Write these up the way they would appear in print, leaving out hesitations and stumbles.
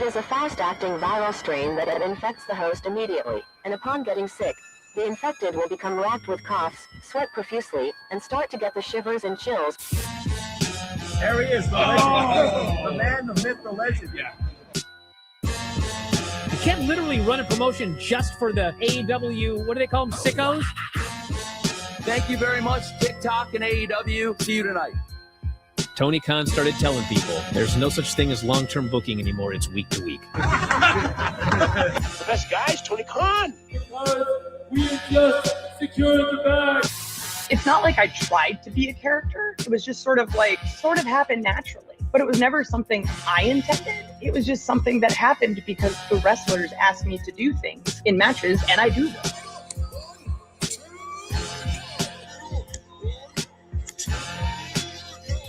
is a fast-acting viral strain that infects the host immediately, and upon getting sick, the infected will become racked with coughs, sweat profusely, and start to get the shivers and chills. There he is, the legend. The man, the myth, the legend. Yeah. You can't literally run a promotion just for the AEW, what do they call them, sickos? Thank you very much, TikTok and AEW. See you tonight. Tony Khan started telling people there's no such thing as long-term booking anymore. It's week to week. The best guys, Tony Khan. We just secured the bag. It's not like I tried to be a character. It was just sort of happened naturally. But it was never something I intended. It was just something that happened because the wrestlers asked me to do things in matches, and I do them.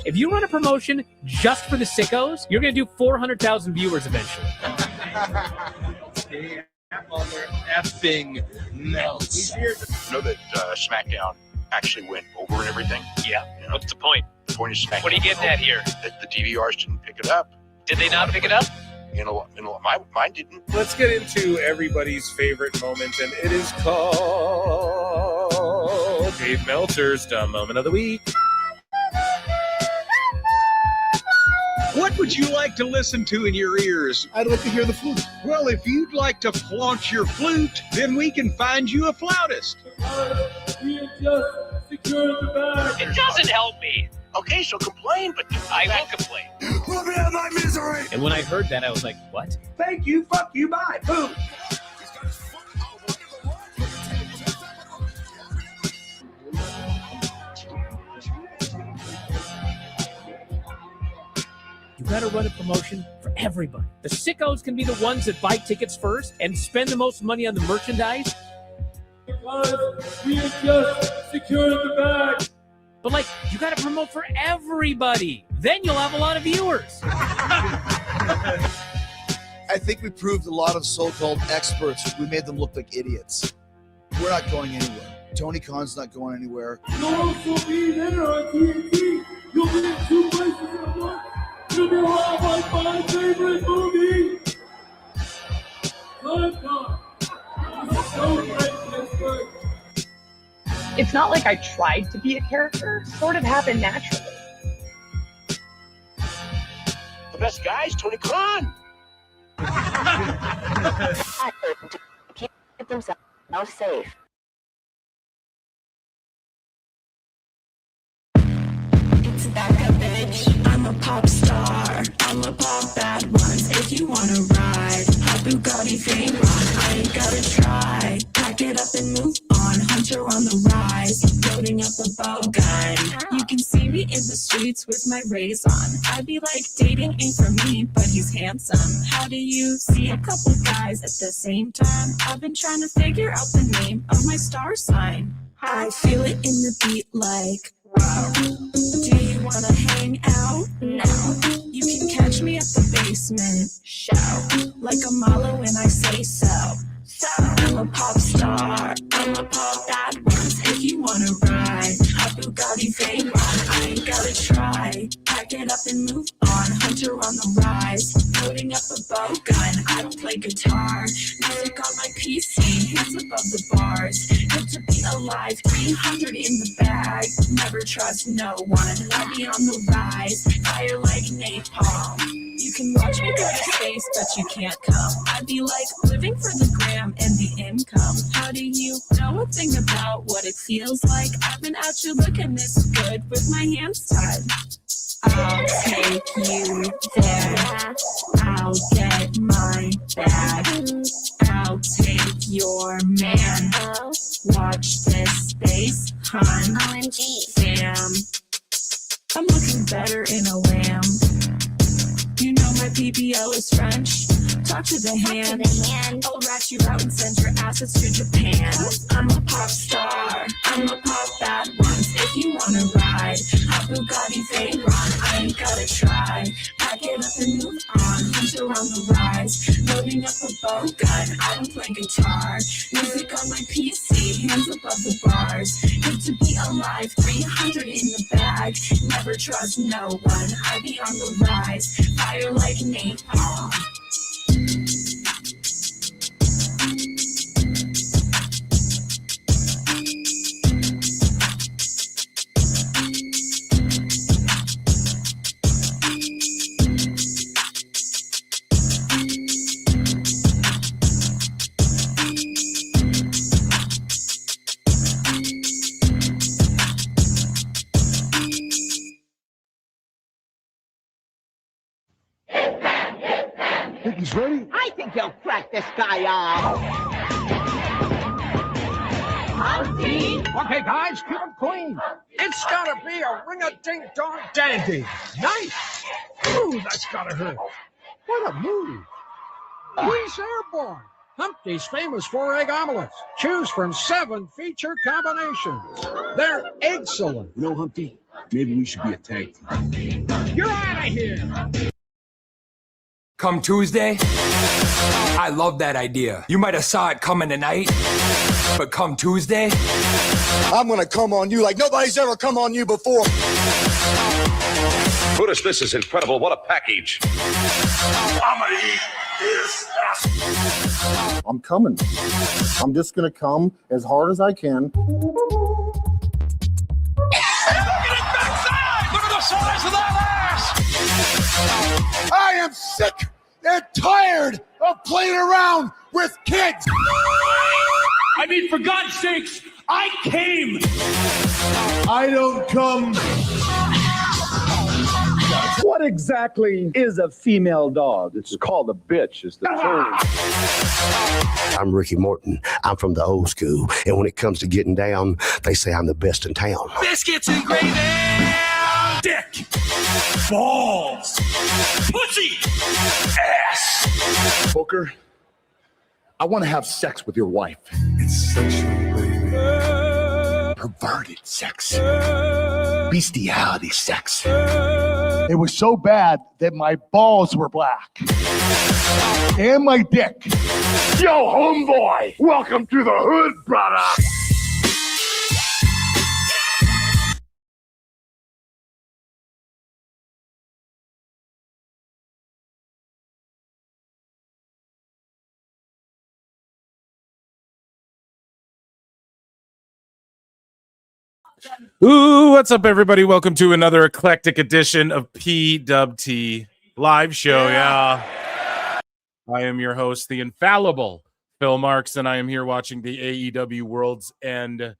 If you run a promotion just for the sickos, you're going to do 400,000 viewers eventually. Effing melts. You know that SmackDown actually went over and everything? Yeah. You know, What's the point? the point of SmackDown. What are you getting at here? That the DVRs didn't pick it up. Did they not pick it up? Mine didn't. Let's get into everybody's favorite moment, and it is called Dave Meltzer's Dumb Moment of the Week. What would you like to listen to in your ears? I'd like to hear the flute. Well, if you'd like to flaunt your flute, then we can find you a flautist. We have just secured the bag. It doesn't help me. Okay, so complain, but I will complain. Let me have my misery. And when I heard that, I was like, what? Thank you, fuck you, bye, boom. You got to run a promotion for everybody. The sickos can be the ones that buy tickets first and spend the most money on the merchandise. Because we have just secured the bag. But, like, you got to promote for everybody. Then you'll have a lot of viewers. I think we proved a lot of so-called experts. We made them look like idiots. We're not going anywhere. Tony Khan's not going anywhere. You'll also be there on TNT. You'll be in 2 places at once. You'll be around my favorite movie. Time. So great, Pittsburgh. It's not like I tried to be a character. It sort of happened naturally. the best guys, Tony Khan. To keep themselves safe. It's back up, bitch. I'm a pop star. I'm a pop bad ones. If you wanna ride, hot Bugatti fame on. I ain't gotta try. Pack it up and move on. Hunter on the rise, loading up a bow gun. You can see me in the streets with my rays on. I'd be like, dating ain't for me, but he's handsome. How do you see a couple guys at the same time? I've been trying to figure out the name of my star sign. I feel it in the beat like, wow. Do you wanna hang out? No. You can catch me at the basement show, like a Malo when I say so. So I'm a pop star, I'm a pop bad ones. If you wanna ride, hot Bugatti fame on. I ain't gotta try. Pack it up and move on. Hunter on the rise, loading up a bow gun. I don't play guitar, music on my PC, hands above the bars. Good to be alive, 300 in the bag. Never trust no one, I'll be on the rise. Fire like napalm. You can watch me go to space, but you can't come. I'd be like living for the gram and the income. How do you know a thing about what it feels like? I've been out here looking this good with my hands tied. I'll take you there. I'll get my bag. I'll take your man. Watch this space, hun. OMG. Damn. I'm looking better in a lamb. You know my PPO is French. Talk to the hand. I'll rat you out and send your asses to Japan. I'm a pop star. I'm a pop bad ones. If you wanna ride, hot Bugatti Veyron. I ain't gotta try. Pack it up and move on. Hunter on the rise, loading up a bow gun. I don't play guitar. Music on my PC, hands above the bars. Good to be alive, 300 in the bag. Never trust no one. I be on the rise. Fire like napalm. Think he's ready? I think he'll crack this guy off. Okay, guys, keep him clean. It's gotta be a ring-a-ding-dong dandy. Nice. Ooh, that's gotta hurt. What a move. He's airborne. Humpty's famous 4-egg omelets. Choose from 7 feature combinations. They're excellent. You know, Humpty, maybe we should be a tag team. You're out of here. Come Tuesday, I love that idea. You might have saw it coming tonight, but come Tuesday, I'm gonna come on you like nobody's ever come on you before. Brutus, this is incredible. What a package. I'm gonna eat this. I'm coming. I'm just gonna come as hard as I can. Size of that ass! I am sick and tired of playing around with kids. I mean, for God's sakes, I came. I don't come. What exactly is a female dog? It's called a bitch, is the term. I'm Ricky Morton. I'm from the old school. And when it comes to getting down, they say I'm the best in town. Biscuits and gravy. Dick. Balls. Pussy. Ass. Booker, I want to have sex with your wife. It's sexual, baby. Perverted sex. Bestiality sex. It was so bad that my balls were black. And my dick. Yo, homeboy. Welcome to the hood, brother. Ooh, what's up, everybody? Welcome to another eclectic edition of PWT Live Show. Yeah. I am your host, the infallible Phil Marks, and I am here watching the AEW World's End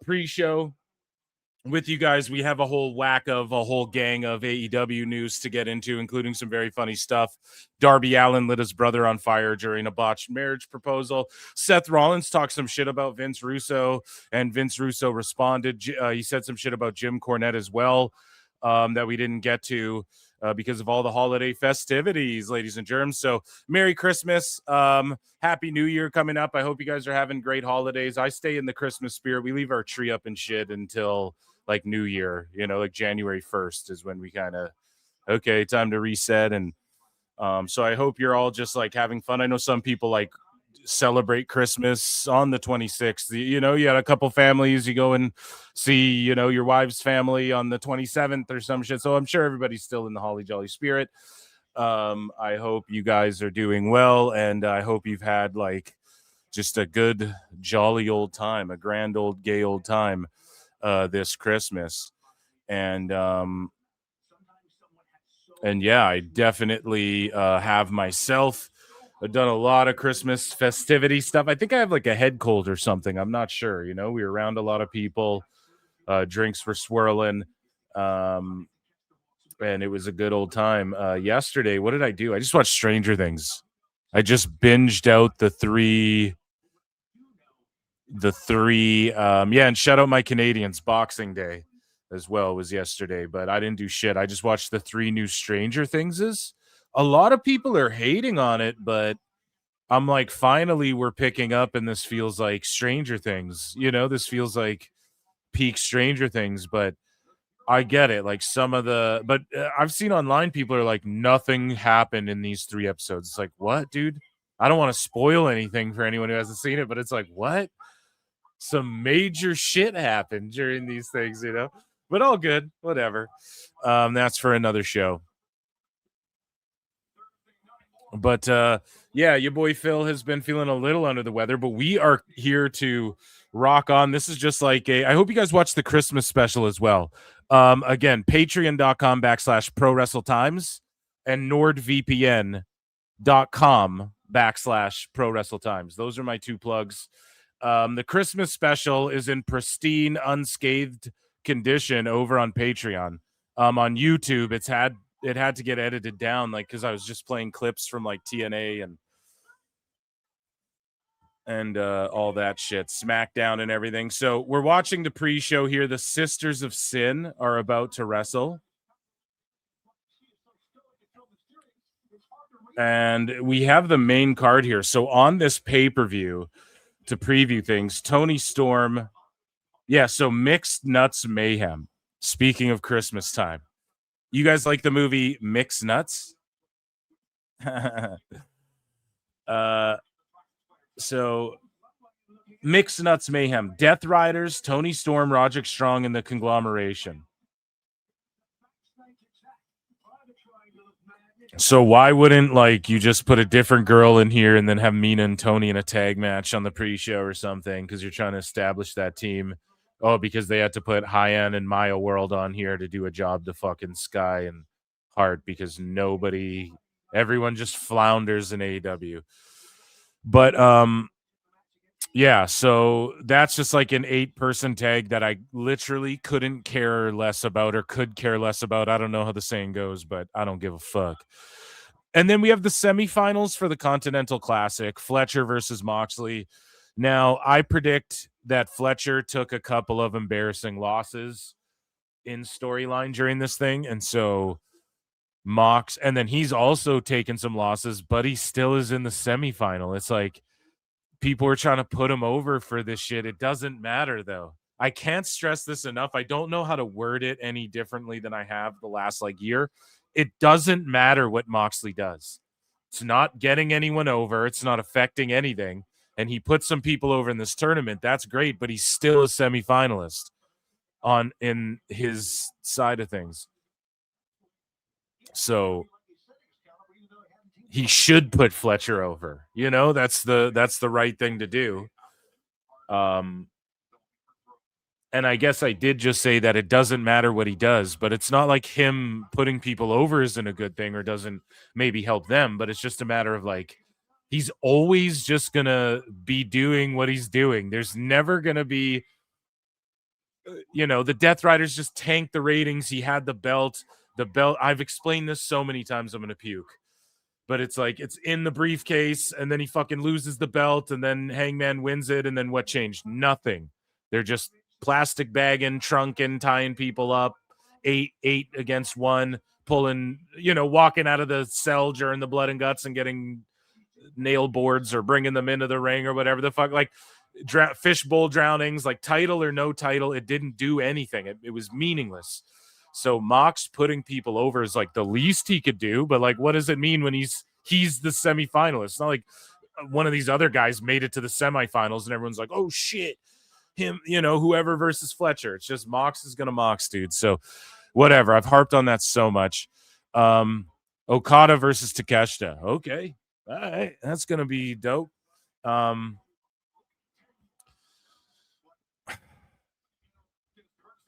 pre-show with you guys. We have a whole gang of AEW news to get into, including some very funny stuff. Darby Allin lit his brother on fire during a botched marriage proposal. Seth Rollins talked some shit about Vince Russo, and Vince Russo responded. He said some shit about Jim Cornette as well that we didn't get to because of all the holiday festivities, ladies and germs. So Merry Christmas. Happy New Year coming up. I hope you guys are having great holidays. I stay in the Christmas spirit. We leave our tree up and shit until like New Year, like January 1st is when we kind of, okay, time to reset. And so I hope you're all just like having fun. I know some people like celebrate Christmas on the 26th. You had a couple families, you go and see, your wife's family on the 27th or some shit. So I'm sure everybody's still in the holly jolly spirit. I hope you guys are doing well, and I hope you've had like just a good jolly old time, a grand old gay old time this Christmas. And yeah, I definitely have myself. I've done a lot of Christmas festivity stuff. I think I have like a head cold or something. I'm not sure. We were around a lot of people. Drinks were swirling. And it was a good old time. Yesterday, what did I do? I just watched Stranger Things. I just binged out the three. And shout out my Canadians. Boxing Day as well was yesterday, but I didn't do shit. I just watched the 3 new Stranger Thingses. A lot of people are hating on it, but I'm like, finally we're picking up, and this feels like Stranger Things. This feels like peak Stranger Things, but I get it. Like but I've seen online people are like, nothing happened in these 3 episodes. It's like, what, dude? I don't want to spoil anything for anyone who hasn't seen it, but it's like, what? Some major shit happened during these things, but all good, whatever. That's for another show. But yeah, your boy Phil has been feeling a little under the weather, but we are here to rock on. This is just like I hope you guys watch the Christmas special as well. Again, patreon.com/ProWrestleTimes and NordVPN.com/ProWrestleTimes. Those are my 2 plugs. The Christmas special is in pristine, unscathed condition over on Patreon. On YouTube, it's had it had to get edited down, like, because I was just playing clips from like TNA and all that shit, SmackDown and everything. So we're watching the pre-show here. The Sisters of Sin are about to wrestle. And we have the main card here. So on this pay-per-view, to preview things, Tony Storm. Yeah, so Mixed Nuts Mayhem. Speaking of Christmas time. You guys like the movie Mixed Nuts? So Mixed Nuts Mayhem. Death Riders, Tony Storm, Roderick Strong, and the Conglomeration. So why wouldn't, like, you just put a different girl in here and then have Mina and Tony in a tag match on the pre-show or something, because you're trying to establish that team? Oh, because they had to put High-End and Maya World on here to do a job to fucking Sky and Hart, because everyone just flounders in AEW. But yeah, so that's just like an 8-person tag that I literally couldn't care less about, or could care less about. I don't know how the saying goes, but I don't give a fuck. And then we have the semifinals for the Continental Classic, Fletcher versus Moxley. Now, I predict that Fletcher took a couple of embarrassing losses in storyline during this thing, and so and then he's also taken some losses, but he still is in the semifinal. It's like, people are trying to put him over for this shit. It doesn't matter, though. I can't stress this enough. I don't know how to word it any differently than I have the last year. It doesn't matter what Moxley does. It's not getting anyone over. It's not affecting anything. And he put some people over in this tournament. That's great, but he's still a semifinalist in his side of things. So he should put Fletcher over. You know, that's the right thing to do. And I guess I did just say that it doesn't matter what he does, but it's not like him putting people over isn't a good thing or doesn't maybe help them, but it's just a matter of like, he's always just going to be doing what he's doing. There's never going to be, the Death Riders just tanked the ratings. He had the belt. I've explained this so many times, I'm going to puke. But it's like, it's in the briefcase, and then he fucking loses the belt, and then Hangman wins it, and then what changed? Nothing. They're just plastic bagging, trunking, tying people up, 8 against 1, pulling, walking out of the cell during the blood and guts and getting nail boards or bringing them into the ring or whatever the fuck, like fishbowl drownings, like title or no title, it didn't do anything. It was meaningless. So Mox putting people over is like the least he could do, but like, what does it mean when he's the semifinalist? It's not like one of these other guys made it to the semifinals and everyone's like, oh shit, him, whoever versus Fletcher. It's just Mox is gonna Mox, dude. So whatever. I've harped on that so much. Okada versus Takeshita. Okay. All right. That's gonna be dope.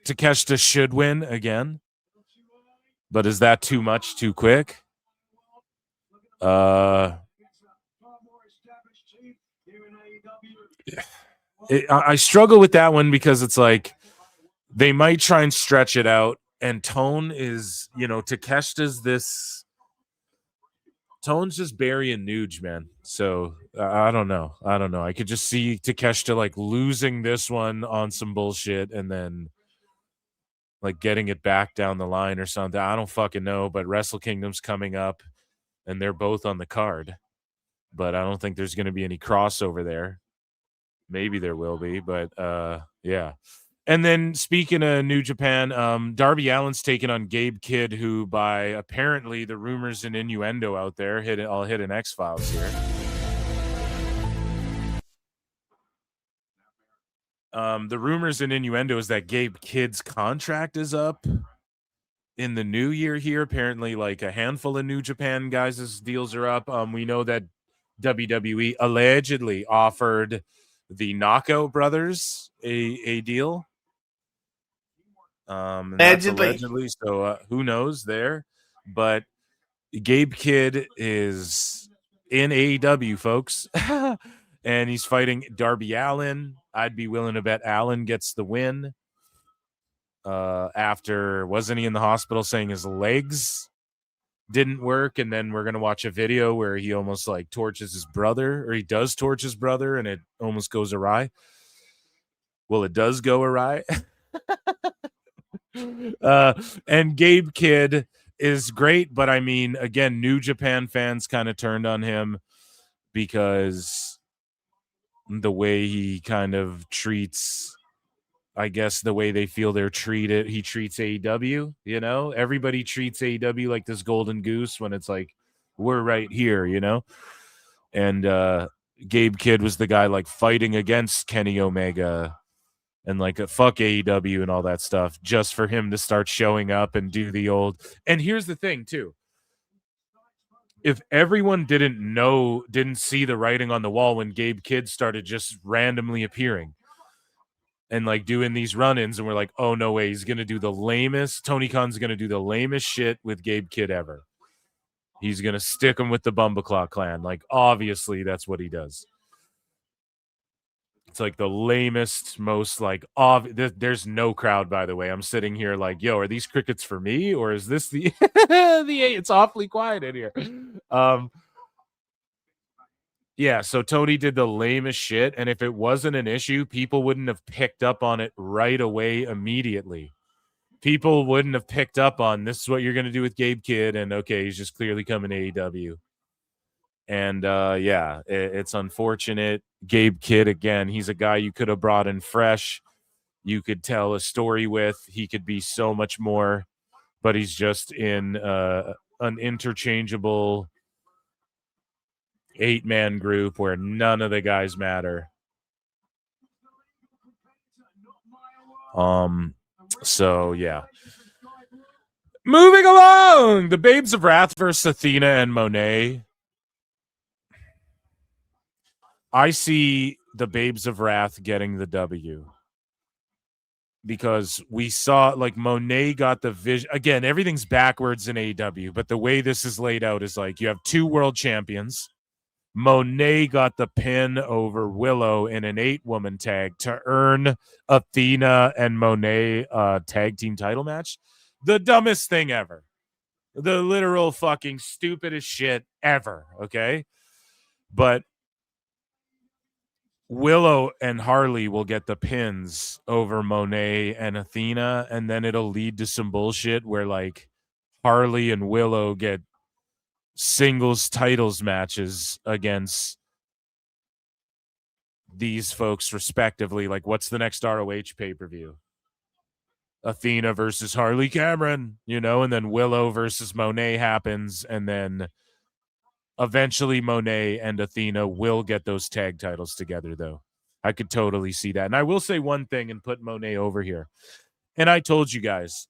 Takeshita should win again, but is that too much too quick? I struggle with that one because it's like they might try and stretch it out, and Tone is, Takeshita's Tone's just burying Nuge, man. So I don't know. I could just see Takeshita like losing this one on some bullshit and then like getting it back down the line or something. I don't fucking know, but Wrestle Kingdom's coming up and they're both on the card, but I don't think there's going to be any crossover there. Maybe there will be, but yeah. And then speaking of New Japan, Darby Allin's taking on Gabe Kidd, who by apparently the rumors and innuendo out there, I'll hit an X-Files here. The rumors and innuendo is that Gabe Kidd's contract is up in the new year here. Apparently, like a handful of New Japan guys' deals are up. We know that WWE allegedly offered the Knockout Brothers a deal. Allegedly. So who knows there? But Gabe Kidd is in AEW, folks. And he's fighting Darby Allin. I'd be willing to bet Allin gets the win. After, wasn't he in the hospital saying his legs didn't work, and then we're gonna watch a video where he almost like torches his brother, or he does torch his brother, and it almost goes awry. Well, it does go awry. And Gabe Kidd is great, but I mean, again, New Japan fans kind of turned on him because the way he kind of treats, I guess, the way they feel they're treated. He treats AEW, you know, everybody treats AEW like this golden goose when it's like, we're right here, you know? And Gabe Kidd was the guy like fighting against Kenny Omega and like fuck AEW and all that stuff just for him to start showing up and do the old. And here's the thing too. If everyone didn't see the writing on the wall when Gabe Kidd started just randomly appearing and like doing these run-ins, and we're like, oh no way, he's gonna do the lamest, Tony Khan's gonna do the lamest shit with Gabe Kidd ever. He's gonna stick him with the Bumbleclaw clan. Like, obviously that's what he does. It's like the lamest, most like there's no crowd, by the way. I'm sitting here like, yo, are these crickets for me, or is this the it's awfully quiet in here. Yeah, so Tony did the lamest shit, and if it wasn't an issue, people wouldn't have picked up on it right away immediately. People wouldn't have picked up on, this is what you're going to do with Gabe Kidd, and okay, he's just clearly coming to AEW. And yeah, it's unfortunate. Gabe Kidd, again, he's a guy you could have brought in fresh. You could tell a story with. He could be so much more, but he's just in an interchangeable 8-man group where none of the guys matter. So yeah. Moving along, the Babes of Wrath versus Athena and Monet. I see the Babes of Wrath getting the W because we saw like Monet got the vision. Again, everything's backwards in AEW, but the way this is laid out is like you have 2 world champions. Monet got the pin over Willow in an 8-woman tag to earn Athena and Monet tag team title match. The dumbest thing ever. The literal fucking stupidest shit ever, okay? But Willow and Harley will get the pins over Monet and Athena, and then it'll lead to some bullshit where like Harley and Willow get singles titles matches against these folks respectively. Like, what's the next ROH pay-per-view? Athena versus Harley Cameron, you know, and then Willow versus Monet happens, and then eventually Monet and Athena will get those tag titles together, though. I could totally see that. And I will say one thing and put Monet over here. And I told you guys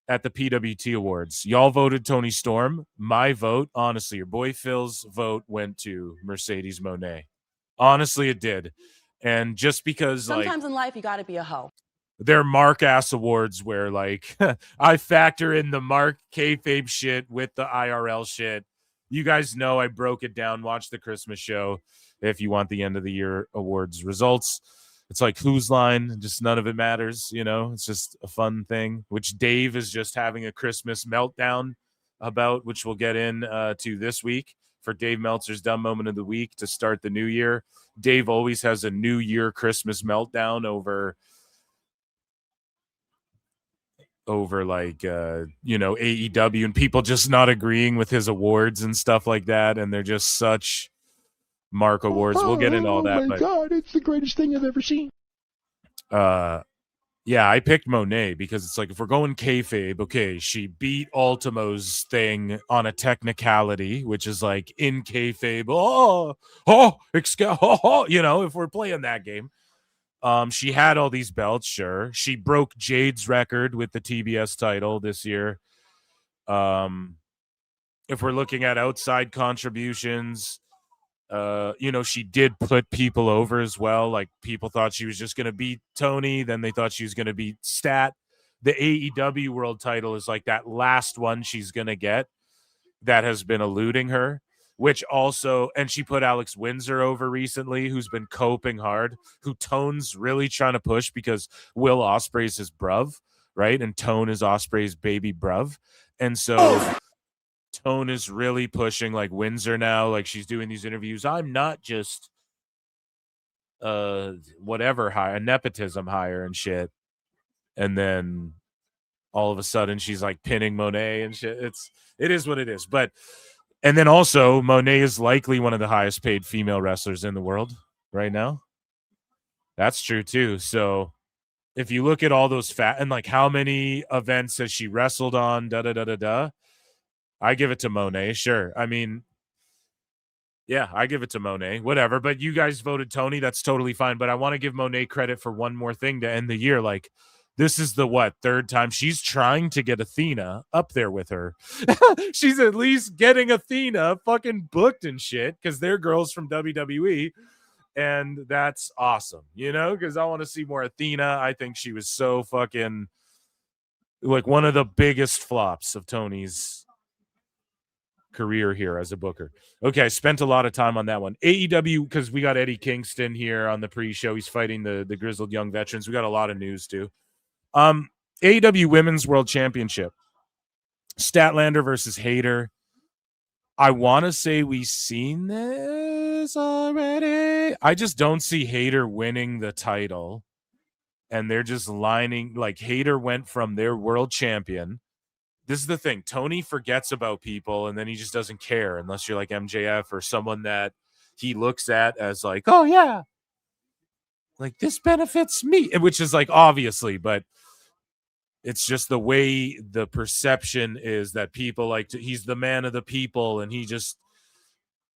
at the PWT Awards, y'all voted Tony Storm. My vote, honestly, your boy Phil's vote went to Mercedes Monet. Honestly, it did. And just because sometimes in life you got to be a hoe. They're Mark-ass awards where like I factor in the Mark kayfabe shit with the IRL shit. You guys know I broke it down. Watch the Christmas show if you want the end of the year awards results. It's like Whose Line, just none of it matters, you know. It's just a fun thing, which Dave is just having a Christmas meltdown about, which we'll get in to this week for Dave Meltzer's Dumb Moment of the Week to start the new year. Dave always has a New Year Christmas meltdown over like you know, AEW and people just not agreeing with his awards and stuff like that, and they're just such Mark awards. We'll get into all that. Oh my God, it's the greatest thing I've ever seen. Yeah, I picked Monet because it's like, if we're going kayfabe, okay, she beat Ultimo's thing on a technicality, which is like in kayfabe. You know, if we're playing that game. She had all these belts, sure. She broke Jade's record with the TBS title this year. If we're looking at outside contributions, you know, she did put people over as well. Like, people thought she was just going to beat Tony. Then they thought she was going to beat Stat. The AEW world title is like that last one she's going to get that has been eluding her. Which also, and she put Alex Windsor over recently, who's been coping hard, who Tone's really trying to push because Will Ospreay's his bruv, right? And Tone is Ospreay's baby bruv. And so Tone is really pushing like Windsor now. Like she's doing these interviews. I'm not just whatever hire, a nepotism hire and shit. And then all of a sudden she's like pinning Monet and shit. It is what it is. But and then also Monet is likely one of the highest paid female wrestlers in the world right now. That's true too. So if you look at all those and like how many events has she wrestled on, I give it to Monet. Sure. I mean, yeah, I give it to Monet. Whatever. But you guys voted Tony. That's totally fine. But I want to give Monet credit for one more thing to end the year. Like, this is the third time she's trying to get Athena up there with her. She's at least getting Athena fucking booked and shit because they're girls from WWE. And that's awesome, you know, because I want to see more Athena. I think she was so fucking like one of the biggest flops of Tony's career here as a booker. Okay, I spent a lot of time on that one. AEW, because we got Eddie Kingston here on the pre-show. He's fighting the grizzled young veterans. We got a lot of news too. AEW Women's World Championship. Statlander versus Hayter. I want to say we've seen this already. I just don't see Hayter winning the title. And they're just lining, like Hayter went from their world champion. This is the thing. Tony forgets about people and then he just doesn't care unless you're like MJF or someone that he looks at as like, oh yeah, like this benefits me, which is like obviously, but it's just the way the perception is that people like he's the man of the people and he just,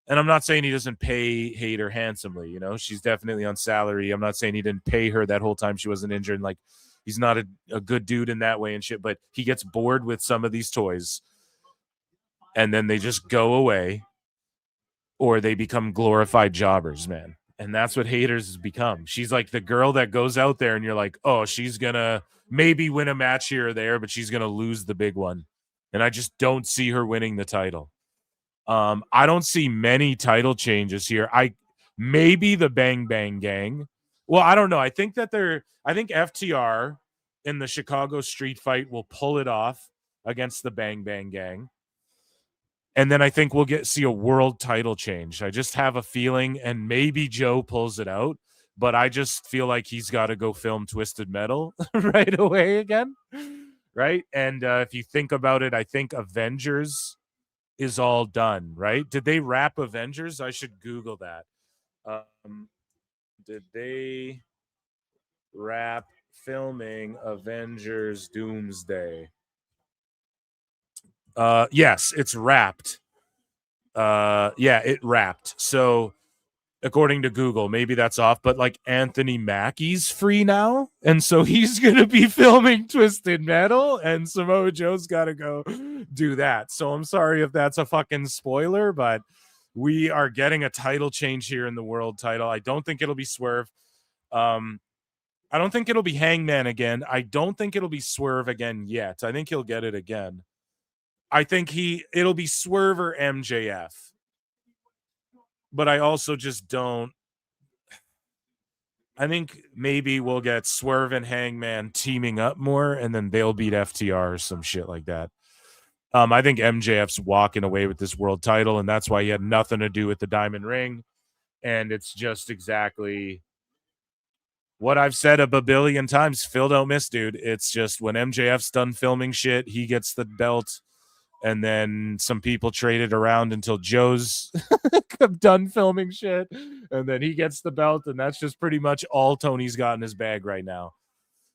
and I'm not saying he doesn't pay Hayter handsomely, you know, she's definitely on salary. I'm not saying he didn't pay her that whole time she wasn't injured. And like, he's not a good dude in that way and shit, but he gets bored with some of these toys and then they just go away or they become glorified jobbers, man. And that's what Hayter's has become. She's like the girl that goes out there and you're like, oh, she's going to maybe win a match here or there, but she's going to lose the big one. And I just don't see her winning the title. I don't see many title changes here. Maybe the Bang Bang Gang. Well, I don't know. I think FTR in the Chicago street fight will pull it off against the Bang Bang Gang. And then I think we'll see a world title change. I just have a feeling, and maybe Joe pulls it out, but I just feel like he's got to go film Twisted Metal right away again, right? And if you think about it, I think Avengers is all done, right? Did they wrap Avengers? I should Google that. Did they wrap filming Avengers Doomsday? Yes, it's wrapped. Yeah, it wrapped. So according to Google, maybe that's off, but like Anthony Mackie's free now, and so he's gonna be filming Twisted Metal, and Samoa Joe's gotta go do that. So I'm sorry if that's a fucking spoiler, but we are getting a title change here in the world title. I don't think it'll be Swerve. I don't think it'll be Hangman again. I don't think it'll be Swerve again yet. I think he'll get it again. I think it'll be Swerve or MJF. But I also just don't. I think maybe we'll get Swerve and Hangman teaming up more, and then they'll beat FTR or some shit like that. I think MJF's walking away with this world title, and that's why he had nothing to do with the Diamond Ring. And it's just exactly what I've said a billion times. Phil, don't miss, dude. It's just when MJF's done filming shit, he gets the belt. And then some people trade it around until Joe's done filming shit. And then he gets the belt. And that's just pretty much all Tony's got in his bag right now.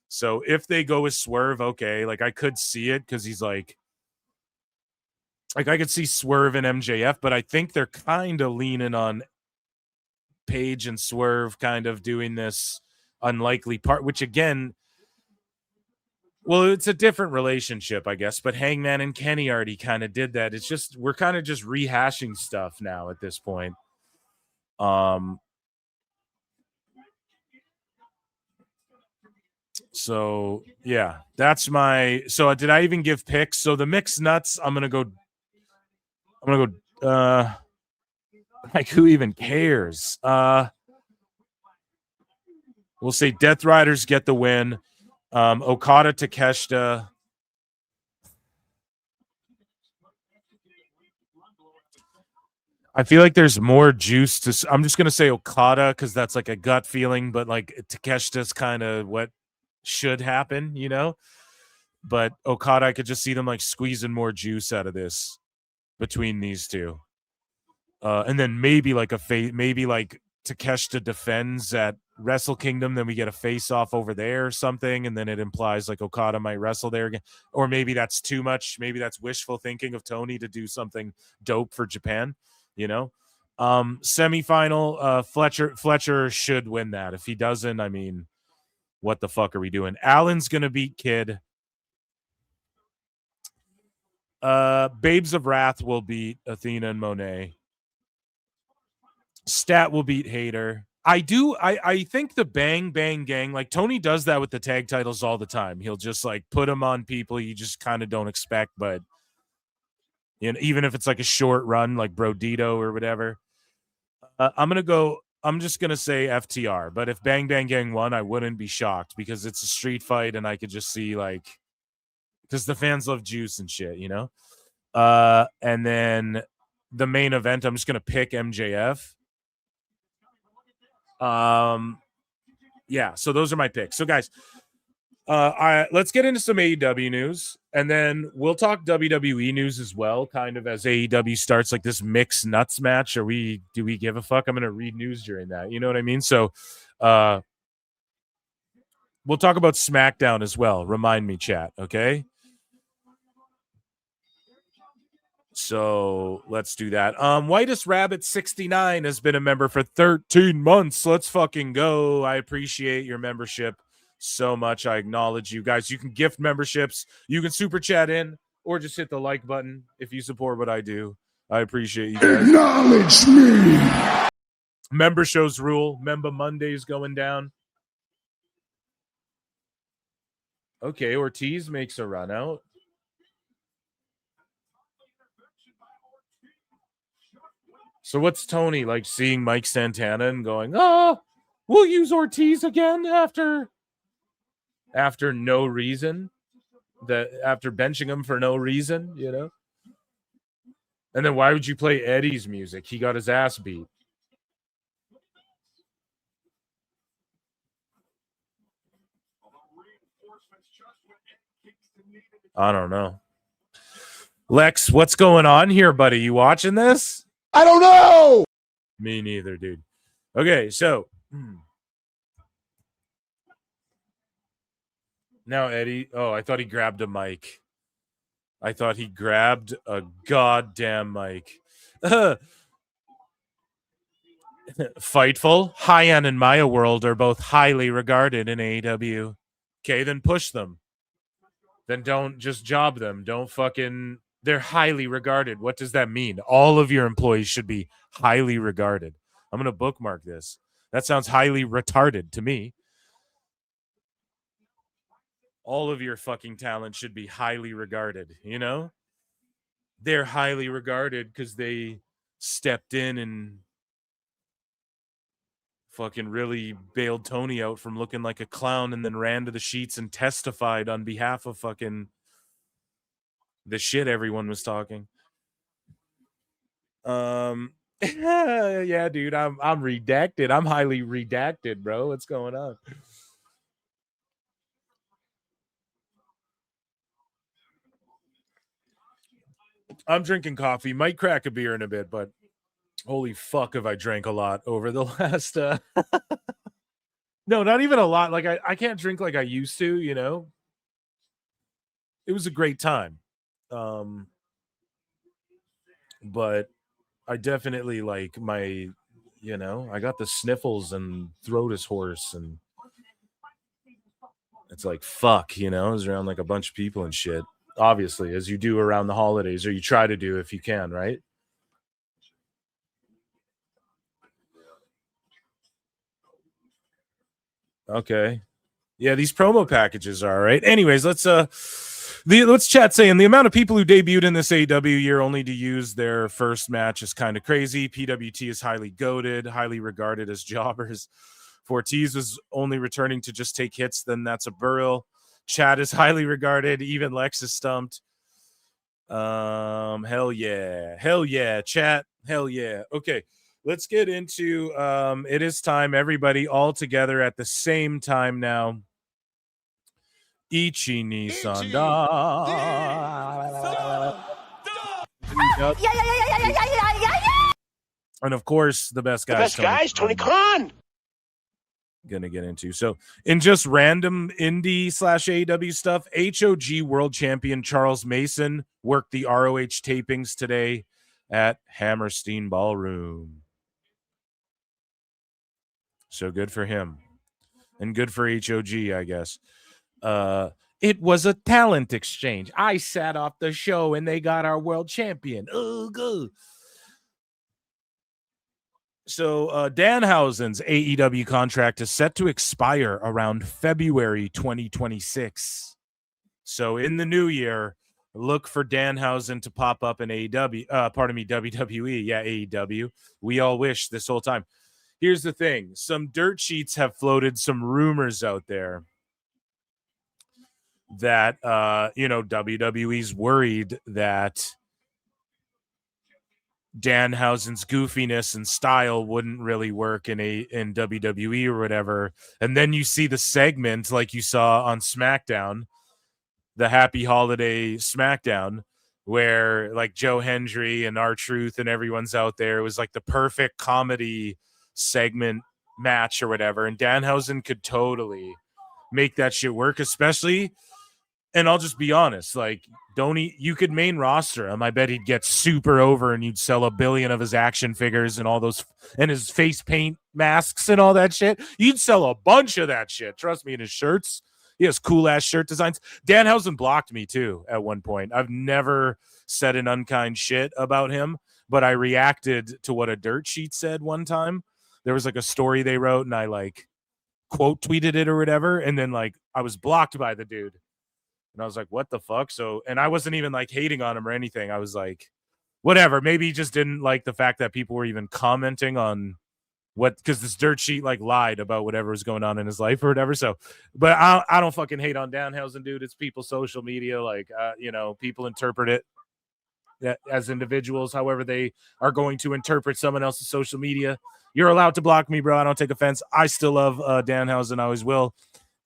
So if they go with Swerve, okay. Like I could see it because he's like I could see Swerve and MJF, but I think they're kind of leaning on Paige and Swerve kind of doing this unlikely part, which again, well, it's a different relationship, I guess, but Hangman and Kenny already kind of did that. It's just, we're kind of just rehashing stuff now at this point. So yeah, that's so did I even give picks? So the mixed nuts, I'm going to go, like who even cares? We'll say Death Riders get the win. Okada Takeshita. I feel like there's more juice to. I'm just gonna say Okada because that's like a gut feeling, but like Takeshita's kind of what should happen, you know. But Okada, I could just see them like squeezing more juice out of this between these two, and then maybe like maybe like Takeshita defends at Wrestle Kingdom, then we get a face off over there or something, and then it implies like Okada might wrestle there again, or maybe that's too much. Maybe that's wishful thinking of Tony to do something dope for Japan. You know, semifinal, Fletcher should win that. If he doesn't, I mean, what the fuck are we doing? Allen's gonna beat Kid. Babes of Wrath will beat Athena and Monet. Stat will beat Hayter. I think the Bang Bang Gang, like Tony does that with the tag titles all the time. He'll just like put them on people you just kind of don't expect, but you know, even if it's like a short run, like Brodito or whatever. I'm just gonna say FTR. But if Bang Bang Gang won, I wouldn't be shocked because it's a street fight, and I could just see like, because the fans love juice and shit, you know. And then the main event, I'm just gonna pick MJF. Yeah. So those are my picks. So guys, let's get into some AEW news, and then we'll talk WWE news as well, kind of as AEW starts like this mixed nuts match. Do we give a fuck? I'm gonna read news during that. You know what I mean? So we'll talk about SmackDown as well. Remind me, chat, okay? So let's do that. Whitest Rabbit 69 has been a member for 13 months. Let's fucking go. I appreciate your membership so much. I acknowledge you guys. You can gift memberships, you can super chat in, or just hit the like button if you support what I do. I appreciate you guys. Acknowledge me. Member shows rule. Member Mondays going down. Okay, Ortiz makes a run out. So what's Tony like seeing Mike Santana and going, we'll use Ortiz again after no reason, after benching him for no reason, you know? And then why would you play Eddie's music? He got his ass beat. I don't know. Lex, what's going on here, buddy? You watching this? I don't know. Me neither, dude. Okay, so now Eddie. Oh, I thought he grabbed a mic. I thought he grabbed a goddamn mic. Fightful, High-End, and Maya World are both highly regarded in AEW. Okay, then push them. Then don't just job them. Don't fucking... They're highly regarded. What does that mean? All of your employees should be highly regarded. I'm going to bookmark this. That sounds highly retarded to me. All of your fucking talent should be highly regarded, you know? They're highly regarded because they stepped in and fucking really bailed Tony out from looking like a clown and then ran to the sheets and testified on behalf of fucking the shit everyone was talking. Yeah, dude, I'm redacted. I'm highly redacted, bro. What's going on? I'm drinking coffee. Might crack a beer in a bit, but holy fuck have I drank a lot over the last no, not even a lot. Like I can't drink like I used to, you know. It was a great time. But I definitely like my, you know, I got the sniffles and throat is hoarse and it's like, fuck, you know, I was around like a bunch of people and shit, obviously, as you do around the holidays, or you try to do if you can, right? Okay. Yeah, these promo packages are all right. Anyways, let's chat saying the amount of people who debuted in this AEW year only to use their first match is kind of crazy. PWT is highly goated, highly regarded as jobbers. If Ortiz was only returning to just take hits, then that's a burial. Chad is highly regarded. Even Lex is stumped. Hell yeah, chat. Hell yeah. Okay, let's get into it is time, everybody all together at the same time now. Ichi ni Sanda. And of course, the best guys, Tony Khan. Gonna get into. So in just random indie / AEW stuff, HOG world champion Charles Mason worked the ROH tapings today at Hammerstein Ballroom. So good for him. And good for HOG, I guess. It was a talent exchange. I sat off the show and they got our world champion. Oh, good. So Danhausen's AEW contract is set to expire around February 2026. So in the new year, look for Danhausen to pop up in WWE. Yeah, AEW. We all wish this whole time. Here's the thing. Some dirt sheets have floated some rumors out there that, WWE's worried that Danhausen's goofiness and style wouldn't really work in WWE or whatever. And then you see the segment like you saw on SmackDown, the Happy Holiday SmackDown, where like Joe Hendry and R-Truth and everyone's out there. It was like the perfect comedy segment match or whatever. And Danhausen could totally make that shit work, especially. And I'll just be honest, like, you could main roster him. I bet he'd get super over and you'd sell 1 billion of his action figures and all those, and his face paint masks and all that shit. You'd sell a bunch of that shit. Trust me, in his shirts. He has cool ass shirt designs. Danhausen blocked me too at one point. I've never said an unkind shit about him, but I reacted to what a dirt sheet said one time. There was like a story they wrote and I like quote tweeted it or whatever. And then like I was blocked by the dude. And I was like, what the fuck? So, and I wasn't even like hating on him or anything. I was like, whatever. Maybe he just didn't like the fact that people were even commenting on because this dirt sheet like lied about whatever was going on in his life or whatever. So, but I don't fucking hate on Danhausen, dude. It's people's social media. Like, people interpret it as individuals, however they are going to interpret someone else's social media. You're allowed to block me, bro. I don't take offense. I still love Danhausen. I always will.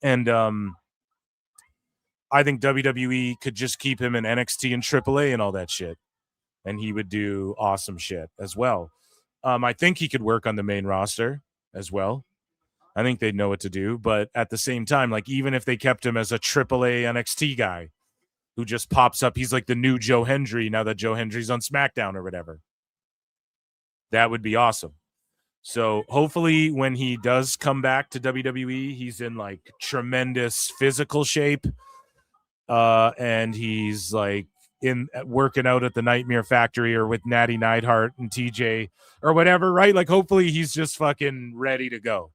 And, I think WWE could just keep him in NXT and AAA and all that shit. And he would do awesome shit as well. I think he could work on the main roster as well. I think they'd know what to do. But at the same time, like even if they kept him as a AAA NXT guy who just pops up, he's like the new Joe Hendry now that Joe Hendry's on SmackDown or whatever. That would be awesome. So hopefully when he does come back to WWE, he's in like tremendous physical shape. And he's like working out at the Nightmare Factory or with Natty Neidhart and TJ or whatever, right? Like hopefully he's just fucking ready to go.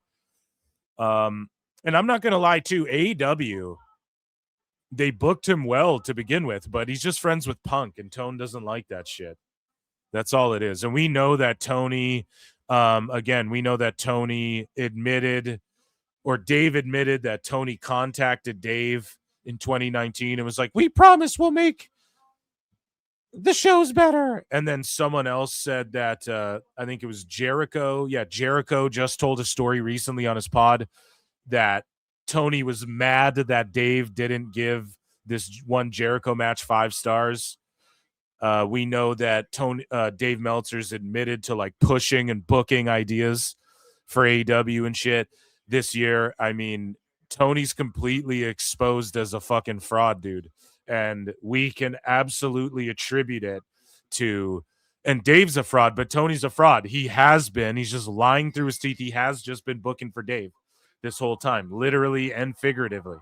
And I'm not gonna lie too, AEW, they booked him well to begin with, but he's just friends with Punk and Tone doesn't like that shit. That's all it is. And we know that Tony, admitted, or Dave admitted that Tony contacted Dave in 2019 and was like, we promise we'll make the shows better. And then someone else said that I think it was Jericho. Yeah, Jericho just told a story recently on his pod that Tony was mad that Dave didn't give this one Jericho match 5 stars. We know that Dave Meltzer's admitted to like pushing and booking ideas for AEW and shit this year. I mean, Tony's completely exposed as a fucking fraud, dude. And we can absolutely attribute it to, and Dave's a fraud, but Tony's a fraud. He has been, he's just lying through his teeth. He has just been booking for Dave this whole time, literally and figuratively,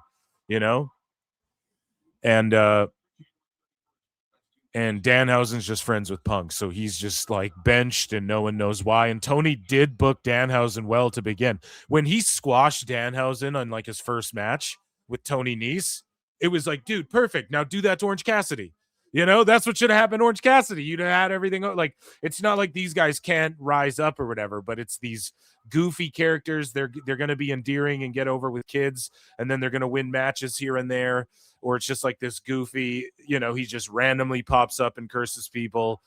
and Danhausen's just friends with Punk, so he's just like benched and no one knows why. And Tony did book Danhausen well to begin. When he squashed Danhausen on like his first match with Tony Nese, it was like, dude, perfect. Now do that to Orange Cassidy. That's what should have happened to Orange Cassidy. You'd have had everything. Like, it's not like these guys can't rise up or whatever, but it's these goofy characters. They're going to be endearing and get over with kids, and then they're going to win matches here and there. or it's just like this goofy, he just randomly pops up and curses people,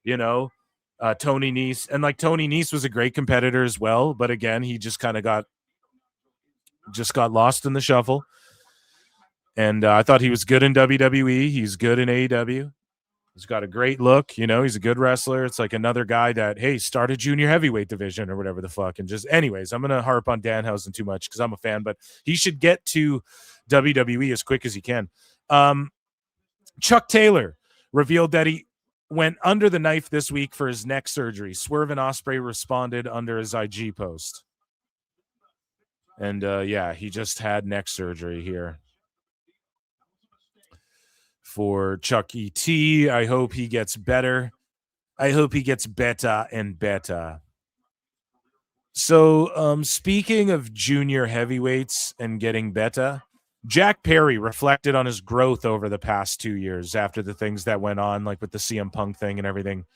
Tony Nese. And like Tony Nese was a great competitor as well, but again, he just kind of got lost in the shuffle. And I thought he was good in WWE. He's good in AEW. He's got a great look. He's a good wrestler. It's like another guy that, hey, start a junior heavyweight division or whatever the fuck. And just anyways, I'm going to harp on Danhausen too much because I'm a fan, but he should get to WWE as quick as he can. Chuck Taylor revealed that he went under the knife this week for his neck surgery. Swerve and Ospreay responded under his IG post. And he just had neck surgery here. For Chuck E.T. I hope he gets better. I hope he gets better and better. So, speaking of junior heavyweights and getting better, Jack Perry reflected on his growth over the past 2 years after the things that went on, like with the CM Punk thing and everything.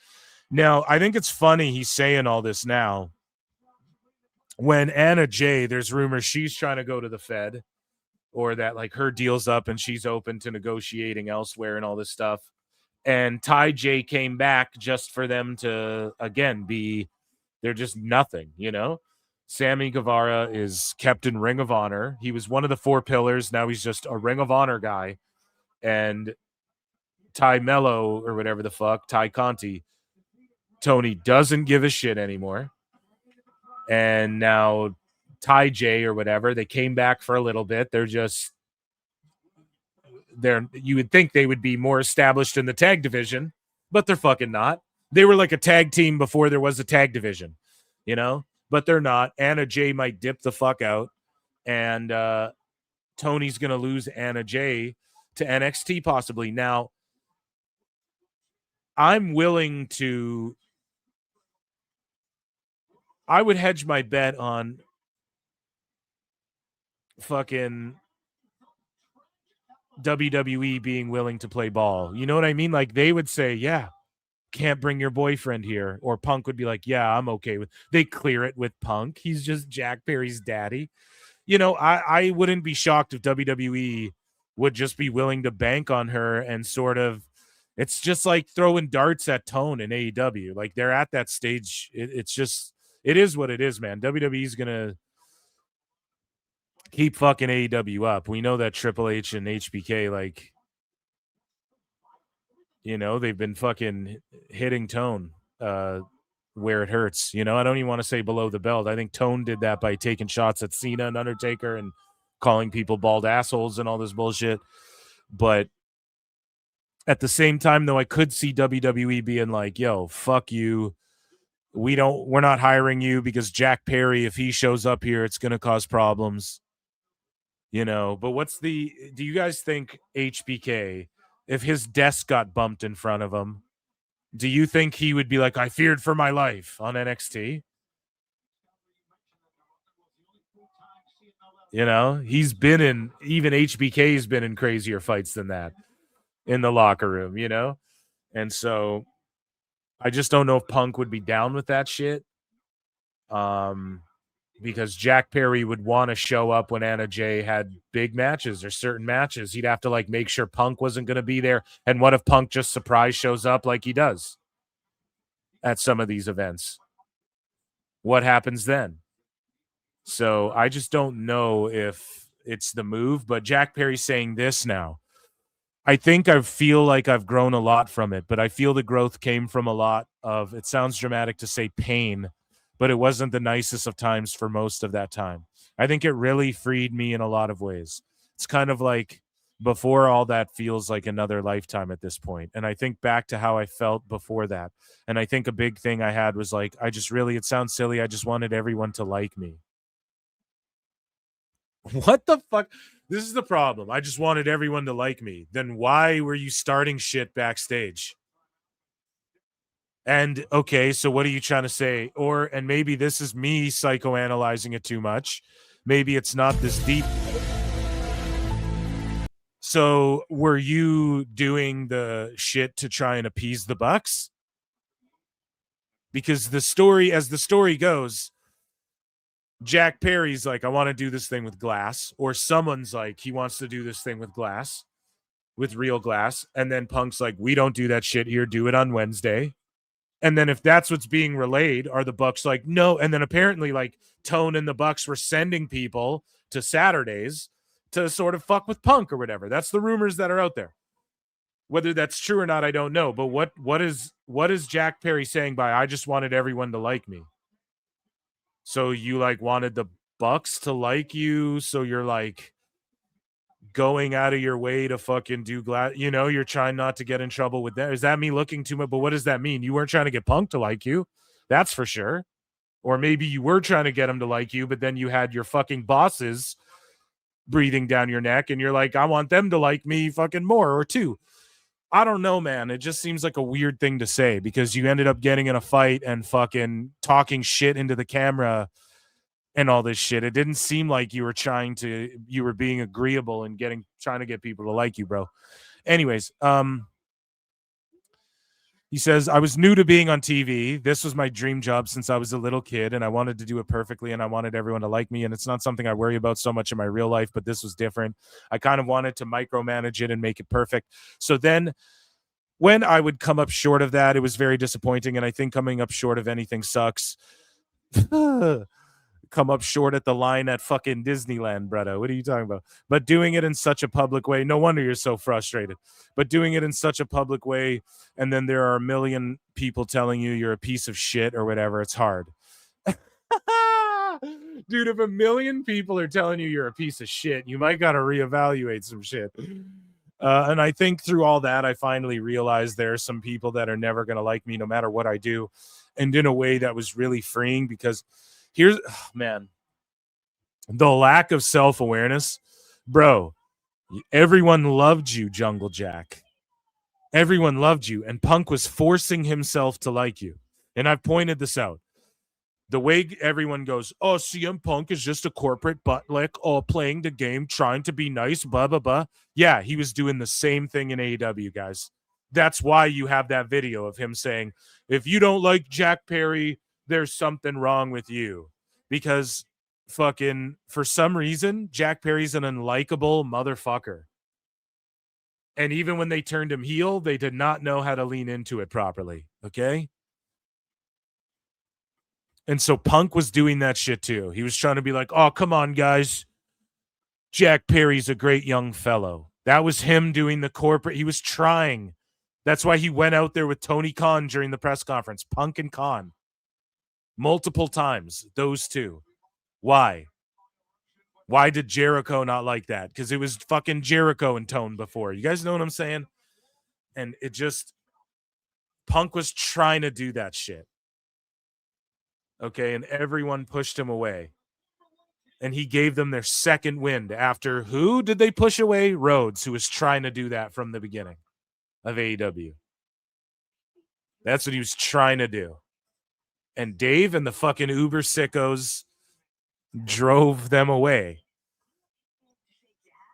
Now, I think it's funny he's saying all this now. When Anna Jay, there's rumors she's trying to go to the Fed, or that like her deal's up and she's open to negotiating elsewhere and all this stuff. And Ty J came back just for them to, again, they're just nothing, Sammy Guevara is kept in Ring of Honor. He was one of the 4 pillars. Now he's just a Ring of Honor guy. And Ty Mello, or whatever the fuck, Ty Conti, Tony doesn't give a shit anymore. And now Ty J or whatever, they came back for a little bit. You would think they would be more established in the tag division, but they're fucking not. They were like a tag team before there was a tag division, but they're not. Anna Jay might dip the fuck out, and Tony's going to lose Anna Jay to NXT possibly. Now, I would hedge my bet on fucking WWE being willing to play ball. You know what I mean? Like they would say, yeah, can't bring your boyfriend here. Or Punk would be like, yeah, I'm okay with. They clear it with Punk. He's just Jack Perry's daddy. I wouldn't be shocked if WWE would just be willing to bank on her and sort of, it's just like throwing darts at Tone in AEW. Like they're at that stage. It is what it is, man. WWE's going to keep fucking AEW up. We know that Triple H and HBK, like, they've been fucking hitting Tone where it hurts. I don't even want to say below the belt. I think Tone did that by taking shots at Cena and Undertaker and calling people bald assholes and all this bullshit. But at the same time, though, I could see WWE being like, yo, fuck you. We're not hiring you because Jack Perry, if he shows up here, it's going to cause problems. But do you guys think HBK, if his desk got bumped in front of him, do you think he would be like, I feared for my life on NXT? He's been even HBK's been in crazier fights than that in the locker room, And so I just don't know if Punk would be down with that shit. Because Jack Perry would want to show up when Anna Jay had big matches or certain matches. He'd have to like make sure Punk wasn't going to be there. And what if Punk just surprise shows up like he does at some of these events? What happens then? So I just don't know if it's the move, but Jack Perry's saying this now. I think I feel like I've grown a lot from it, but I feel the growth came from a lot of, it sounds dramatic to say pain, but it wasn't the nicest of times for most of that time. I think it really freed me in a lot of ways. It's kind of like before all that feels like another lifetime at this point. And I think back to how I felt before that. And I think a big thing I had was like, it sounds silly. I just wanted everyone to like me. What the fuck? This is the problem. I just wanted everyone to like me. Then why were you starting shit backstage? And okay, so what are you trying to say? And maybe this is me psychoanalyzing it too much. Maybe it's not this deep. So were you doing the shit to try and appease the Bucks? Because as the story goes, Jack Perry's like, I want to do this thing with Glass, or someone's like, he wants to do this thing with Glass. with real glass. And then Punk's like, we don't do that shit here. Do it on Wednesday. And then if that's what's being relayed, are the Bucks like, no? And then apparently like Tone and the Bucks were sending people to Saturdays to sort of fuck with Punk or whatever. That's the rumors that are out there. Whether that's true or not, I don't know. But what is Jack Perry saying by I just wanted everyone to like me? So you like wanted the Bucks to like you, so you're like going out of your way to fucking do you're trying not to get in trouble with that. Is that me looking too much? But what does that mean? You weren't trying to get Punk to like you. That's for sure. Or maybe you were trying to get him to like you, but then you had your fucking bosses breathing down your neck and you're like, I want them to like me fucking more or two. I don't know, man. It just seems like a weird thing to say because you ended up getting in a fight and fucking talking shit into the camera and all this shit. It didn't seem like you were being agreeable and trying to get people to like you, bro. Anyways, he says, I was new to being on TV. This was my dream job since I was a little kid, and I wanted to do it perfectly, and I wanted everyone to like me, and it's not something I worry about so much in my real life, but this was different. I kind of wanted to micromanage it and make it perfect. So then when I would come up short of that, it was very disappointing, and I think coming up short of anything sucks. Come up short at the line at fucking Disneyland, brother. What are you talking about? But doing it in such a public way, no wonder you're so frustrated. But doing it in such a public way, and then there are a million people telling you you're a piece of shit or whatever, it's hard. Dude, if a million people are telling you you're a piece of shit, you might got to reevaluate some shit. And I think through all that, I finally realized there are some people that are never going to like me no matter what I do. And in a way that was really freeing because man, the lack of self-awareness, bro. Everyone loved you, Jungle Jack. Everyone loved you, and Punk was forcing himself to like you. And I've pointed this out. The way everyone goes, oh, CM Punk is just a corporate butt lick, playing the game, trying to be nice, blah, blah, blah. Yeah, he was doing the same thing in AEW, guys. That's why you have that video of him saying, if you don't like Jack Perry, there's something wrong with you, because fucking for some reason Jack Perry's an unlikable motherfucker, and even when they turned him heel, they did not know how to lean into it properly. Okay, and so Punk was doing that shit too. He was trying to be like, oh, come on guys, Jack Perry's a great young fellow. That was him doing the corporate. He was trying. That's why he went out there with Tony Khan during the press conference. Punk and Khan. Multiple times, those two. Why? Why did Jericho not like that? Because it was fucking Jericho and Tone before. You guys know what I'm saying? And it just, Punk was trying to do that shit. Okay, and everyone pushed him away. And he gave them their second wind after who did they push away? Rhodes, who was trying to do that from the beginning of AEW. That's what he was trying to do. And Dave and the fucking Uber sickos drove them away.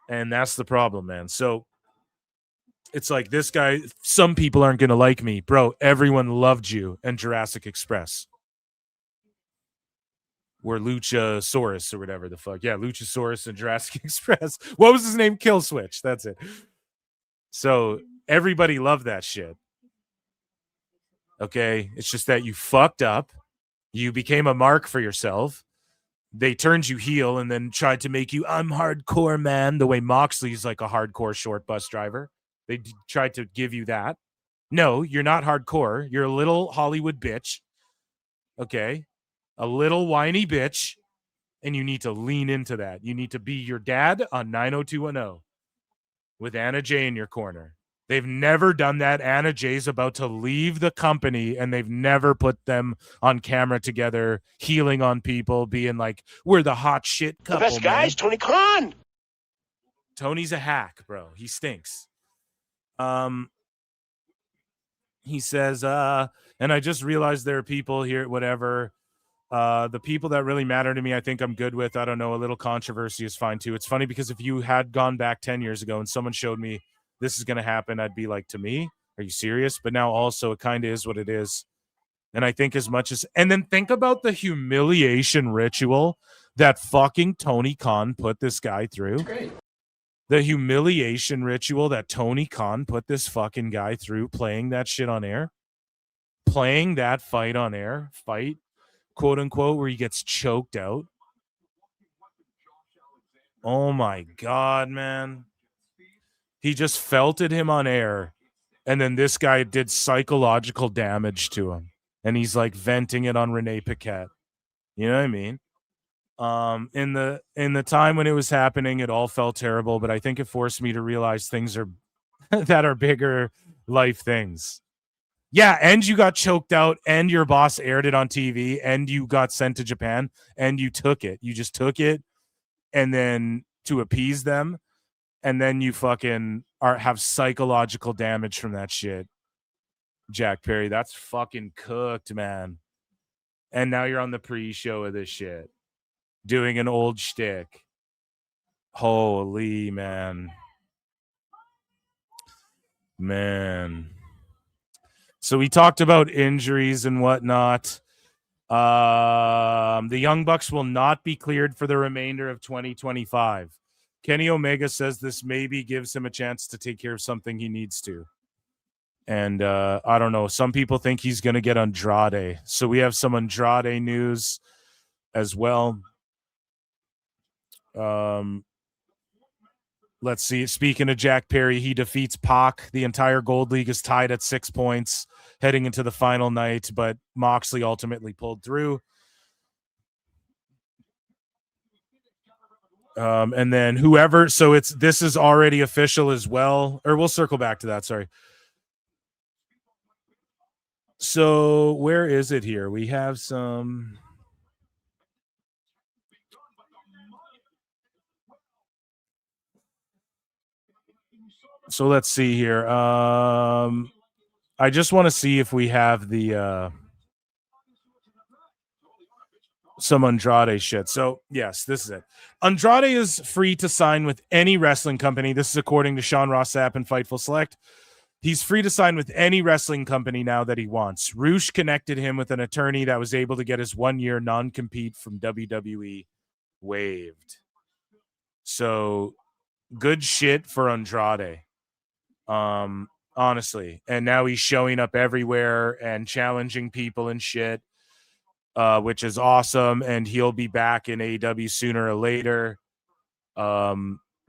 And that's the problem, man. So it's like this guy, some people aren't going to like me. Bro, everyone loved you and Jurassic Express. Or Luchasaurus or whatever the fuck. Yeah, Luchasaurus and Jurassic Express. What was his name? Kill Switch. That's it. So everybody loved that shit. Okay, it's just that you fucked up. You became a mark for yourself. They turned you heel and then tried to make you, I'm hardcore, man, the way Moxley's like a hardcore short bus driver. They tried to give you that. No, you're not hardcore. You're a little Hollywood bitch. Okay, a little whiny bitch, and you need to lean into that. You need to be your dad on 90210 with Anna Jay in your corner. They've never done that. Anna Jay's about to leave the company, and they've never put them on camera together, healing on people, being like, we're the hot shit couple. The best guys, Tony Khan. Tony's a hack, bro. He stinks. He says, and I just realized there are people here, whatever. The people that really matter to me, I think I'm good with. I don't know. A little controversy is fine, too. It's funny because if you had gone back 10 years ago and someone showed me this is going to happen, I'd be like, to me, are you serious? But now also it kind of is what it is. And I think as much as, and then think about the humiliation ritual that fucking Tony Khan put this guy through. Great. The humiliation ritual that Tony Khan put this fucking guy through, playing that shit on air, playing that fight on air, quote unquote, where he gets choked out. Oh my God, man. He just felted him on air, and then this guy did psychological damage to him, and he's like venting it on Renee Paquette. You know what I mean? In the time when it was happening, it all felt terrible, but I think it forced me to realize things are that are bigger life things. Yeah, and you got choked out, and your boss aired it on TV, and you got sent to Japan, and you took it. You just took it, and then to appease them, and then you fucking have psychological damage from that shit. Jack Perry, that's fucking cooked, man. And now you're on the pre-show of this shit, doing an old shtick. Holy man. So we talked about injuries and whatnot. The Young Bucks will not be cleared for the remainder of 2025. Kenny Omega says this maybe gives him a chance to take care of something he needs to. And I don't know. Some people think he's going to get Andrade. So we have some Andrade news as well. Let's see. Speaking of Jack Perry, he defeats Pac. The entire Gold League is tied at 6 points heading into the final night, but Moxley ultimately pulled through. And then whoever, so this is already official as well, or we'll circle back to that. Sorry. So where is it here? We have some. So let's see here. I just want to see if we have the some Andrade shit. So yes, this is it. Andrade is free to sign with any wrestling company. This is according to Sean Ross Sapp and Fightful Select. He's free to sign with any wrestling company now that he wants. Roosh connected him with an attorney that was able to get his 1-year non-compete from WWE waived. So good shit for Andrade. Honestly. And now he's showing up everywhere and challenging people and shit, which is awesome. And he'll be back in AEW sooner or later.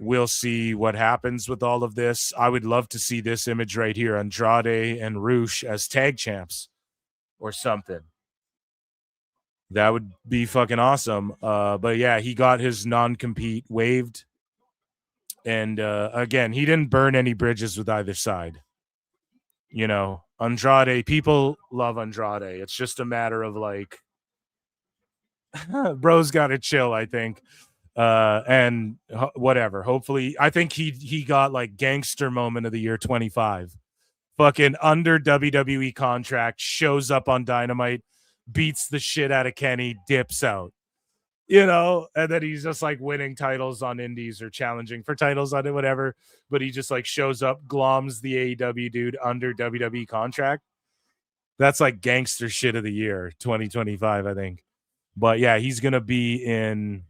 We'll see what happens with all of this. I would love to see this image right here, Andrade and Roosh as tag champs or something. That would be fucking awesome. But yeah, he got his non-compete waived. And again, he didn't burn any bridges with either side. You know, Andrade, people love Andrade. It's just a matter of like, bro's got to chill, I think. And whatever. Hopefully, I think he got like gangster moment of the year 25. Fucking under WWE contract, shows up on Dynamite, beats the shit out of Kenny, dips out. You know, and then he's just like winning titles on indies or challenging for titles on it, whatever. But he just like shows up, gloms the AEW dude under WWE contract. That's like gangster shit of the year, 2025, I think. But yeah, he's going to be in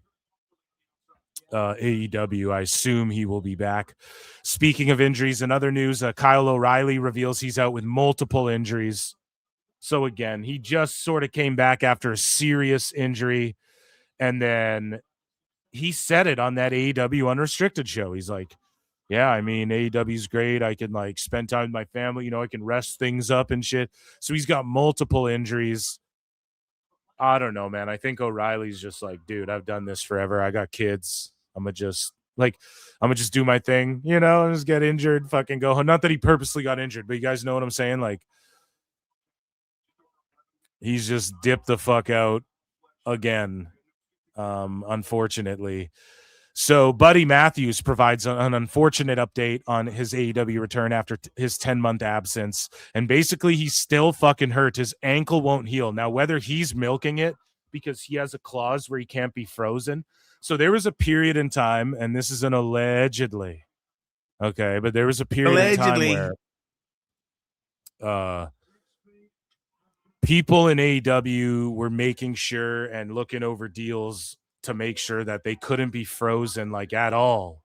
AEW. I assume he will be back. Speaking of injuries and other news, Kyle O'Reilly reveals he's out with multiple injuries. So again, he just sort of came back after a serious injury. And then he said it on that AEW Unrestricted show. He's like, yeah, I mean, AEW's great. I can like spend time with my family. You know, I can rest things up and shit. So he's got multiple injuries. I don't know, man. I think O'Reilly's just like, dude, I've done this forever. I got kids. I'm going to just do my thing, you know, and just get injured, fucking go home. Not that he purposely got injured, but you guys know what I'm saying? Like, he's just dipped the fuck out again. Unfortunately. So Buddy Matthews provides an unfortunate update on his AEW return after his 10-month absence. And basically he's still fucking hurt. His ankle won't heal. Now, whether he's milking it because he has a clause where he can't be frozen. So there was a period in time, and this is an allegedly. Okay, but there was a period in time where people in AEW were making sure and looking over deals to make sure that they couldn't be frozen like at all.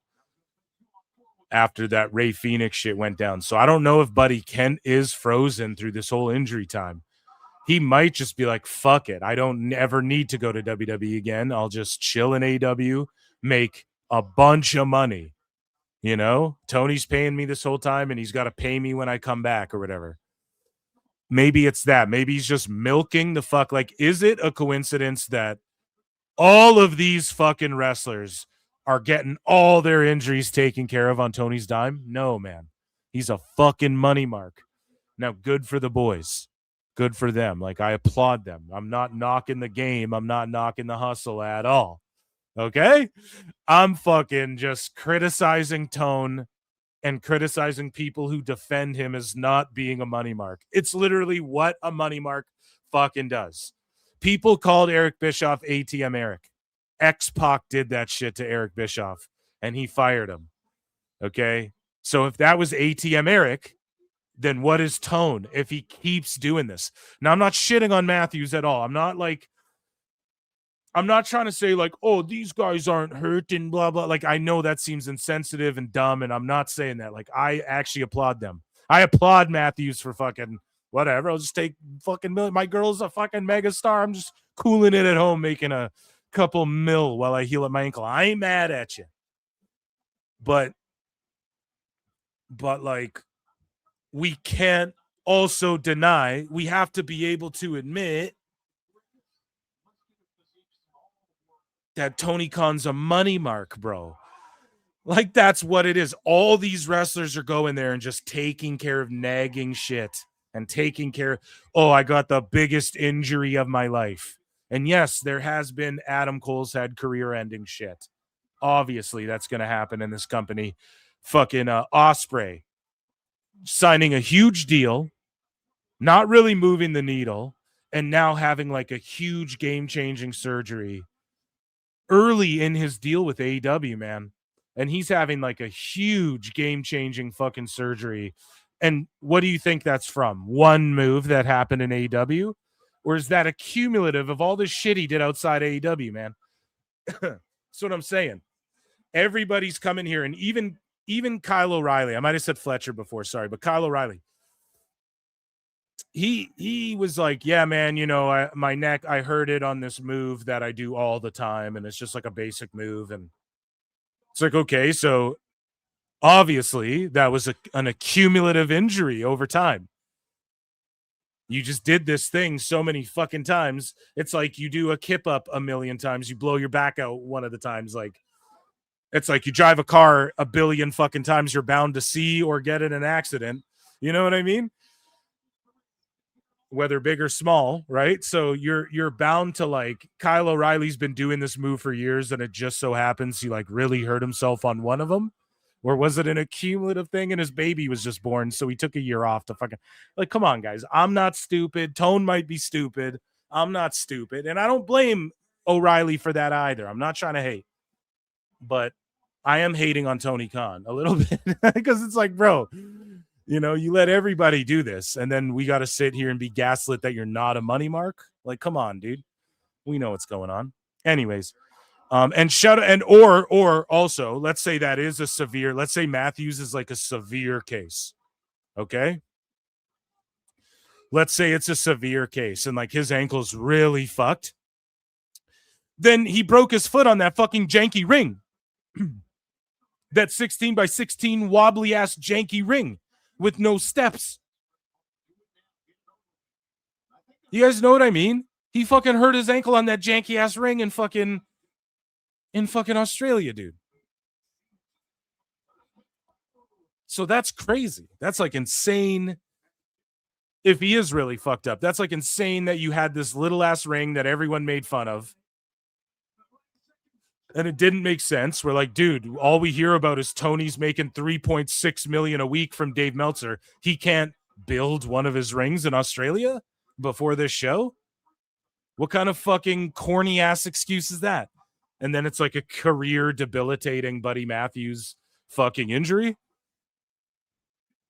after that Ray Phoenix shit went down. So I don't know if Buddy Kent is frozen through this whole injury time. He might just be like, fuck it. I don't ever need to go to WWE again. I'll just chill in AEW, make a bunch of money. You know, Tony's paying me this whole time and he's got to pay me when I come back or whatever. Maybe it's that. Maybe he's just milking the fuck. Like, is it a coincidence that all of these fucking wrestlers are getting all their injuries taken care of on Tony's dime? No, man. He's a fucking money mark. Now, good for the boys. Good for them. Like, I applaud them. I'm not knocking the game. I'm not knocking the hustle at all. Okay? I'm fucking just criticizing Tone and criticizing people who defend him as not being a money mark. It's literally what a money mark fucking does. People called Eric Bischoff ATM Eric. X-Pac did that shit to Eric Bischoff, and he fired him. Okay? So if that was ATM Eric, then what is Tone if he keeps doing this? Now, I'm not shitting on Matthews at all. I'm not trying to say like, oh, these guys aren't hurt and blah, blah. Like, I know that seems insensitive and dumb, and I'm not saying that. Like, I actually applaud them. I applaud Matthews for fucking whatever. I'll just take fucking million. My girl's a fucking megastar. I'm just cooling it at home, making a couple mil while I heal up my ankle. I ain't mad at you. But like, we can't also deny, we have to be able to admit that Tony Khan's a money mark, bro. Like, that's what it is. All these wrestlers are going there and just taking care of nagging shit and taking care of, oh, I got the biggest injury of my life. And yes, there has been Adam Cole's had career-ending shit. Obviously, that's going to happen in this company. Fucking Ospreay signing a huge deal, not really moving the needle, and now having like a huge game-changing surgery early in his deal with AEW, man. And he's having like a huge game-changing fucking surgery. And what do you think that's from? One move that happened in AEW? Or is that a cumulative of all this shit he did outside AEW, man? That's what I'm saying. Everybody's coming here, and even Kyle O'Reilly. I might have said Fletcher before, sorry, but Kyle O'Reilly. He was like, yeah, man, you know, my neck, I heard it on this move that I do all the time, and it's just like a basic move. And it's like, okay, so obviously that was an accumulative injury over time. You just did this thing so many fucking times. It's like you do a kip up a million times. You blow your back out one of the times. Like, it's like you drive a car a billion fucking times. You're bound to see or get in an accident. You know what I mean? Whether big or small, right? So you're bound to, like, Kyle O'Reilly's been doing this move for years, and it just so happens he like really hurt himself on one of them. Or was it an accumulative thing and his baby was just born, so he took a year off to fucking, like, come on, guys. I'm not stupid. Tone might be stupid. I'm not stupid. And I don't blame O'Reilly for that either. I'm not trying to hate. But I am hating on Tony Khan a little bit because it's like, bro, you know, you let everybody do this, and then we got to sit here and be gaslit that you're not a money mark. Like, come on, dude. We know what's going on. Anyways. And shout out, and or also, let's say that is a severe, let's say Matthews is like a severe case. Okay. Let's say it's a severe case and like his ankle's really fucked. Then he broke his foot on that fucking janky ring. That 16 by 16 wobbly ass janky ring with no steps. You guys know what I mean? He fucking hurt his ankle on that janky ass ring in fucking Australia, dude. So that's crazy. That's like insane. If he is really fucked up, that's like insane that you had this little ass ring that everyone made fun of. And it didn't make sense. We're like, dude, all we hear about is Tony's making $3.6 million a week from Dave Meltzer. He can't build one of his rings in Australia before this show? What kind of fucking corny ass excuse is that? And then it's like a career debilitating Buddy Matthews fucking injury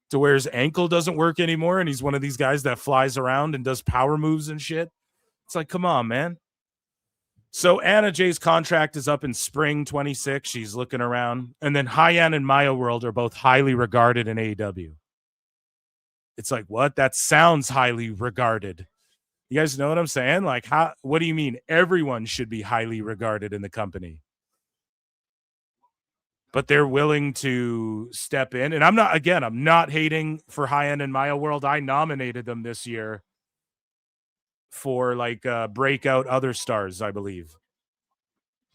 to where his ankle doesn't work anymore. And he's one of these guys that flies around and does power moves and shit. It's like, come on, man. So Anna Jay's contract is up in spring 26. She's looking around. And then Hyan and Maya World are both highly regarded in AEW. It's like, what? That sounds highly regarded. You guys know what I'm saying? Like, what do you mean? Everyone should be highly regarded in the company. But they're willing to step in. And I'm not hating for Hyan and Maya World. I nominated them this year for like breakout other stars, I believe.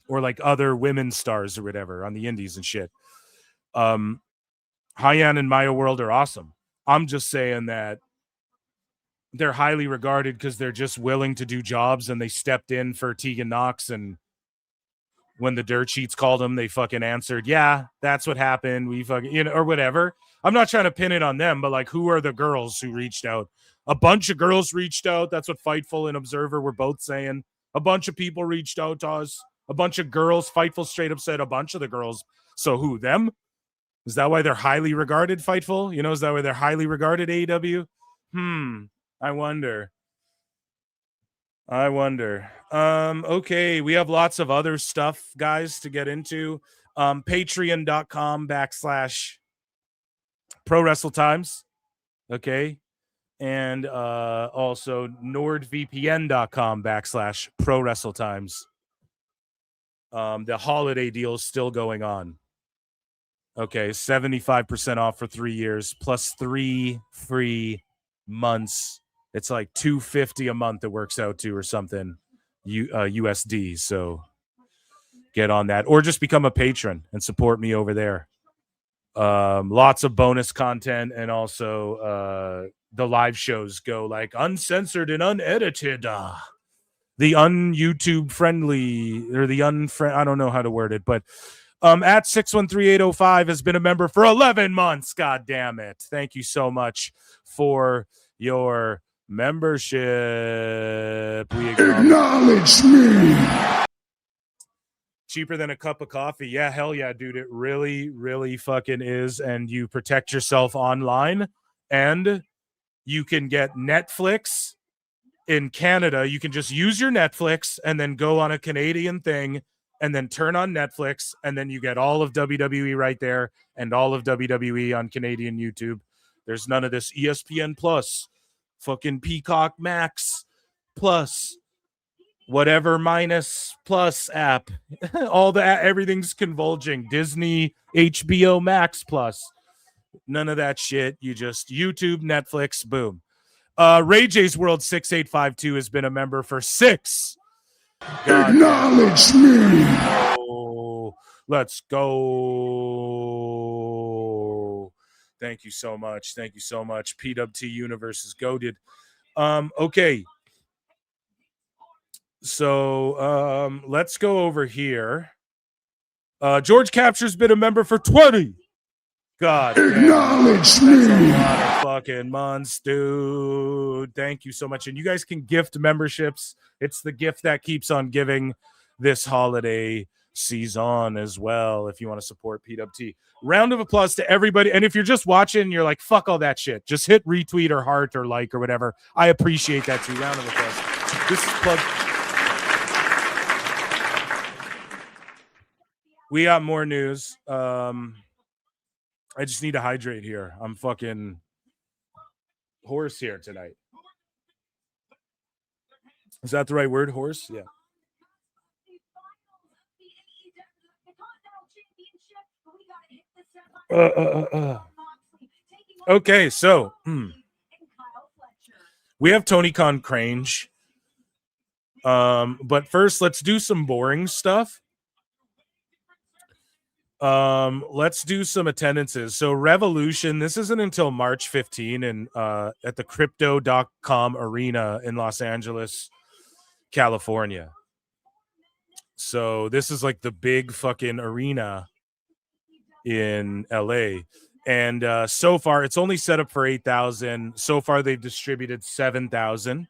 Or like other women's stars or whatever on the indies and shit. Hyan and Maya World are awesome. I'm just saying that they're highly regarded because they're just willing to do jobs, and they stepped in for Tegan Knox, and when the dirt sheets called them, they fucking answered, yeah, that's what happened. We fucking, or whatever. I'm not trying to pin it on them, but like, who are the girls who reached out? A bunch of girls reached out. That's what Fightful and Observer were both saying. A bunch of people reached out to us. A bunch of girls. Fightful straight up said a bunch of the girls. So who, them? Is that why they're highly regarded, Fightful? Is that why they're highly regarded, AEW? I wonder. Okay, we have lots of other stuff, guys, to get into. Patreon.com/Pro Wrestle Times. Okay. And also NordVPN.com/Pro Wrestle Times. The holiday deal is still going on. Okay, 75% off for 3 years plus 3 free months. It's like $250 a month it works out to or something, USD. So get on that, or just become a patron and support me over there. Lots of bonus content, and also the live shows go like uncensored and unedited. The un-YouTube friendly, or the I don't know how to word it, but at 613805 has been a member for 11 months. God damn it. Thank you so much for your membership. We acknowledge me. Cheaper than a cup of coffee. Yeah, hell yeah, dude. It really, really fucking is. And you protect yourself online, and you can get Netflix in Canada. You can just use your Netflix and then go on a Canadian thing and then turn on Netflix, and then you get all of WWE right there and all of WWE on Canadian YouTube. There's none of this ESPN Plus, fucking Peacock Max Plus, whatever minus plus app. Everything's converging. Disney, HBO Max Plus. None of that shit. You just YouTube, Netflix, boom. Ray J's World 6852 has been a member for 6. God. Acknowledge me. Oh, let's go. Thank you so much. Thank you so much. PWT Universe is goated. Okay. So let's go over here. George Capture's been a member for 20. God, acknowledge me. That's a lot of fucking months, dude. Thank you so much. And you guys can gift memberships. It's the gift that keeps on giving this holiday season as well, if you want to support PWT. Round of applause to everybody. And if you're just watching, you're like, fuck all that shit. Just hit retweet or heart or like or whatever. I appreciate that too. Round of applause. This is plug. We got more news. I just need to hydrate here. I'm fucking hoarse here tonight. Is that the right word? Hoarse? Yeah. Okay, so we have Tony Khan Crange. But first, let's do some boring stuff. Let's do some attendances. So Revolution, this isn't until March 15 and at the crypto.com arena in Los Angeles, California. So this is like the big fucking arena in LA. And so far it's only set up for 8,000. So far they've distributed 7,000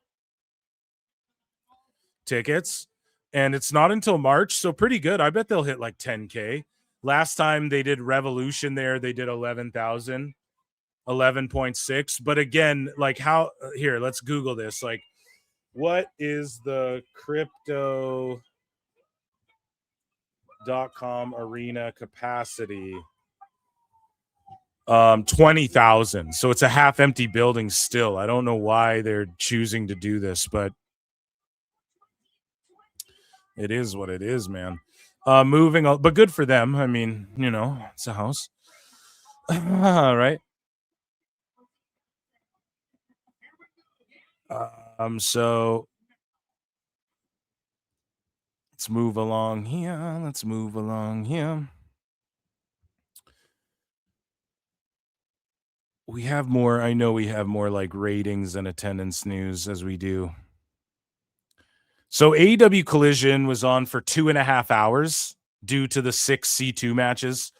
tickets, and it's not until March, so pretty good. I bet they'll hit like 10K. Last time they did Revolution there, they did 11,000, 11.6. But again, like how, here, let's Google this. Like, what is the crypto .com arena capacity 20,000. So it's a half empty building still. I don't know why they're choosing to do this, but it is what it is, man. Moving on, but good for them. I mean, you know, it's a house. Right. So let's move along here. We have more. I know we have more like ratings and attendance news as we do. So AEW Collision was on for 2.5 hours due to the 6 C2 matches.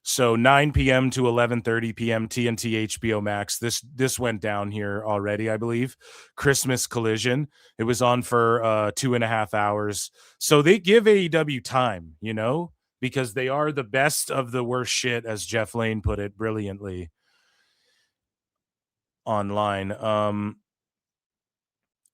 So 9 p.m. to 11:30 p.m. TNT HBO Max. This went down here already, I believe. Christmas Collision. It was on for 2.5 hours. So they give AEW time, you know, because they are the best of the worst shit, as Jeff Lane put it brilliantly online.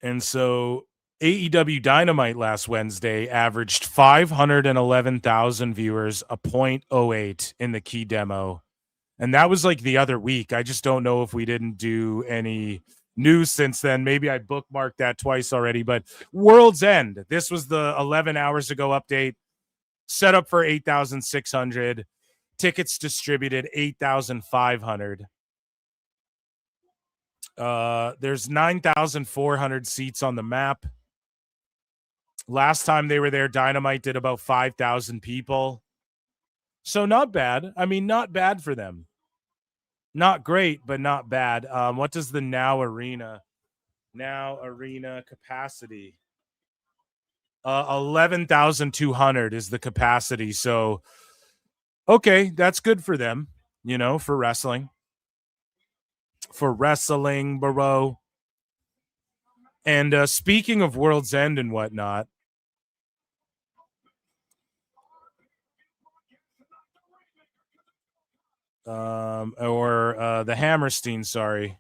And so AEW Dynamite last Wednesday averaged 511,000 viewers, a 0.08 in the key demo. And that was like the other week. I just don't know if we didn't do any news since then. Maybe I bookmarked that twice already, but World's End. This was the 11 hours ago update. Set up for 8,600. Tickets distributed 8,500. There's 9,400 seats on the map. Last time they were there, Dynamite did about 5,000 people. So not bad. I mean, not bad for them. Not great, but not bad. What does the Now Arena capacity? 11,200 is the capacity. So, okay, that's good for them, you know, for wrestling. For wrestling, bro. And speaking of World's End and whatnot, the Hammerstein, sorry.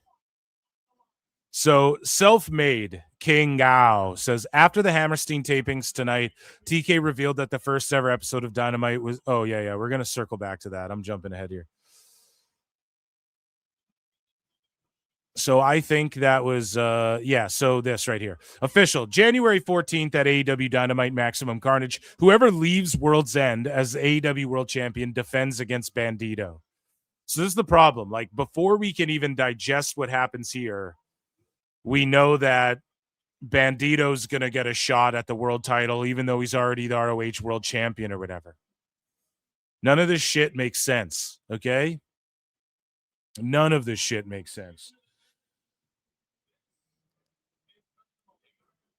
So Self-Made King Gao says, after the Hammerstein tapings tonight, TK revealed that the first ever episode of Dynamite was, we're going to circle back to that. I'm jumping ahead here. So I think that was, so this right here. Official, January 14th at AEW Dynamite Maximum Carnage. Whoever leaves World's End as AEW World Champion defends against Bandito. So this is the problem. Like, before we can even digest what happens here, we know that Bandito's going to get a shot at the world title, even though he's already the ROH World Champion or whatever. None of this shit makes sense, okay? None of this shit makes sense.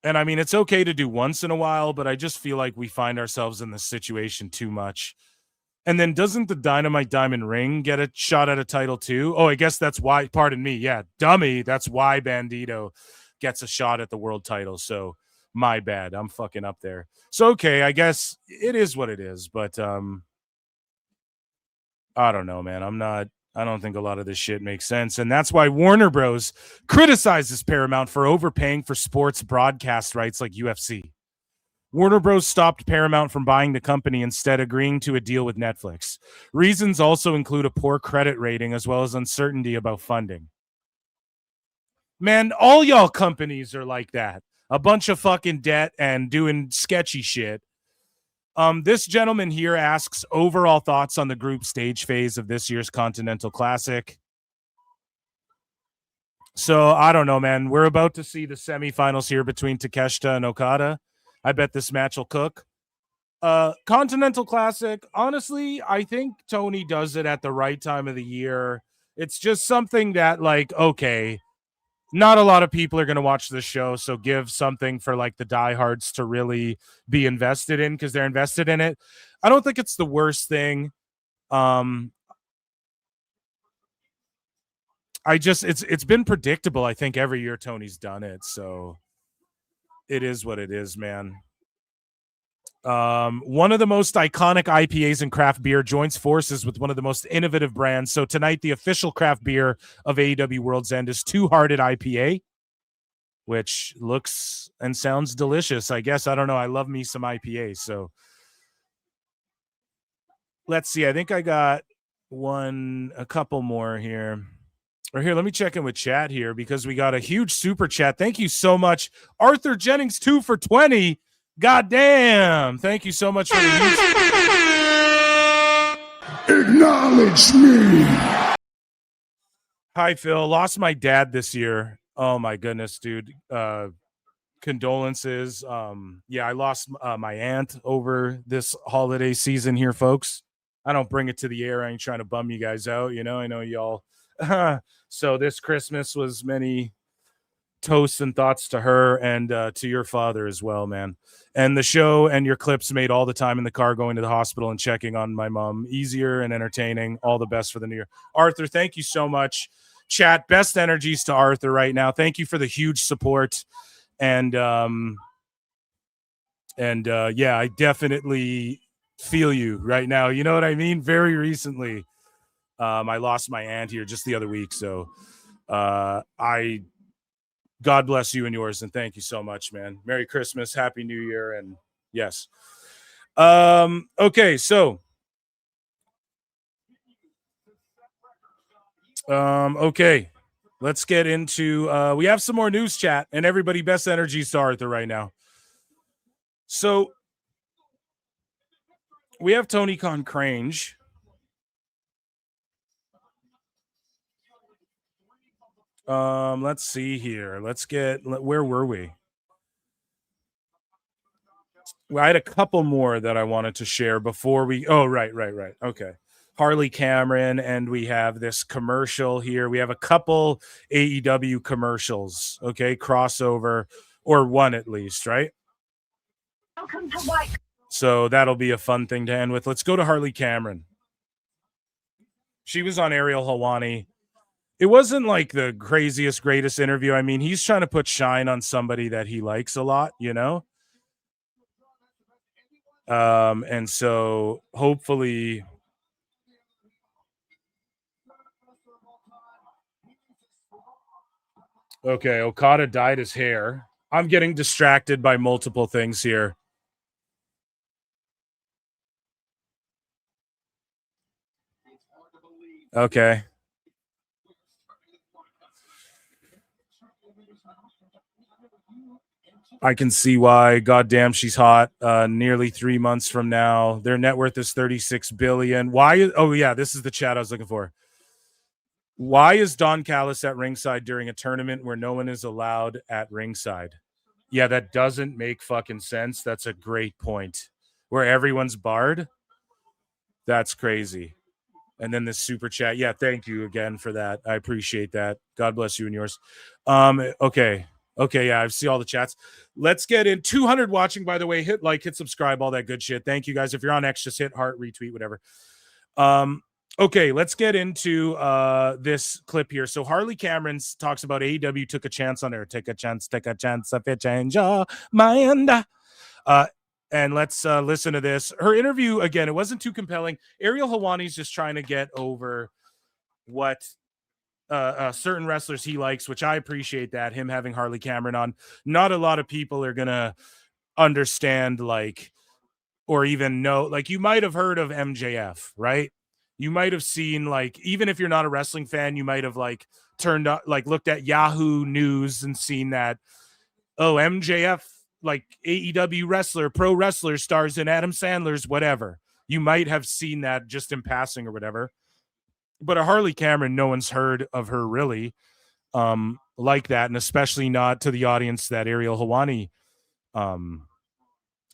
And I mean, it's okay to do once in a while, but I just feel like we find ourselves in this situation too much. And then doesn't the Dynamite Diamond Ring get a shot at a title too? Oh, I guess that's why, pardon me. Yeah, dummy. That's why Bandito gets a shot at the world title. So my bad. I'm fucking up there. So, okay, I guess it is what it is. But I don't know, man. I don't think a lot of this shit makes sense. And that's why Warner Bros. Criticizes Paramount for overpaying for sports broadcast rights like UFC. Warner Bros. Stopped Paramount from buying the company, instead agreeing to a deal with Netflix. Reasons also include a poor credit rating as well as uncertainty about funding. Man, all y'all companies are like that. A bunch of fucking debt and doing sketchy shit. This gentleman here asks overall thoughts on the group stage phase of this year's Continental Classic. So, I don't know, man. We're about to see the semifinals here between Takeshita and Okada. I bet this match will cook. Continental Classic, honestly, I think Tony does it at the right time of the year. It's just something that, like, okay, not a lot of people are going to watch this show, so give something for, like, the diehards to really be invested in because they're invested in it. I don't think it's the worst thing. It's been predictable, I think, every year Tony's done it, so it is what it is, man. One of the most iconic IPAs in craft beer joins forces with one of the most innovative brands. So tonight, the official craft beer of AEW World's End is Two Hearted IPA, which looks and sounds delicious, I guess. I don't know. I love me some IPAs, so let's see. I think I got a couple more here. Or here, let me check in with chat here because we got a huge super chat. Thank you so much. Arthur Jennings, 2 for 20. God damn. Thank you so much for the huge. Acknowledge me. Hi, Phil. Lost my dad this year. Oh, my goodness, dude. Condolences. Yeah, I lost my aunt over this holiday season here, folks. I don't bring it to the air. I ain't trying to bum you guys out. You know, I know y'all. So this Christmas was many toasts and thoughts to her and to your father as well, man. And the show and your clips made all the time in the car going to the hospital and checking on my mom easier and entertaining. All the best for the new year. Arthur, thank you so much. Chat, best energies to Arthur right now. Thank you for the huge support. And yeah, I definitely feel you right now. You know what I mean? Very recently, I lost my aunt here just the other week. So God bless you and yours. And thank you so much, man. Merry Christmas. Happy New Year. And yes. Okay. So, okay. Let's get into, we have some more news, chat, and everybody best energies to Arthur right now. So we have Tony Khan Crange. Let's see here. Where were we? Well, I had a couple more that I wanted to share before we, right. Okay. Harley Cameron, and we have this commercial here. We have a couple AEW commercials, okay, crossover, or one at least, right? Welcome to White. So that'll be a fun thing to end with. Let's go to Harley Cameron. She was on Ariel Helwani. It wasn't like the craziest, greatest interview. I mean, he's trying to put shine on somebody that he likes a lot, you know? And so hopefully... Okay, Okada dyed his hair. I'm getting distracted by multiple things here. Okay. I can see why. Goddamn, she's hot. Nearly 3 months from now. Their net worth is $36 billion. Why? Oh, yeah, this is the chat I was looking for. Why is Don Callis at ringside during a tournament where no one is allowed at ringside? Yeah, that doesn't make fucking sense. That's a great point. Where everyone's barred? That's crazy. And then this super chat. Yeah, thank you again for that. I appreciate that. God bless you and yours. Okay, yeah, I see all the chats. Let's get in. 200 watching, by the way. Hit like, hit subscribe, all that good shit. Thank you, guys. If you're on X, just hit heart, retweet, whatever. Okay, let's get into this clip here. So Harley Cameron talks about AEW took a chance on her. Take a chance if it change your mind. And let's listen to this. Her interview, again, it wasn't too compelling. Ariel Helwani's just trying to get over what certain wrestlers he likes, which I appreciate that, him having Harley Cameron on. Not a lot of people are going to understand, like, or even know. Like, you might have heard of MJF, right? You might have seen, like, even if you're not a wrestling fan, you might have, like, turned up, like, looked at Yahoo News and seen that, oh, MJF, like, AEW wrestler, pro wrestler, stars in Adam Sandler's whatever. You might have seen that just in passing or whatever. But a Harley Cameron, no one's heard of her really like that, and especially not to the audience that Ariel Helwani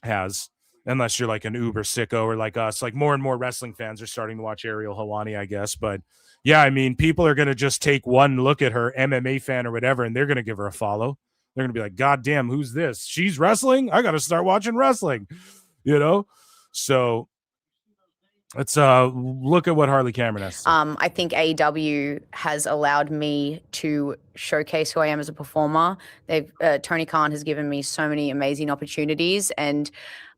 has. Unless you're like an uber sicko or like us, like more and more wrestling fans are starting to watch Ariel Helwani, I guess. But yeah, I mean, people are going to just take one look at her, MMA fan or whatever, and they're going to give her a follow. They're going to be like, God damn, who's this? She's wrestling? I got to start watching wrestling, you know? So let's look at what Harley Cameron has. I think AEW has allowed me to showcase who I am as a performer. Tony Khan has given me so many amazing opportunities, and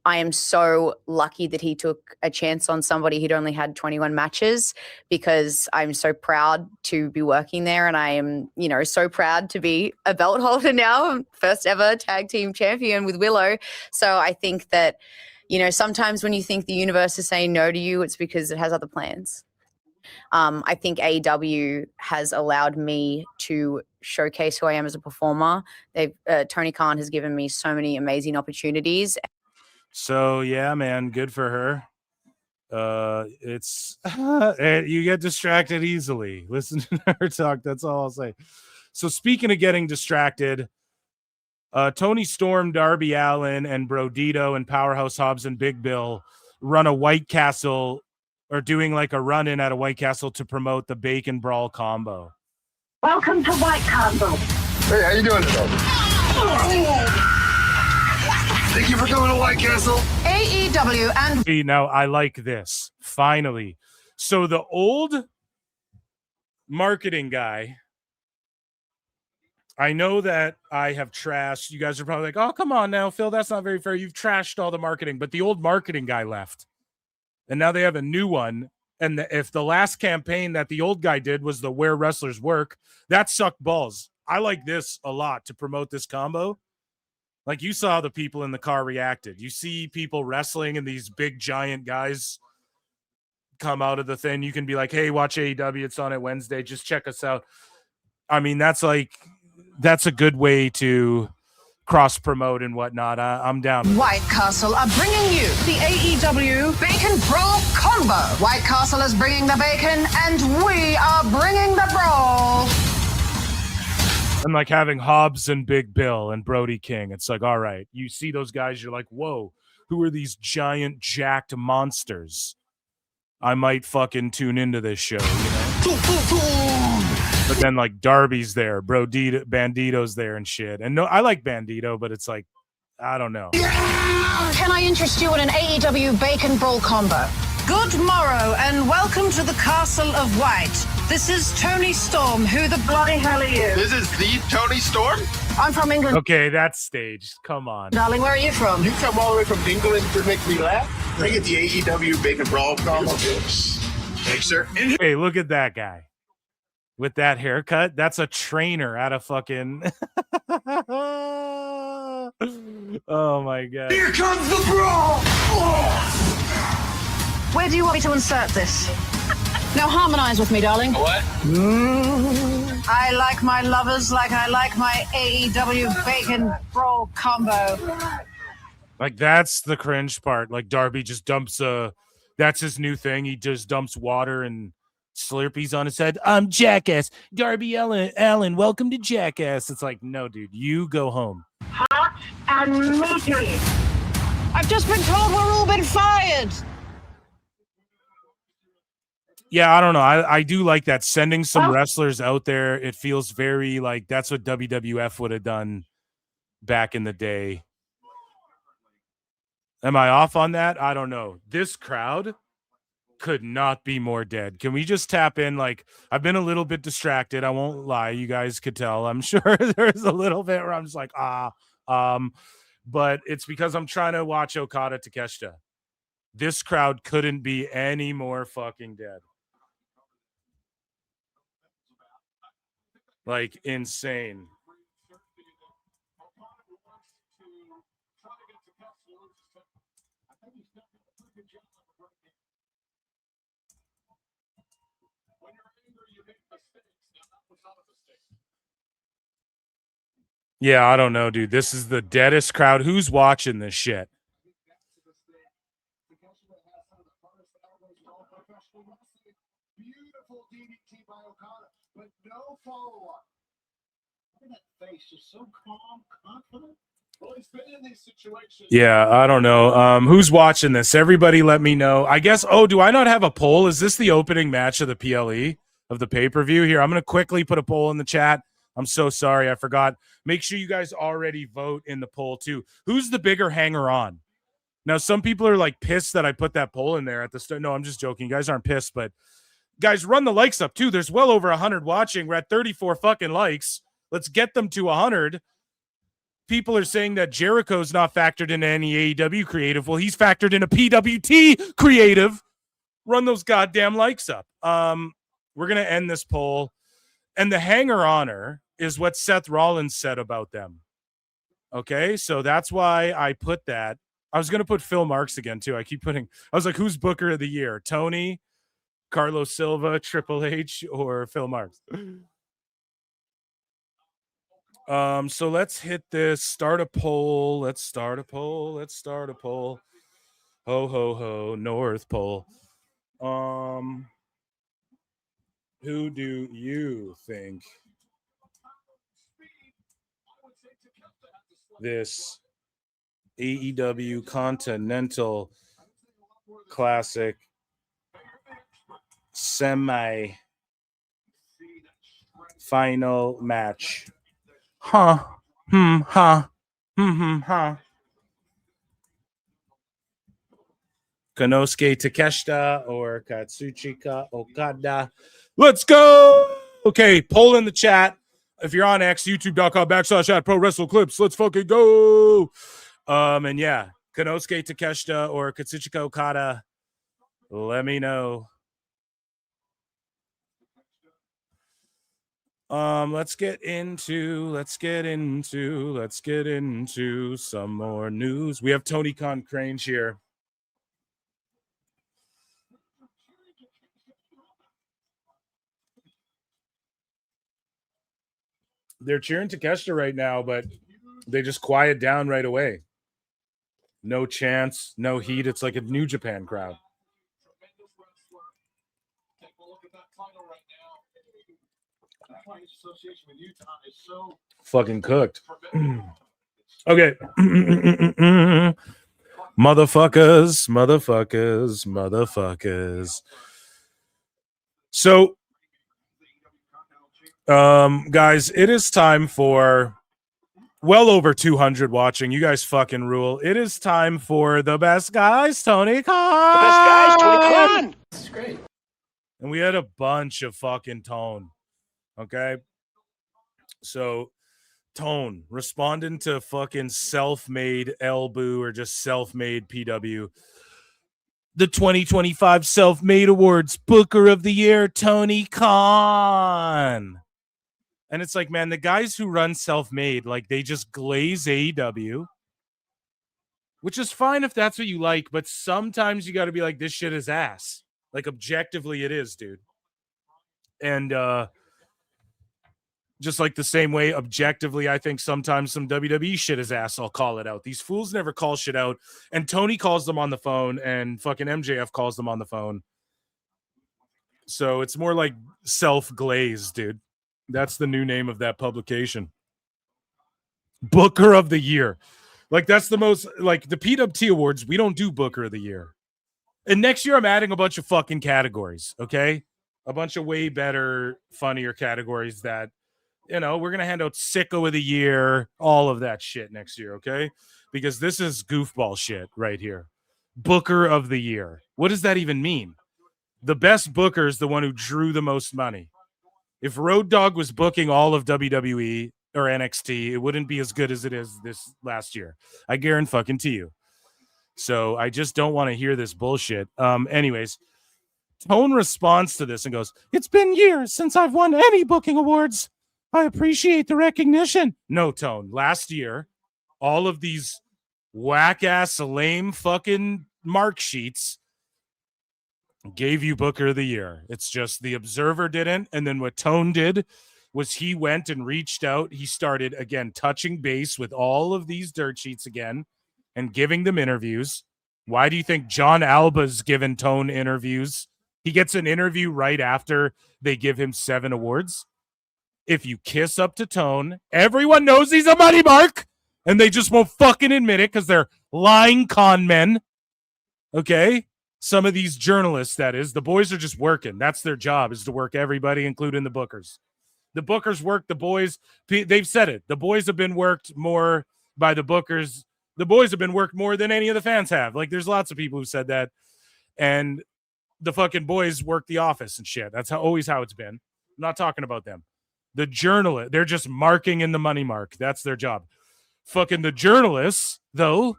I am so lucky that he took a chance on somebody who'd only had 21 matches, because I'm so proud to be working there. And I am, you know, so proud to be a belt holder now, first ever tag team champion with Willow. So I think that, You know, sometimes when you think the universe is saying no to you, it's because it has other plans. I think AEW has allowed me to showcase who I am as a performer. Tony Khan has given me so many amazing opportunities. So yeah, man, good for her. It's you get distracted easily. Listen to her talk. That's all I'll say. So speaking of getting distracted, Tony Storm, Darby Allin, and Brodito and Powerhouse Hobbs and Big Bill run a White Castle, or doing like a run-in at a White Castle to promote the Bacon Brawl combo. Welcome to White Castle. Hey, how you doing today? Thank you for coming to White Castle. AEW and... See, now I like this. Finally. So the old marketing guy, I know that I have trashed. You guys are probably like, oh, come on now, Phil. That's not very fair. You've trashed all the marketing. But the old marketing guy left. And now they have a new one. And if the last campaign that the old guy did was the Where Wrestlers Work, that sucked balls. I like this a lot to promote this combo. Like, you saw the people in the car reacted. You see people wrestling and these big giant guys come out of the thing. You can be like, hey, watch AEW. It's on at Wednesday. Just check us out. I mean, that's a good way to cross promote and whatnot. I'm down. White Castle are bringing you the AEW Bacon Brawl combo. White Castle is bringing the bacon, and we are bringing the brawl. And like having Hobbs and Big Bill and Brody King. It's like, all right, you see those guys, you're like, whoa, who are these giant jacked monsters? I might fucking tune into this show, you know? But then like Darby's there, Bandito's there and shit. And no, I like Bandito, but it's like, I don't know. Can I interest you in an AEW Bacon Brawl combo? Good morrow and welcome to the Castle of White. This is Tony Storm. Who the bloody hell are you? This is the Tony Storm? I'm from England. Okay, that's staged. Come on. Darling, where are you from? You come all the way from England to make me laugh? I get the AEW Bacon Brawl combo. Thanks, sir. Hey, look at that guy. With that haircut, that's a trainer out of fucking... Oh, my God. Here comes the brawl! Where do you want me to insert this? Now harmonize with me, darling. What? I like my lovers like I like my AEW Bacon Brawl combo. Like, that's the cringe part. Like, Darby just dumps that's his new thing. He just dumps water and Slurpees on his head. I'm Jackass. Darby Allin, welcome to Jackass. It's like, no, dude, you go home. Hot and meaty. I've just been told we're all been fired. Yeah, I don't know. I do like that. Sending some wrestlers out there, it feels very like that's what WWF would have done back in the day. Am I off on that? I don't know. This crowd could not be more dead. Can we just tap in? Like, I've been a little bit distracted. I won't lie. You guys could tell. I'm sure there's a little bit where I'm just like, but it's because I'm trying to watch Okada Takeshita. This crowd couldn't be any more fucking dead. Like, insane. Yeah, I don't know, dude. This is the deadest crowd. Who's watching this shit? Beautiful DDT by Okada, but no follow-up. Look at that face, just so calm, confident. Well, he's been in these situations. Yeah, I don't know. Who's watching this? Everybody let me know. I guess, do I not have a poll? Is this the opening match of the PLE, of the pay-per-view? Here, I'm going to quickly put a poll in the chat. I'm so sorry, I forgot. Make sure you guys already vote in the poll, too. Who's the bigger hanger-on? Now, some people are, like, pissed that I put that poll in there at the start. No, I'm just joking. You guys aren't pissed, but guys, run the likes up, too. There's well over 100 watching. We're at 34 fucking likes. Let's get them to 100. People are saying that Jericho's not factored into any AEW creative. Well, he's factored in a PWT creative. Run those goddamn likes up. We're going to end this poll. And the hanger-oner is what Seth Rollins said about them. Okay, so that's why I put that. I was gonna put Phil Marks again too. I was like, who's Booker of the Year? Tony, Carlos Silva, Triple H, or Phil Marks? So let's hit this. Start a poll. Let's start a poll. Ho ho ho, North Pole. Who do you think this AEW Continental Classic semi-final match? Konosuke Takeshita or Katsuchika Okada? Let's go! Okay, poll in the chat. If you're on X, youtube.com/@ Pro Wrestle Clips. Let's fucking go! And yeah, Konosuke Takeshita or Katsuchika Okada. Let me know. Let's get into some more news. We have Tony Khan Crange here. They're cheering Takeshita right now, but they just quiet down right away. No chance, no heat. It's like a New Japan crowd. Fucking cooked. Okay. Motherfuckers. So, guys, it is time for well over 200 watching. You guys fucking rule. It is time for the best guys, Tony Khan. The best guys, Tony Khan. This is great. And we had a bunch of fucking Tone. Okay. So, Tone responding to fucking self-made Elboo or just self-made PW. The 2025 Self-Made Awards Booker of the Year, Tony Khan. And it's like, man, the guys who run Self-Made, like, they just glaze AEW, which is fine if that's what you like, but sometimes you got to be like, this shit is ass. Like, objectively, it is, dude. And just like the same way, objectively, I think sometimes some WWE shit is ass. I'll call it out. These fools never call shit out. And Tony calls them on the phone, and fucking MJF calls them on the phone. So it's more like self-glazed, dude. That's the new name of that publication. Booker of the Year. Like, that's the most, like, the PWT Awards, we don't do Booker of the Year. And next year, I'm adding a bunch of fucking categories, okay? A bunch of way better, funnier categories that, you know, we're going to hand out Sicko of the Year, all of that shit next year, okay? Because this is goofball shit right here. Booker of the Year. What does that even mean? The best booker is the one who drew the most money. If Road Dogg was booking all of WWE or NXT, it wouldn't be as good as it is this last year. I guarantee you. So I just don't want to hear this bullshit. Anyways, Tone responds to this and goes, "It's been years since I've won any booking awards. I appreciate the recognition." No, Tone. Last year, all of these whack-ass, lame fucking mark sheets gave you Booker of the Year. It's just the Observer didn't. And then what Tone did was he went and reached out. He started, again, touching base with all of these dirt sheets again and giving them interviews. Why do you think John Alba's given Tone interviews? He gets an interview right after they give him 7 awards. If you kiss up to Tone, everyone knows he's a money mark, and they just won't fucking admit it because they're lying con men. Okay? Some of these journalists, that is, the boys are just working. That's their job, is to work everybody, including the bookers. The bookers work the boys. They've said it. The boys have been worked more by the bookers. The boys have been worked more than any of the fans have. Like, there's lots of people who said that. And the fucking boys work the office and shit. That's always how it's been. I'm not talking about them. The journalist, they're just marking in the money mark. That's their job. Fucking the journalists, though,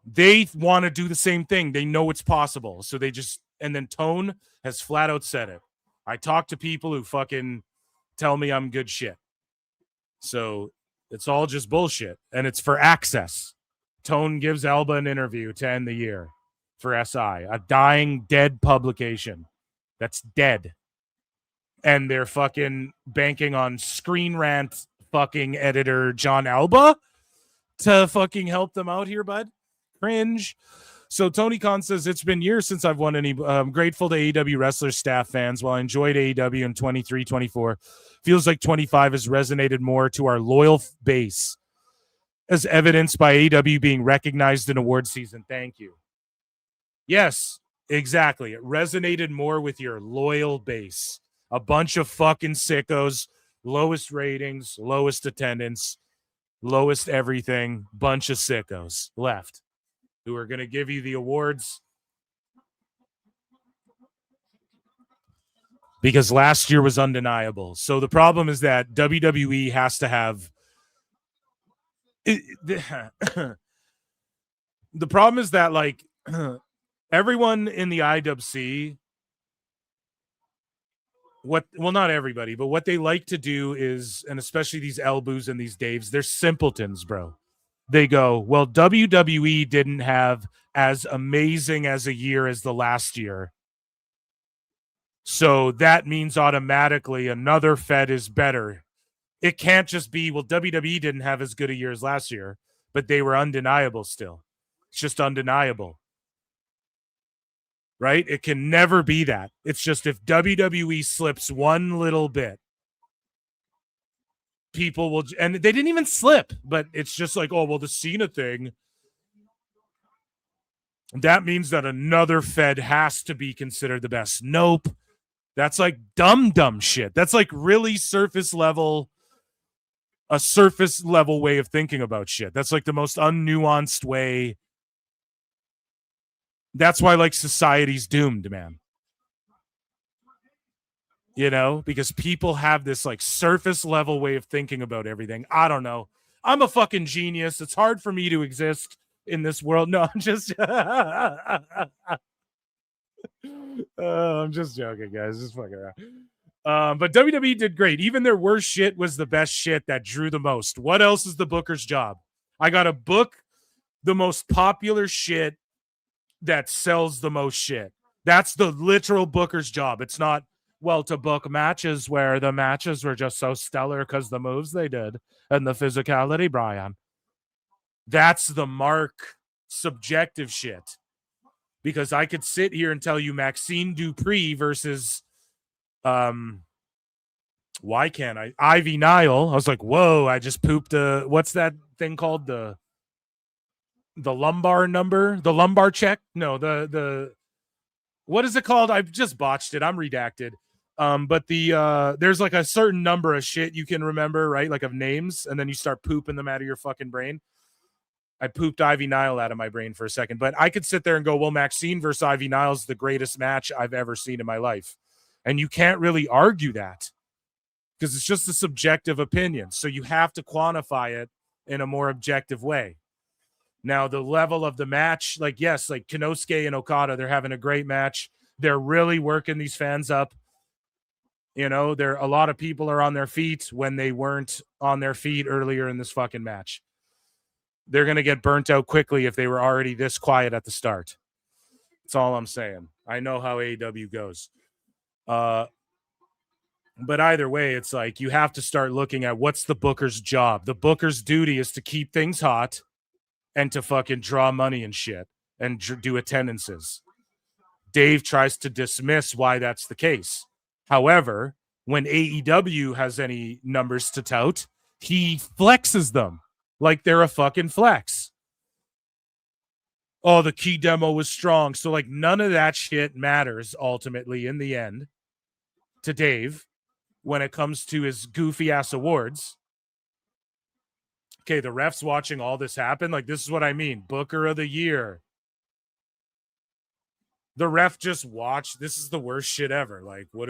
they want to do the same thing. They know it's possible. So they just, and then Tone has flat out said it. I talk to people who fucking tell me I'm good shit. So it's all just bullshit. And it's for access. Tone gives Elba an interview to end the year for SI, a dying, dead publication that's dead. And they're fucking banking on Screen Rant fucking editor John Alba to fucking help them out here, bud. Cringe. So Tony Khan says, it's been years since I've won any. I'm grateful to AEW wrestlers, staff, fans. While I enjoyed AEW in 23, 24, feels like 25 has resonated more to our loyal base, as evidenced by AEW being recognized in award season. Thank you. Yes, exactly. It resonated more with your loyal base. A bunch of fucking sickos, lowest ratings, lowest attendance, lowest everything, bunch of sickos left who are going to give you the awards. Because last year was undeniable. So the problem is that WWE has to have... The problem is that, like, everyone in the IWC... not everybody, but what they like to do is, and especially these Elboos and these Daves, they're simpletons, bro. They go, well, WWE didn't have as amazing as a year as the last year. So that means automatically another Fed is better. It can't just be, well, WWE didn't have as good a year as last year, but they were undeniable still. It's just undeniable. Right? It can never be that. It's just if WWE slips one little bit, people will, and they didn't even slip, but it's just like, oh, well, the Cena thing, that means that another Fed has to be considered the best. Nope. That's like dumb shit. That's like really surface level way of thinking about shit. That's like the most unnuanced way. That's why, like, society's doomed, man. You know, because people have this, like, surface level way of thinking about everything. I don't know. I'm a fucking genius. It's hard for me to exist in this world. No, I'm just... I'm just joking, guys. Just fucking around. But WWE did great. Even their worst shit was the best shit that drew the most. What else is the booker's job? I got to book the most popular shit that sells the most shit. That's the literal booker's job. It's not, well, to book matches where the matches were just so stellar because the moves they did and the physicality, Brian. That's the mark subjective shit. Because I could sit here and tell you Maxine Dupree versus why can't I? Ivy Nile. I was like, whoa, I just pooped what's that thing called? The lumbar number? The lumbar check? No, the what is it called? I've just botched it. I'm redacted. But there's like a certain number of shit you can remember, right? Like of names, and then you start pooping them out of your fucking brain. I pooped Ivy Nile out of my brain for a second, but I could sit there and go, well, Maxine versus Ivy Nile is the greatest match I've ever seen in my life. And you can't really argue that because it's just a subjective opinion. So you have to quantify it in a more objective way. Now, the level of the match, like, yes, like Kinosuke and Okada, they're having a great match. They're really working these fans up. You know, a lot of people are on their feet when they weren't on their feet earlier in this fucking match. They're going to get burnt out quickly if they were already this quiet at the start. That's all I'm saying. I know how AEW goes. But either way, it's like you have to start looking at what's the booker's job. The booker's duty is to keep things hot and to fucking draw money and shit and do attendances. Dave tries to dismiss why that's the case. However, when AEW has any numbers to tout, he flexes them like they're a fucking flex. Oh, the key demo was strong. So, like, none of that shit matters ultimately in the end to Dave when it comes to his goofy ass awards. Okay, the ref's watching all this happen. Like, this is what I mean. Booker of the year. The ref just watched. This is the worst shit ever. Like, what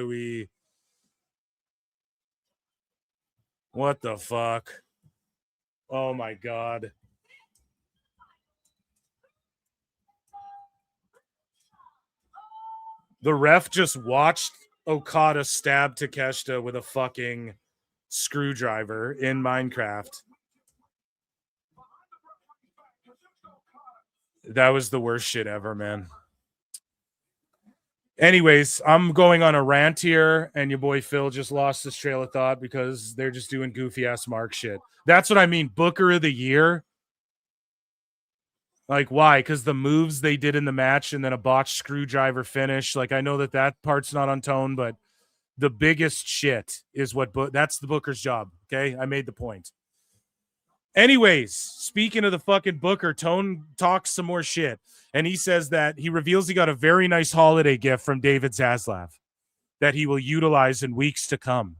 the fuck? Oh my God. The ref just watched Okada stab Takeshita with a fucking screwdriver in Minecraft. That was the worst shit ever, man. Anyways, I'm going on a rant here, and your boy Phil just lost his trail of thought because they're just doing goofy-ass Mark shit. That's what I mean. Booker of the year. Like, why? Because the moves they did in the match and then a botched screwdriver finish. Like, I know that part's not on Tone, but the biggest shit is that's the Booker's job. Okay? I made the point. Anyways, speaking of the fucking Booker, Tone talks some more shit. And he says that he reveals he got a very nice holiday gift from David Zaslav that he will utilize in weeks to come.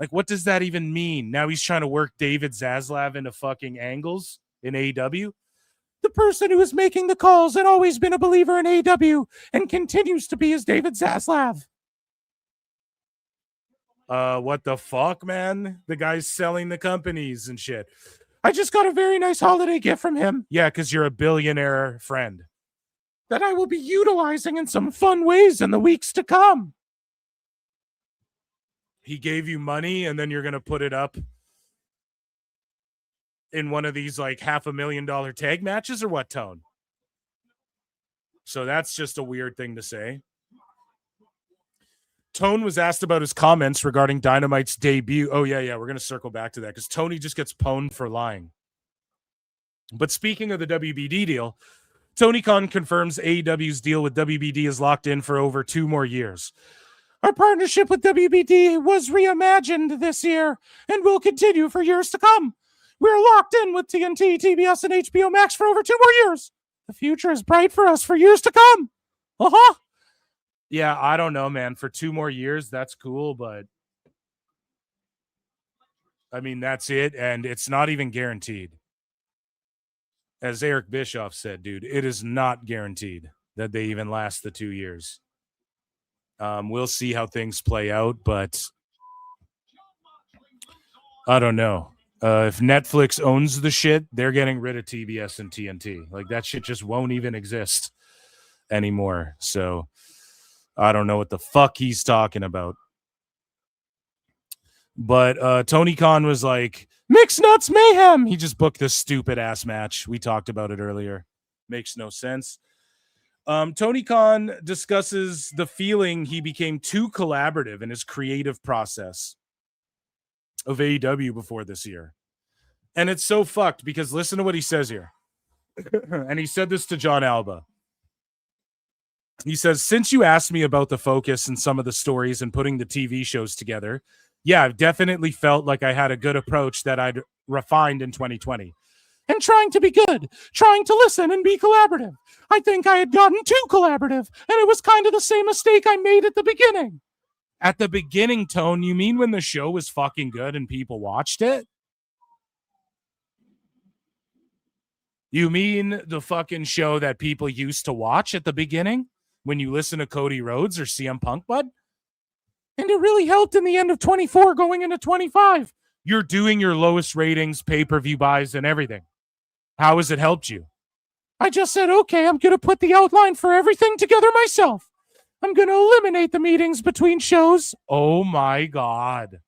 Like, what does that even mean? Now he's trying to work David Zaslav into fucking angles in AEW. The person who is making the calls and always been a believer in AEW and continues to be is David Zaslav. What the fuck, man? The guy's selling the companies and shit. I just got a very nice holiday gift from him. Yeah, because you're a billionaire friend that I will be utilizing in some fun ways in the weeks to come. He gave you money and then you're going to put it up in one of these like $500,000 tag matches or what, Tone? So that's just a weird thing to say. Tone was asked about his comments regarding Dynamite's debut. Oh, yeah, we're going to circle back to that because Tony just gets pwned for lying. But speaking of the WBD deal, Tony Khan confirms AEW's deal with WBD is locked in for over 2 more years. Our partnership with WBD was reimagined this year and will continue for years to come. We're locked in with TNT, TBS, and HBO Max for over 2 more years. The future is bright for us for years to come. Uh-huh. Yeah, I don't know, man. For 2 more years, that's cool, but I mean, that's it, and it's not even guaranteed. As Eric Bischoff said, dude, it is not guaranteed that they even last the 2 years. We'll see how things play out, but I don't know. If Netflix owns the shit, they're getting rid of TBS and TNT. Like, that shit just won't even exist anymore. So I don't know what the fuck he's talking about. But Tony Khan was like, Mixed Nuts Mayhem. He just booked this stupid ass match. We talked about it earlier. Makes no sense. Tony Khan discusses the feeling he became too collaborative in his creative process of AEW before this year. And it's so fucked because listen to what he says here. And he said this to John Alba. He says, since you asked me about the focus and some of the stories and putting the TV shows together, yeah, I've definitely felt like I had a good approach that I'd refined in 2020. And trying to be good, trying to listen and be collaborative. I think I had gotten too collaborative, and it was kind of the same mistake I made at the beginning. At the beginning, Tone, you mean when the show was fucking good and people watched it? You mean the fucking show that people used to watch at the beginning? When you listen to Cody Rhodes or CM Punk, bud? And it really helped in the end of 24 going into 25. You're doing your lowest ratings, pay-per-view buys, and everything. How has it helped you? I just said, okay, I'm going to put the outline for everything together myself. I'm going to eliminate the meetings between shows. Oh, my God.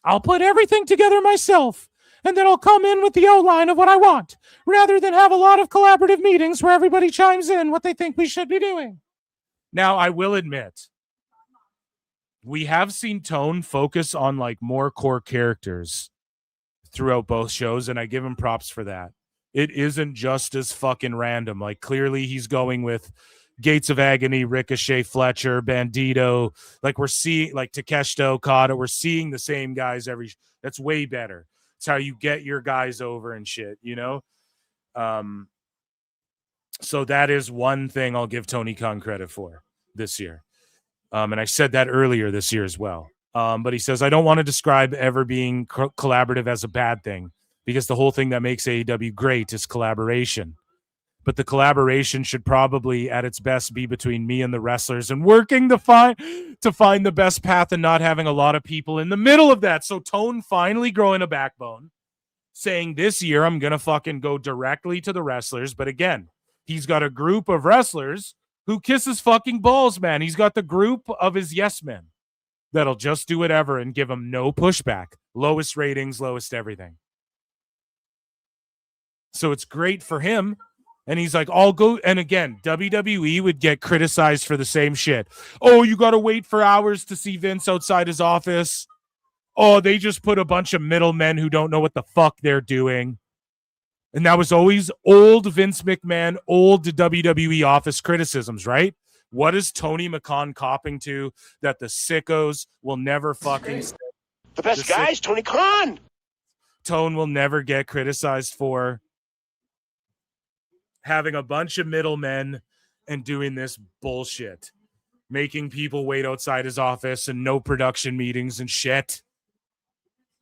I'll put everything together myself, and then I'll come in with the outline of what I want, rather than have a lot of collaborative meetings where everybody chimes in what they think we should be doing. Now, I will admit, we have seen Tone focus on like more core characters throughout both shows, and I give him props for that. It isn't just as fucking random. Like, clearly he's going with Gates of Agony, Ricochet, Fletcher, Bandito. Like, we're seeing, like, Takeshita, Okada. We're seeing the same guys every... That's way better. It's how you get your guys over and shit, you know? So that is one thing I'll give Tony Khan credit for this year. And I said that earlier this year as well. But he says, I don't want to describe ever being collaborative as a bad thing, because the whole thing that makes AEW great is collaboration. But the collaboration should probably at its best be between me and the wrestlers and working to find the best path and not having a lot of people in the middle of that. So Tone finally growing a backbone, saying this year I'm going to fucking go directly to the wrestlers. But again, he's got a group of wrestlers who kisses fucking balls, man. He's got the group of his yes men that'll just do whatever and give him no pushback. Lowest ratings, lowest everything. So it's great for him. And he's like, I'll go. And again, WWE would get criticized for the same shit. Oh, you got to wait for hours to see Vince outside his office. Oh, they just put a bunch of middlemen who don't know what the fuck they're doing. And that was always old Vince McMahon, old WWE office criticisms, right? What is Tony McCon copping to that the sickos will never fucking... The best guys, Tony Khan. Tone will never get criticized for having a bunch of middlemen and doing this bullshit. Making people wait outside his office and no production meetings and shit.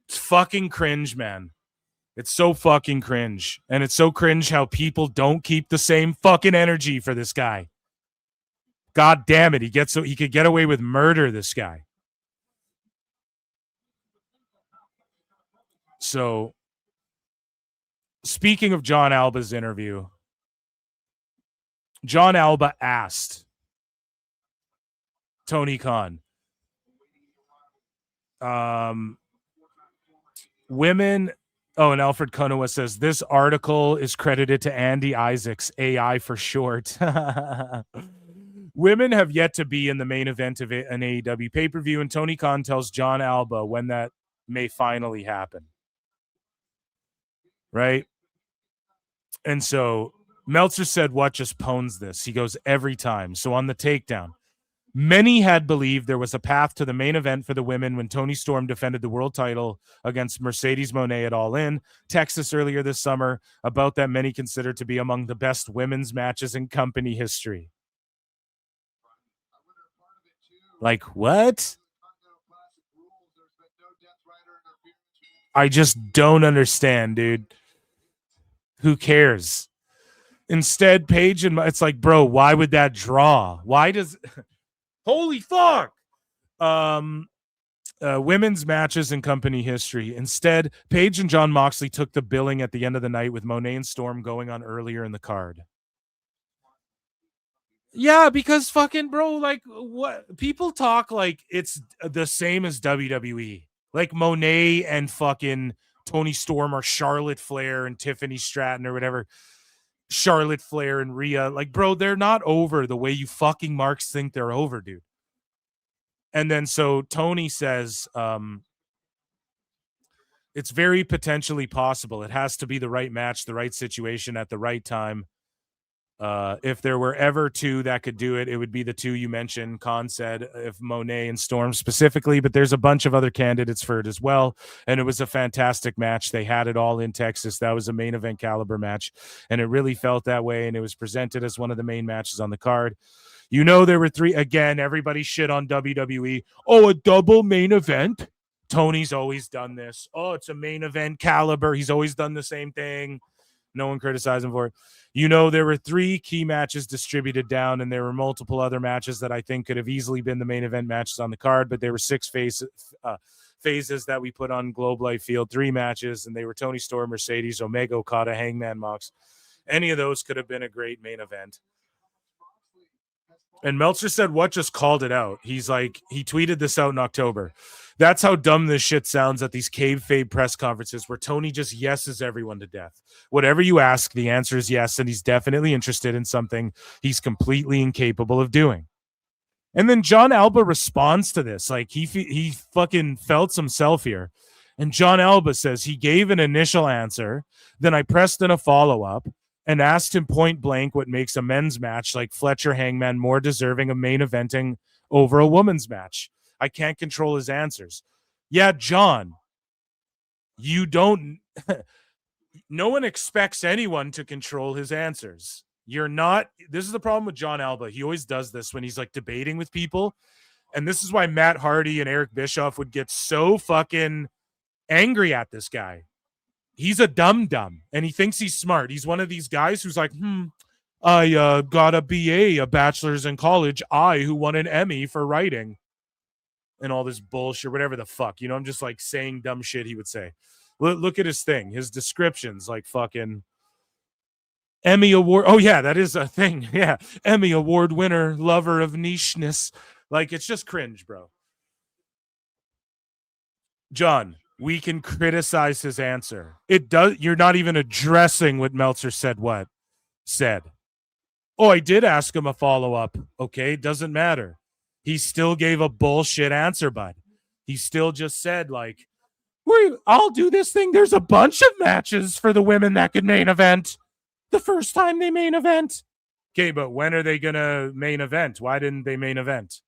It's fucking cringe, man. It's so fucking cringe. And it's so cringe how people don't keep the same fucking energy for this guy. God damn it. He could get away with murder, this guy. So, speaking of John Alba's interview, John Alba asked Tony Khan, women... Oh, and Alfred Konowa says, this article is credited to Andy Isaacs, AI for short. Women have yet to be in the main event of an AEW pay-per-view, and Tony Khan tells John Alba when that may finally happen. Right? And so Meltzer said, what just pwns this? He goes, every time. So on the takedown, many had believed there was a path to the main event for the women when Toni Storm defended the world title against Mercedes Moné at All In, Texas earlier this summer, about that many considered to be among the best women's matches in company history. Like, what? I just don't understand, dude. Who cares? Instead, Paige and it's like, bro, why would that draw? Why does... Holy fuck! Women's matches in company history. Instead, Paige and Jon Moxley took the billing at the end of the night with Moné and Storm going on earlier in the card. Yeah, because fucking, bro, like, what? People talk like it's the same as WWE. Like Moné and fucking Toni Storm are Charlotte Flair and Tiffany Stratton or whatever. Charlotte Flair and Rhea. Like, bro, they're not over the way you fucking marks think they're over, dude. And then so Tony says, it's very potentially possible. It has to be the right match, the right situation at the right time. If there were ever two that could do it, it would be the two you mentioned. Khan said, if Moné and Storm specifically, but there's a bunch of other candidates for it as well. And it was a fantastic match. They had it all in Texas. That was a main event caliber match. And it really felt that way. And it was presented as one of the main matches on the card. You know, there were three. Again, everybody shit on WWE. Oh, a double main event? Tony's always done this. Oh, it's a main event caliber. He's always done the same thing. No one criticized him for it. You know, there were three key matches distributed down, and there were multiple other matches that I think could have easily been the main event matches on the card, but there were six phases that we put on Globe Life Field, three matches, and they were Toni Storm, Mercedes, Omega, Okada, Hangman, Mox. Any of those could have been a great main event. And Meltzer said, what just called it out? He's like, he tweeted this out in October. That's how dumb this shit sounds at these kayfabe press conferences where Tony just yeses everyone to death. Whatever you ask, the answer is yes, and he's definitely interested in something he's completely incapable of doing. And then John Alba responds to this. Like, he fucking felt himself here. And John Alba says he gave an initial answer, then I pressed in a follow-up, and asked him point blank what makes a men's match like Fletcher Hangman more deserving of main eventing over a woman's match. I can't control his answers. Yeah, John, you don't... No one expects anyone to control his answers. You're not... This is the problem with John Alba. He always does this when he's like debating with people. And this is why Matt Hardy and Eric Bischoff would get so fucking angry at this guy. He's a dum-dum, and he thinks he's smart. He's one of these guys who's like, I got a BA, a bachelor's in college, who won an Emmy for writing, and all this bullshit, whatever the fuck. You know, I'm just like saying dumb shit he would say. Look at his thing, his descriptions, like fucking Emmy Award. Oh, yeah, that is a thing. Yeah, Emmy Award winner, lover of nicheness. Like, it's just cringe, bro. John, we can criticize his answer. It does. You're not even addressing what Meltzer said. Oh, I did ask him a follow-up. Okay, doesn't matter. He still gave a bullshit answer, bud. He still just said, like, I'll do this thing. There's a bunch of matches for the women that could main event the first time they main event. Okay, but when are they going to main event? Why didn't they main event?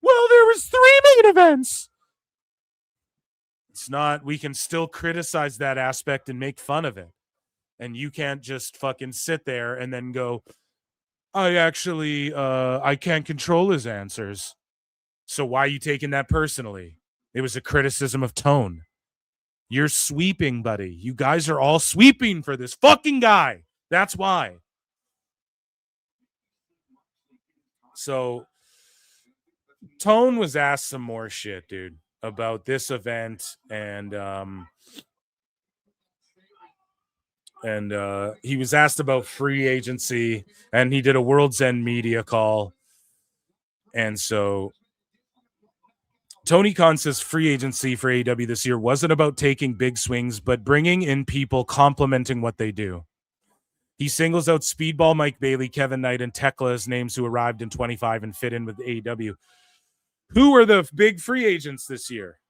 Well, there was 3 main events. It's not, we can still criticize that aspect and make fun of it. And you can't just fucking sit there and then go, I can't control his answers. So why are you taking that personally? It was a criticism of tone. You're sweeping, buddy. You guys are all sweeping for this fucking guy. That's why. So Tone was asked some more shit, dude, about this event, and he was asked about free agency, and he did a World's End media call. And so Tony Khan says free agency for AEW this year wasn't about taking big swings, but bringing in people complementing what they do. He singles out Speedball Mike Bailey, Kevin Knight, and Tekla as names who arrived in 25 and fit in with AEW. Who are the big free agents this year?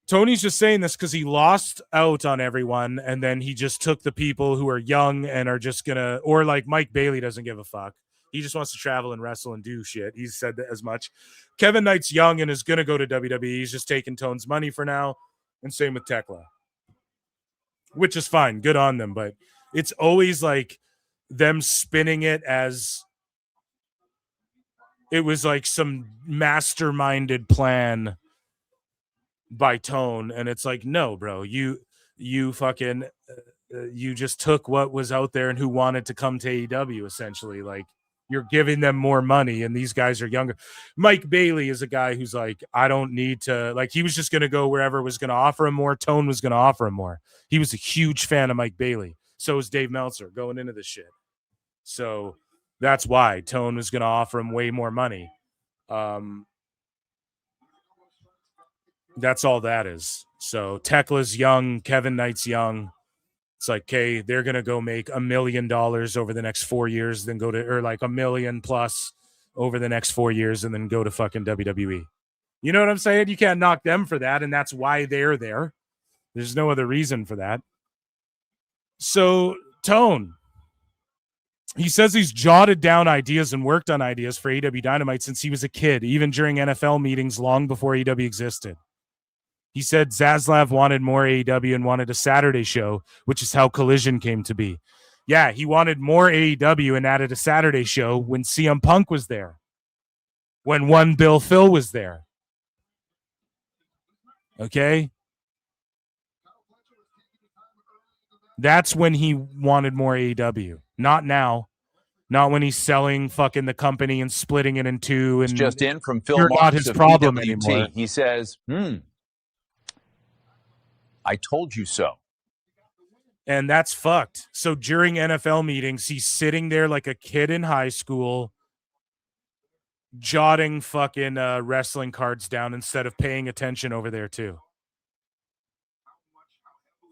Tony's just saying this because he lost out on everyone, and then he just took the people who are young and are just going to, or like Mike Bailey doesn't give a fuck. He just wants to travel and wrestle and do shit. He's said that as much. Kevin Knight's young and is going to go to WWE. He's just taking Tone's money for now, and same with Tekla, which is fine. Good on them, but it's always like them spinning it as it was like some masterminded plan by Tone, and it's like, no, bro, you fucking you just took what was out there and who wanted to come to AEW, essentially. Like, you're giving them more money, and these guys are younger. Mike Bailey is a guy who's like, I don't need to, like, he was just going to go wherever was going to offer him more. Tone was going to offer him more. He was a huge fan of Mike Bailey. So is Dave Meltzer going into this shit. So that's why Tone was going to offer him way more money. That's all that is. So Tekla's young, Kevin Knight's young. It's like, okay, they're going to go make $1 million over the next 4 years, then go to, or like $1 million plus over the next 4 years, and then go to fucking WWE. You know what I'm saying? You can't knock them for that, and that's why they're there. There's no other reason for that. So Tone, he says he's jotted down ideas and worked on ideas for AEW Dynamite since he was a kid, even during NFL meetings long before AEW existed. He said Zaslav wanted more AEW and wanted a Saturday show, which is how Collision came to be. Yeah, he wanted more AEW and added a Saturday show when CM Punk was there, when one Bill Phil was there. Okay? That's when he wanted more AEW. Not now. Not when he's selling fucking the company and splitting it in two. And just in from Phil you're not his problem PWT. anymore. He says, I told you so. And that's fucked. So during NFL meetings, he's sitting there like a kid in high school, jotting fucking wrestling cards down instead of paying attention over there too.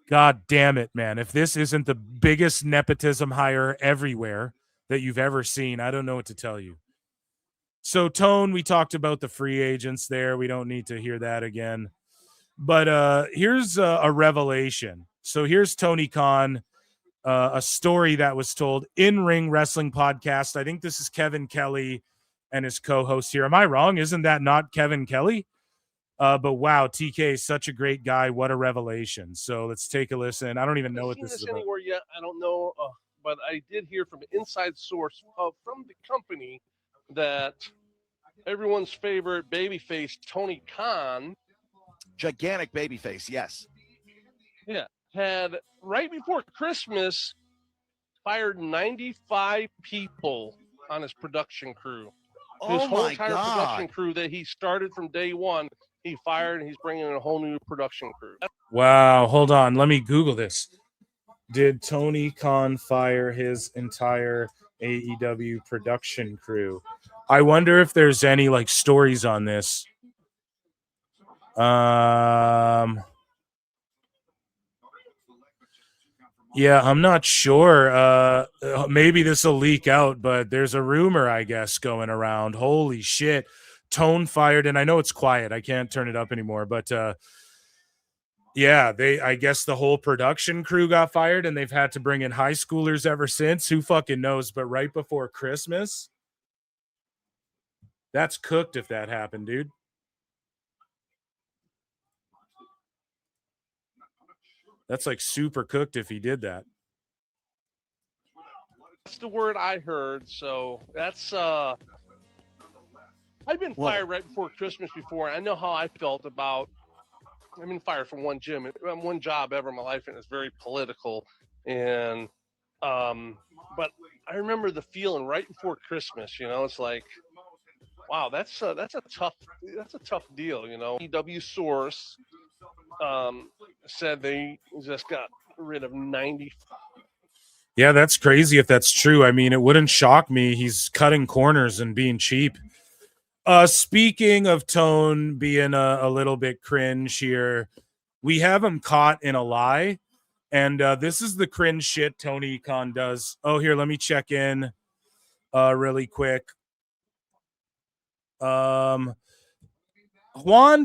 God damn it, man. If this isn't the biggest nepotism hire everywhere that you've ever seen, I don't know what to tell you. So Tone, we talked about the free agents there. We don't need to hear that again. But here's a revelation. So here's Tony Khan, a story that was told in Ring Wrestling Podcast. I think this is Kevin Kelly and his co-host here. Am I wrong? Isn't that not Kevin Kelly? But wow, TK is such a great guy. What a revelation. So let's take a listen. I don't even know what this is about. Anywhere yet? I don't know, but I did hear from an inside source from the company that everyone's favorite babyface, Tony Khan, gigantic babyface, yes, yeah, had right before Christmas fired 95 people on his production crew. His whole entire production crew that he started from day one, he fired, and he's bringing in a whole new production crew. Wow, hold on. Let me Google this. Did Tony Khan fire his entire AEW production crew? I wonder if there's any like stories on this. Yeah, I'm not sure. Maybe this will leak out, but there's a rumor, I guess, going around. Holy shit. Tone fired, and I know it's quiet. I can't turn it up anymore, but yeah, I guess the whole production crew got fired, and they've had to bring in high schoolers ever since. Who fucking knows? But right before Christmas, that's cooked if that happened, dude. That's like super cooked if he did that. That's the word I heard. So that's I've been fired right before Christmas before. I know how I felt about. I've been fired from one job ever in my life, and it's very political. And but I remember the feeling right before Christmas. You know, it's like, wow, that's a tough deal. You know, EW source said they just got rid of 90. Yeah, that's crazy if that's true. I mean, it wouldn't shock me. He's cutting corners and being cheap. Speaking of Tone being a little bit cringe here, we have him caught in a lie. And this is the cringe shit Tony Khan does. Oh, here, let me check in really quick. Juan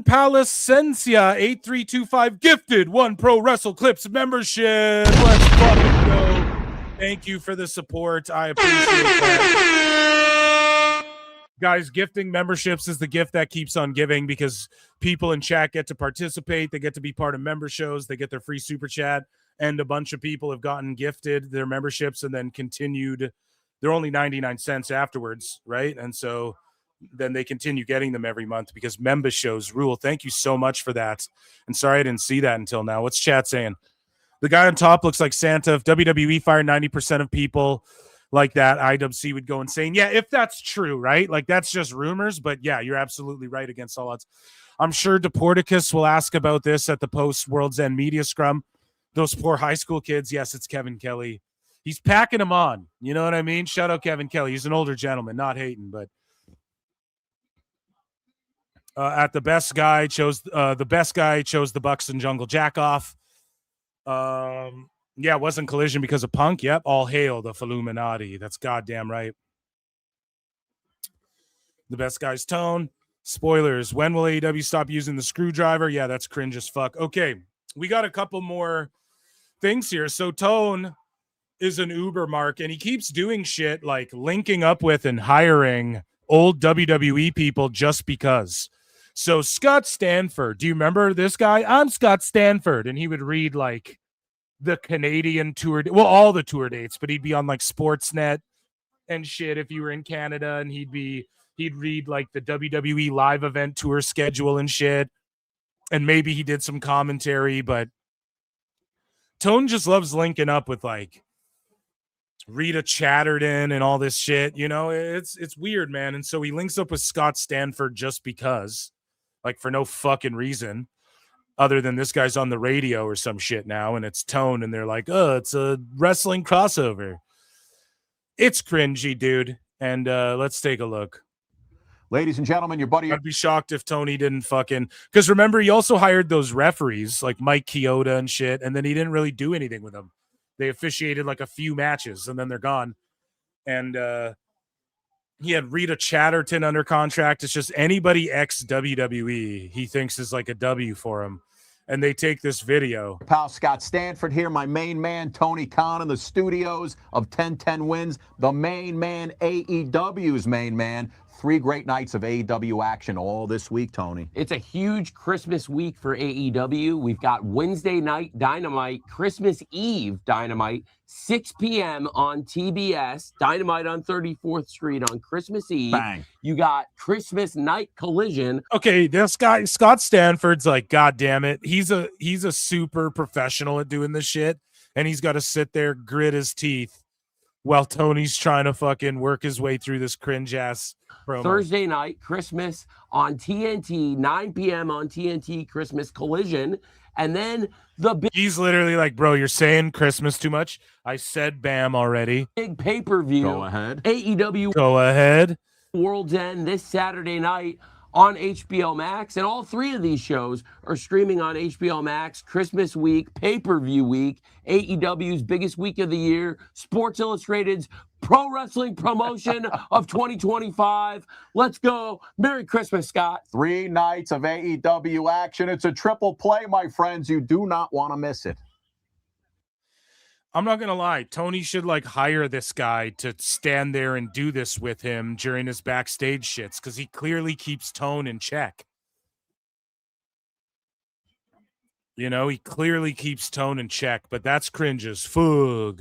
Palacencia 8325 gifted 1 Pro Wrestle Clips membership. Let's fucking go. Thank you for the support. I appreciate that. Guys, gifting memberships is the gift that keeps on giving because people in chat get to participate. They get to be part of member shows. They get their free super chat. And a bunch of people have gotten gifted their memberships and then continued. They're only 99 cents afterwards, right? And so then they continue getting them every month because member shows rule. Thank you so much for that. And sorry I didn't see that until now. What's chat saying? The guy on top looks like Santa. If WWE fired 90% of people like that, IWC would go insane. Yeah, if that's true, right? Like, that's just rumors. But yeah, you're absolutely right against all odds. I'm sure Deporticus will ask about this at the post-World's End media scrum. Those poor high school kids. Yes, it's Kevin Kelly. He's packing them on. You know what I mean? Shout out Kevin Kelly. He's an older gentleman, not hating, but at the best guy chose the Bucks and Jungle Jack off. Yeah, it wasn't Collision because of Punk. Yep, all hail the Illuminati. That's goddamn right. The best guy's Tone. Spoilers. When will AEW stop using the screwdriver? Yeah, that's cringe as fuck. Okay, we got a couple more things here. So Tone is an Uber mark, and he keeps doing shit like linking up with and hiring old WWE people just because. So Scott Stanford, do you remember this guy? I'm Scott Stanford. And he would read like the Canadian tour, well, all the tour dates, but he'd be on like Sportsnet and shit if you were in Canada, and he'd read like the WWE live event tour schedule and shit. And maybe he did some commentary, but Tone just loves linking up with like Rita Chatterton and all this shit. You know, it's weird, man. And so he links up with Scott Stanford just because. Like for no fucking reason other than this guy's on the radio or some shit now and it's Tone and they're like, oh, it's a wrestling crossover. It's cringy, dude. And let's take a look. Ladies and gentlemen, your buddy. I'd be shocked if Tony didn't fucking, because remember, he also hired those referees like Mike Chioda and shit, and then he didn't really do anything with them. They officiated like a few matches and then they're gone. And he had Rita Chatterton under contract. It's just anybody ex-WWE he thinks is like a W for him. And they take this video. Pal Scott Stanford here, my main man, Tony Khan, in the studios of 1010 Wins. The main man, AEW's main man. 3 great nights of AEW action all this week, Tony. It's a huge Christmas week for AEW. We've got Wednesday night Dynamite, Christmas Eve Dynamite, 6 p.m. on TBS, Dynamite on 34th Street on Christmas Eve. Bang. You got Christmas night Collision. Okay, this guy, Scott Stanford's like, God damn it. He's a super professional at doing this shit, and he's got to sit there, grit his teeth, while Tony's trying to fucking work his way through this cringe-ass promo. Thursday night, Christmas on TNT, 9 p.m. on TNT, Christmas Collision. And then he's literally like, bro, you're saying Christmas too much. I said BAM already. Big pay-per-view. Go ahead. AEW. Go ahead. World's End this Saturday night on HBO Max. And all three of these shows are streaming on HBO Max Christmas week, pay-per-view week, AEW's biggest week of the year, Sports Illustrated's pro wrestling promotion of 2025. Let's go. Merry Christmas, Scott. 3 nights of AEW action. It's a triple play, my friends. You do not want to miss it. I'm not going to lie. Tony should hire this guy to stand there and do this with him during his backstage shits, because he clearly keeps tone in check. You know, he clearly keeps tone in check, but that's cringe as fuck.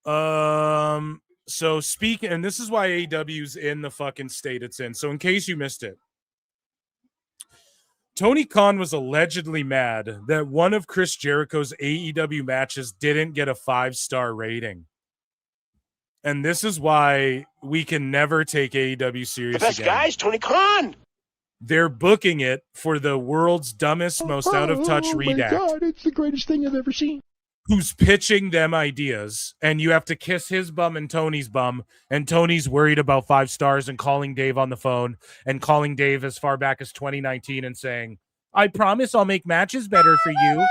So speaking, and this is why AEW's in the fucking state it's in. So in case you missed it, Tony Khan was allegedly mad that one of Chris Jericho's AEW matches didn't get a 5-star rating. And this is why we can never take AEW serious The best again. guys, Tony Khan. They're booking it for the world's dumbest, most out-of-touch redact. Oh my God, it's the greatest thing I've ever seen. Who's pitching them ideas, and you have to kiss his bum and Tony's bum, and Tony's worried about 5 stars and calling Dave on the phone and calling Dave as far back as 2019 and saying, I promise I'll make matches better for you.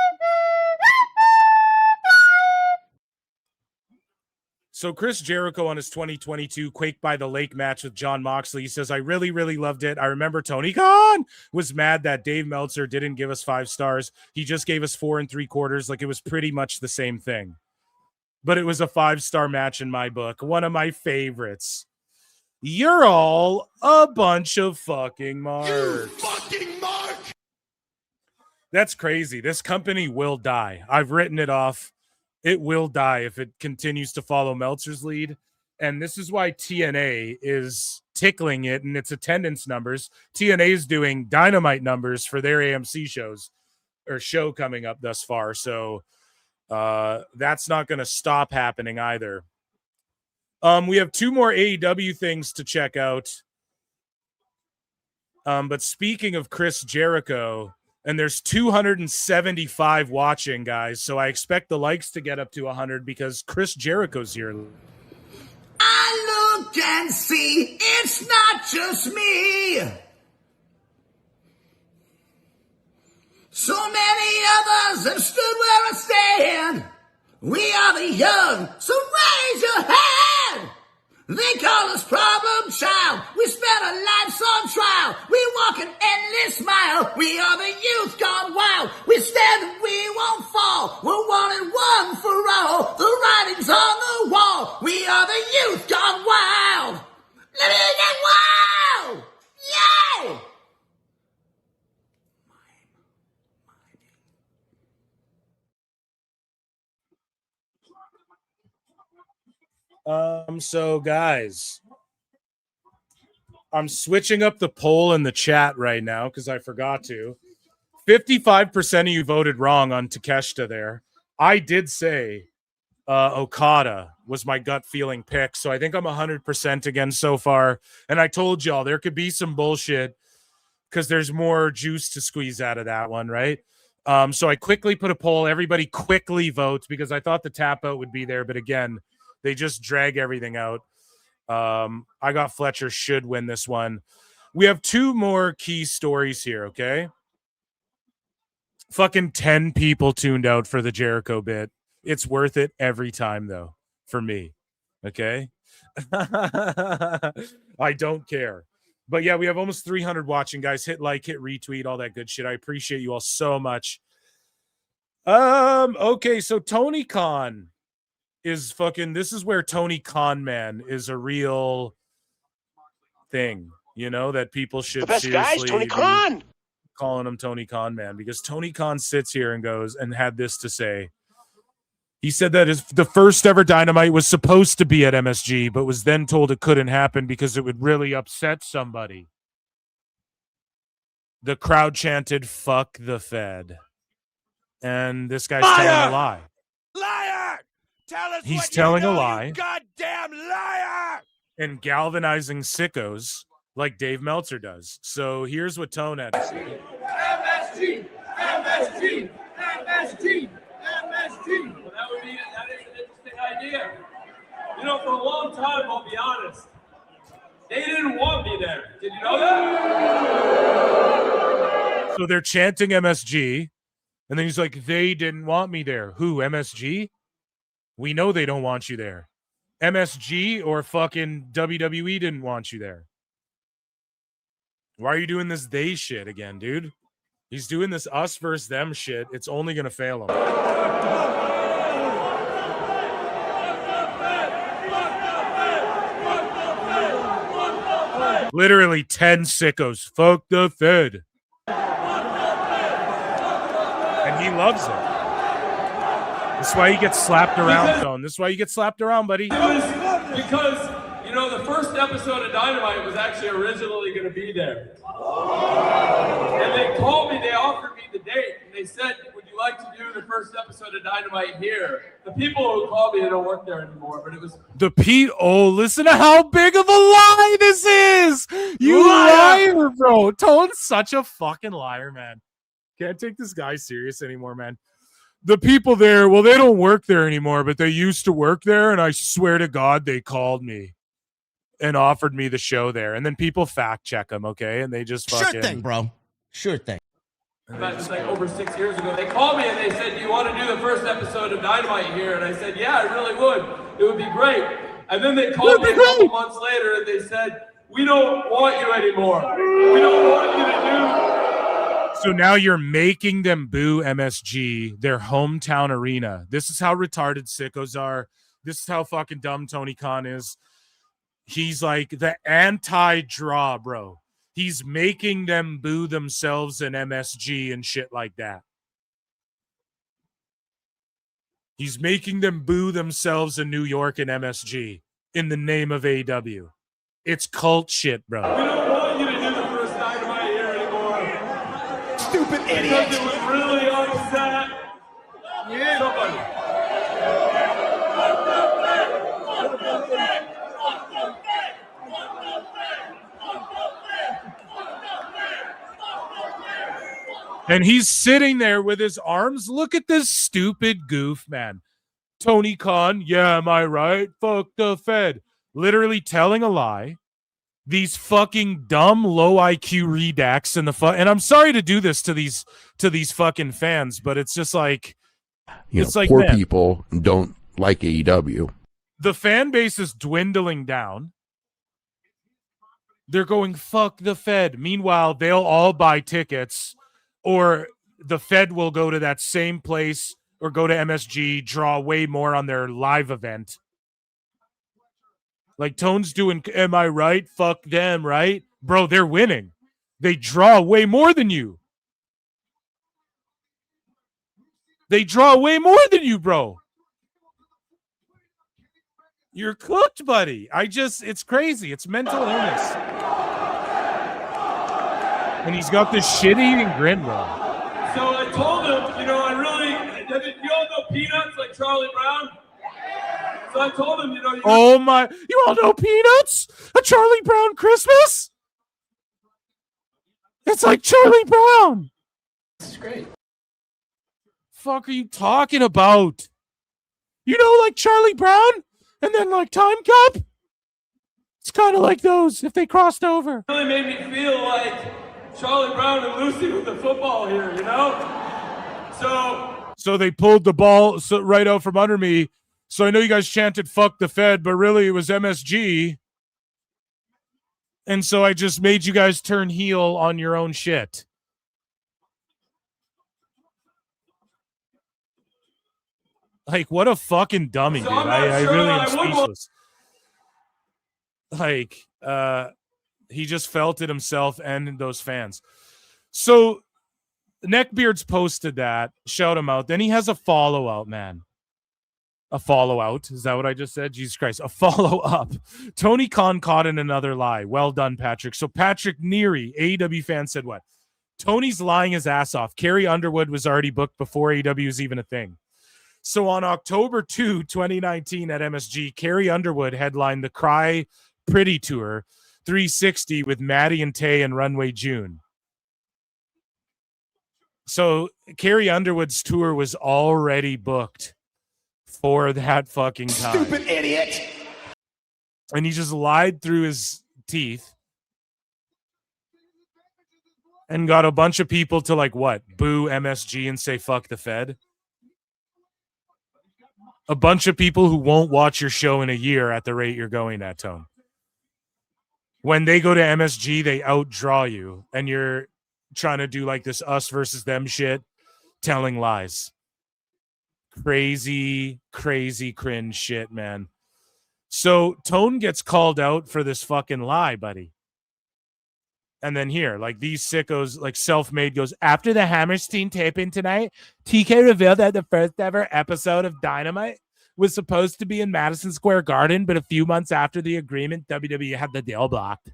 So Chris Jericho on his 2022 Quake by the Lake match with Jon Moxley, he says, I really, really loved it. I remember Tony Khan was mad that Dave Meltzer didn't give us 5 stars. He just gave us 4 3/4. Like, it was pretty much the same thing. But it was a 5-star match in my book. One of my favorites. You're all a bunch of fucking marks. You fucking mark! That's crazy. This company will die. I've written it off. It will die if it continues to follow Meltzer's lead. And this is why TNA is tickling it in its attendance numbers. TNA is doing Dynamite numbers for their AMC shows or show coming up thus far. So that's not going to stop happening either. We have 2 more AEW things to check out. But speaking of Chris Jericho, and there's 275 watching, guys. So I expect the likes to get up to 100 because Chris Jericho's here. I look and see it's not just me. So many others have stood where I stand. We are the young, so raise your hand. They call us problem child. We spent our lives on trial. We walk an endless mile. We are the youth gone wild. We stand and we won't fall. We're one and one for all. The writing's on the wall. We are the youth gone wild. Let me get wild. Yay! So guys, I'm switching up the poll in the chat right now because I forgot to. 55% of you voted wrong on Takeshita there. I did say Okada was my gut feeling pick, so I think I'm 100% again so far. And I told y'all there could be some bullshit because there's more juice to squeeze out of that one, right? So I quickly put a poll. Everybody quickly vote because I thought the tap out would be there, but again, they just drag everything out. I got Fletcher should win this one. We have 2 more key stories here, okay? Fucking 10 people tuned out for the Jericho bit. It's worth it every time, though, for me, okay? I don't care. But yeah, we have almost 300 watching, guys. Hit like, hit retweet, all that good shit. I appreciate you all so much. Okay, so Tony Khan is fucking, this is where Tony Khan man is a real thing, you know, that people should The best seriously guys, Tony Khan. Calling him Tony Khan man, because Tony Khan sits here and goes and had this to say. He said that the first ever Dynamite was supposed to be at MSG, but was then told it couldn't happen because it would really upset somebody. The crowd chanted, "Fuck the Fed." And this guy's telling a lie. Liar! Tell us He's what telling you know, a lie. you goddamn liar! And galvanizing sickos like Dave Meltzer does. So here's what Tone had to say. MSG! MSG! MSG! MSG! Well, that is an interesting idea. You know, for a long time, I'll be honest, they didn't want me there. Did you know that? So they're chanting MSG, and then he's like, they didn't want me there. Who, MSG? We know they don't want you there. MSG or fucking WWE didn't want you there. Why are you doing this they shit again, dude? He's doing this us versus them shit. It's only going to fail him. Literally 10 sickos. Fuck the Fed. And he loves it. That's why he gets slapped around, Tone. This is why you get slapped around, buddy. Because, you know, the first episode of Dynamite was actually originally going to be there. And they called me, they offered me the date, and they said, would you like to do the first episode of Dynamite here? The people who called me, they don't work there anymore, but it was... Listen to how big of a lie this is! You liar, bro! Tone's such a fucking liar, man. Can't take this guy serious anymore, man. The people there, well, they don't work there anymore, but they used to work there, and I swear to God, they called me and offered me the show there. And then people fact check them, okay? And they just fucking... Sure thing, bro. Sure thing. That was like over 6 years ago. They called me and they said, do you want to do the first episode of Dynamite here? And I said, yeah, I really would. It would be great. And then they called me a couple months later and they said, we don't want you anymore. We don't want you to do... So now you're making them boo MSG, their hometown arena. This is how retarded sickos are. This is how fucking dumb Tony Khan is. He's like the anti-draw, bro. He's making them boo themselves in MSG and shit like that. He's making them boo themselves in New York and MSG in the name of AEW. It's cult shit, bro. We don't want you to do the first Dynamite here anymore. Stupid idiot. Because it was really upset. Yeah. Somebody. And he's sitting there with his arms. Look at this stupid goof, man. Tony Khan, yeah, am I right? Fuck the Fed. Literally telling a lie. These fucking dumb low IQ redacts and and I'm sorry to do this to these fucking fans, but it's just like Poor people don't like AEW. The fan base is dwindling down. They're going, fuck the Fed. Meanwhile, they'll all buy tickets, or the Fed will go to that same place or go to MSG, draw way more on their live event. Like Tone's doing, am I right? Fuck them, right? Bro, they're winning. They draw way more than you. They draw way more than you, bro. You're cooked, buddy. It's crazy. It's mental illness. And he's got this shit-eating grin, bro. So I told him, you all know Peanuts like Charlie Brown? So I told him, Oh my, you all know Peanuts? A Charlie Brown Christmas? It's like Charlie Brown. This is great. Fuck are you talking about? You know, like Charlie Brown and then like Time Cup? It's kind of like those if they crossed over. It really made me feel like Charlie Brown and Lucy with the football here, So they pulled the ball right out from under me. So I know you guys chanted fuck the Fed, but really it was MSG. And so I just made you guys turn heel on your own shit. Like, what a fucking dummy, dude. I really am speechless. Like, he just felt it himself and those fans. So Neckbeard's posted that. Shout him out. Then he has a follow-out, man. A follow-out. Is that what I just said? Jesus Christ. A follow-up. Tony Khan caught in another lie. Well done, Patrick. So Patrick Neary, AEW fan, said what? Tony's lying his ass off. Carrie Underwood was already booked before AEW was even a thing. So on October 2, 2019 at MSG, Carrie Underwood headlined the Cry Pretty Tour 360 with Maddie and Tay and Runway June. So Carrie Underwood's tour was already booked for that fucking time. Stupid idiot. And he just lied through his teeth and got a bunch of people to like what? Boo MSG and say fuck the Fed. A bunch of people who won't watch your show in a year at the rate you're going at, Tone. When they go to MSG, they outdraw you, and you're trying to do like this us versus them shit, telling lies. Crazy, crazy cringe shit, man. So Tone gets called out for this fucking lie, buddy. And then here, like these sickos, like Self-Made goes, after the Hammerstein taping tonight, TK revealed that the first ever episode of Dynamite was supposed to be in Madison Square Garden, but a few months after the agreement, WWE had the deal blocked.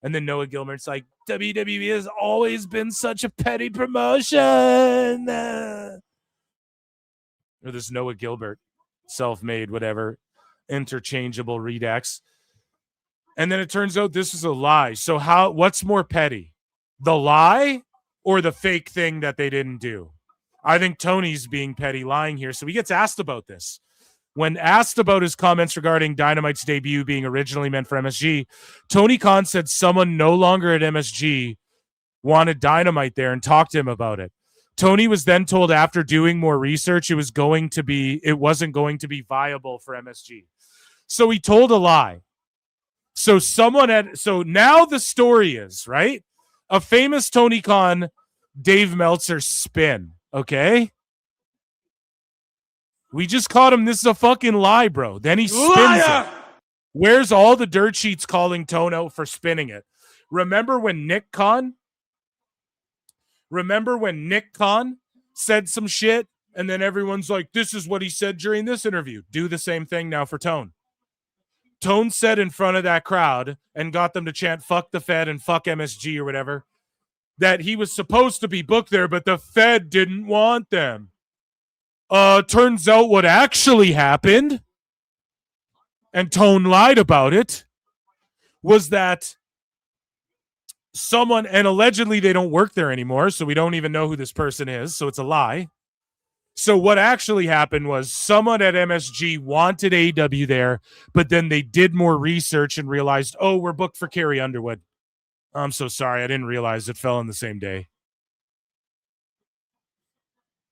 And then Noah Gilbert's like, WWE has always been such a petty promotion. Or this Noah Gilbert, Self-Made, whatever, interchangeable Redux. And then it turns out this is a lie. So what's more petty? The lie or the fake thing that they didn't do? I think Tony's being petty lying here. So he gets asked about this. When asked about his comments regarding Dynamite's debut being originally meant for MSG, Tony Khan said someone no longer at MSG wanted Dynamite there and talked to him about it. Tony was then told after doing more research it wasn't going to be viable for MSG. So he told a lie. So now the story is, right? A famous Tony Khan, Dave Meltzer spin, okay? We just caught him. This is a fucking lie, bro. Then he spins it. Where's all the dirt sheets calling Tone out for spinning it? Remember when Nick Khan said some shit and then everyone's like, this is what he said during this interview. Do the same thing now for Tone. Tone said in front of that crowd and got them to chant fuck the Fed and fuck MSG or whatever, that he was supposed to be booked there, but the Fed didn't want them. Turns out what actually happened, and Tone lied about it, was that someone, and allegedly they don't work there anymore, so we don't even know who this person is, so it's a lie. So what actually happened was someone at MSG wanted AEW there, but then they did more research and realized, oh, we're booked for Carrie Underwood. I'm so sorry. I didn't realize it fell on the same day.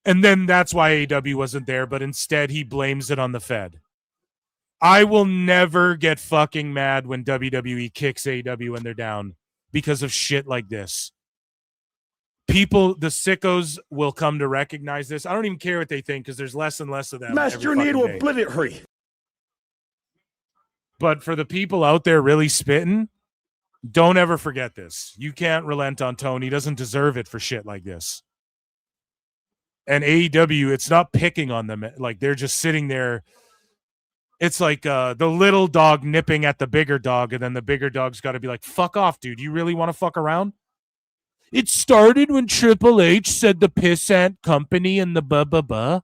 And then that's why AEW wasn't there, but instead he blames it on the Fed. I will never get fucking mad when WWE kicks AEW when they're down because of shit like this. People, the sickos will come to recognize this. I don't even care what they think because there's less and less of them. Master need to obliterate. But for the people out there really spitting, don't ever forget this. You can't relent on Tony. He doesn't deserve it for shit like this. And AEW, it's not picking on them. Like they're just sitting there. It's like the little dog nipping at the bigger dog, and then the bigger dog's got to be like, fuck off, dude. You really want to fuck around? It started when Triple H said the pissant company and the blah.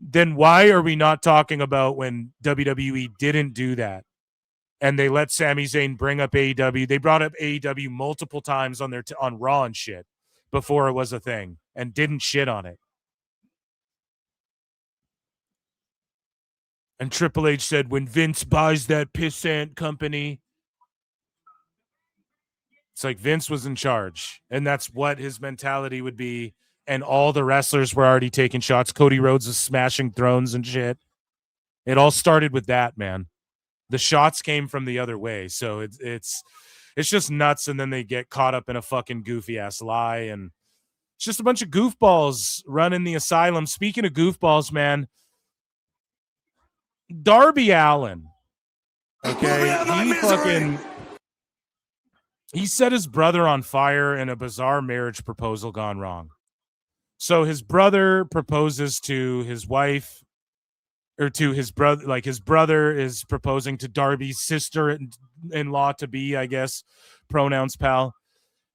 Then why are we not talking about when WWE didn't do that? And they let Sami Zayn bring up AEW. They brought up AEW multiple times on on Raw and shit before it was a thing and didn't shit on it. And Triple H said, when Vince buys that pissant company, it's like Vince was in charge, and that's what his mentality would be. And all the wrestlers were already taking shots. Cody Rhodes was smashing thrones and shit. It all started with that, man. The shots came from the other way, so it's just nuts. And then they get caught up in a fucking goofy ass lie, and it's just a bunch of goofballs running the asylum. Speaking of goofballs, man, Darby Allin. Okay, he set his brother on fire in a bizarre marriage proposal gone wrong. So his brother proposes to his wife, or to his brother, like his brother is proposing to Darby's sister-in-law to be, I guess, pronouns pal.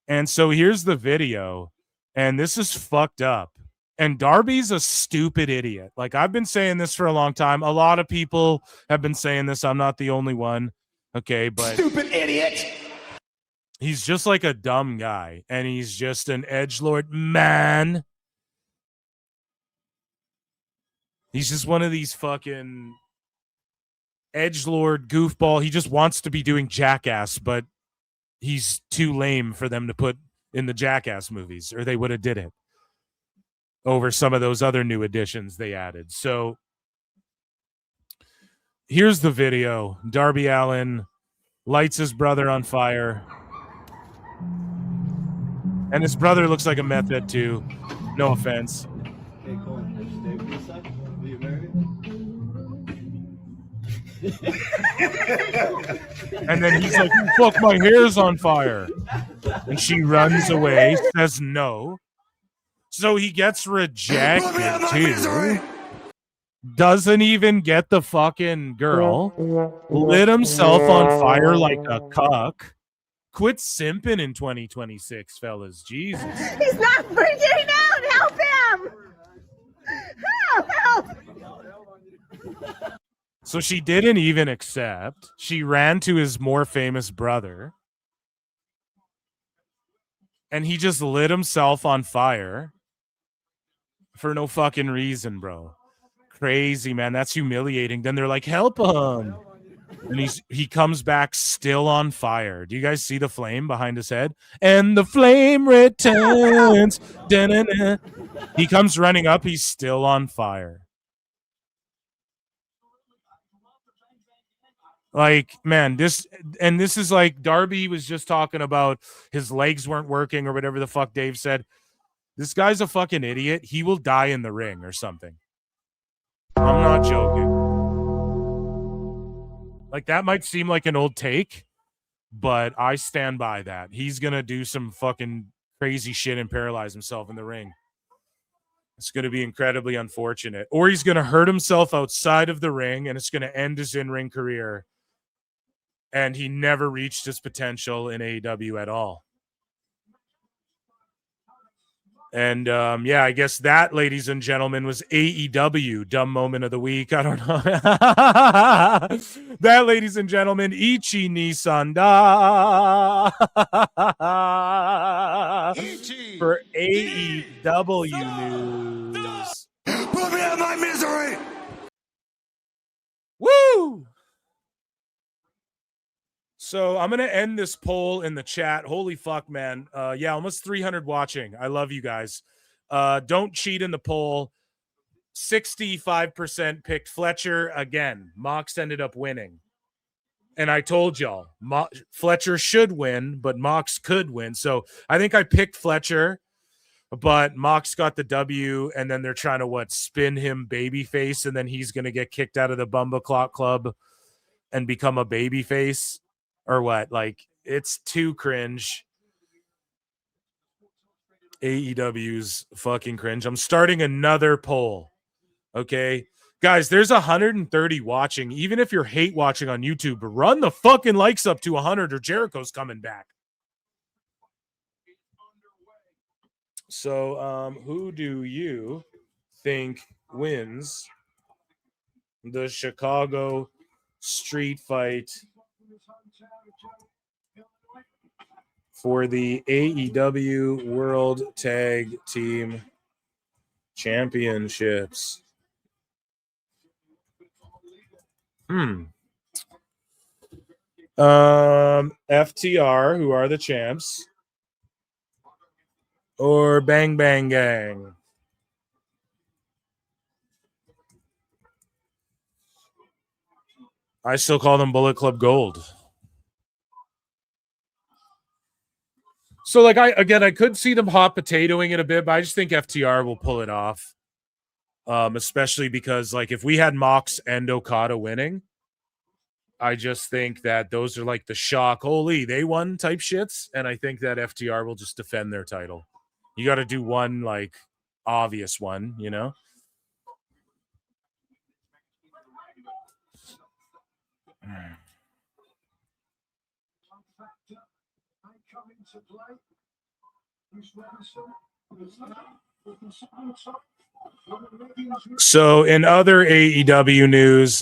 And so here's the video, and this is fucked up. And Darby's a stupid idiot. Like, I've been saying this for a long time. A lot of people have been saying this. I'm not the only one. Okay, but Stupid idiot. He's just like a dumb guy, and he's just an edgelord man. He's just one of these fucking edgelord goofball. He just wants to be doing Jackass, but he's too lame for them to put in the Jackass movies, or they would have did it over some of those other new additions they added. So here's the video. Darby Allin lights his brother on fire. And his brother looks like a meth head too. No offense. Okay, cool. Stay with me a sec. Will you marry me? And then he's like, fuck, my hair's on fire. And she runs away, says no. So he gets rejected too. Doesn't even get the fucking girl. Lit himself on fire like a cuck. Quit simping in 2026, fellas. Jesus. He's not freaking out. Help him. Help. So she didn't even accept. She ran to his more famous brother. And he just lit himself on fire for no fucking reason, bro. Crazy, man. That's humiliating. Then they're like, help him. And he comes back still on fire. Do you guys see the flame behind his head? And the flame returns. Da-na-na. He comes running up. He's still on fire. Like, man, this is like Darby was just talking about his legs weren't working or whatever the fuck Dave said. This guy's a fucking idiot. He will die in the ring or something. I'm not joking. Like, that might seem like an old take, but I stand by that. He's going to do some fucking crazy shit and paralyze himself in the ring. It's going to be incredibly unfortunate. Or he's going to hurt himself outside of the ring, and it's going to end his in-ring career. And he never reached his potential in AEW at all. And, yeah, I guess that, ladies and gentlemen, was AEW Dumb Moment of the Week. I don't know. That, ladies and gentlemen, Ichi Nissan da for AEW news. Put me out of my misery! Woo! So I'm going to end this poll in the chat. Holy fuck, man. Yeah, almost 300 watching. I love you guys. Don't cheat in the poll. 65% picked Fletcher again. Mox ended up winning. And I told y'all, Fletcher should win, but Mox could win. So I think I picked Fletcher, but Mox got the W, and then they're trying to, spin him babyface, and then he's going to get kicked out of the Bumba Clock Club and become a babyface. Or what? Like, it's too cringe. AEW's fucking cringe. I'm starting another poll. Okay? Guys, there's 130 watching. Even if you're hate watching on YouTube, run the fucking likes up to 100 or Jericho's coming back. So, who do you think wins the Chicago street fight for the AEW World Tag Team Championships? FTR, who are the champs, or Bang Bang Gang? I still call them Bullet Club Gold. So, like, I could see them hot potatoing it a bit, but I just think FTR will pull it off. Especially because, like, if we had Mox and Okada winning, I just think that those are like the shock, holy, they won type shits. And I think that FTR will just defend their title. You got to do one, like, obvious one, you know? So in other AEW news,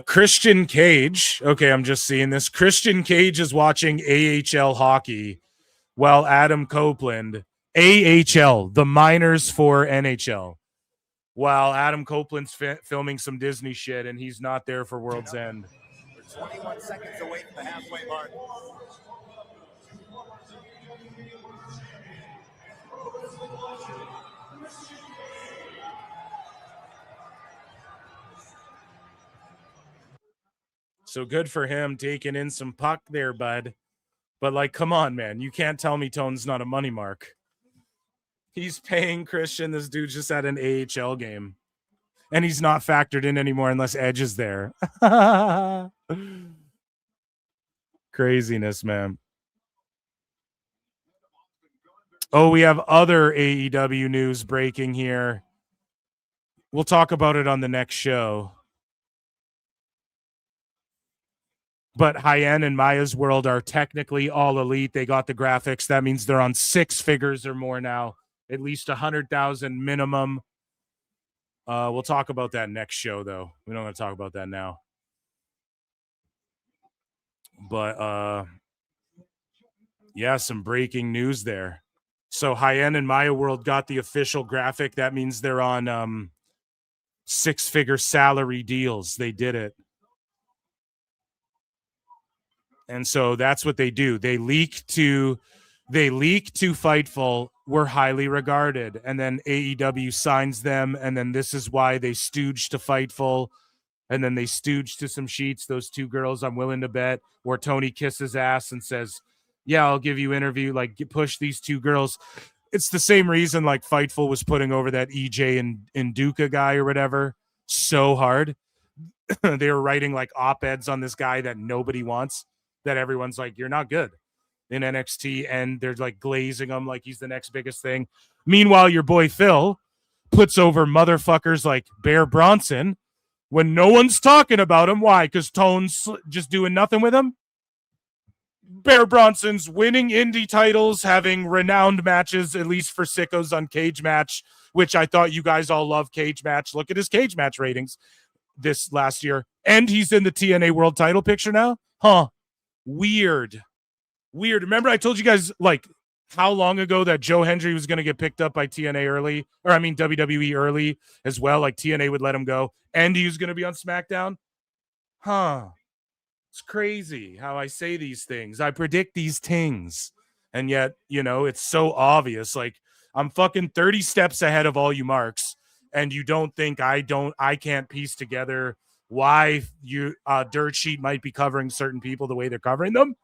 Christian Cage. Okay, I'm just seeing this. Christian Cage is watching AHL hockey while Adam Copeland, AHL, the minors for NHL, while Adam Copeland's filming some Disney shit, and he's not there for World's End. We're 21 seconds away from the halfway mark. So good for him taking in some puck there, bud. But, like, come on, man. You can't tell me Tone's not a money mark. He's paying Christian. This dude just had an AHL game. And he's not factored in anymore unless Edge is there. Craziness, man. Oh, we have other AEW news breaking here. We'll talk about it on the next show. But Hyen and Maya's World are technically all elite. They got the graphics. That means they're on 6 figures or more now. At least 100,000 minimum. We'll talk about that next show, though. We don't want to talk about that now. But, yeah, some breaking news there. So Hyen and Maya World got the official graphic. That means they're on 6-figure salary deals. They did it. And so that's what they do. They leak to Fightful. We're highly regarded. And then AEW signs them. And then this is why they stooge to Fightful. And then they stooge to some sheets. Those 2 girls, I'm willing to bet, where Tony kisses ass and says, yeah, I'll give you interview. Like, push these 2 girls. It's the same reason, like, Fightful was putting over that EJ and Duca guy or whatever so hard. They were writing, like, op-eds on this guy that nobody wants. That everyone's like, you're not good in NXT, and they're like glazing him like he's the next biggest thing. Meanwhile, your boy Phil puts over motherfuckers like Bear Bronson when no one's talking about him. Why? Because Tone's just doing nothing with him. Bear Bronson's winning indie titles, having renowned matches, at least for Sickos on Cage Match, which I thought you guys all love Cage Match. Look at his Cage Match ratings this last year. And he's in the TNA World title picture now? Huh. Weird. Remember I told you guys, like, how long ago that Joe Hendry was going to get picked up by TNA early, or I mean WWE early as well, like TNA would let him go, and he was going to be on SmackDown? Huh. It's crazy how I say these things. I predict these things. And yet, you know, it's so obvious. Like, I'm fucking 30 steps ahead of all you marks, and you don't think I can't piece together why you Dirt Sheet might be covering certain people the way they're covering them.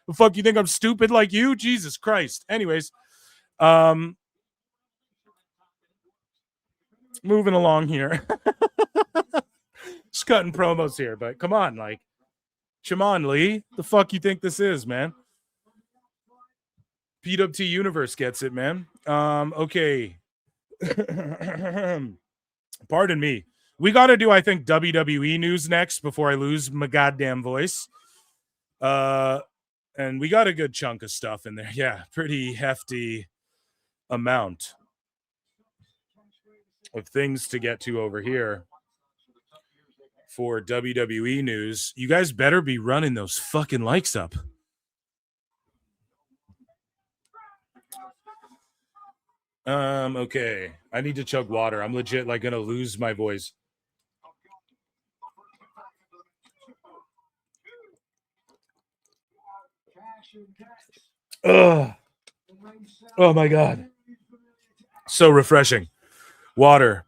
The fuck, you think I'm stupid like you? Jesus Christ. Anyways, moving along here. Just cutting promos here, but come on, like, Shimon Lee, the fuck you think this is, man? PWT Universe gets it, man. Okay. Pardon me. We got to do, I think, WWE news next before I lose my goddamn voice. And we got a good chunk of stuff in there. Yeah, pretty hefty amount of things to get to over here for WWE news. You guys better be running those fucking likes up. Okay. I need to chug water. I'm legit, like, going to lose my voice. Oh my God. So refreshing. Water.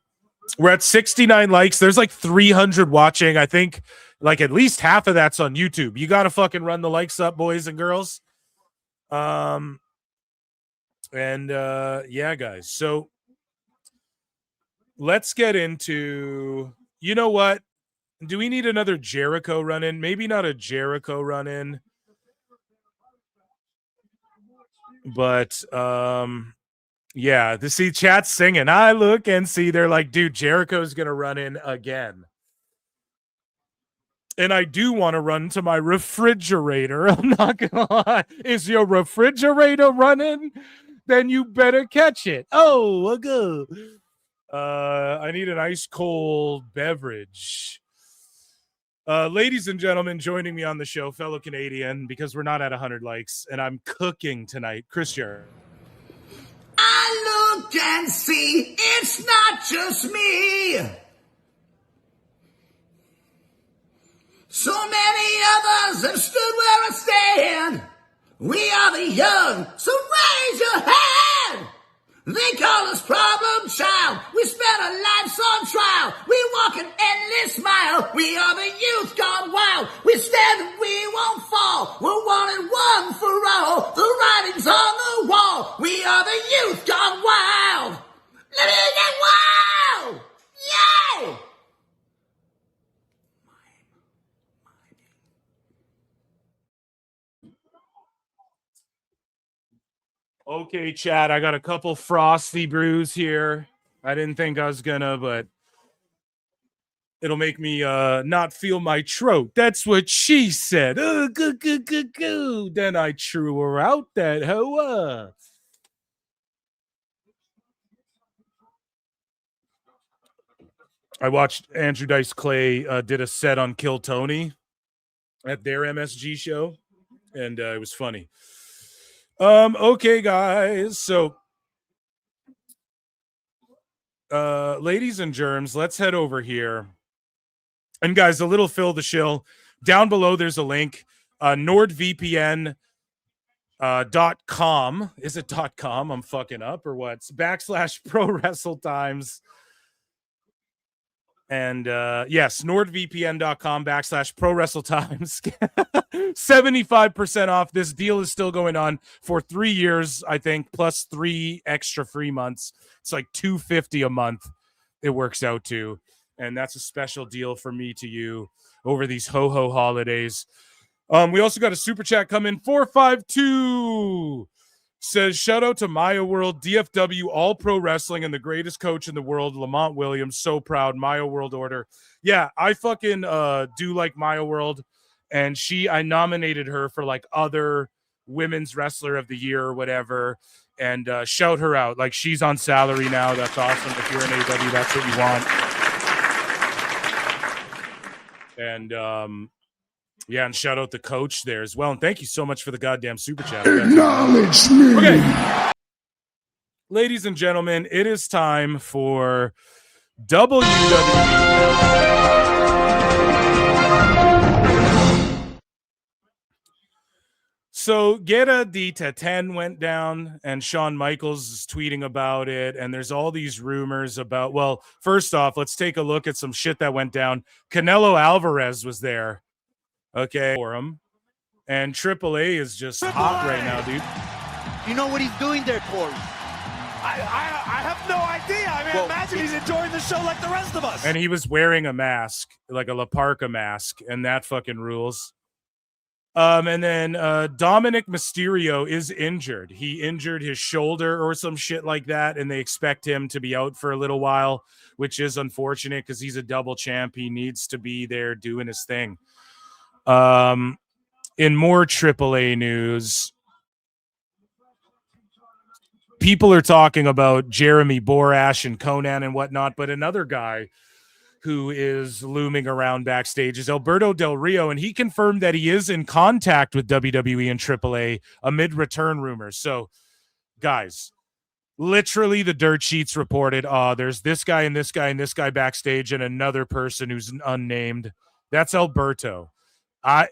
We're at 69 likes. There's like 300 watching. I think like at least half of that's on YouTube. You got to fucking run the likes up, boys and girls. Yeah, guys. So let's get into, you know what? Do we need another Jericho run-in? Maybe not a Jericho run-in. But yeah, to see chat singing, I look and see they're like, dude, Jericho's gonna run in again. And I do want to run to my refrigerator. I'm not gonna lie. Is your refrigerator running? Then you better catch it. Oh, a go. I need an ice cold beverage. Ladies and gentlemen, joining me on the show, fellow Canadian, because we're not at 100 likes, and I'm cooking tonight, Chris Jarrett. I look and see, it's not just me. So many others have stood where I stand. We are the young, so raise your hand. They call us problem child. We spent our lives on trial. We walk an endless mile. We are the youth gone wild. We stand and we won't fall. We're one and one for all. The writing's on the wall. We are the youth gone wild. Let me get wild! Yo! Okay, Chad, I got a couple frosty brews here. I didn't think I was gonna, but it'll make me not feel my throat. That's what she said. Goo. Then I threw her out, that hoe. I watched Andrew Dice Clay did a set on Kill Tony at their MSG show, and it was funny. Okay, guys. So, ladies and germs, let's head over here. And guys, a little Phil the Shill. Down below, there's a link. NordVPN.com. Is it .com? I'm fucking up or what? / Pro Wrestle Times. And yes, NordVPN.com / Pro Wrestle Times. 75% off. This deal is still going on for 3 years, I think, plus 3 extra free months. It's like $250 a month it works out to. And that's a special deal for me to you over these ho-ho holidays. We also got a super chat come in. 452 says, shout out to Maya World, DFW, All Pro Wrestling, and the greatest coach in the world, Lamont Williams. So proud. Maya World Order. Yeah, I fucking do like Maya World. And I nominated her for like other women's wrestler of the year or whatever. And shout her out. Like, she's on salary now. That's awesome. If you're in AEW, that's what you want. And yeah, and shout out the coach there as well. And thank you so much for the goddamn super chat. Acknowledge me. Okay. Ladies and gentlemen, it is time for WWE. So Guerra de Titan went down, and Shawn Michaels is tweeting about it, and there's all these rumors about, well, first off, let's take a look at some shit that went down. Canelo Alvarez was there, okay, for him, and AAA is just hot right now, dude. You know what he's doing there, Corey? I have no idea. I mean, imagine he's enjoying the show like the rest of us. And he was wearing a mask, like a La Parka mask, and that fucking rules. And then Dominic Mysterio is injured. He injured his shoulder or some shit like that, and they expect him to be out for a little while, which is unfortunate because he's a double champ. He needs to be there doing his thing. In more AAA news, people are talking about Jeremy Borash and Conan and whatnot, but another guy who is looming around backstage is Alberto Del Rio, and he confirmed that he is in contact with WWE and AAA amid return rumors. So, guys, literally the dirt sheets reported, there's this guy and this guy and this guy backstage and another person who's unnamed. That's Alberto. At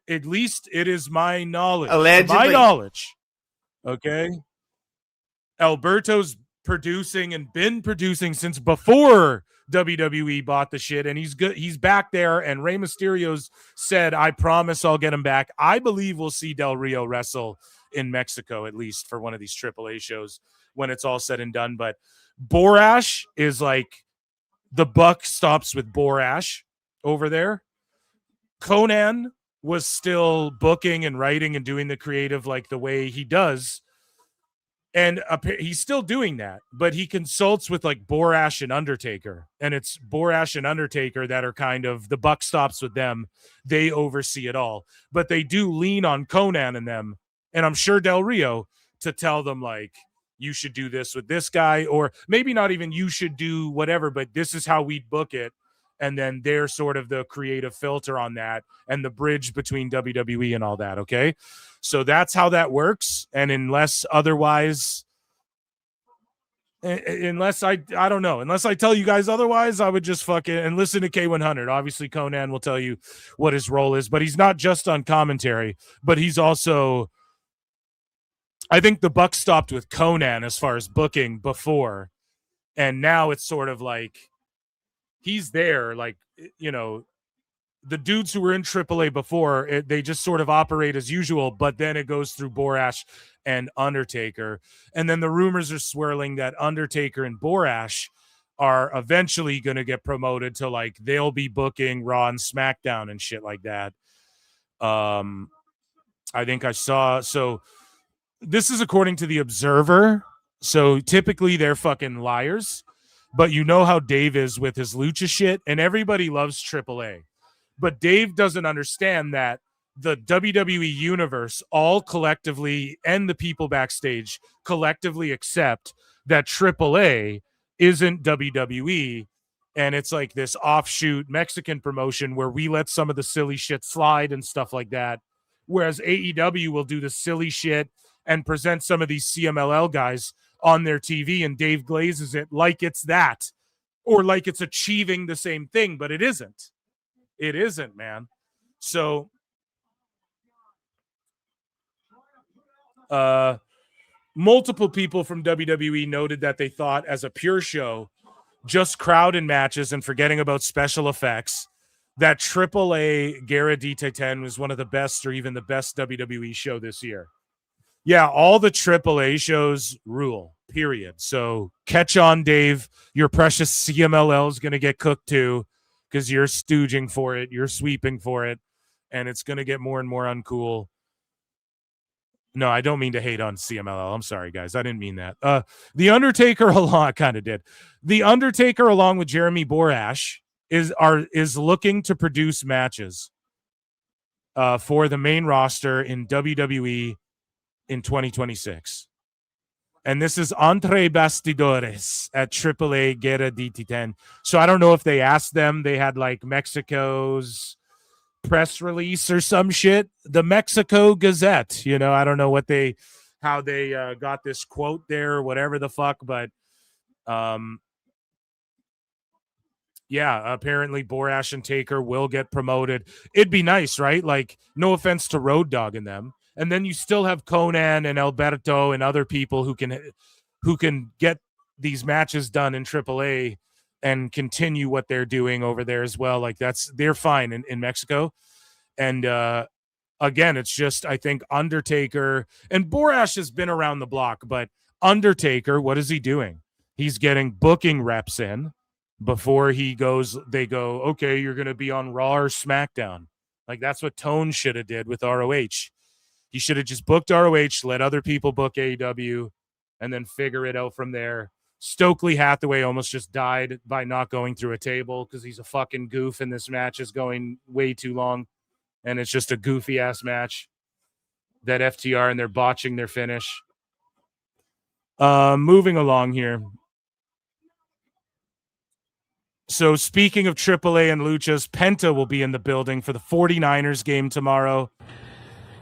least it is my knowledge. Allegedly. My knowledge. Okay? Alberto's producing and been producing since before WWE bought the shit, and he's good. He's back there, and Rey Mysterio's said, I promise I'll get him back. I believe we'll see Del Rio wrestle in Mexico, at least for one of these AAA shows when it's all said and done. But Borash is like, the buck stops with Borash over there. Conan was still booking and writing and doing the creative like the way he does. And he's still doing that, but he consults with like Borash and Undertaker, and it's Borash and Undertaker that are kind of, the buck stops with them. They oversee it all, but they do lean on Conan and them. And I'm sure Del Rio to tell them like, you should do this with this guy, or maybe not even you should do whatever, but this is how we'd book it. And then they're sort of the creative filter on that and the bridge between WWE and all that. Okay. So that's how that works. And unless otherwise Unless I don't know. Unless I tell you guys otherwise, I would just fucking and listen to K100. Obviously, Conan will tell you what his role is, but he's not just on commentary, but he's also. I think the buck stopped with Conan as far as booking before, and now it's sort of like he's there, like, you know, the dudes who were in AAA before, they just sort of operate as usual, but then it goes through Borash and Undertaker. And then the rumors are swirling that Undertaker and Borash are eventually going to get promoted to, like, they'll be booking Raw and SmackDown and shit like that. I think I saw, so this is according to the Observer. So typically they're fucking liars, but you know how Dave is with his lucha shit, and everybody loves AAA. But Dave doesn't understand that the WWE universe all collectively, and the people backstage collectively, accept that AAA isn't WWE, and it's like this offshoot Mexican promotion where we let some of the silly shit slide and stuff like that, whereas AEW will do the silly shit and present some of these CMLL guys on their TV, and Dave glazes it like it's that, or like it's achieving the same thing, but it isn't. It isn't, man. So, multiple people from WWE noted that they thought, as a pure show, just crowd and matches and forgetting about special effects, that AAA Guerra de Titan was one of the best, or even the best WWE show this year. Yeah, all the AAA shows rule, period. So catch on, Dave. Your precious CMLL is going to get cooked too, because you're stooging for it, you're sweeping for it, and it's going to get more and more uncool. No, I don't mean to hate on CMLL. I'm sorry, guys. I didn't mean that. The Undertaker, I kind of did. The Undertaker, along with Jeremy Borash, is looking to produce matches for the main roster in WWE in 2026. And this is entre bastidores at AAA Guerra de Titan. So I don't know if they asked them. They had like Mexico's press release or some shit. The Mexico Gazette. You know, I don't know how they got this quote there or whatever the fuck. But yeah, apparently Borash and Taker will get promoted. It'd be nice, right? Like, no offense to Road Dogg and them. And then you still have Conan and Alberto and other people who can get these matches done in AAA and continue what they're doing over there as well. Like, they're fine in Mexico. And again, it's just, I think Undertaker and Borash has been around the block, but Undertaker, what is he doing? He's getting booking reps in before he goes. They go, okay, you're going to be on Raw or SmackDown. Like, that's what Tone should have did with ROH. He should have just booked ROH, let other people book AEW, and then figure it out from there. Stokely Hathaway almost just died by not going through a table because he's a fucking goof, and this match is going way too long, and it's just a goofy-ass match that FTR, and they're botching their finish. Moving along here. So speaking of AAA and luchas, Penta will be in the building for the 49ers game tomorrow.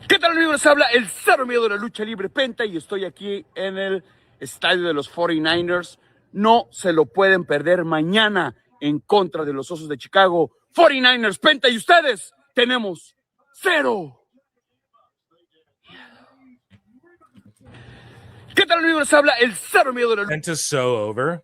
¿Qué tal, amigos? Habla el cero miedo de la lucha libre, Penta, y estoy aquí en el estadio de los 49ers. No se lo pueden perder mañana en contra de los Osos de Chicago. 49ers, Penta, y ustedes tenemos 0. ¿Qué tal, amigos? Habla el cero miedo de la lucha. Penta's so over.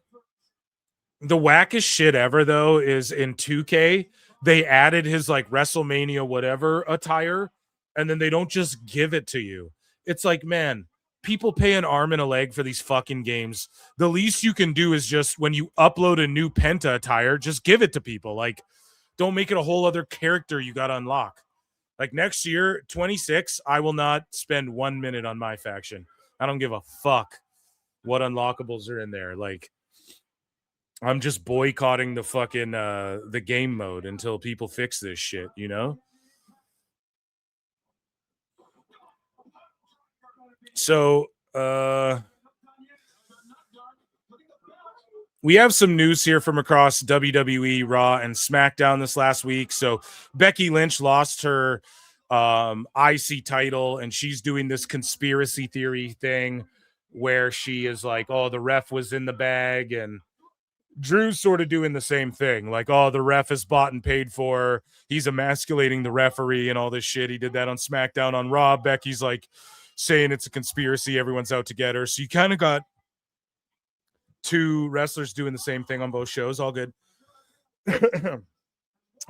The wackest shit ever, though, is in 2K, they added his like WrestleMania whatever attire, and then they don't just give it to you. It's like, man, people pay an arm and a leg for these fucking games. The least you can do is just, when you upload a new Penta attire, just give it to people. Like, don't make it a whole other character you got to unlock. Like, next year, 26, I will not spend 1 minute on my faction. I don't give a fuck what unlockables are in there. Like, I'm just boycotting the fucking the game mode until people fix this shit, you know? So, we have some news here from across WWE, Raw, and SmackDown this last week. So, Becky Lynch lost her IC title, and she's doing this conspiracy theory thing where she is like, oh, the ref was in the bag, and Drew's sort of doing the same thing. Like, oh, the ref is bought and paid for. He's emasculating the referee and all this shit. He did that on SmackDown. On Raw, Becky's like saying it's a conspiracy. Everyone's out to get her. So you kind of got two wrestlers doing the same thing on both shows. All good.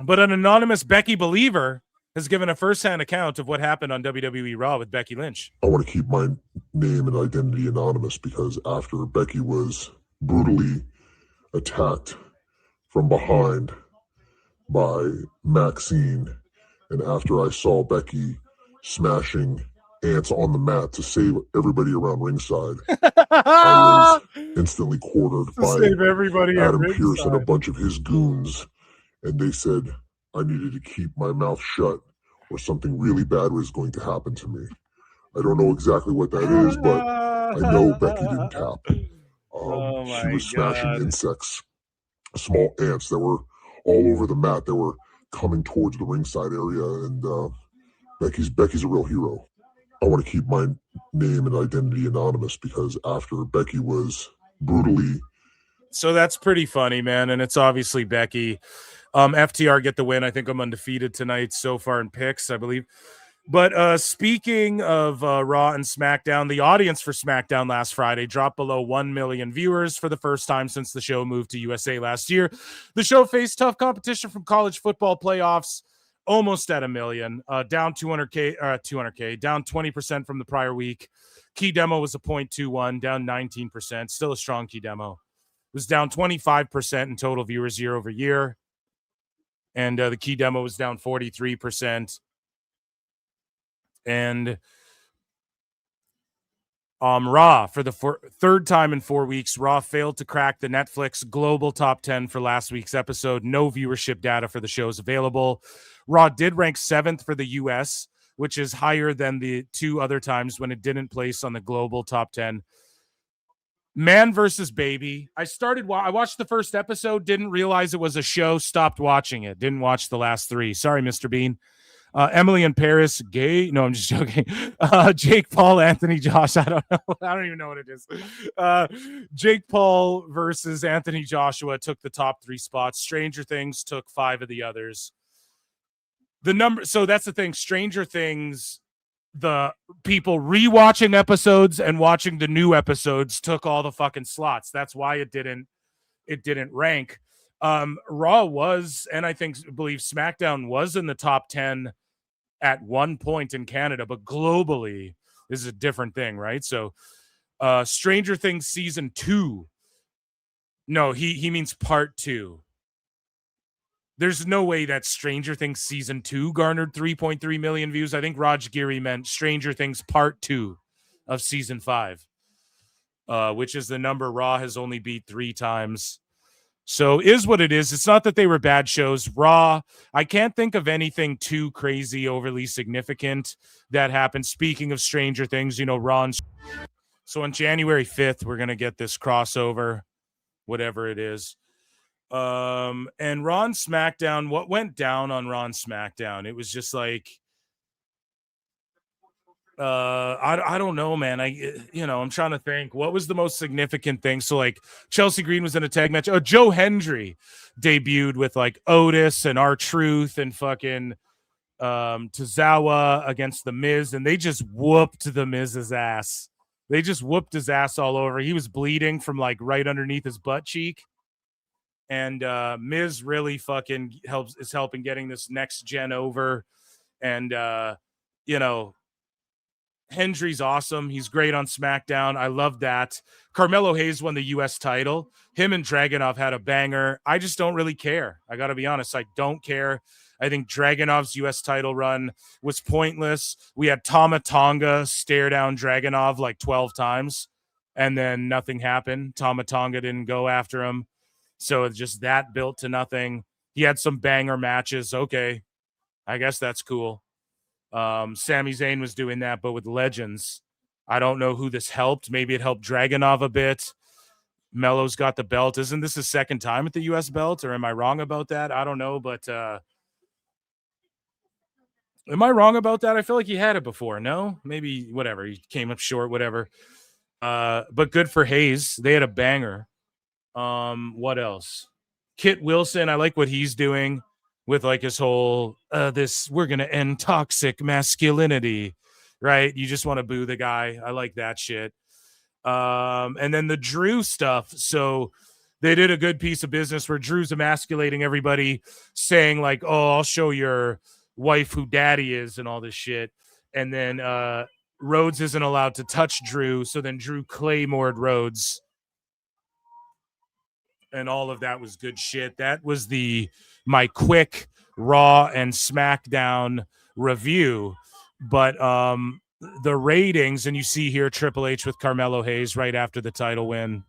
But an anonymous Becky believer has given a firsthand account of what happened on WWE Raw with Becky Lynch. I want to keep my name and identity anonymous because after Becky was brutally attacked from behind by Maxine, and after I saw Becky smashing ants on the mat to save everybody around ringside, I was instantly cornered by Adam Pearce and a bunch of his goons, and they said I needed to keep my mouth shut or something really bad was going to happen to me. I don't know exactly what that is, but I know Becky didn't tap. She was smashing insects, small ants that were all over the mat that were coming towards the ringside area, and Becky's a real hero. I want to keep my name and identity anonymous because after Becky was brutally... So that's pretty funny, man, and it's obviously Becky. FTR get the win. I think I'm undefeated tonight so far in picks, I believe. But speaking of Raw and SmackDown, the audience for SmackDown last Friday dropped below 1 million viewers for the first time since the show moved to USA last year. The show faced tough competition from college football playoffs, almost at 1 million, down 200K, down 20% from the prior week. Key demo was a 0.21, down 19%, still a strong key demo. It was down 25% in total viewers year over year. And the key demo was down 43%. And Raw, for the third time in 4 weeks, Raw failed to crack the Netflix global top 10 for last week's episode. No viewership data for the show is available. Raw did rank 7th for the U.S., which is higher than the 2 other times when it didn't place on the global top 10. Man versus Baby. I watched the first episode, didn't realize it was a show, stopped watching it. Didn't watch the last 3. Sorry, Mr. Bean. Emily in Paris, gay. No, I'm just joking. Jake Paul, Anthony Josh. I don't know. I don't even know what it is. Jake Paul versus Anthony Joshua took the top 3 spots. Stranger Things took 5 of the others. So that's the thing. Stranger Things, the people rewatching episodes and watching the new episodes took all the fucking slots. That's why it didn't rank. Raw was, and I believe SmackDown was in the top 10 at one point in Canada, but globally this is a different thing, right? So Stranger Things season 2. No, he means part 2. There's no way that Stranger Things season 2 garnered 3.3 million views. I think Raj Giri meant Stranger Things part 2 of season 5, which is the number Raw has only beat 3 times. So is what it is. It's not that they were bad shows. Raw, I can't think of anything too crazy, overly significant that happened. Speaking of Stranger Things, Raw. So on January 5th, we're going to get this crossover, whatever it is. And Raw and SmackDown, what went down on Raw and SmackDown? It was just like, I don't know, man. I'm trying to think what was the most significant thing. So like Chelsea Green was in a tag match. Oh, Joe Hendry debuted with like Otis and R-Truth and fucking Tozawa against The Miz, and they just whooped The Miz's ass. They just whooped his ass all over. He was bleeding from like right underneath his butt cheek. And Miz really fucking is helping getting this next gen over. And Hendry's awesome. He's great on SmackDown. I love that. Carmelo Hayes won the U.S. title. Him and Dragunov had a banger. I just don't really care. I got to be honest. I don't care. I think Dragunov's U.S. title run was pointless. We had Tama Tonga stare down Dragunov like 12 times, and then nothing happened. Tama Tonga didn't go after him. So it's just that built to nothing. He had some banger matches. Okay, I guess that's cool. Sami Zayn was doing that, but with legends. I don't know who this helped. Maybe it helped Dragunov a bit. Melo's got the belt. Isn't this his second time at the U.S. belt, or am I wrong about that? I don't know, but am I wrong about that? I feel like he had it before. No? Maybe, whatever. He came up short, whatever. But good for Hayes. They had a banger. What else? Kit Wilson, I like what he's doing with like his whole we're gonna end toxic masculinity, right? You just want to boo the guy. I like that shit. And then the Drew stuff. So they did a good piece of business where Drew's emasculating everybody, saying like, "Oh, I'll show your wife who daddy is," and all this shit. And then Rhodes isn't allowed to touch Drew, so then Drew Claymored Rhodes. And all of that was good shit. That was my quick Raw and SmackDown review. But the ratings, and you see here Triple H with Carmelo Hayes right after the title win.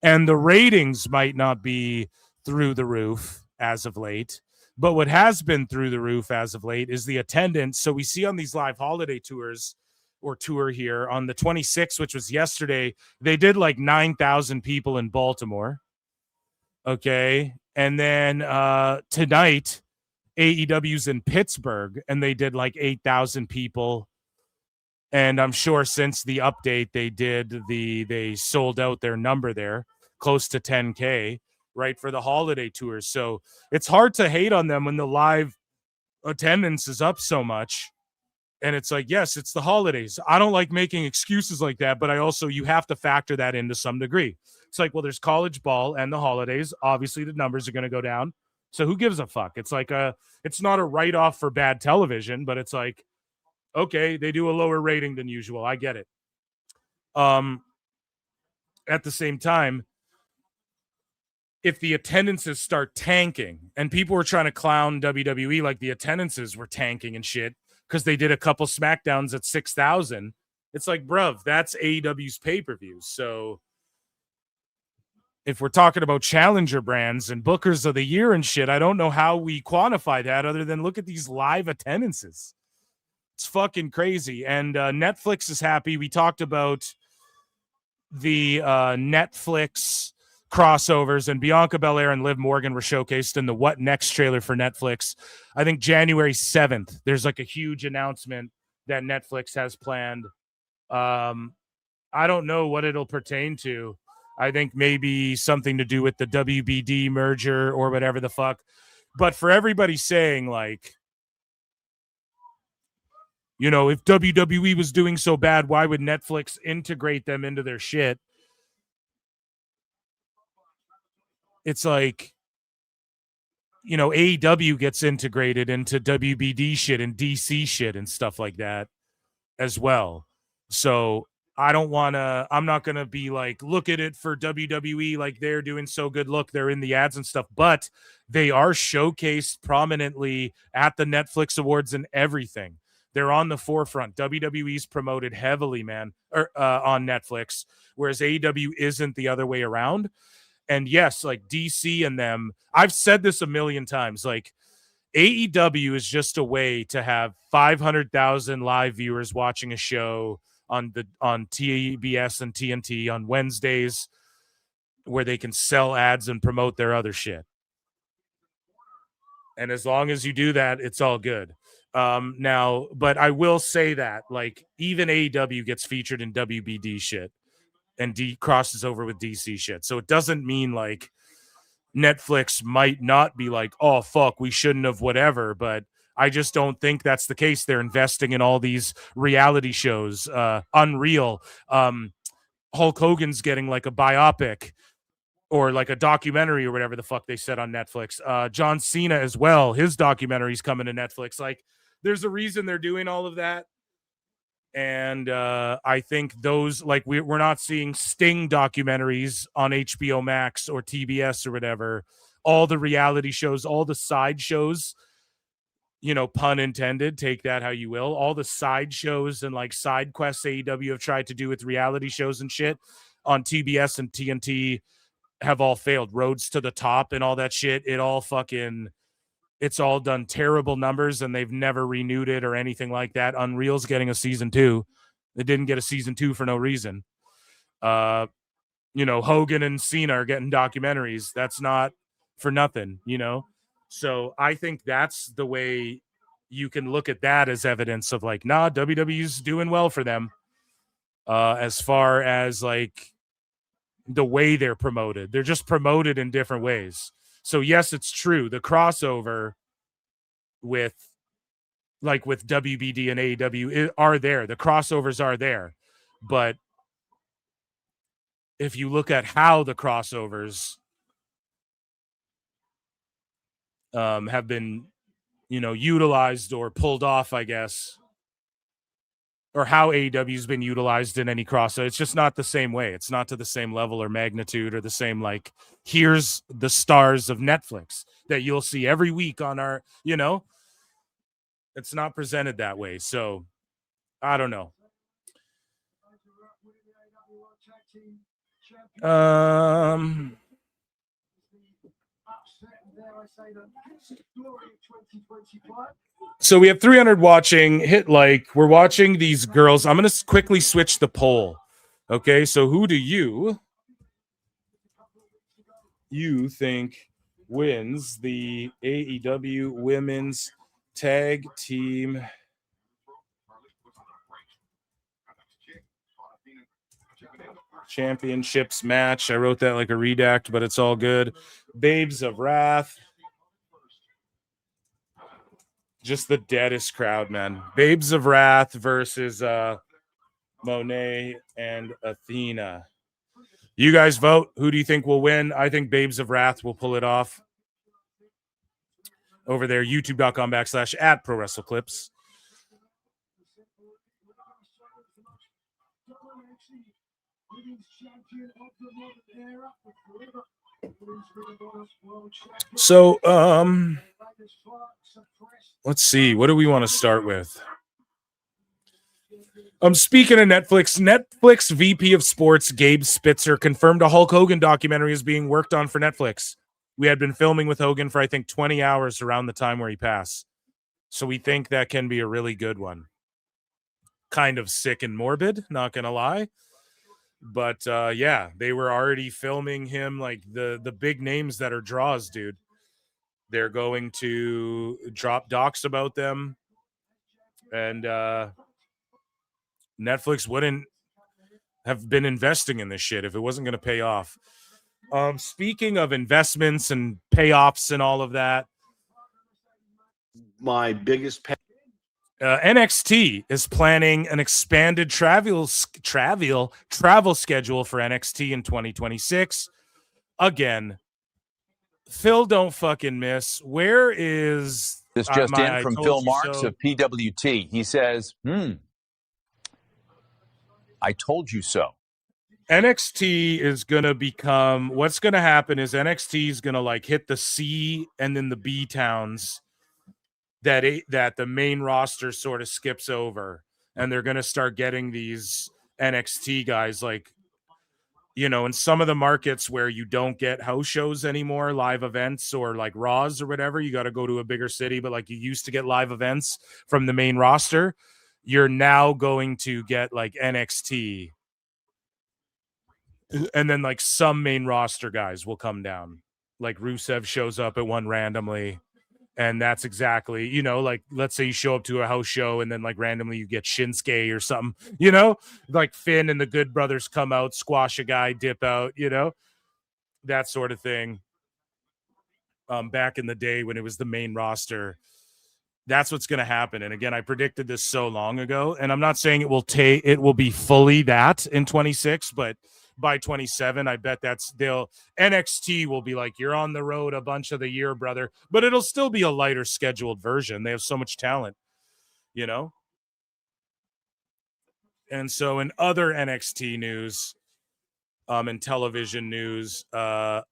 And the ratings might not be through the roof as of late, but what has been through the roof as of late is the attendance. So we see on these live holiday tours or tour here on the 26th, which was yesterday, they did like 9,000 people in Baltimore. Okay. And then tonight, AEW's in Pittsburgh, and they did like 8,000 people. And I'm sure since the update they sold out their number there, close to 10K, right, for the holiday tours. So it's hard to hate on them when the live attendance is up so much. And it's like, yes, it's the holidays. I don't like making excuses like that, but you have to factor that in to some degree. It's like, well, there's college ball and the holidays. Obviously, the numbers are going to go down. So who gives a fuck? It's like it's not a write-off for bad television, but it's like, okay, they do a lower rating than usual. I get it. At the same time, if the attendances start tanking, and people were trying to clown WWE like the attendances were tanking and shit because they did a couple SmackDowns at 6,000, it's like, bruv, that's AEW's pay-per-views. So if we're talking about challenger brands and bookers of the year and shit, I don't know how we quantify that other than look at these live attendances. It's fucking crazy. And Netflix is happy. We talked about the Netflix crossovers, and Bianca Belair and Liv Morgan were showcased in the What Next trailer for Netflix. I think January 7th, there's like a huge announcement that Netflix has planned. I don't know what it'll pertain to. I think maybe something to do with the WBD merger or whatever the fuck. But for everybody saying like, you know, if WWE was doing so bad, why would Netflix integrate them into their shit? It's like, you know, AEW gets integrated into WBD shit and DC shit and stuff like that as well. So I'm not going to be like, look at it for WWE, like they're doing so good. Look, they're in the ads and stuff, but they are showcased prominently at the Netflix Awards and everything. They're on the forefront. WWE's promoted heavily, man, on Netflix, whereas AEW isn't the other way around. And yes, like DC and them, I've said this a million times, like AEW is just a way to have 500,000 live viewers watching a show on TBS and TNT on Wednesdays where they can sell ads and promote their other shit. And as long as you do that, it's all good. Now, but I will say that like even AEW gets featured in WBD shit and crosses over with DC shit. So it doesn't mean like Netflix might not be like, oh, fuck, we shouldn't have whatever. But I just don't think that's the case. They're investing in all these reality shows. Unreal. Hulk Hogan's getting like a biopic or like a documentary or whatever the fuck they said on Netflix. John Cena as well. His documentary's coming to Netflix. Like there's a reason they're doing all of that. And I think those, like, we're not seeing Sting documentaries on HBO Max or TBS or whatever. All the reality shows, all the side shows, you know, pun intended, take that how you will. All the side shows and like side quests AEW have tried to do with reality shows and shit on TBS and TNT have all failed. Roads to the Top and all that shit. It's all done terrible numbers and they've never renewed it or anything like that. Unreal's getting a season 2. They didn't get a season 2 for no reason. You know, Hogan and Cena are getting documentaries. That's not for nothing, you know? So I think that's the way you can look at that as evidence of like, nah, WWE's doing well for them. as far as like the way they're promoted. They're just promoted in different ways. So yes, it's true. The crossover with WBD and AEW are there. The crossovers are there. But if you look at how the crossovers have been, utilized or pulled off, I guess, or how AEW's been utilized in any crossover, it's just not the same way. It's not to the same level or magnitude or the same, like, here's the stars of Netflix that you'll see every week on our, it's not presented that way. So I don't know. So we have 300 watching. Hit like. We're watching these girls. I'm going to quickly switch the poll. Okay, so who do you think wins the AEW Women's Tag Team Championships match? I wrote that like a redact, but it's all good. Babes of Wrath. Just the deadest crowd, man. Babes of Wrath versus Monet and Athena. You guys vote. Who do you think will win? I think Babes of Wrath will pull it off. Over there, youtube.com/@ProWrestleClips. So, let's see. What do we want to start with? Speaking of Netflix VP of Sports Gabe Spitzer confirmed a Hulk Hogan documentary is being worked on for Netflix. We had been filming with Hogan for, I think, 20 hours around the time where he passed. So we think that can be a really good one. Kind of sick and morbid, not going to lie. But, yeah, they were already filming him, like the big names that are draws, dude. They're going to drop docs about them. And Netflix wouldn't have been investing in this shit if it wasn't going to pay off. Speaking of investments and payoffs and all of that, my biggest NXT is planning an expanded travel schedule for NXT in 2026. Again, Phil, don't fucking miss. Where is this? Just in from Phil Marks of PWT. He says, I told you so. NXT is going to become, what's going to happen is NXT is going to like hit the C and then the B towns that the main roster sort of skips over. And they're going to start getting these NXT guys like, in some of the markets where you don't get house shows anymore, live events or like Raws or whatever, you got to go to a bigger city. But like you used to get live events from the main roster, you're now going to get like NXT. And then like some main roster guys will come down. Like Rusev shows up at one randomly. And that's exactly, like let's say you show up to a house show and then like randomly you get Shinsuke or something, like Finn and the Good Brothers come out, squash a guy, dip out, that sort of thing. Back in the day when it was the main roster, that's what's going to happen. And again, I predicted this so long ago, and I'm not saying it will be fully that in 26, but by 27, I bet NXT will be like, you're on the road a bunch of the year, brother, but it'll still be a lighter scheduled version. They have so much talent, And so in other NXT news, and television news,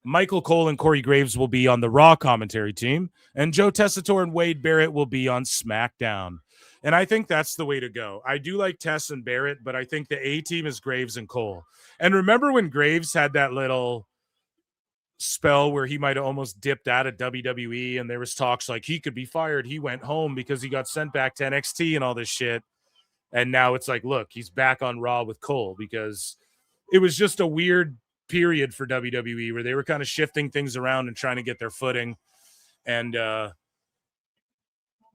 Michael Cole and Corey Graves will be on the Raw commentary team, and Joe Tessitore and Wade Barrett will be on SmackDown. And I think that's the way to go. I do like Tess and Barrett, but I think the A team is Graves and Cole. And remember when Graves had that little spell where he might have almost dipped out of WWE and there was talks like he could be fired. He went home because he got sent back to NXT and all this shit. And now it's like, look, he's back on Raw with Cole because it was just a weird period for WWE where they were kind of shifting things around and trying to get their footing. And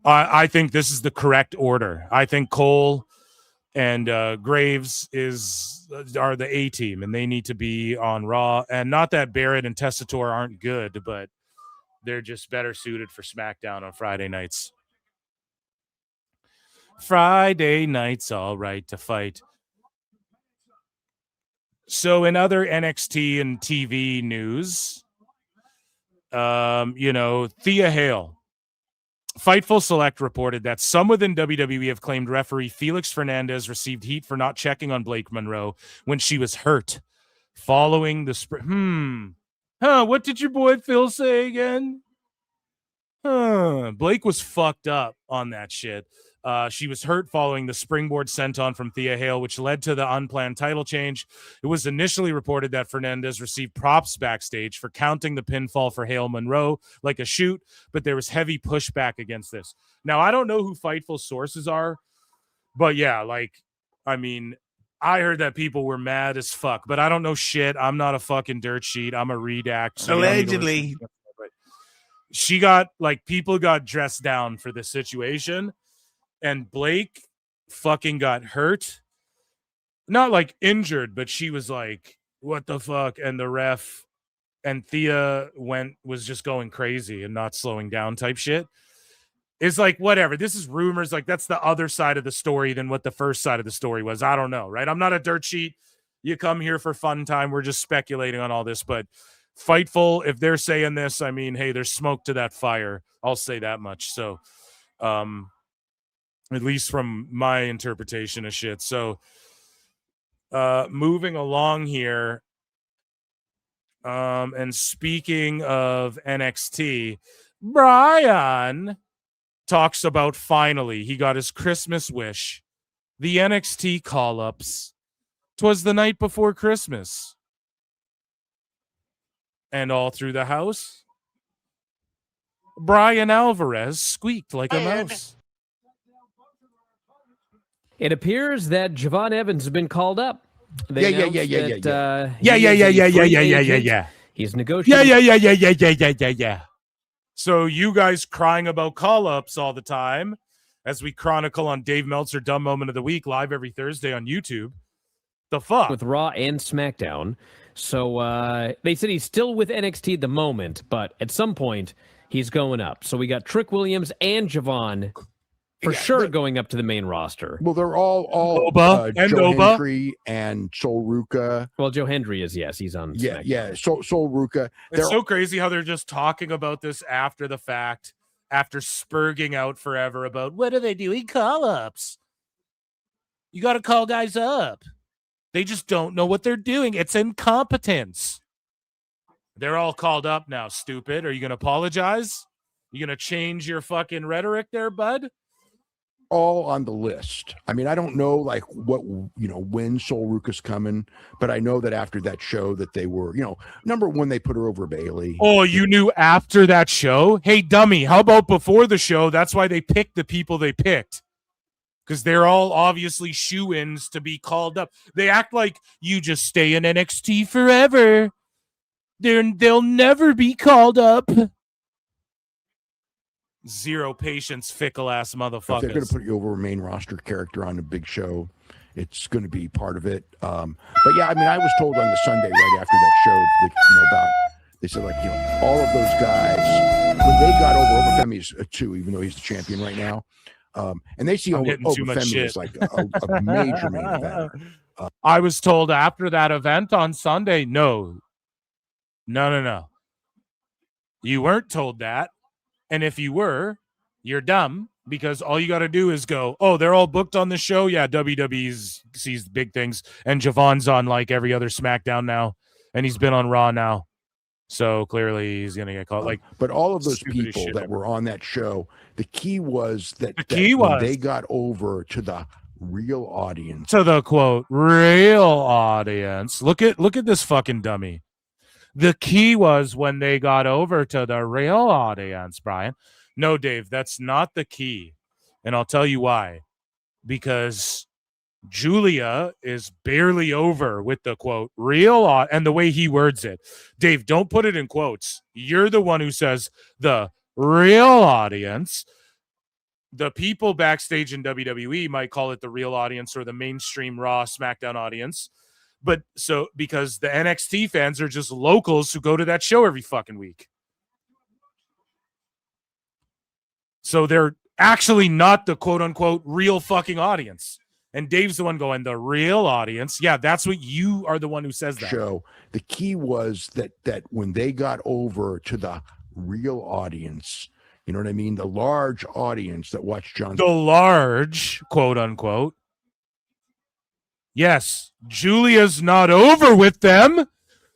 I think this is the correct order. I think Cole and Graves are the A team, and they need to be on Raw. And not that Barrett and Tessitore aren't good, but they're just better suited for SmackDown on Friday nights. Friday nights, all right to fight. So in other NXT and TV news, Thea Hale. Fightful Select reported that some within WWE have claimed referee Felix Fernandez received heat for not checking on Blake Monroe when she was hurt following the what did your boy Phil say again? Blake was fucked up on that shit. She was hurt following the springboard senton from Thea Hale, which led to the unplanned title change. It was initially reported that Fernandez received props backstage for counting the pinfall for Hale Monroe like a shoot, but there was heavy pushback against this. Now, I don't know who Fightful sources are, but yeah, I heard that people were mad as fuck, but I don't know shit. I'm not a fucking dirt sheet. I'm a redact. So allegedly. She got, people got dressed down for this situation. And Blake fucking got hurt. Not injured, but she was like, what the fuck? And the ref and Thea was just going crazy and not slowing down type shit. It's whatever. This is rumors. That's the other side of the story than what the first side of the story was. I don't know, right? I'm not a dirt sheet. You come here for fun time. We're just speculating on all this. But Fightful, if they're saying this, hey, there's smoke to that fire. I'll say that much. So, at least from my interpretation of shit. So moving along here, and speaking of NXT, Brian talks about finally he got his Christmas wish. The NXT call-ups. 'Twas the night before Christmas. And all through the house, Brian Alvarez squeaked like a mouse. It appears that Javon Evans has been called up. Yeah. He's negotiating. Yeah. So you guys crying about call-ups all the time as we chronicle on Dave Meltzer Dumb Moment of the Week live every Thursday on YouTube. The fuck? With Raw and SmackDown. So they said he's still with NXT at the moment, but at some point he's going up. So we got Trick Williams and Javon going up to the main roster. Well, they're all Oba and Joe Oba. Hendry and Sol Ruka. Well, Joe Hendry is, yes, he's on SmackDown. Yeah. Sol Ruka. It's so crazy how they're just talking about this after the fact, after spurging out forever about what are they doing call-ups? You got to call guys up. They just don't know what they're doing. It's incompetence. They're all called up now, stupid. Are you going to apologize? You going to change your fucking rhetoric there, bud? All on the list. I don't know when Sol Ruka's coming, but I know that after that show that they were, number one, they put her over Bailey. Oh, you knew after that show? Hey, dummy, how about before the show? That's why they picked the people they picked. Because they're all obviously shoo-ins to be called up. They act like you just stay in NXT forever. They'll never be called up. Zero patience, fickle-ass motherfuckers. If they're going to put you over a main roster character on a big show, it's going to be part of it. But yeah, I was told on the Sunday right after that show that, they said all of those guys, when they got over Femi's too, even though he's the champion right now, and they see Femi as a major main event. I was told after that event on Sunday, no. You weren't told that. And if you were, you're dumb because all you got to do is go, oh, they're all booked on the show. Yeah, WWE sees big things. And Javon's on every other SmackDown now. And he's been on Raw now. So clearly he's going to get called. But all of those people that were on that show, the key was that they got over to the real audience. To the quote, real audience. Look at this fucking dummy. The key was when they got over to the real audience, Brian. No, Dave, that's not the key. And I'll tell you why. Because Julia is barely over with the quote, real, and the way he words it. Dave, don't put it in quotes. You're the one who says the real audience. the people backstage in WWE might call it the real audience or the mainstream Raw SmackDown audience. But so because the NXT fans are just locals who go to that show every fucking week. So they're actually not the quote unquote real fucking audience. And Dave's the one going, the real audience. Yeah, that's what you are the one who says that. Show. The key was that when they got over to the real audience, you know what I mean? The large audience that watched John. The large, quote unquote. Yes, Julia's not over with them.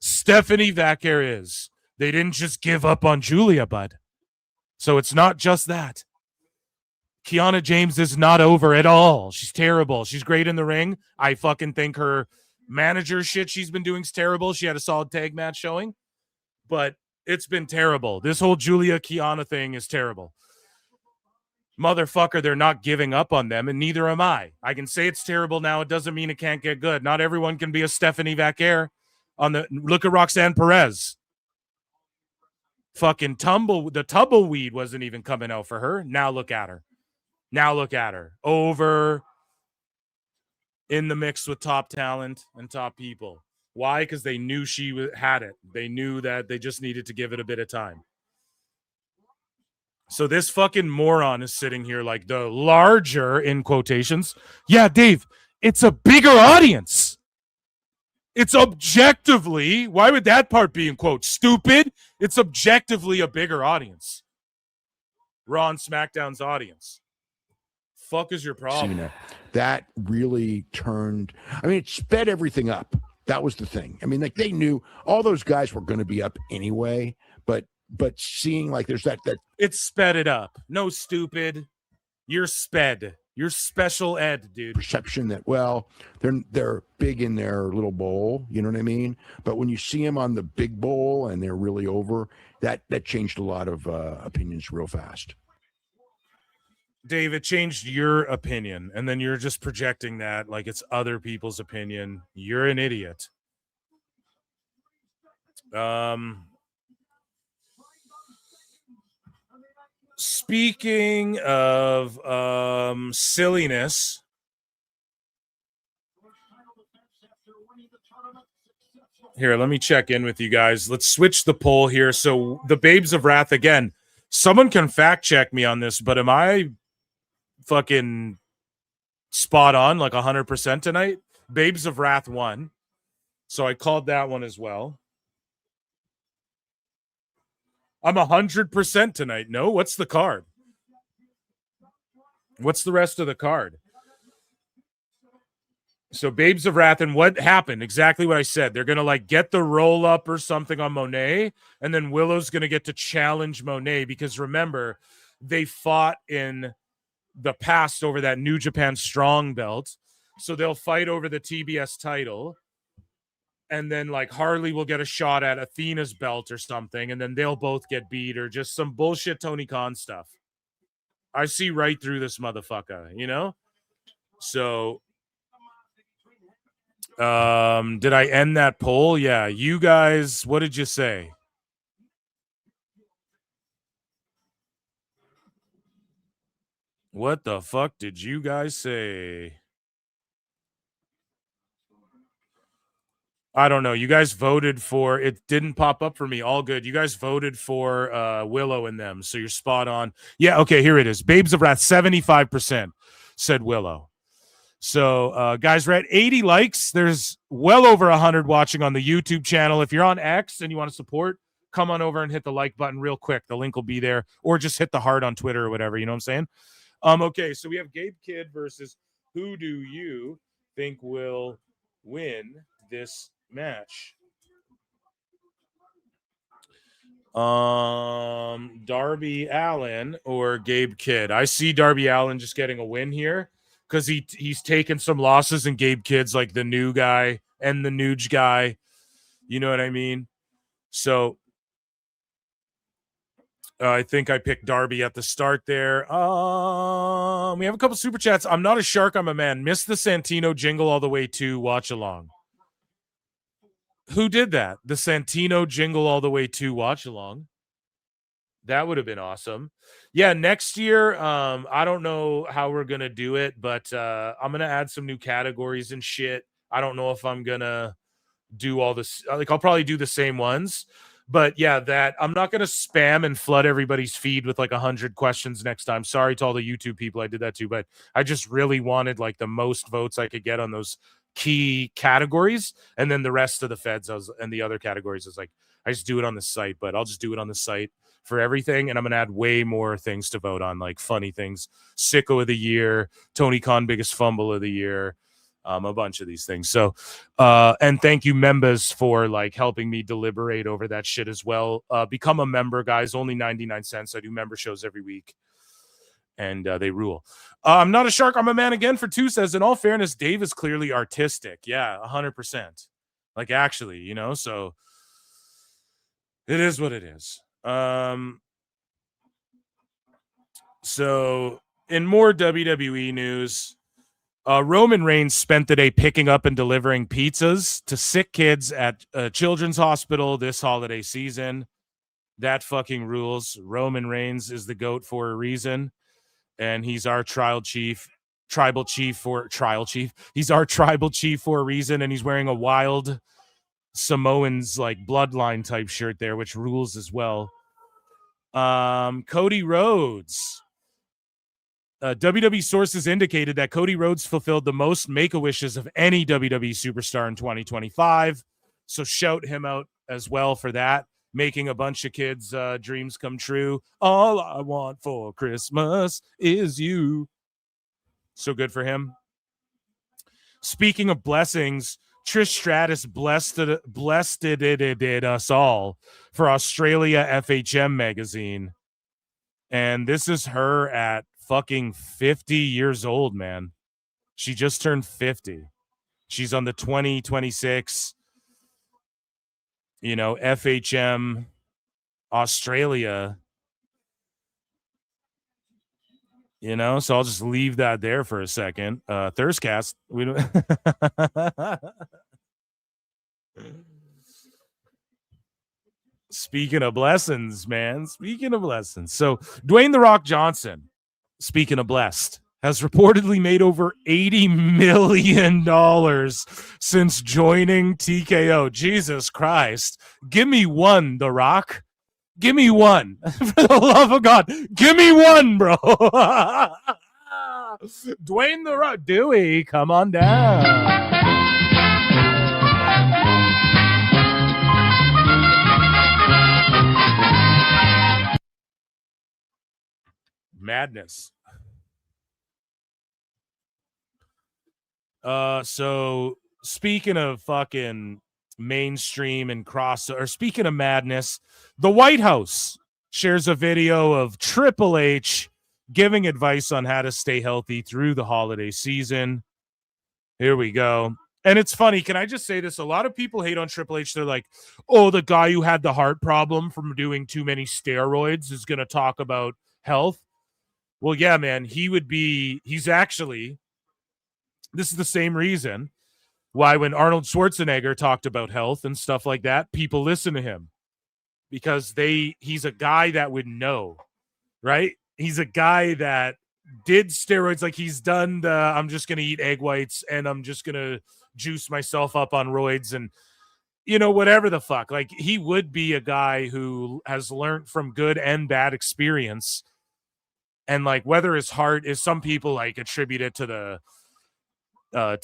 Stephanie Vaquer is. They didn't just give up on Julia, bud. So it's not just that. Kiana James is not over at all. She's terrible. She's great in the ring. I fucking think her manager shit she's been doing is terrible. She had a solid tag match showing, but it's been terrible. This whole Julia Kiana thing is terrible. Motherfucker, they're not giving up on them, and neither am I. I can say it's terrible now. It doesn't mean it can't get good. Not everyone can be a Stephanie Vaquer. Look at Roxanne Perez. Fucking the tumbleweed wasn't even coming out for her. Now look at her. Over in the mix with top talent and top people. Why? Because they knew she had it. They knew that they just needed to give it a bit of time. So this fucking moron is sitting here like the larger, in quotations. Yeah, Dave, it's a bigger audience. It's objectively, why would that part be in quote stupid? It's objectively a bigger audience. Raw and SmackDown's audience. Fuck is your problem? Cena. That really turned, I mean, it sped everything up. That was the thing. I mean, like they knew all those guys were going to be up anyway, but seeing like there's that it sped it up. No, stupid. You're sped. You're special ed, dude. Perception that, well, they're big in their little bowl, you know what I mean? But when you see them on the big bowl and they're really over, that changed a lot of opinions real fast. Dave, it changed your opinion, and then you're just projecting that like it's other people's opinion. You're an idiot. Speaking of silliness, here, let me check in with you guys. Let's switch the poll here. So the Babes of Wrath, again, someone can fact check me on this, but am I fucking spot on like 100% tonight? Babes of Wrath won. So I called that one as well. I'm 100% tonight. No, what's the card? What's the rest of the card? So Babes of Wrath, and what happened? Exactly what I said. They're going to like get the roll up or something on Monet, and then Willow's going to get to challenge Monet because remember, they fought in the past over that New Japan Strong belt. So they'll fight over the TBS title. And then like Harley will get a shot at Athena's belt or something, and then they'll both get beat or just some bullshit Tony Khan stuff. I see right through this motherfucker, you know? So did I end that poll? Yeah. You guys, what did you say? What the fuck did you guys say? I don't know. You guys voted for it. Didn't pop up for me. All good. You guys voted for Willow and them. So you're spot on. Yeah. Okay. Here it is. Babes of Wrath, 75% said Willow. So guys, we're at 80 likes. There's well over 100 watching on the YouTube channel. If you're on X and you want to support, come on over and hit the like button real quick. The link will be there, or just hit the heart on Twitter or whatever. You know what I'm saying? Okay. So we have Gabe Kidd versus who do you think will win this match? Darby Allin or Gabe Kidd? I see Darby Allin just getting a win here because he's taken some losses, and Gabe Kidd's like the new guy and the Nuge guy. You know what I mean? So I think I picked Darby at the start there. We have a couple super chats. I'm not a shark, I'm a man. Missed the Santino jingle all the way to watch along. Who did that? The Santino jingle all the way to watch along. That would have been awesome. Yeah, next year, I don't know how we're going to do it, but I'm going to add some new categories and shit. I don't know if I'm going to do all this. Like, I'll probably do the same ones. But yeah, that I'm not going to spam and flood everybody's feed with like 100 questions next time. Sorry to all the YouTube people I did that to, but I just really wanted like the most votes I could get on those key categories. And then the rest of the feds and the other categories is like, I just do it on the site, but I'll just do it on the site for everything. And I'm going to add way more things to vote on, like funny things, Sicko of the year, Tony Khan, biggest fumble of the year, a bunch of these things. So, and thank you members for like helping me deliberate over that shit as well. Become a member, guys, only 99 cents. I do member shows every week and they rule. I'm not a shark. I'm a man again for 2 says, in all fairness, Dave is clearly artistic. Yeah, 100%. Like actually, you know, so it is what it is. So in more WWE news, Roman Reigns spent the day picking up and delivering pizzas to sick kids at a children's hospital this holiday season. That fucking rules. Roman Reigns is the GOAT for a reason, and he's our He's our tribal chief for a reason, and he's wearing a wild Samoans like bloodline type shirt there, which rules as well. Cody Rhodes. WWE sources indicated that Cody Rhodes fulfilled the most Make-A-Wishes of any WWE superstar in 2025. So shout him out as well for that, making a bunch of kids' dreams come true. All I want for Christmas is you. So good for him. Speaking of blessings, Trish Stratus blessed us all for Australia FHM magazine. And this is her at fucking 50 years old, man. She just turned 50. She's on the 2026, FHM Australia. So I'll just leave that there for a second. Thirstcast. We don't Speaking of blessings, man. Speaking of blessings. So Dwayne "The Rock" Johnson, speaking of blessed, has reportedly made over $80 million since joining TKO. Jesus Christ. Give me one, The Rock. Give me one. For the love of God. Give me one, bro. Dwayne "The Rock. Dewey, come on down. Madness. So speaking of fucking mainstream and speaking of madness, the White House shares a video of Triple H giving advice on how to stay healthy through the holiday season. Here we go. And it's funny. Can I just say this? A lot of people hate on Triple H. They're like, oh, the guy who had the heart problem from doing too many steroids is going to talk about health. Well, yeah, man, this is the same reason why when Arnold Schwarzenegger talked about health and stuff like that, people listen to him because he's a guy that would know, right? He's a guy that did steroids. Like he's done I'm just going to eat egg whites and I'm just going to juice myself up on roids and, whatever the fuck. Like he would be a guy who has learned from good and bad experience. And like whether his heart is, some people like attribute it to the vid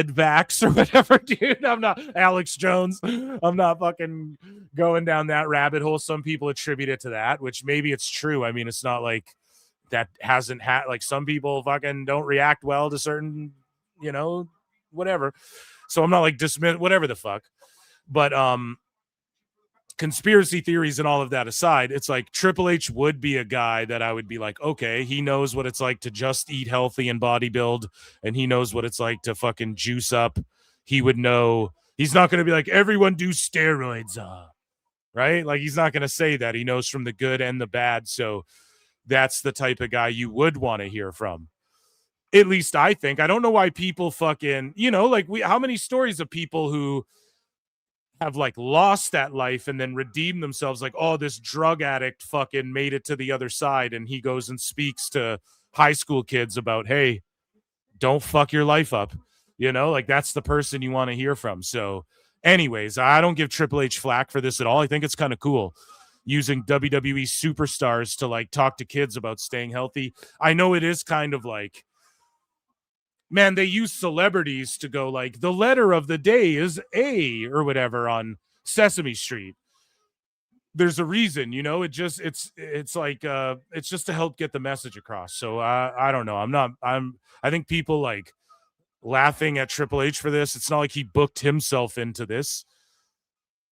vax or whatever, dude. I'm not Alex Jones. I'm not fucking going down that rabbit hole. Some people attribute it to that, which maybe it's true. I mean, it's not like that hasn't had, like some people fucking don't react well to certain, whatever. So I'm not like dismiss whatever the fuck, but conspiracy theories and all of that aside, it's like Triple H would be a guy that I would be like, okay, he knows what it's like to just eat healthy and bodybuild, and he knows what it's like to fucking juice up. He would know. He's not going to be like, everyone do steroids, right? Like he's not going to say that. He knows from the good and the bad. So that's the type of guy you would want to hear from. At least I think. I don't know why people fucking, like how many stories of people who have like lost that life and then redeemed themselves, like, oh, this drug addict fucking made it to the other side, and he goes and speaks to high school kids about, hey, don't fuck your life up. Like, that's the person you want to hear from. So anyways, I don't give Triple H flack for this at all. I think it's kind of cool using WWE superstars to like talk to kids about staying healthy. I know it is kind of like, man, they use celebrities to go like, the letter of the day is A or whatever on Sesame Street. There's a reason, it's like, it's just to help get the message across. So I don't know. I think people like laughing at Triple H for this. It's not like he booked himself into this.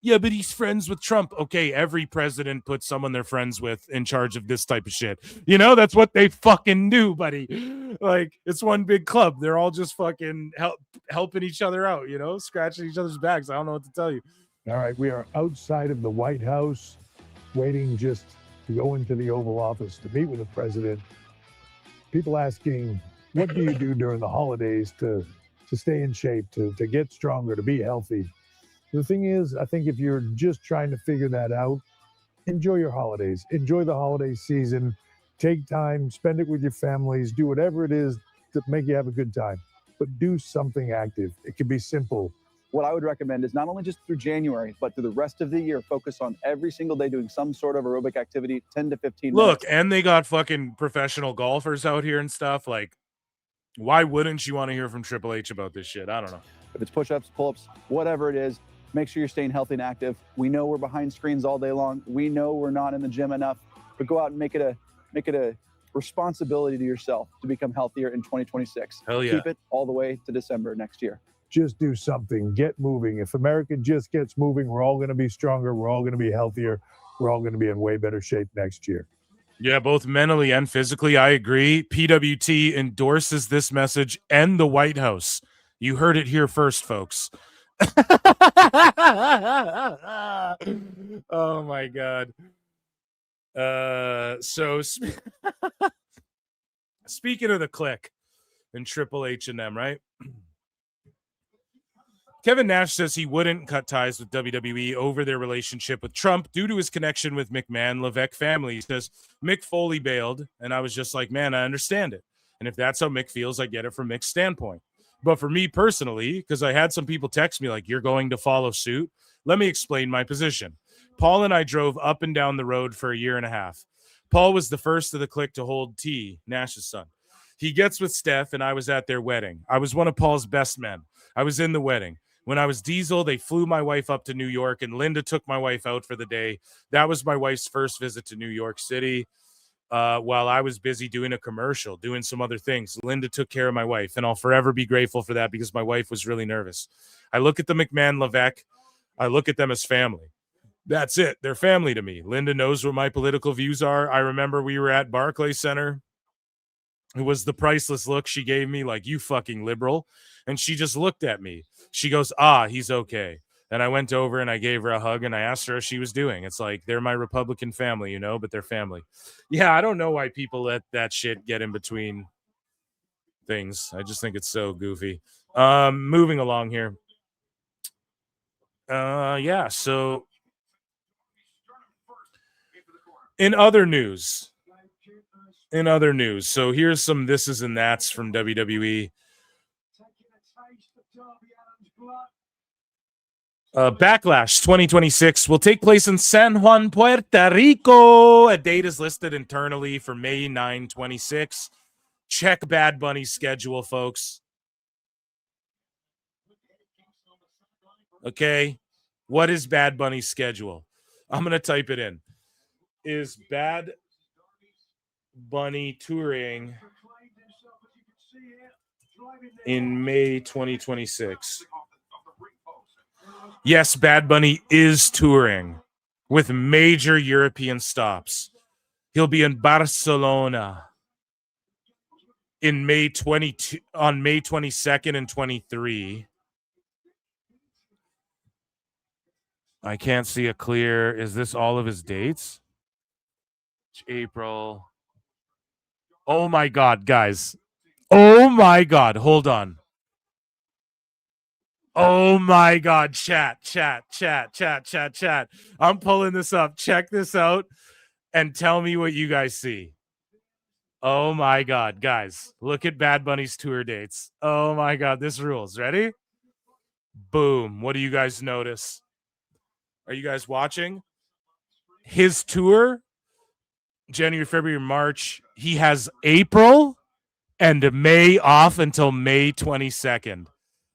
Yeah, but he's friends with Trump. Okay, every president puts someone they're friends with in charge of this type of shit. That's what they fucking do, buddy. Like, it's one big club. They're all just fucking helping each other out, scratching each other's backs. I don't know what to tell you. All right, we are outside of the White House, waiting just to go into the Oval Office to meet with the president. People asking, what do you do during the holidays to stay in shape, to get stronger, to be healthy? The thing is, I think if you're just trying to figure that out, enjoy your holidays. Enjoy the holiday season. Take time, spend it with your families. Do whatever it is to make you have a good time. But do something active. It can be simple. What I would recommend is not only just through January, but through the rest of the year, focus on every single day doing some sort of aerobic activity, 10 to 15 minutes. Look, and they got fucking professional golfers out here and stuff. Like, why wouldn't you want to hear from Triple H about this shit? I don't know. If it's push-ups, pull-ups, whatever it is, make sure you're staying healthy and active. We know we're behind screens all day long. We know we're not in the gym enough, but go out and make it a responsibility to yourself to become healthier in 2026. Hell yeah. Keep it all the way to December next year. Just do something. Get moving. If America just gets moving, we're all going to be stronger. We're all going to be healthier. We're all going to be in way better shape next year. Yeah, both mentally and physically, I agree. PWT endorses this message and the White House. You heard it here first, folks. Oh my God. So speaking of the Click and Triple H and them, right? Kevin Nash says he wouldn't cut ties with WWE over their relationship with Trump due to his connection with McMahon Levesque family. He says Mick Foley bailed, and I was just like, man, I understand it. And if that's how Mick feels, I get it from Mick's standpoint. But for me personally, because I had some people text me like, you're going to follow suit, let me explain my position. Paul and I drove up and down the road for a year and a half. Paul was the first of the Clique to hold T, Nash's son. He gets with Steph, and I was at their wedding. I was one of Paul's best men. I was in the wedding. When I was Diesel, they flew my wife up to New York, and Linda took my wife out for the day. That was my wife's first visit to New York City. While I was busy doing a commercial, doing some other things, Linda took care of my wife, and I'll forever be grateful for that because my wife was really nervous. I look at the McMahon Levesque. I look at them as family. That's it. They're family to me. Linda knows what my political views are. I remember we were at Barclays Center. It was the priceless look she gave me, like, you fucking liberal. And she just looked at me. She goes, he's okay. And I went over and I gave her a hug and I asked her how she was doing. It's like, they're my Republican family, but they're family. Yeah, I don't know why people let that shit get in between things. I just think it's so goofy. Moving along here. Yeah, so in other news, so here's some thises and that's from WWE. Backlash 2026 will take place in San Juan, Puerto Rico. A date is listed internally for May 9, 26. Check Bad Bunny's schedule, folks. Okay. What is Bad Bunny's schedule? I'm going to type it in. Is Bad Bunny touring in May 2026? Yes, Bad Bunny is touring with major European stops. He'll be in Barcelona in May 22 on May 22nd and 23. I can't see a clear. Is this all of his dates? April. Oh my God, guys. Oh my God. Hold on. Oh my God, chat. I'm pulling this up. Check this out and tell me what you guys see. Oh my God, guys, look at Bad Bunny's tour dates. Oh my God, this rules. Ready? Boom. What do you guys notice? Are you guys watching? His tour, January, February, March, he has April and May off until May 22nd.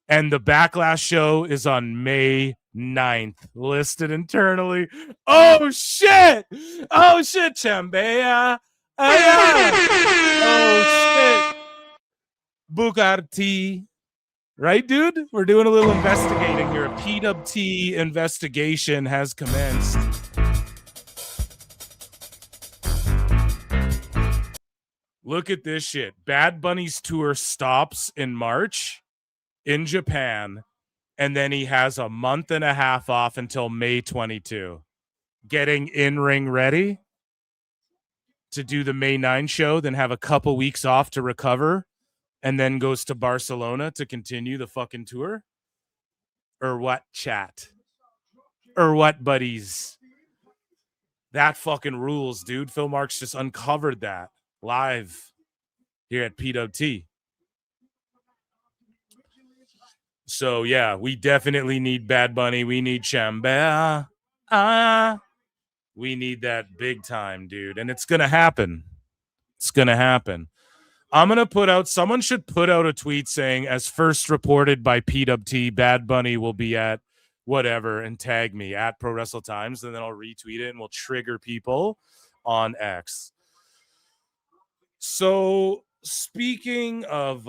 And the Backlash show is on May 9th, listed internally. Oh, shit. Oh, shit, Chambea. Oh, shit. Bugatti. Right, dude? We're doing a little investigating here. A PWT investigation has commenced. Look at this shit. Bad Bunny's tour stops in March in Japan, and then he has a month and a half off until May 22. Getting in-ring ready to do the May 9 show, then have a couple weeks off to recover, and then goes to Barcelona to continue the fucking tour? Or what, chat? Or what, buddies? That fucking rules, dude. Phil Marks just uncovered that live here at PWT. So, yeah, we definitely need Bad Bunny. We need Chambea. We need that big time, dude. And it's going to happen. It's going to happen. I'm going to put out, someone should put out a tweet saying, as first reported by PWT, Bad Bunny will be at whatever, and tag me at Pro Wrestle Times, and then I'll retweet it and we'll trigger people on X. So, speaking of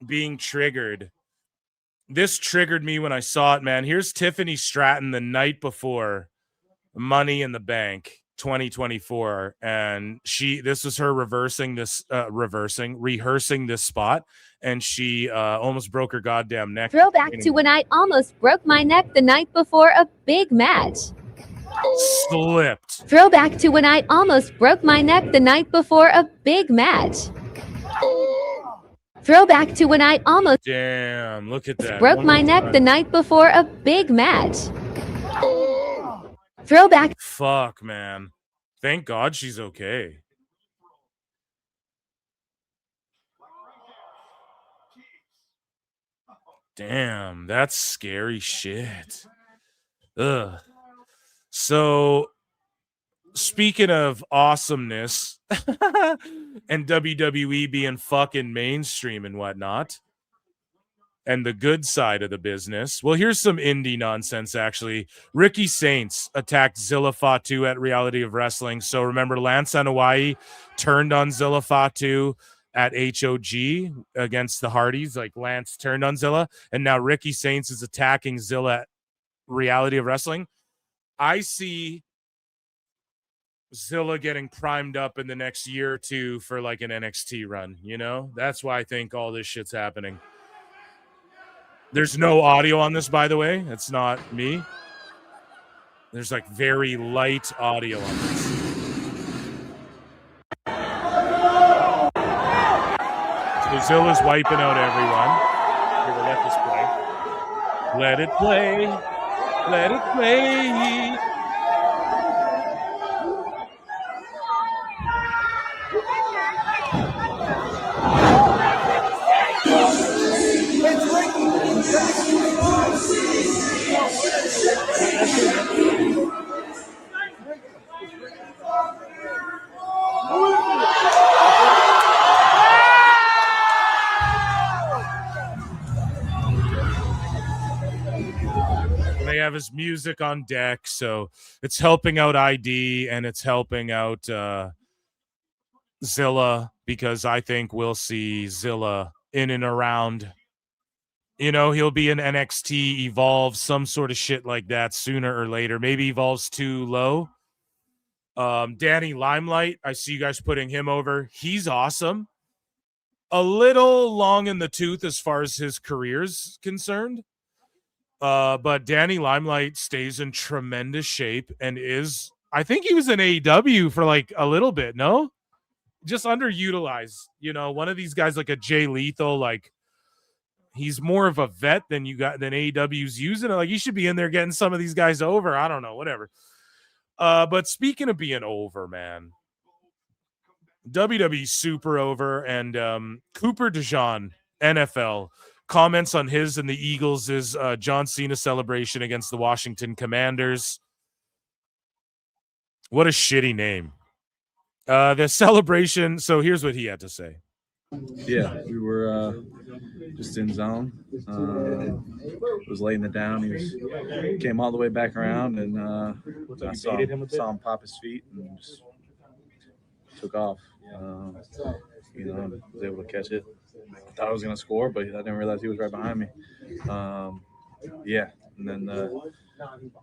being triggered, this triggered me when I saw it, man. Here's Tiffany Stratton the night before Money in the Bank 2024, and this was her rehearsing this spot, and she almost broke her goddamn neck. Throwback to when I almost broke my neck the night before a big match. Slipped. Throwback to when I almost broke my neck the night before a big match. Throwback to when I almost look at that. broke my neck the night before a big match. Throwback. Fuck, man. Thank God she's okay. Damn, that's scary shit. Ugh. So, speaking of awesomeness and WWE being fucking mainstream and whatnot, and the good side of the business, well, here's some indie nonsense, actually. Ricky Saints attacked Zilla Fatu at Reality of Wrestling. So remember, Lance Anoa'i turned on Zilla Fatu at HOG against the Hardys. Like, Lance turned on Zilla, and now Ricky Saints is attacking Zilla at Reality of Wrestling. I see Zilla getting primed up in the next year or two for like an NXT run, you know? That's why I think all this shit's happening. There's no audio on this, by the way. It's not me. There's like very light audio on this. So Zilla's wiping out everyone. Here, we'll let this play. Let it play. Let it play. They have his music on deck, so it's helping out ID and it's helping out Zilla, because I think we'll see Zilla in and around. You know, he'll be in NXT, Evolve, some sort of shit like that sooner or later. Maybe Evolve's too low. Danny Limelight, I see you guys putting him over. He's awesome. A little long in the tooth as far as his career's concerned. But Danny Limelight stays in tremendous shape and is, I think he was in AEW for like a little bit, no? Just underutilized. You know, one of these guys like a Jay Lethal, like, he's more of a vet than AEW's using. Like, he should be in there getting some of these guys over. I don't know, whatever. But speaking of being over, man, WWE super over, and Cooper DeJean, NFL, comments on his and the Eagles' John Cena celebration against the Washington Commanders. What a shitty name. The celebration. So here's what he had to say. Yeah, we were just in zone. Was laying it down. He came all the way back around, and I saw him pop his feet and just took off. Was able to catch it. Thought I was going to score, but I didn't realize he was right behind me. And then the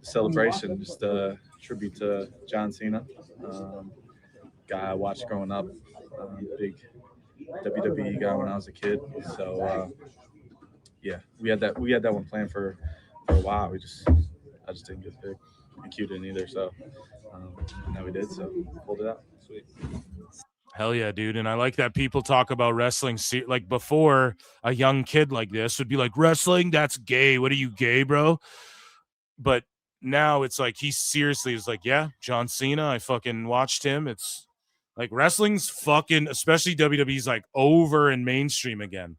celebration, just a tribute to John Cena, guy I watched growing up, big WWE guy when I was a kid. So we had that one planned for a while. I just didn't get picked, and Q didn't either. So now we did. So pulled it out. Sweet. Hell yeah, dude. And I like that people talk about wrestling. Like, before, a young kid like this would be like, wrestling, that's gay. What are you, gay, bro? But now it's like, he seriously is like, yeah, John Cena, I fucking watched him. It's like, wrestling's fucking, especially WWE's like over and mainstream again.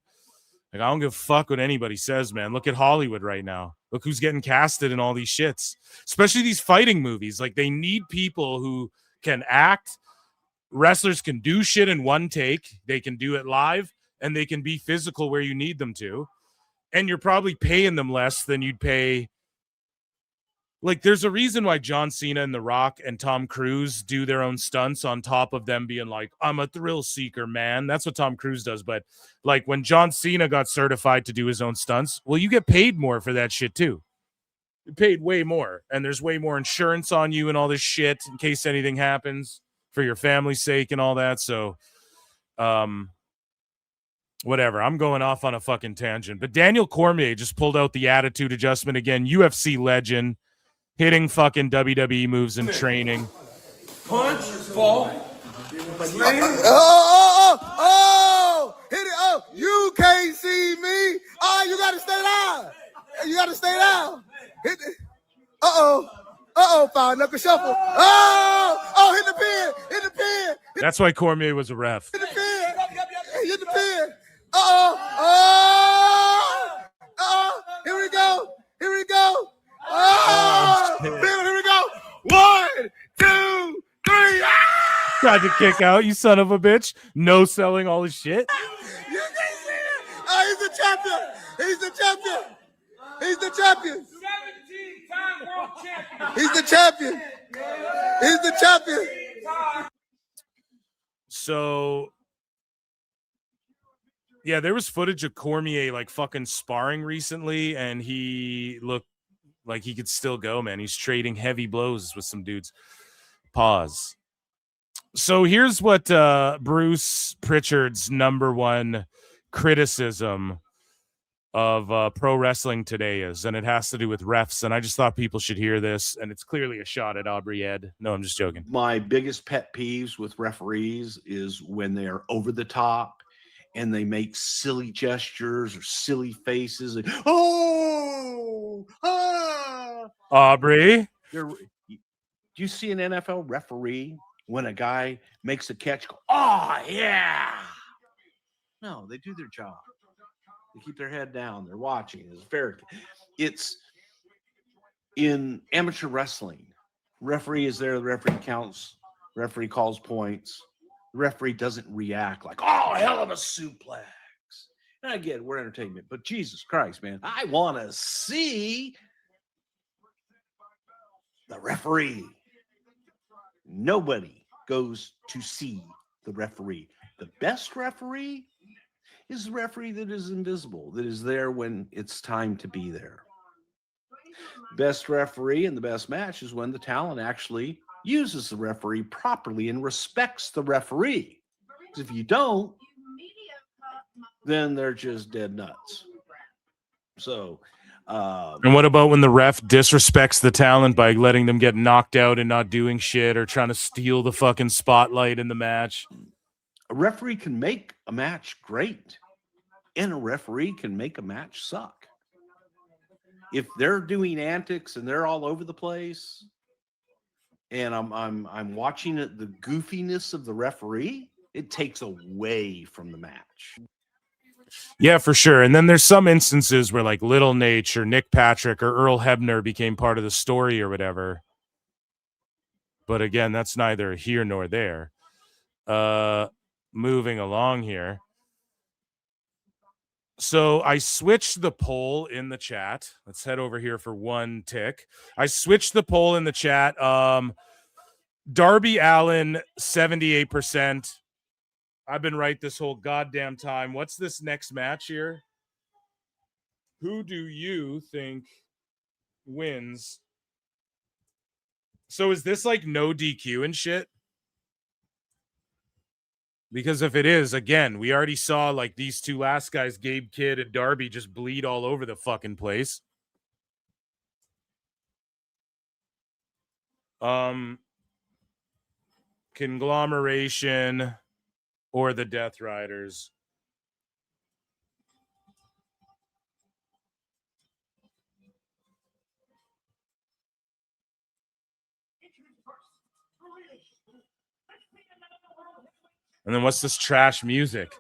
Like, I don't give a fuck what anybody says, man. Look at Hollywood right now. Look who's getting casted in all these shits, especially these fighting movies. Like, they need people who can act. Wrestlers can do shit in one take. They can do it live, and they can be physical where you need them to. And you're probably paying them less than you'd pay. Like, there's a reason why John Cena and The Rock and Tom Cruise do their own stunts on top of them being like, I'm a thrill seeker, man. That's what Tom Cruise does. But like, when John Cena got certified to do his own stunts, well, you get paid more for that shit too. You paid way more, and there's way more insurance on you and all this shit in case anything happens, for your family's sake and all that. So whatever, I'm going off on a fucking tangent, but Daniel Cormier just pulled out the attitude adjustment again. UFC legend, hitting fucking WWE moves in training. Punch, fall. Hit it. Oh, you can't see me. Oh, you got to stay down. You got to stay down. Hit it. Foul knuckle shuffle. Hit the pin. Hit the pin. That's why Cormier was a ref. Hit the pin. Hit the pin. Here we go. Here we go. Here we go. 1, 2, 3. Tried to kick out, you son of a bitch. No selling all his shit. You can't see it. He's the champion. He's the champion. He's the champion. 17-time world champion. He's the champion. He's the champion. So, yeah, there was footage of Cormier like fucking sparring recently, and he looked like he could still go, man. He's trading heavy blows with some dudes. Pause. So here's what Bruce Pritchard's number one criticism of pro wrestling today is, and it has to do with refs, and I just thought people should hear this, and it's clearly a shot at Aubrey Ed. No, I'm just joking. My biggest pet peeves with referees is when they are over the top and they make silly gestures or silly faces. And, Aubrey? Do you see an NFL referee when a guy makes a catch, go, oh, yeah. No, they do their job. They keep their head down. They're watching. It's fair. It's in amateur wrestling. Referee is there. The referee counts. Referee calls points. The referee doesn't react like, oh, hell of a suplex. And I get it, we're entertainment. But Jesus Christ, man, I want to see the referee. Nobody goes to see the referee. The best referee is the referee that is invisible, that is there when it's time to be there. Best referee and the best match is when the talent actually uses the referee properly and respects the referee. Because if you don't, then they're just dead nuts. So, and what about when the ref disrespects the talent by letting them get knocked out and not doing shit, or trying to steal the fucking spotlight in the match? A referee can make a match great and a referee can make a match suck. If they're doing antics and they're all over the place, and I'm watching it, the goofiness of the referee, it takes away from the match. Yeah, for sure. And then there's some instances where like Little Nate or Nick Patrick or Earl Hebner became part of the story or whatever. But again, that's neither here nor there. Moving along here. So I switched the poll in the chat. Let's head over here for one tick. I switched the poll in the chat. Darby Allin, 78%. I've been right this whole goddamn time. What's this next match here? Who do you think wins? So is this like no DQ and shit? Because if it is, again, we already saw like these two last guys, Gabe Kidd and Darby, just bleed all over the fucking place. Conglomeration or the Death Riders. And then what's this trash music?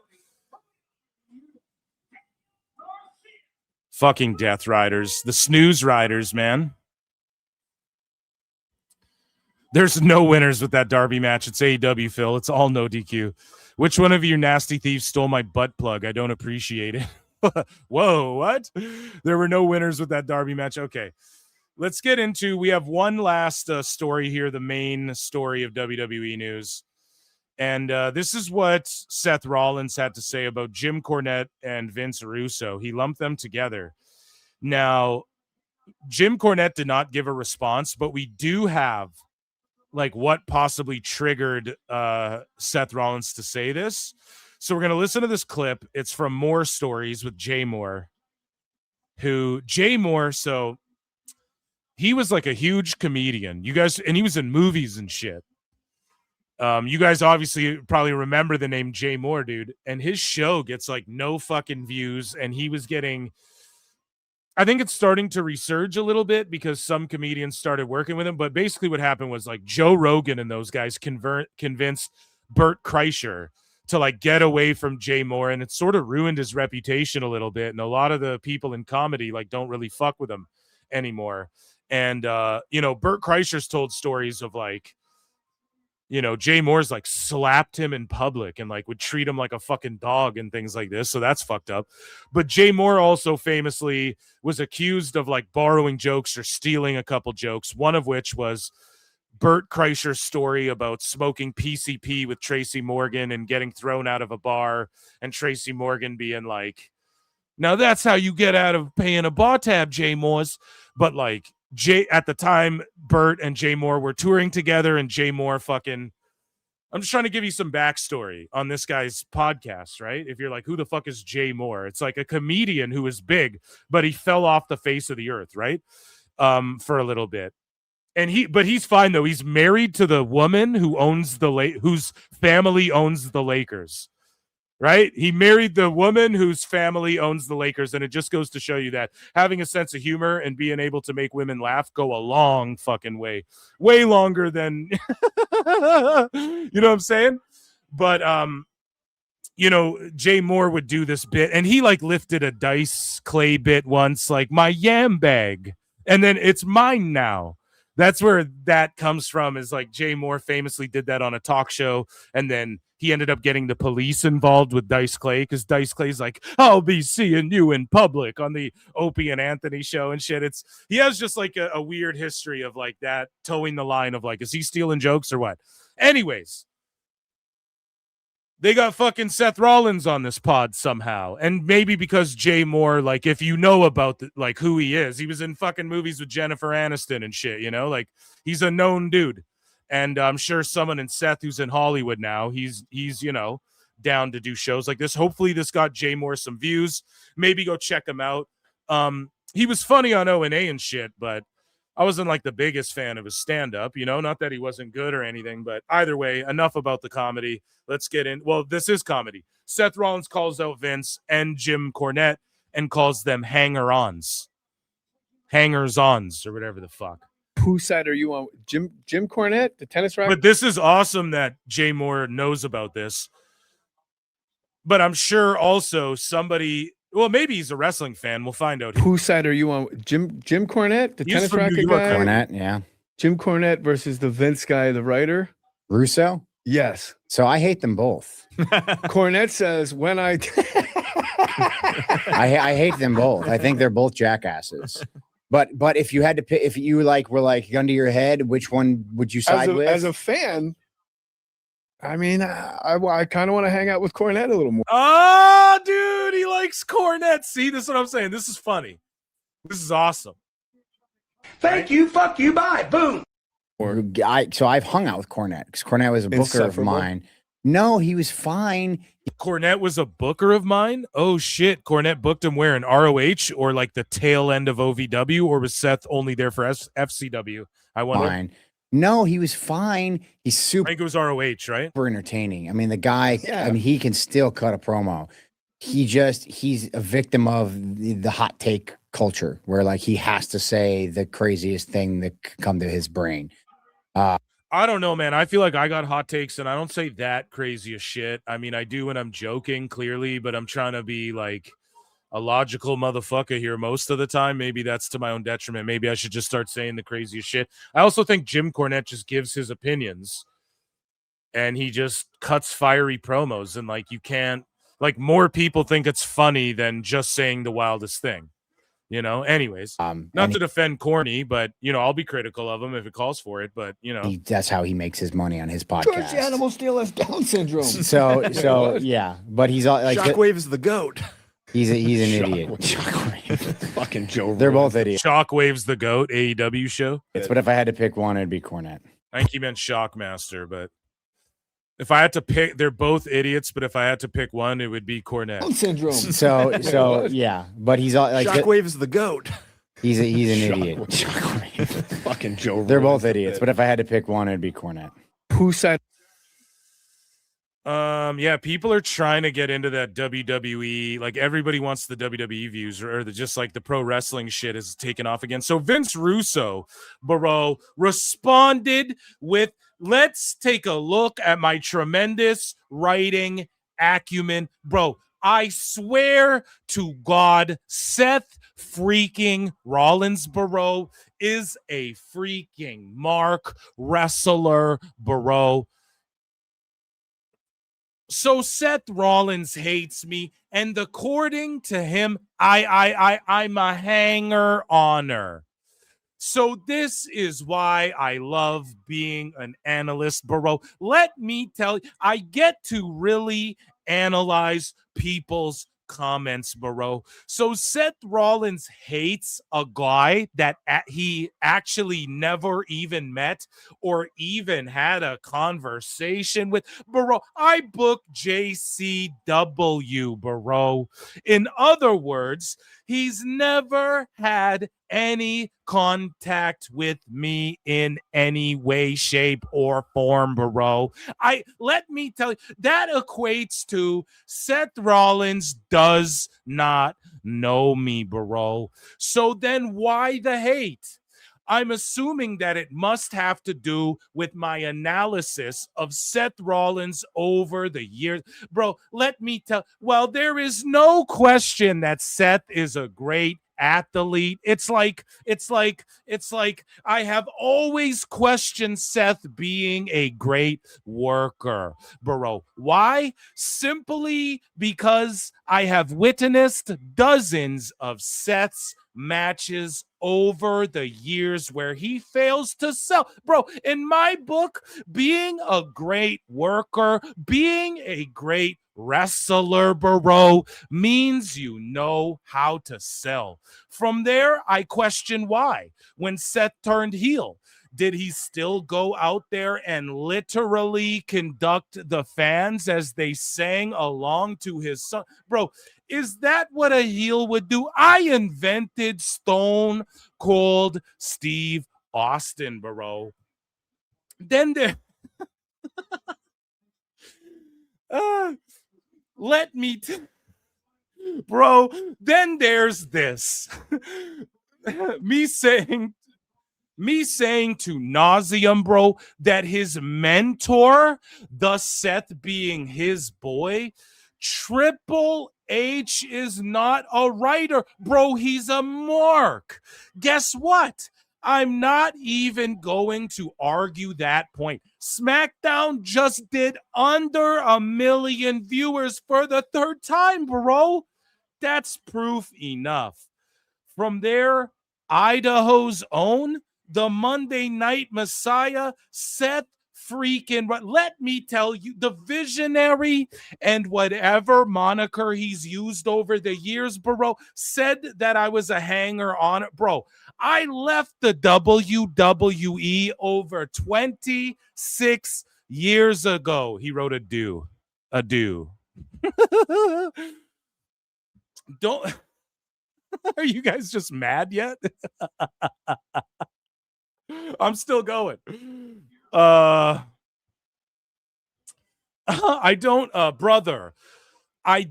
Fucking Death Riders. The snooze riders, man. There's no winners with that Darby match. It's AEW, Phil. It's all no DQ. Which one of you nasty thieves stole my butt plug? I don't appreciate it. Whoa, what? There were no winners with that Darby match. Okay. Let's get into, we have one last story here, the main story of WWE news. And this is what Seth Rollins had to say about Jim Cornette and Vince Russo. He lumped them together. Now, Jim Cornette did not give a response, but we do have like what possibly triggered Seth Rollins to say this. So we're going to listen to this clip. It's from More Stories with Jay Moore, so he was like a huge comedian. You guys, and he was in movies and shit. You guys obviously probably remember the name Jay Moore, dude. And his show gets like no fucking views. And he was getting, I think it's starting to resurge a little bit because some comedians started working with him. But basically what happened was like Joe Rogan and those guys convinced Bert Kreischer to like get away from Jay Moore. And it sort of ruined his reputation a little bit. And a lot of the people in comedy like don't really fuck with him anymore. And, Bert Kreischer's told stories of like, Jay Moore's like slapped him in public and like would treat him like a fucking dog and things like this. So that's fucked up. But Jay Moore also famously was accused of like borrowing jokes or stealing a couple jokes. One of which was Bert Kreischer's story about smoking PCP with Tracy Morgan and getting thrown out of a bar and Tracy Morgan being like, now that's how you get out of paying a bar tab, Jay Moore's. But like, at the time, Bert and Jay Moore were touring together, and Jay Moore fucking, I'm just trying to give you some backstory on this guy's podcast, right? If you're like, who the fuck is Jay Moore? It's like a comedian who was big, but he fell off the face of the earth, right? For a little bit. And he's fine though. He's married to the woman who owns whose family owns the Lakers. Right? He married the woman whose family owns the Lakers. And it just goes to show you that having a sense of humor and being able to make women laugh go a long fucking way longer than, you know what I'm saying? But, Jay Moore would do this bit and he like lifted a Dice Clay bit once, like my yam bag. And then it's mine now. That's where that comes from, is like Jay Moore famously did that on a talk show. And then he ended up getting the police involved with Dice Clay because Dice Clay's like, I'll be seeing you in public on the Opie and Anthony show and shit. He has just like a weird history of like that, towing the line of like, is he stealing jokes or what? Anyways, they got fucking Seth Rollins on this pod somehow. And maybe because Jay Moore, like if you know about like who he is, he was in fucking movies with Jennifer Aniston and shit, like he's a known dude. And I'm sure someone in Seth who's in Hollywood now, he's down to do shows like this. Hopefully this got Jay Moore some views. Maybe go check him out. He was funny on O&A and shit, but I wasn't like the biggest fan of his stand-up, not that he wasn't good or anything, but either way, enough about the comedy. Let's get in. Well, this is comedy. Seth Rollins calls out Vince and Jim Cornette and calls them hanger-ons, or whatever the fuck. Whose side are you on? Jim Cornette, the tennis racket? But this is awesome that Jay Moore knows about this. But I'm sure also somebody, well, maybe he's a wrestling fan. We'll find out. Whose side are you on? Jim Cornette, the tennis racket guy? Cornette, yeah. Jim Cornette versus the Vince guy, the writer? Russo? Yes. So I hate them both. Cornette says, when I hate them both. I think they're both jackasses. But if you had to pick, if you were gun to your head, which one would you side with? As a fan, I mean, I kind of want to hang out with Cornette a little more. Oh, dude, he likes Cornette. See, this is what I'm saying. This is funny. This is awesome. Thank you, fuck you, bye, boom. So I've hung out with Cornette because Cornette was a booker of mine. No, he was fine. Cornette was a booker of mine? Oh, shit. Cornette booked him where? In ROH or like the tail end of OVW? Or was Seth only there for FCW? I wonder. Fine. No, he was fine. He's super. I think it was ROH, right? Super entertaining. I mean, the guy, Yeah. I mean, he can still cut a promo. He's a victim of the hot take culture where he has to say the craziest thing that could come to his brain. I don't know, man. I feel like I got hot takes and I don't say that crazy as shit. I mean, I do when I'm joking, clearly, but I'm trying to be like a logical motherfucker here most of the time. Maybe that's to my own detriment. Maybe I should just start saying the craziest shit. I also think Jim Cornette just gives his opinions and he just cuts fiery promos. And you can't, more people think it's funny than just saying the wildest thing. Anyways, not to defend corny, but I'll be critical of him if it calls for it. But that's how he makes his money on his podcast. George the Animal Steel has Down syndrome. So yeah, but he's all Shockwave is the goat. He's an idiot. Fucking Joe. They're both idiots. Shockwave's the GOAT AEW show. But if I had to pick one, it'd be Cornette. I think he meant Shockmaster, but if I had to pick, they're both idiots. But if I had to pick one, it would be Cornette. Down syndrome. So yeah, but he's all Shockwave is the goat. He's an idiot. Fucking Joe. They're both idiots. But if I had to pick one, it'd be Cornette. Who said? Yeah, people are trying to get into that WWE. Everybody wants the WWE views, or just the pro wrestling shit is taken off again. So Vince Russo, bro, responded with, let's take a look at my tremendous writing acumen. Bro, I swear to God, Seth freaking Rollins, bro, is a freaking mark wrestler, bro. So Seth Rollins hates me, and according to him, I'm a hanger-oner. So this is why I love being an analyst, bro. Let me tell you, I get to really analyze people's comments, bro. So Seth Rollins hates a guy that he actually never even met or even had a conversation with, bro. I booked JCW, bro. In other words, he's never had any contact with me in any way, shape, or form, bro. Let me tell you, that equates to Seth Rollins does not know me, bro. So then why the hate? I'm assuming that it must have to do with my analysis of Seth Rollins over the years. Bro, let me tell, well, there is no question that Seth is a great athlete. It's like I have always questioned Seth being a great worker, bro. Why? Simply because I have witnessed dozens of Seth's matches over the years where he fails to sell. Bro, in my book, being a great worker, being a great wrestler, bro, means you know how to sell. From there, I question why. When Seth turned heel, did he still go out there and literally conduct the fans as they sang along to his song? Bro, Is that what a heel would do? I invented Stone Cold Steve Austin, bro. Then there, let me, bro. Then there's this, me saying to nauseum, bro, that his mentor, the Seth being his boy, Triple H is not a writer, bro. He's a mark. Guess what? I'm not even going to argue that point. SmackDown just did under 1 million viewers for the third time, bro. That's proof enough. From there, Idaho's own, the Monday Night Messiah, Seth freaking, let me tell you, the visionary and whatever moniker he's used over the years, bro, said that I was a hanger on it. Bro, I left the WWE over 26 years ago. He wrote adieu. Don't... Are you guys just mad yet? I'm still going. I don't, brother. I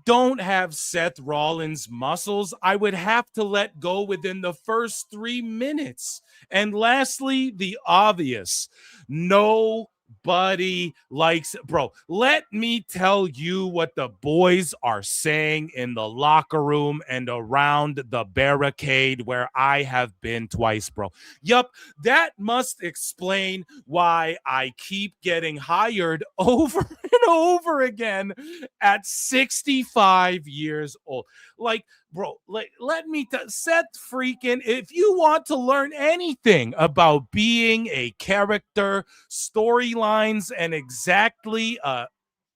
don't have Seth Rollins muscles. I would have to let go within the first 3 minutes. And lastly, the obvious. Nobody likes it. Bro, let me tell you what the boys are saying in the locker room and around the barricade where I have been twice, bro. Yup, that must explain why I keep getting hired over and over again at 65 years old. Like, bro, let me Seth freaking, if you want to learn anything about being a character, storylines, and exactly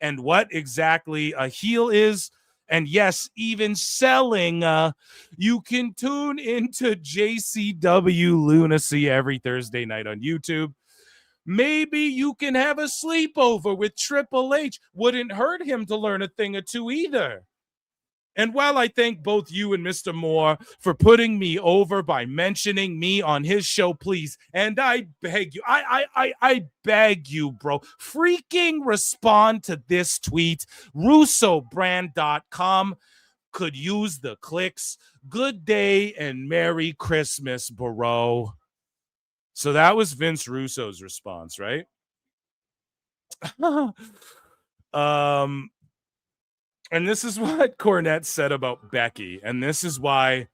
and what exactly a heel is, and yes, even selling, you can tune into JCW Lunacy every Thursday night on YouTube. Maybe you can have a sleepover with Triple H. Wouldn't hurt him to learn a thing or two either. And while I thank both you and Mr. Moore for putting me over by mentioning me on his show, please, and I beg you, I beg you, bro, freaking respond to this tweet. RussoBrand.com could use the clicks. Good day and Merry Christmas, bro. So that was Vince Russo's response, right? And this is what Cornette said about Becky. And this is why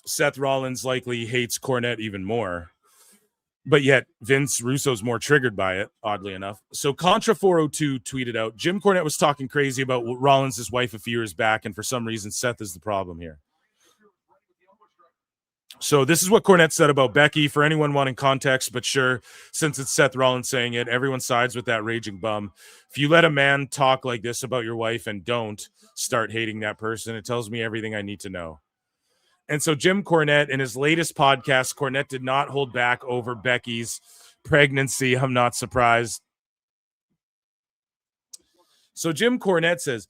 Seth Rollins likely hates Cornette even more. But yet Vince Russo's more triggered by it, oddly enough. So Contra402 tweeted out, Jim Cornette was talking crazy about Rollins' wife a few years back, and for some reason Seth is the problem here. So this is what Cornette said about Becky. For anyone wanting context, but sure, since it's Seth Rollins saying it, everyone sides with that raging bum. If you let a man talk like this about your wife and don't start hating that person, it tells me everything I need to know. And so Jim Cornette, in his latest podcast, Cornette did not hold back over Becky's pregnancy. I'm not surprised. So Jim Cornette says,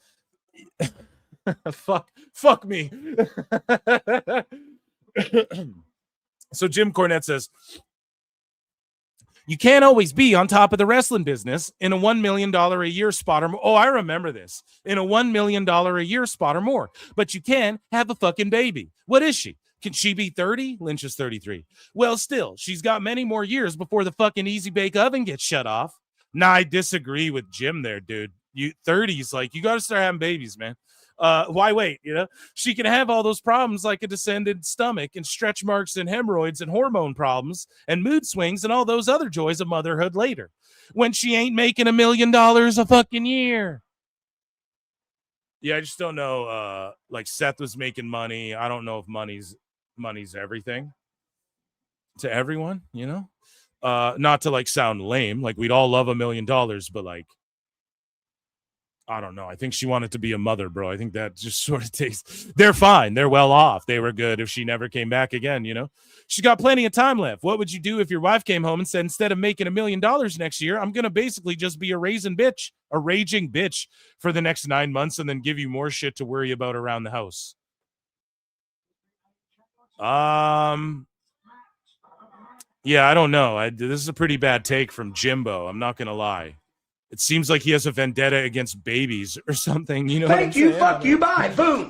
fuck me. So Jim Cornette says, you can't always be on top of the wrestling business in a $1 million a year spot or more. Oh, I remember this. In a $1 million a year spot or more. But you can have a fucking baby. What is she? Can she be 30? Lynch is 33. Well, still, she's got many more years before the fucking Easy Bake Oven gets shut off. Nah, I disagree with Jim there, dude. 30s, like, you got to start having babies, man. Why wait? You know, she can have all those problems like a descended stomach and stretch marks and hemorrhoids and hormone problems and mood swings and all those other joys of motherhood later when she ain't making $1 million a fucking year. Yeah, I just don't know. Like Seth was making money. I don't know if money's everything to everyone, you know? Not to like sound lame, like we'd all love $1 million, but like I don't know. I think she wanted to be a mother, bro. I think that just sort of takes. They're fine. They're well off. They were good if she never came back again, you know? She's got plenty of time left. What would you do if your wife came home and said, instead of making $1 million next year, I'm going to basically just be a raging bitch for the next 9 months and then give you more shit to worry about around the house? Yeah, I don't know. This is a pretty bad take from Jimbo. I'm not going to lie. It seems like he has a vendetta against babies or something. You know what I'm saying? Fuck you, bye, boom.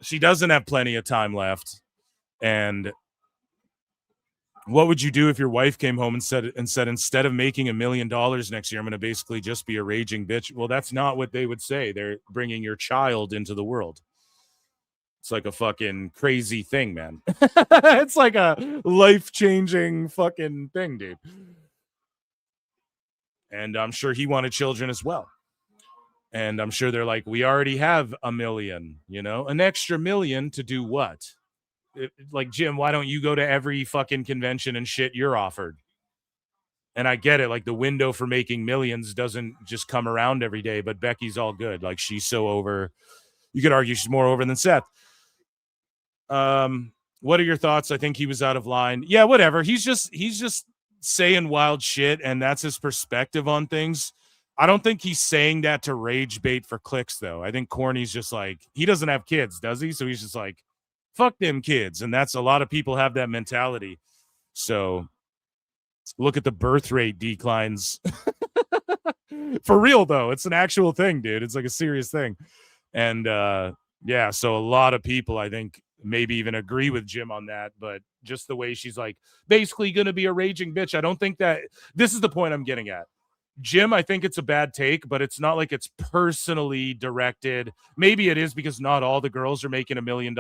She doesn't have plenty of time left. And what would you do if your wife came home and said instead of making $1 million next year, I'm going to basically just be a raging bitch? Well, that's not what they would say. They're bringing your child into the world. It's like a fucking crazy thing, man. It's like a life-changing fucking thing, dude. And I'm sure he wanted children as well. And I'm sure they're like, we already have $1 million, you know, an extra $1 million to do what? Like, Jim, why don't you go to every fucking convention and shit you're offered? And I get it. Like, the window for making millions doesn't just come around every day, but Becky's all good. Like, she's so over. You could argue she's more over than Seth. What are your thoughts? I think he was out of line. Yeah, whatever. He's just saying wild shit, and that's his perspective on things. I don't think he's saying that to rage bait for clicks, though. I think Corny's just like, he doesn't have kids, does he? So he's just like, fuck them kids. And that's a lot of people have that mentality. So look at the birth rate declines. For real, though. It's an actual thing, dude. It's like a serious thing. And yeah, so a lot of people, I think, maybe even agree with Jim on that, but just the way she's like basically going to be a raging bitch. I don't think that this is the point I'm getting at. Jim, I think it's a bad take, but it's not like it's personally directed. Maybe it is because not all the girls are making $1 million,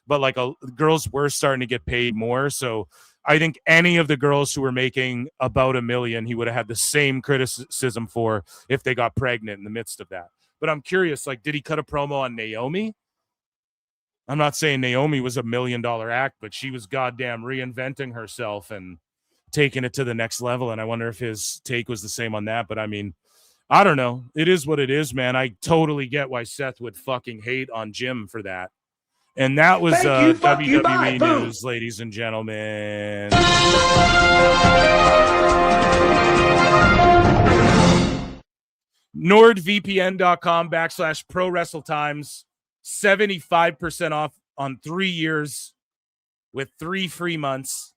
but like girls were starting to get paid more. So I think any of the girls who were making about $1 million, he would have had the same criticism for if they got pregnant in the midst of that. But I'm curious, like, did he cut a promo on Naomi? I'm not saying Naomi was $1 million act, but she was goddamn reinventing herself and taking it to the next level. And I wonder if his take was the same on that. But I mean, I don't know. It is what it is, man. I totally get why Seth would fucking hate on Jim for that. And that was WWE News, ladies and gentlemen. NordVPN.com/ProWrestleTimes. 75% off on 3 years with 3 free months.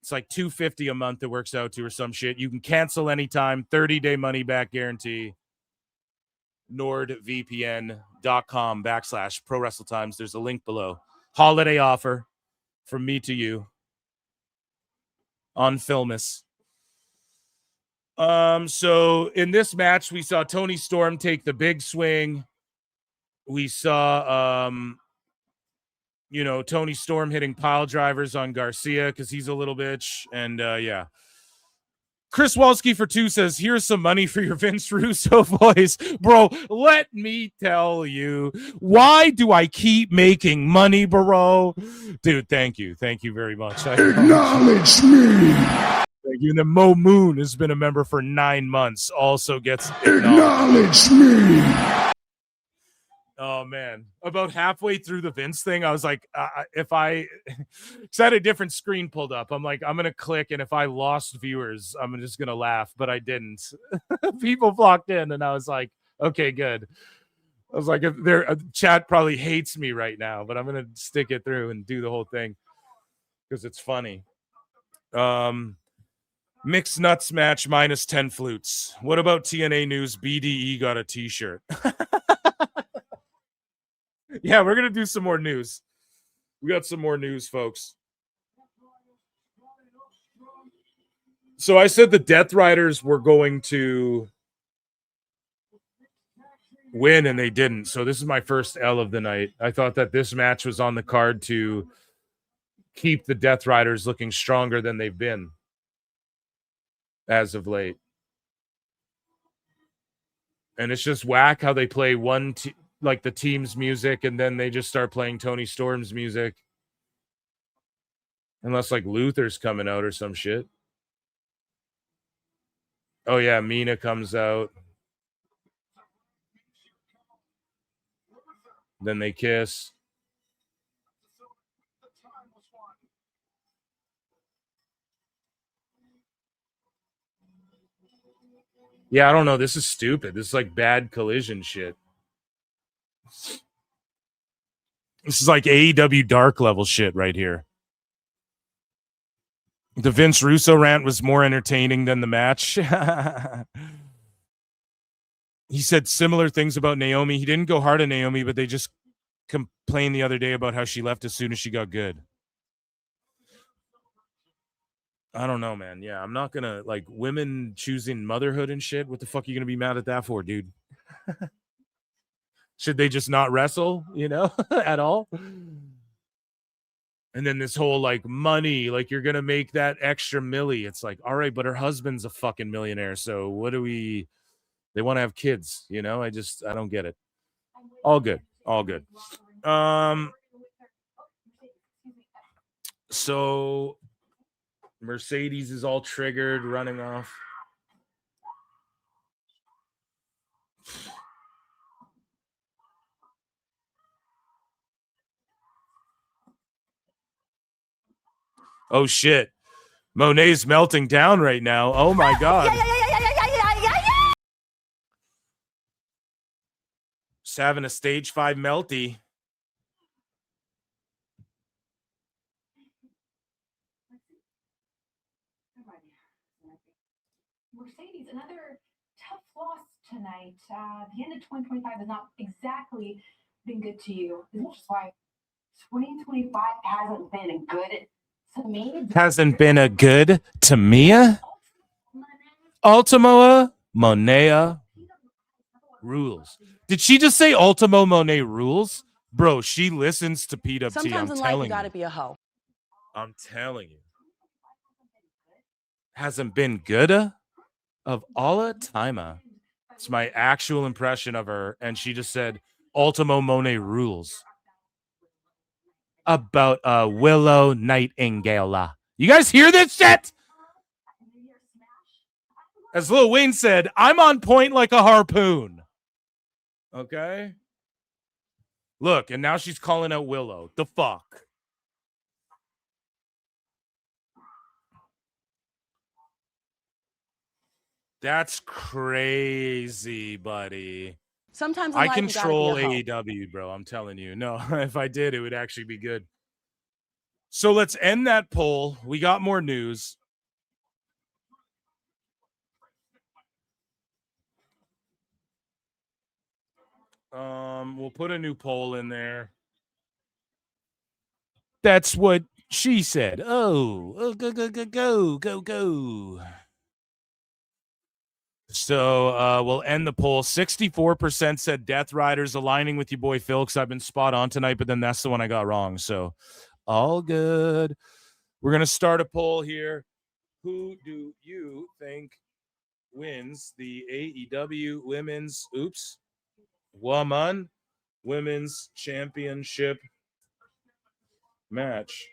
It's like $250 a month it works out to or some shit. You can cancel anytime, 30-day money back guarantee. NordVPN.com/ProWrestleTimes. There's a link below. Holiday offer from me to you on Filmus. So in this match, we saw Toni Storm take the big swing. We saw, Toni Storm hitting pile drivers on Garcia because he's a little bitch. And, yeah. Chris Walski for 2 says, here's some money for your Vince Russo voice. Bro, let me tell you, why do I keep making money, bro? Dude, thank you. Thank you very much. Acknowledge me. Thank you. And then Mo Moon has been a member for 9 months. Also gets Acknowledge me. Oh, man. About halfway through the Vince thing, I was like, because I had a different screen pulled up. I'm like, I'm going to click, and if I lost viewers, I'm just going to laugh, but I didn't. People flocked in, and I was like, okay, good. I was like, chat probably hates me right now, but I'm going to stick it through and do the whole thing because it's funny. Mixed nuts match minus 10 flutes. What about TNA news? BDE got a t-shirt. Yeah, we're going to do some more news. We got some more news, folks. So I said the Death Riders were going to win, and they didn't. So this is my first L of the night. I thought that this match was on the card to keep the Death Riders looking stronger than they've been as of late. And it's just whack how they play like the team's music, and then they just start playing Toni Storm's music. Unless like Luther's coming out or some shit. Oh yeah, Mina comes out. Then they kiss. Yeah, I don't know. This is stupid. This is like bad Collision shit. This is like AEW dark level shit right here. The Vince Russo rant was more entertaining than the match. He said similar things about Naomi. He didn't go hard on Naomi, but they just complained the other day about how she left as soon as she got good. I don't know, man. Yeah, I'm not gonna like women choosing motherhood and shit. What the fuck are you gonna be mad at that for, dude? Should they just not wrestle, at all? And then this whole like money, like you're gonna make that extra milli. It's like, all right, but her husband's a fucking millionaire. So what do we? They want to have kids, I don't get it. All good. So Mercedes is all triggered, running off. Oh shit. Monet's melting down right now. Oh my god. Just having a stage 5 melty. Mercedes, another tough loss tonight. The end of 2025 has not exactly been good to you. Which is why 2025 hasn't been good to me. Hasn't been a good to Mia? Ultimo Monea rules. Did she just say Ultimo Monet rules? Bro, she listens to PWT. Sometimes in life, you gotta be a hoe. I'm telling you. Hasn't been good of all time. It's my actual impression of her. And she just said Ultimo Monet rules. About Willow Nightingale. You guys hear this shit? As Lil Wayne said, I'm on point like a harpoon. Okay? Look, and now she's calling out Willow. The fuck? That's crazy, buddy. Sometimes in I life, control you gotta be a hoe. AEW, bro. I'm telling you. No, if I did, it would actually be good. So let's end that poll. We got more news. We'll put a new poll in there. That's what she said. Oh, go. So we'll end the poll. 64% said Death Riders, aligning with you, boy Phil, because I've been spot on tonight, but then that's the one I got wrong. So all good. We're going to start a poll here. Who do you think wins the AEW Women's Championship match?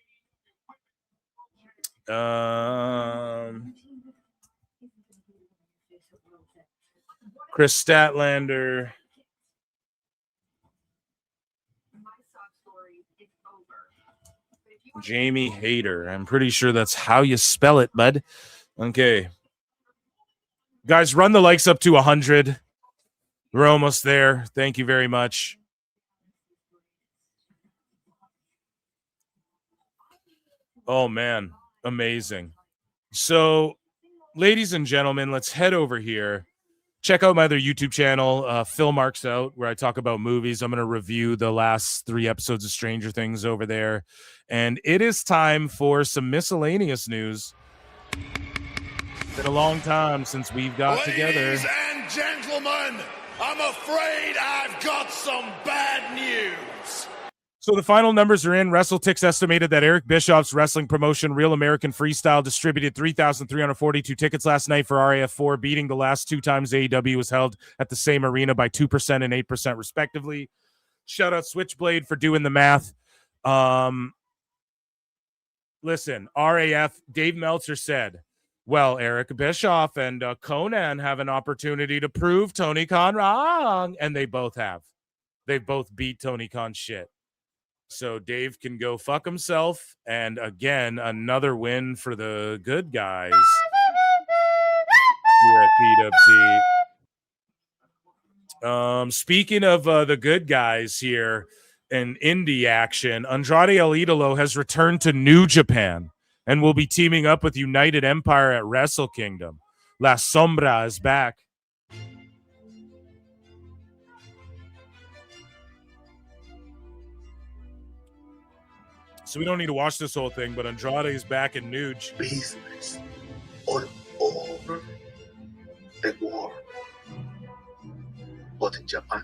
Chris Statlander. Jamie Hayter. I'm pretty sure that's how you spell it, bud. Okay. Guys, run the likes up to 100. We're almost there. Thank you very much. Oh, man. Amazing. So, ladies and gentlemen, let's head over here. Check out my other YouTube channel, Phil Marks Out, where I talk about movies. I'm going to review the last 3 episodes of Stranger Things over there. And it is time for some miscellaneous news. It's been a long time since we've got together. Ladies and gentlemen, I'm afraid I've got some bad news. So the final numbers are in. WrestleTix estimated that Eric Bischoff's wrestling promotion, Real American Freestyle, distributed 3,342 tickets last night for RAF4, beating the last 2 times AEW was held at the same arena by 2% and 8% respectively. Shout out Switchblade for doing the math. Listen, RAF, Dave Meltzer said, well, Eric Bischoff and Conan have an opportunity to prove Tony Khan wrong, and they both have. They both beat Tony Khan's shit. So Dave can go fuck himself. And again, another win for the good guys here at PWT. Speaking of the good guys here in indie action, Andrade El Idolo has returned to New Japan and will be teaming up with United Empire at Wrestle Kingdom. La Sombra is back. So we don't need to watch this whole thing, but Andrade is back in Nuge. Business all over the world, but in Japan.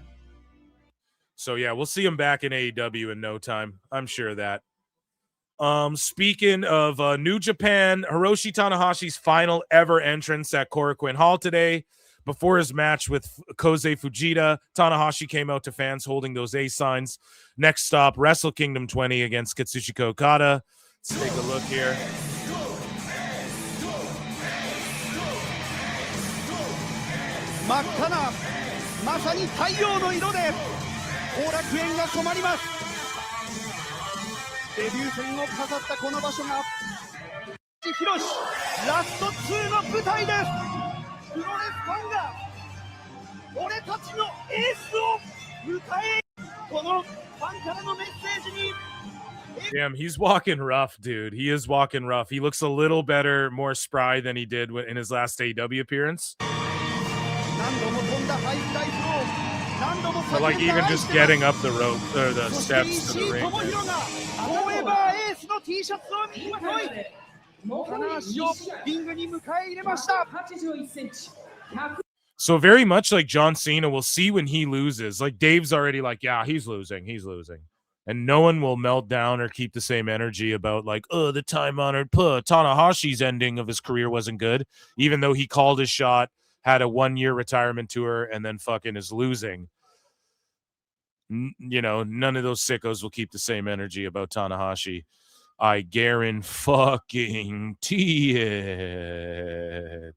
So yeah, we'll see him back in AEW in no time. I'm sure of that. Speaking of New Japan, Hiroshi Tanahashi's final ever entrance at Korakuen Hall today. Before his match with Koze Fujita, Tanahashi came out to fans holding those A signs. Next stop, Wrestle Kingdom 20 against Katsushika Okada. Let's take a look here. 真っ赤なまさに太陽の色で後楽園が染まります。デビュー戦を飾ったこの場所がヒロシラスト2の舞台です。プロレスファンが俺たちのエースを迎え、このファンからのメッセージに Damn, he's walking rough, dude. He is walking rough. He looks a little better, more spry than he did in his last AEW appearance. Or like even just getting up the rope or the steps to the ring. So very much like John Cena, we'll see when he loses. Like Dave's already like, yeah, he's losing. And no one will melt down or keep the same energy about like, oh, the time-honored Tanahashi's ending of his career wasn't good, even though he called his shot, had a 1-year retirement tour, and then fucking is losing. You know, none of those sickos will keep the same energy about Tanahashi. I guarantee it.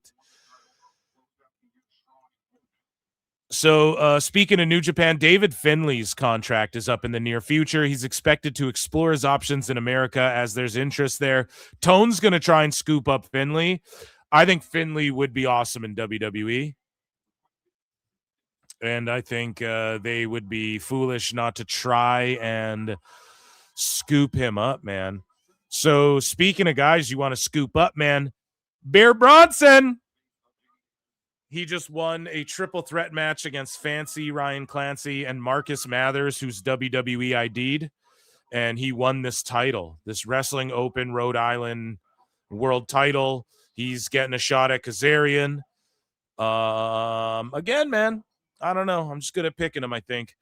So speaking of New Japan, David Finlay's contract is up in the near future. He's expected to explore his options in America as there's interest there. Tone's going to try and scoop up Finlay. I think Finlay would be awesome in WWE. And I think they would be foolish not to try and scoop him up, man. So speaking of guys you want to scoop up, man, Bear Bronson. He just won a triple threat match against Fancy, Ryan Clancy, and Marcus Mathers, who's WWE ID'd. And he won this title, this Wrestling Open Rhode Island world title. He's getting a shot at Kazarian. Again, man, I don't know. I'm just good at picking him, I think.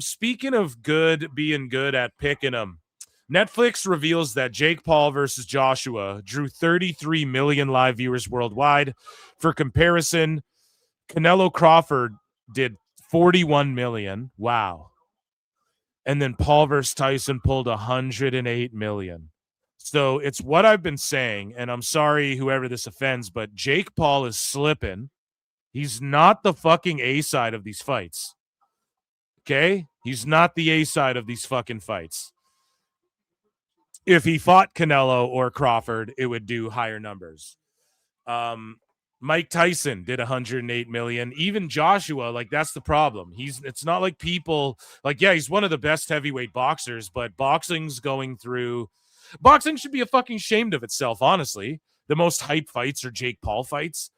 Speaking of being good at picking him, Netflix reveals that Jake Paul versus Joshua drew 33 million live viewers worldwide. For comparison, Canelo Crawford did 41 million. Wow. And then Paul versus Tyson pulled 108 million. So it's what I've been saying, and I'm sorry whoever this offends, but Jake Paul is slipping. He's not the fucking A side of these fights. Okay? He's not the A side of these fucking fights. If he fought Canelo or Crawford, it would do higher numbers. Mike Tyson did 108 million. Even Joshua, like that's the problem. It's not like people like, yeah, he's one of the best heavyweight boxers, but boxing should be a fucking ashamed of itself, honestly. The most hype fights are Jake Paul fights.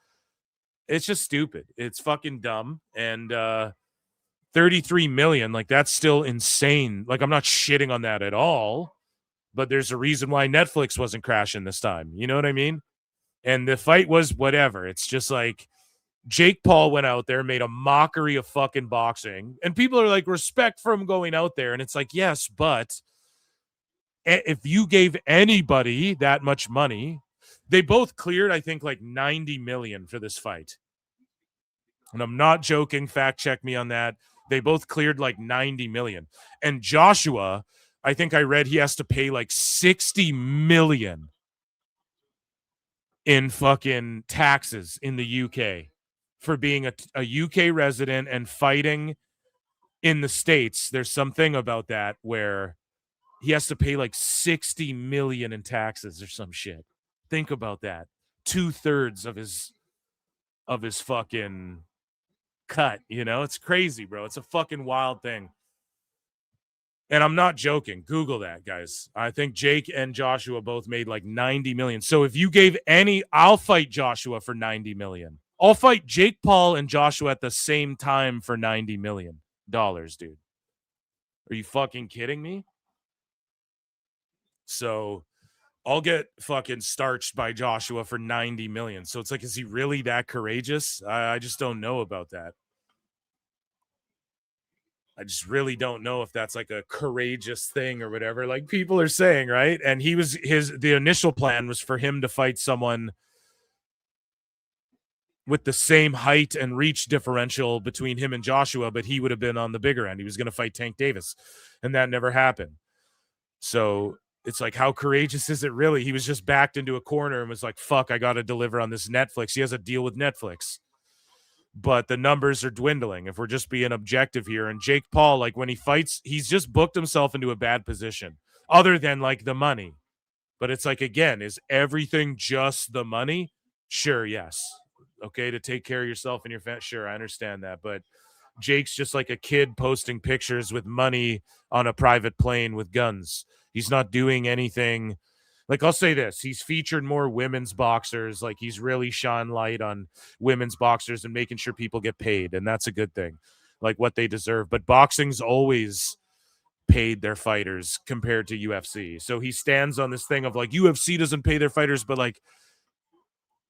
It's just stupid. It's fucking dumb. And 33 million, like that's still insane. Like I'm not shitting on that at all. But there's a reason why Netflix wasn't crashing this time. You know what I mean? And the fight was whatever. It's just like Jake Paul went out there, made a mockery of fucking boxing. And people are like, respect for him going out there. And it's like, yes, but if you gave anybody that much money, they both cleared, I think, like 90 million for this fight. And I'm not joking. Fact check me on that. They both cleared like 90 million. And Joshua, I think I read he has to pay like 60 million in fucking taxes in the UK for being a UK resident and fighting in the States, there's something about that where he has to pay like $60 million in taxes or some shit. Think about that. 2/3 of his fucking cut, you know? It's crazy, bro. It's a fucking wild thing. And I'm not joking. Google that, guys. I think Jake and Joshua both made like 90 million. So if you gave I'll fight Joshua for 90 million. I'll fight Jake Paul and Joshua at the same time for $90 million, dude. Are you fucking kidding me? So I'll get fucking starched by Joshua for 90 million. So it's like, is he really that courageous? I just don't know about that. I just really don't know if that's like a courageous thing or whatever, like people are saying, right? And the initial plan was for him to fight someone with the same height and reach differential between him and Joshua, but he would have been on the bigger end. He was going to fight Tank Davis, and that never happened. So it's like, how courageous is it really? He was just backed into a corner and was like, fuck, I got to deliver on this Netflix. He has a deal with Netflix. But the numbers are dwindling if we're just being objective here. And Jake Paul, like when he fights, he's just booked himself into a bad position other than like the money. But it's like, again, is everything just the money? Sure, yes. Okay, to take care of yourself and your family. Sure, I understand that. But Jake's just like a kid posting pictures with money on a private plane with guns. He's not doing anything. Like, I'll say this, he's featured more women's boxers. Like, he's really shone light on women's boxers and making sure people get paid, and that's a good thing, like what they deserve. But boxing's always paid their fighters compared to UFC. So he stands on this thing of like, UFC doesn't pay their fighters, but like,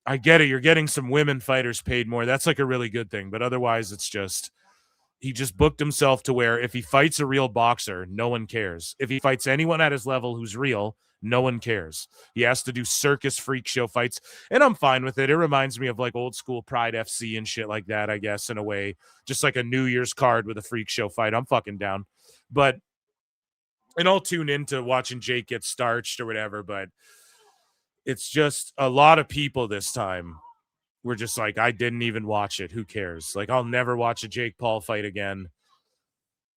I get it. You're getting some women fighters paid more. That's like a really good thing. But otherwise, it's just, he just booked himself to where if he fights a real boxer, no one cares. If he fights anyone at his level who's real, no one cares. He has to do circus freak show fights, and I'm fine with it. It reminds me of like old school Pride FC and shit like that, I guess, in a way. Just like a New Year's card with a freak show fight. I'm fucking down. And I'll tune into watching Jake get starched or whatever, but it's just a lot of people this time were just like, I didn't even watch it. Who cares? Like, I'll never watch a Jake Paul fight again.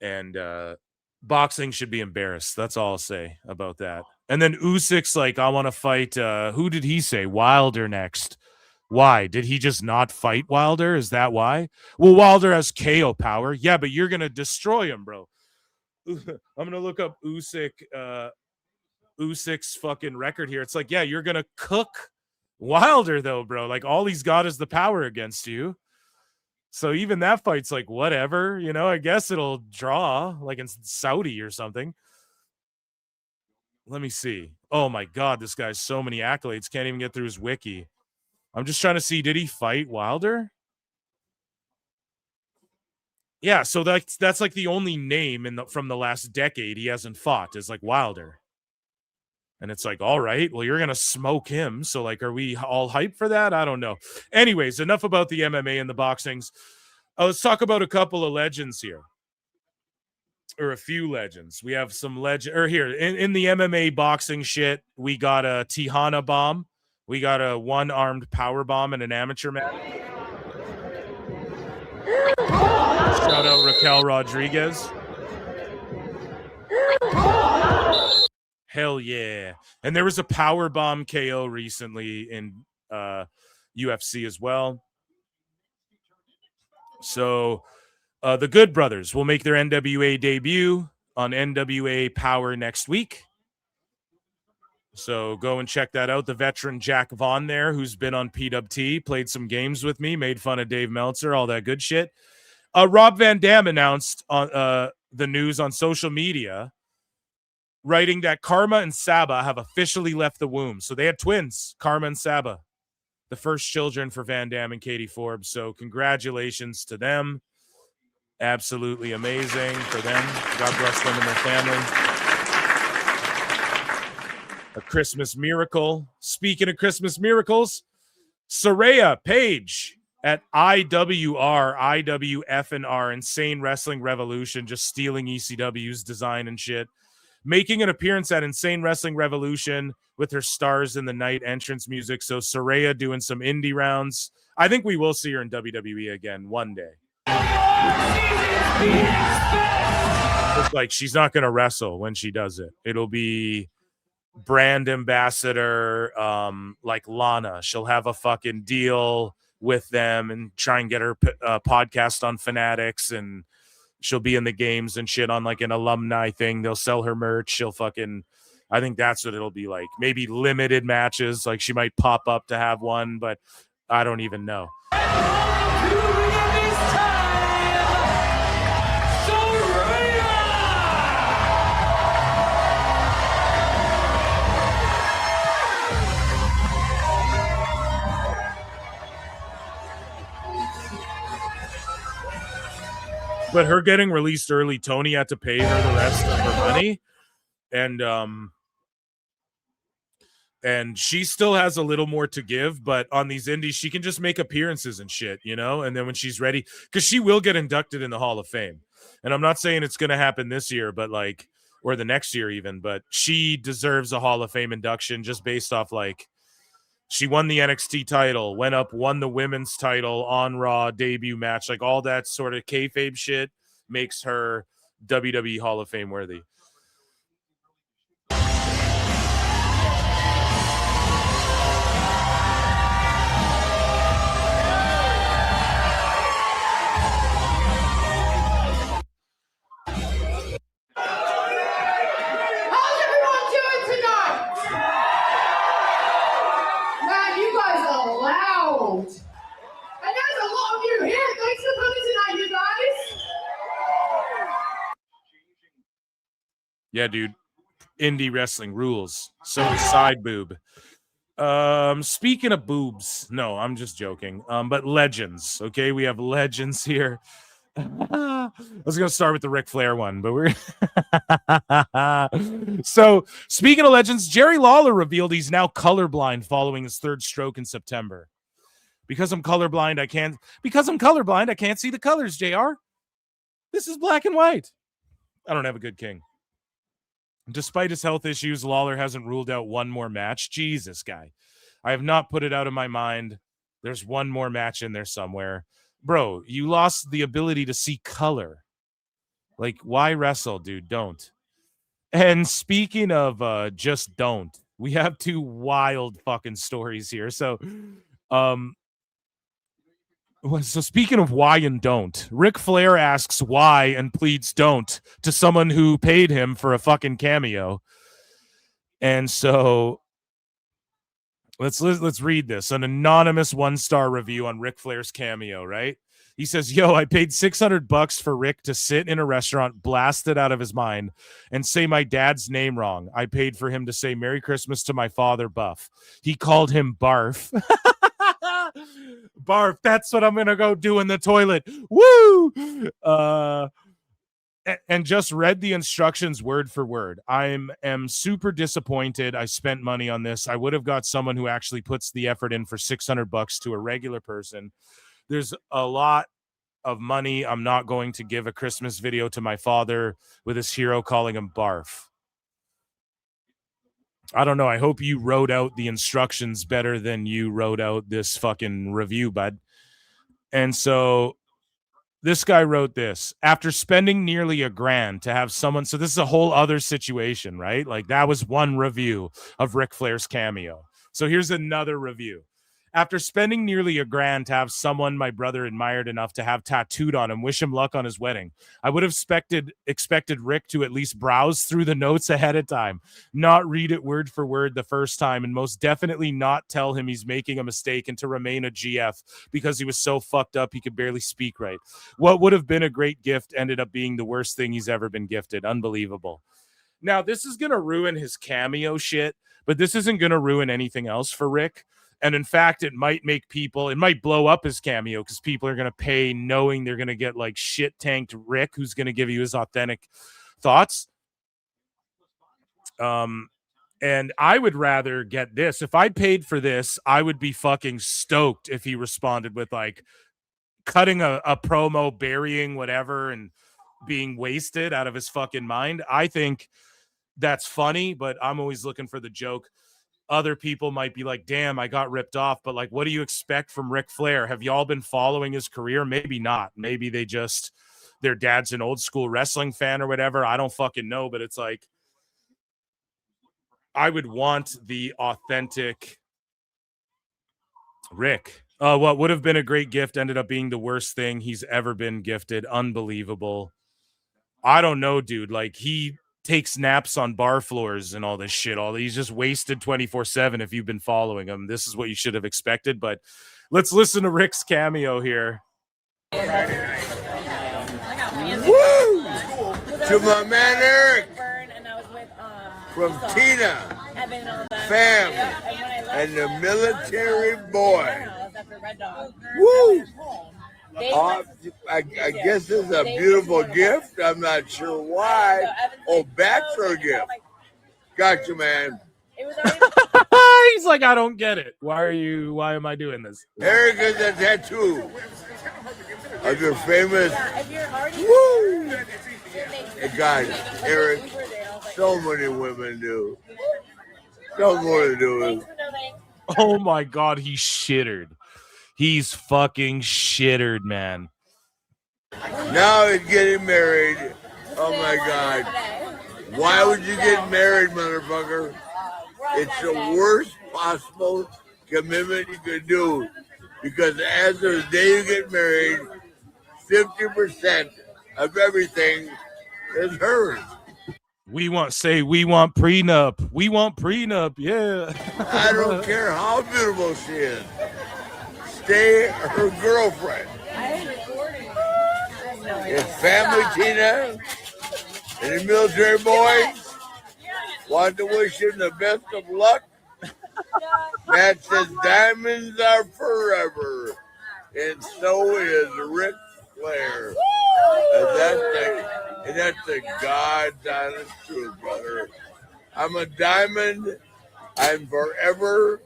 And boxing should be embarrassed. That's all I'll say about that. And then Usyk's like, I want to fight, who did he say? Wilder next. Why? Did he just not fight Wilder? Is that why? Well, Wilder has KO power. Yeah, but you're going to destroy him, bro. I'm going to look up Usyk's fucking record here. It's like, yeah, you're going to cook Wilder, though, bro. Like, all he's got is the power against you. So even that fight's like, whatever, you know, I guess it'll draw like in Saudi or something. Let me see. Oh my God, this guy's so many accolades. Can't even get through his wiki. I'm just trying to see, did he fight Wilder? Yeah, so that's like the only name from the last decade he hasn't fought is like Wilder. And it's like, all right, well, you're going to smoke him. So, like, are we all hyped for that? I don't know. Anyways, enough about the MMA and the boxings. Let's talk about a couple of legends here. Or a few legends. We have some here, in the MMA boxing shit, we got a Tihana bomb. We got a one-armed power bomb in an amateur match. Shout out Raquel Rodriguez. Hell yeah. And there was a power bomb KO recently in UFC as well. So the Good Brothers will make their NWA debut on NWA Power next week. So go and check that out. The veteran Jack Vaughn there, who's been on PWT, played some games with me, made fun of Dave Meltzer, all that good shit. Rob Van Dam announced on the news on social media, writing that Karma and Saba have officially left the womb. So they had twins, Karma and Saba, the first children for Van Dam and Katie Forbes. So congratulations to them. Absolutely amazing for them. God bless them and their family. A Christmas miracle. Speaking of Christmas miracles, Saraya Page at IWR, Insane Wrestling Revolution, just stealing ECW's design and shit. Making an appearance at Insane Wrestling Revolution with her Stars in the Night entrance music. So Saraya doing some indie rounds. I think we will see her in WWE again one day. like she's not going to wrestle when she does it. It'll be brand ambassador, like Lana. She'll have a fucking deal with them and try and get her podcast on Fanatics, and she'll be in the games and shit on like an alumni thing. They'll sell her merch. She'll fucking, I think that's what it'll be like. Maybe limited matches. Like she might pop up to have one, but I don't even know. But her getting released early, Tony had to pay her the rest of her money. And she still has a little more to give, but on these indies, she can just make appearances and shit, you know? And then when she's ready, because she will get inducted in the Hall of Fame. And I'm not saying it's going to happen this year, but like, or the next year even, but she deserves a Hall of Fame induction just based off like, she won the NXT title, went up, won the women's title on Raw, debut match, like all that sort of kayfabe shit makes her WWE Hall of Fame worthy. Yeah, dude. Indie wrestling rules. So is side boob. Speaking of boobs, no, I'm just joking. But legends, okay? We have legends here. I was gonna start with the Ric Flair one, but we're so speaking of legends, Jerry Lawler revealed he's now colorblind following his third stroke in September. Because I'm colorblind, I can't see the colors, JR. This is black and white. I don't have a good king. Despite his health issues, Lawler hasn't ruled out one more match. Jesus, guy. I have not put it out of my mind. There's one more match in there somewhere. Bro, you lost the ability to see color. Like, why wrestle, dude? Don't. And speaking of just don't, we have two wild fucking stories here. So speaking of why and don't, Ric Flair asks why and pleads don't to someone who paid him for a fucking cameo. And so let's read this. An anonymous 1-star review on Ric Flair's cameo, right? He says, yo, I paid $600 for Rick to sit in a restaurant blasted out of his mind and say my dad's name wrong. I paid for him to say Merry Christmas to my father, Buff. He called him Barf. Barf, that's what I'm gonna go do in the toilet. Woo! And just read the instructions word for word. I am super disappointed. I spent money on this. I would have got someone who actually puts the effort in for $600 to a regular person. There's a lot of money. I'm not going to give a Christmas video to my father with his hero calling him Barf. I don't know. I hope you wrote out the instructions better than you wrote out this fucking review, bud. And so this guy wrote this. After spending nearly $1,000 to have someone, so this is a whole other situation, right? Like that was one review of Ric Flair's cameo. So here's another review. After spending nearly $1,000 to have someone my brother admired enough to have tattooed on him, wish him luck on his wedding, I would have expected Rick to at least browse through the notes ahead of time, not read it word for word the first time, and most definitely not tell him he's making a mistake and to remain a GF because he was so fucked up he could barely speak right. What would have been a great gift ended up being the worst thing he's ever been gifted. Unbelievable. Now, this is going to ruin his cameo shit, but this isn't going to ruin anything else for Rick. And in fact, it might blow up his cameo because people are going to pay knowing they're going to get like shit tanked Rick, who's going to give you his authentic thoughts. And I would rather get this. If I paid for this, I would be fucking stoked if he responded with like cutting a promo, burying whatever and being wasted out of his fucking mind. I think that's funny, but I'm always looking for the joke. Other people might be like, damn, I got ripped off. But like, what do you expect from Ric Flair? Have y'all been following his career? Maybe not. Maybe they just their dad's an old school wrestling fan or whatever. I don't fucking know, but it's like, I would want the authentic Rick. What would have been a great gift ended up being the worst thing he's ever been gifted. Unbelievable. I don't know, dude. Like, he takes naps on bar floors and all this shit. He's just wasted 24/7 if you've been following him. This is what you should have expected, but let's listen to Rick's cameo here. Woo! To my man Eric from Tina, fam, and the military boy. Woo! I guess it's a beautiful gift. I'm not sure why. Oh, bachelor gift. Gotcha, man. He's like, I don't get it. Why am I doing this? Eric is a tattoo of your famous. Woo! God, Eric, so many women do. So more to do. Oh my God, he's shittered. He's fucking shittered, man. Now he's getting married. Oh my God. Why would you get married, motherfucker? It's the worst possible commitment you could do. Because as of the day you get married, 50% of everything is hers. We want prenup. We want prenup. Yeah. I don't care how beautiful she is. Stay her girlfriend. It's family, Tina, and the military boys. Want to wish him the best of luck. Matt says diamonds are forever, and so is Ric Flair. And that's the God's honest truth, brother. I'm a diamond. I'm forever.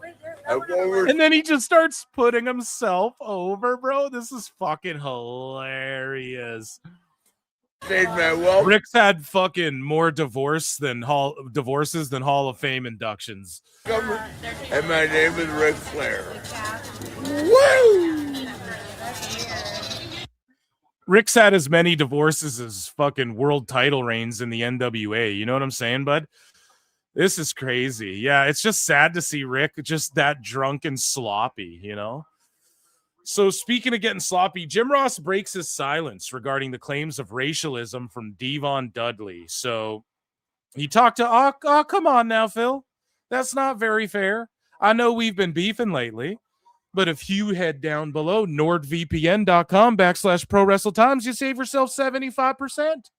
And then he just starts putting himself over, bro. This is fucking hilarious. Rick's had fucking more divorces than Hall of Fame inductions. And my name is Ric Flair. Woo! Rick's had as many divorces as fucking world title reigns in the NWA. You know what I'm saying, bud? This is crazy. Yeah, it's just sad to see Rick just that drunk and sloppy, you know? So speaking of getting sloppy, Jim Ross breaks his silence regarding the claims of racialism from Devon Dudley. So he talked to, oh, come on now, Phil. That's not very fair. I know we've been beefing lately, but if you head down below nordvpn.com/Pro Wrestle Times, you save yourself 75%.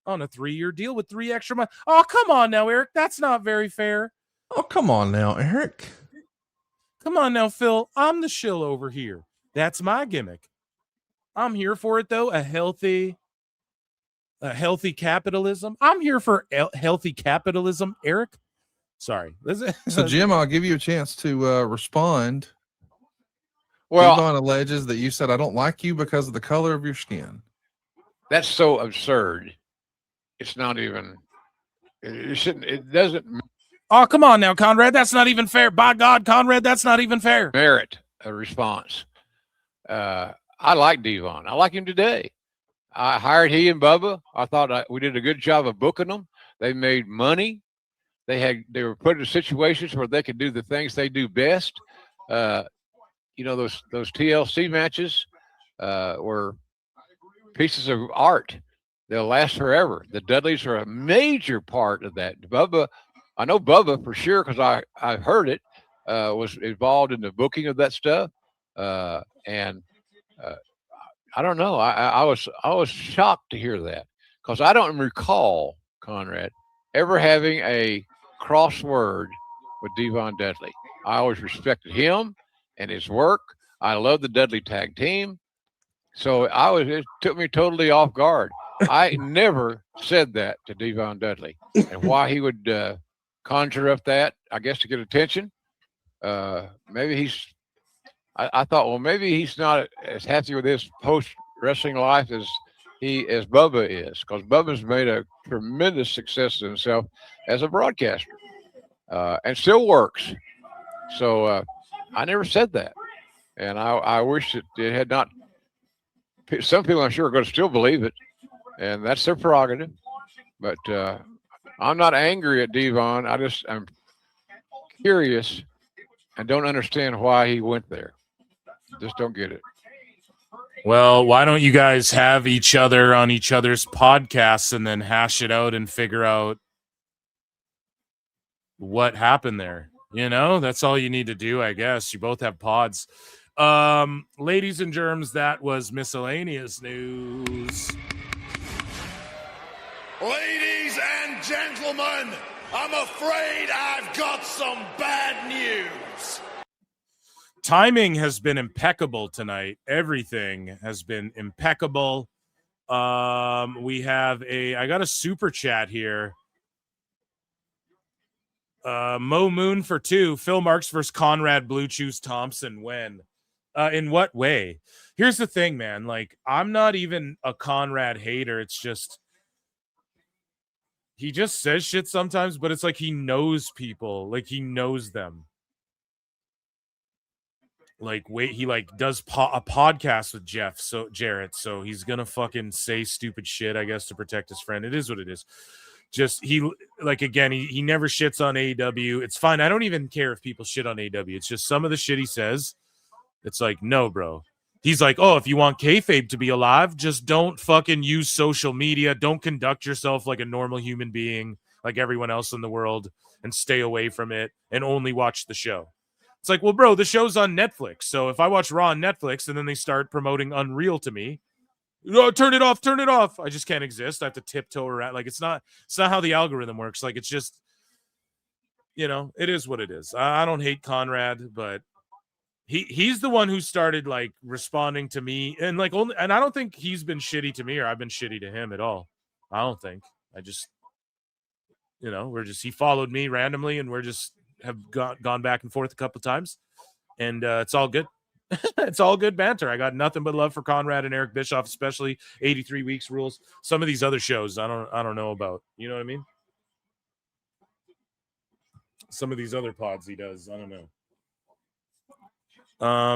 On a 3-year deal with 3 extra months. Oh, come on now, Eric. That's not very fair. Oh, come on now, Eric. Come on now, Phil. I'm the shill over here. That's my gimmick. I'm here for it, though. A healthy capitalism. I'm here for healthy capitalism, Eric. Sorry. So, Jim, I'll give you a chance to respond. Well, Devon alleges that you said, I don't like you because of the color of your skin. That's so absurd. It's not even, it shouldn't, it doesn't. Oh, come on now, Conrad. That's not even fair. By God, Conrad, that's not even fair. Merit a response. I like Devon. I like him today. I hired he and Bubba. I thought we did a good job of booking them. They made money. They were put in situations where they could do the things they do best. You know, those TLC matches were pieces of art. They'll last forever. The Dudleys are a major part of that. Bubba, I know Bubba for sure because I've heard it, was involved in the booking of that stuff. And I don't know. I was shocked to hear that because I don't recall, Conrad, ever having a crossword with Devon Dudley. I always respected him and his work. I love the Dudley tag team. So it took me totally off guard. I never said that to Devon Dudley, and why he would conjure up that, I guess, to get attention. Maybe I thought, well, maybe he's not as happy with his post-wrestling life as Bubba is, because Bubba's made a tremendous success of himself as a broadcaster and still works. So I never said that, and I wish it had not Some people, I'm sure, are going to still believe it, and that's their prerogative. But I'm not angry at Devon. I'm curious and don't understand why he went there. Just don't get it. Well, why don't you guys have each other on each other's podcasts and then hash it out and figure out what happened there? You know, that's all you need to do, I guess. You both have pods. Ladies and germs, that was miscellaneous news. Ladies and gentlemen, I'm afraid I've got some bad news. Timing has been impeccable tonight. Everything has been impeccable. We have I got a super chat here. Mo Moon for 2. Phil Marks versus Conrad Blue Chews Thompson. When? In what way? Here's the thing, man. Like, I'm not even a Conrad hater. It's just he just says shit sometimes, but it's like he knows people. Like, he knows them. Like, he like does a podcast with Jarrett, so he's gonna fucking say stupid shit, I guess, to protect his friend. It is what it is. Just he never shits on AEW. It's fine. I don't even care if people shit on AEW. It's just some of the shit he says. It's like, no, bro. He's like, oh, if you want kayfabe to be alive, just don't fucking use social media. Don't conduct yourself like a normal human being, like everyone else in the world, and stay away from it and only watch the show. It's like, well, bro, the show's on Netflix. So if I watch Raw on Netflix and then they start promoting Unreal to me, turn it off. I just can't exist. I have to tiptoe around. Like, it's not how the algorithm works. Like, it's just, you know, it is what it is. I don't hate Conrad, but he's the one who started like responding to me, and like and I don't think he's been shitty to me or I've been shitty to him at all. I don't think. I just, you know, he followed me randomly and we're just have gone back and forth a couple of times, and it's all good. It's all good banter. I got nothing but love for Conrad and Eric Bischoff, especially 83 Weeks Rules. Some of these other shows I don't know about. You know what I mean? Some of these other pods he does, I don't know.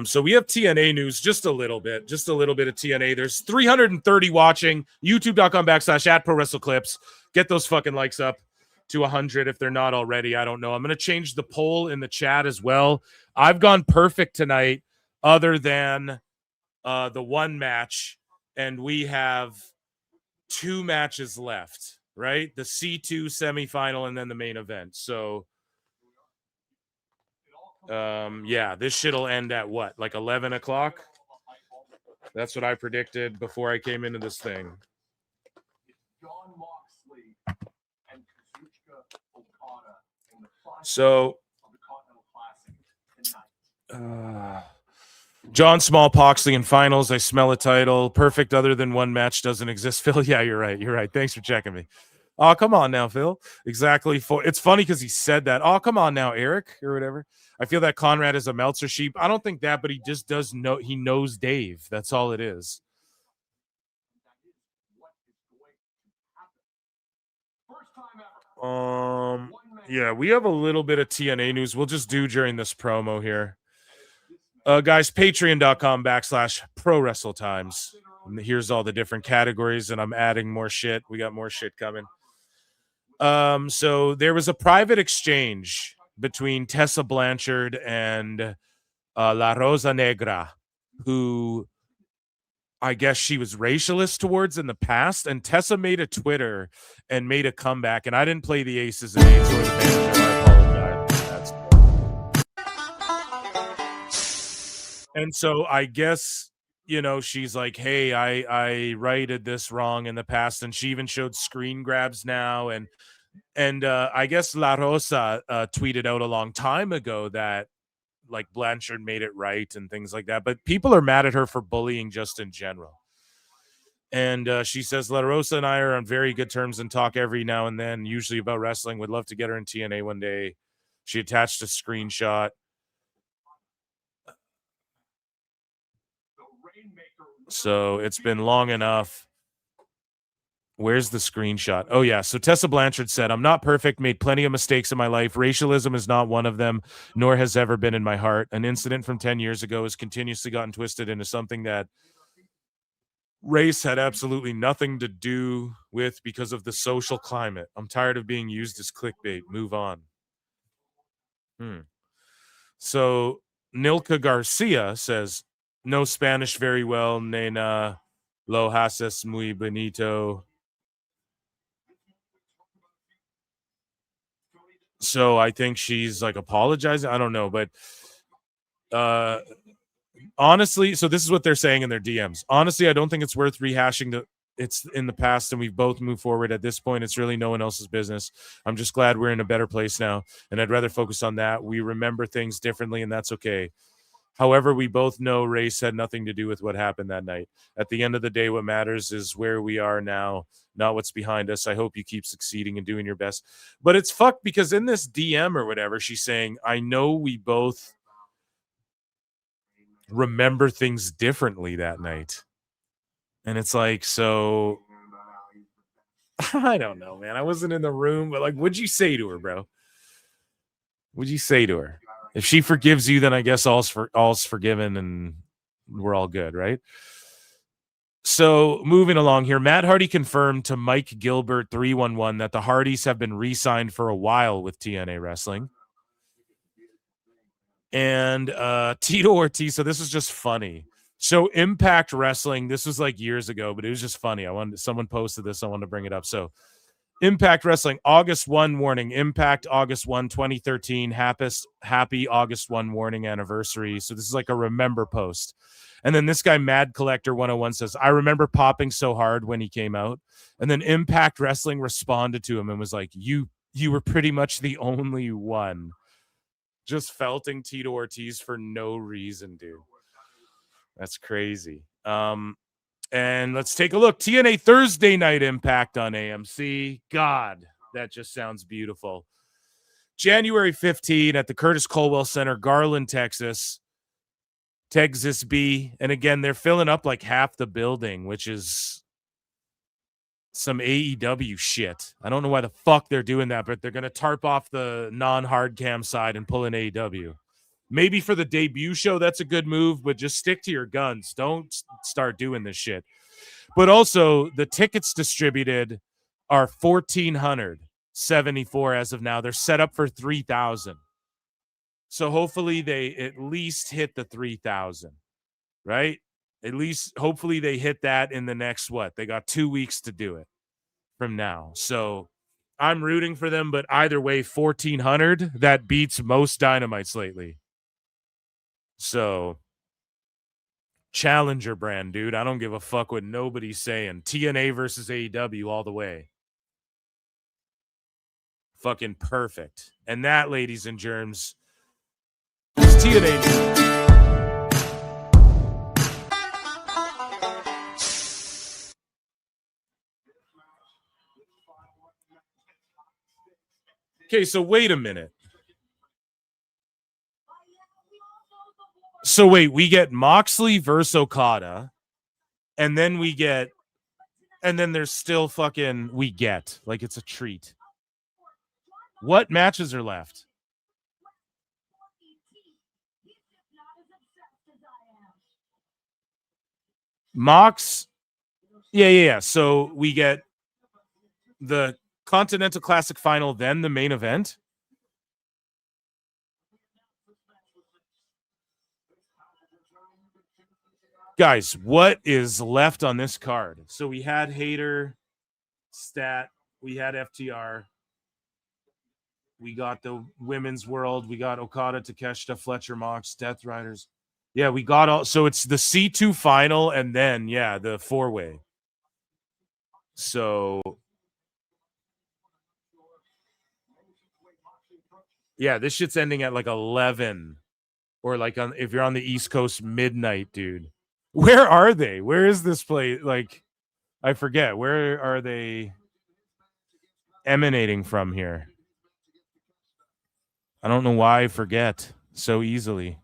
So we have TNA news, just a little bit of TNA. There's 330 watching. YouTube.com/@ProWrestleClips. Get those fucking likes up to 100 if they're not already. I don't know. I'm going to change the poll in the chat as well. I've gone perfect tonight other than the one match, and we have 2 matches left, right? The C2 semifinal and then the main event. So yeah, this shit'll end at what, like 11 o'clock? That's what I predicted before I came into this thing. So John Small, Moxley in finals. I smell a title. Perfect other than one match doesn't exist. Phil, yeah, you're right. Thanks for checking me. Oh, come on now, Phil. Exactly. It's funny because he said that. Oh, come on now, Eric, or whatever. I feel that Conrad is a Meltzer sheep. I don't think that, but he just does know. He knows Dave. That's all it is. Yeah, we have a little bit of TNA news. We'll just do during this promo here. Guys, patreon.com/ProWrestleTimes. And here's all the different categories, and I'm adding more shit. We got more shit coming. So there was a private exchange between Tessa Blanchard and La Rosa Negra, who I guess she was racialist towards in the past, and Tessa made a Twitter and made a comeback, and I didn't play the aces and eights or the manager. I apologize. And so I guess, you know, she's like, hey, I righted this wrong in the past, and she even showed screen grabs now, and I guess La Rosa tweeted out a long time ago that like Blanchard made it right and things like that, but people are mad at her for bullying just in general. And she says La Rosa and I are on very good terms and talk every now and then, usually about wrestling. Would love to get her in TNA one day. She attached a screenshot. So it's been long enough. Where's the screenshot? Oh, yeah. So Tessa Blanchard said, I'm not perfect, made plenty of mistakes in my life. Racialism is not one of them, nor has ever been in my heart. An incident from 10 years ago has continuously gotten twisted into something that Race had absolutely nothing to do with because of the social climate. I'm tired of being used as clickbait. Move on. So Nilka Garcia says, no Spanish very well. Nena lo haces muy bonito. So I think she's like apologizing. I don't know, but honestly, so this is what they're saying in their DMs. Honestly, I don't think it's worth rehashing it's in the past and we've both moved forward. At this point, it's really no one else's business. I'm just glad we're in a better place now, and I'd rather focus on that. We remember things differently, and that's okay. However, we both know race had nothing to do with what happened that night. At the end of the day, what matters is where we are now, not what's behind us. I hope you keep succeeding and doing your best. But it's fucked because in this DM or whatever, she's saying, I know we both remember things differently that night. And it's like, so I don't know, man. I wasn't in the room, but like, what'd you say to her, bro? What'd you say to her? If she forgives you, then I guess all's forgiven and we're all good, right? So moving along here, Matt Hardy confirmed to Mike Gilbert 311 that the Hardys have been re-signed for a while with TNA Wrestling. And Tito Ortiz, so this is just funny. So Impact Wrestling, this was like years ago, but it was just funny. Someone posted this. I wanted to bring it up. So Impact Wrestling, August 1 warning. Impact August 1, 2013. Happy August 1 warning anniversary. So this is like a remember post. And then this guy, Mad Collector 101, says, I remember popping so hard when he came out. And then Impact Wrestling responded to him and was like, you were pretty much the only one. Just felting Tito Ortiz for no reason, dude. That's crazy. And let's take a look. TNA Thursday Night Impact on AMC. God, that just sounds beautiful. January 15 at the Curtis Colwell Center, Garland, Texas. Texas B. And again, they're filling up like half the building, which is some AEW shit. I don't know why the fuck they're doing that, but they're going to tarp off the non-hard cam side and pull in AEW. Maybe for the debut show, that's a good move, but just stick to your guns. Don't start doing this shit. But also, the tickets distributed are 1,474 as of now. They're set up for 3,000. So hopefully they at least hit the 3,000, right? At least, hopefully they hit that in the next, They got 2 weeks to do it from now. So I'm rooting for them, but either way, 1,400, that beats most Dynamites lately. So, challenger brand, dude. I don't give a fuck what nobody's saying. TNA versus AEW all the way. Fucking perfect. And that, ladies and germs, is TNA. Okay, so wait a minute. So wait, we get Moxley versus Okada, and then there's still fucking like it's a treat. What matches are left? Yeah. So we get the Continental Classic final, then the main event. Guys, what is left on this card? So we had Hayter, Stat, we had FTR, we got the Women's World, we got Okada, Takeshita, Fletcher, Mox, Death Riders. Yeah, we got all. So it's the C2 final and then, the 4-way. So, yeah, this shit's ending at like 11 or like if you're on the East Coast, midnight, dude. Where are they? Where is this place? Like, I forget. Where are they emanating from here? I don't know why I forget so easily.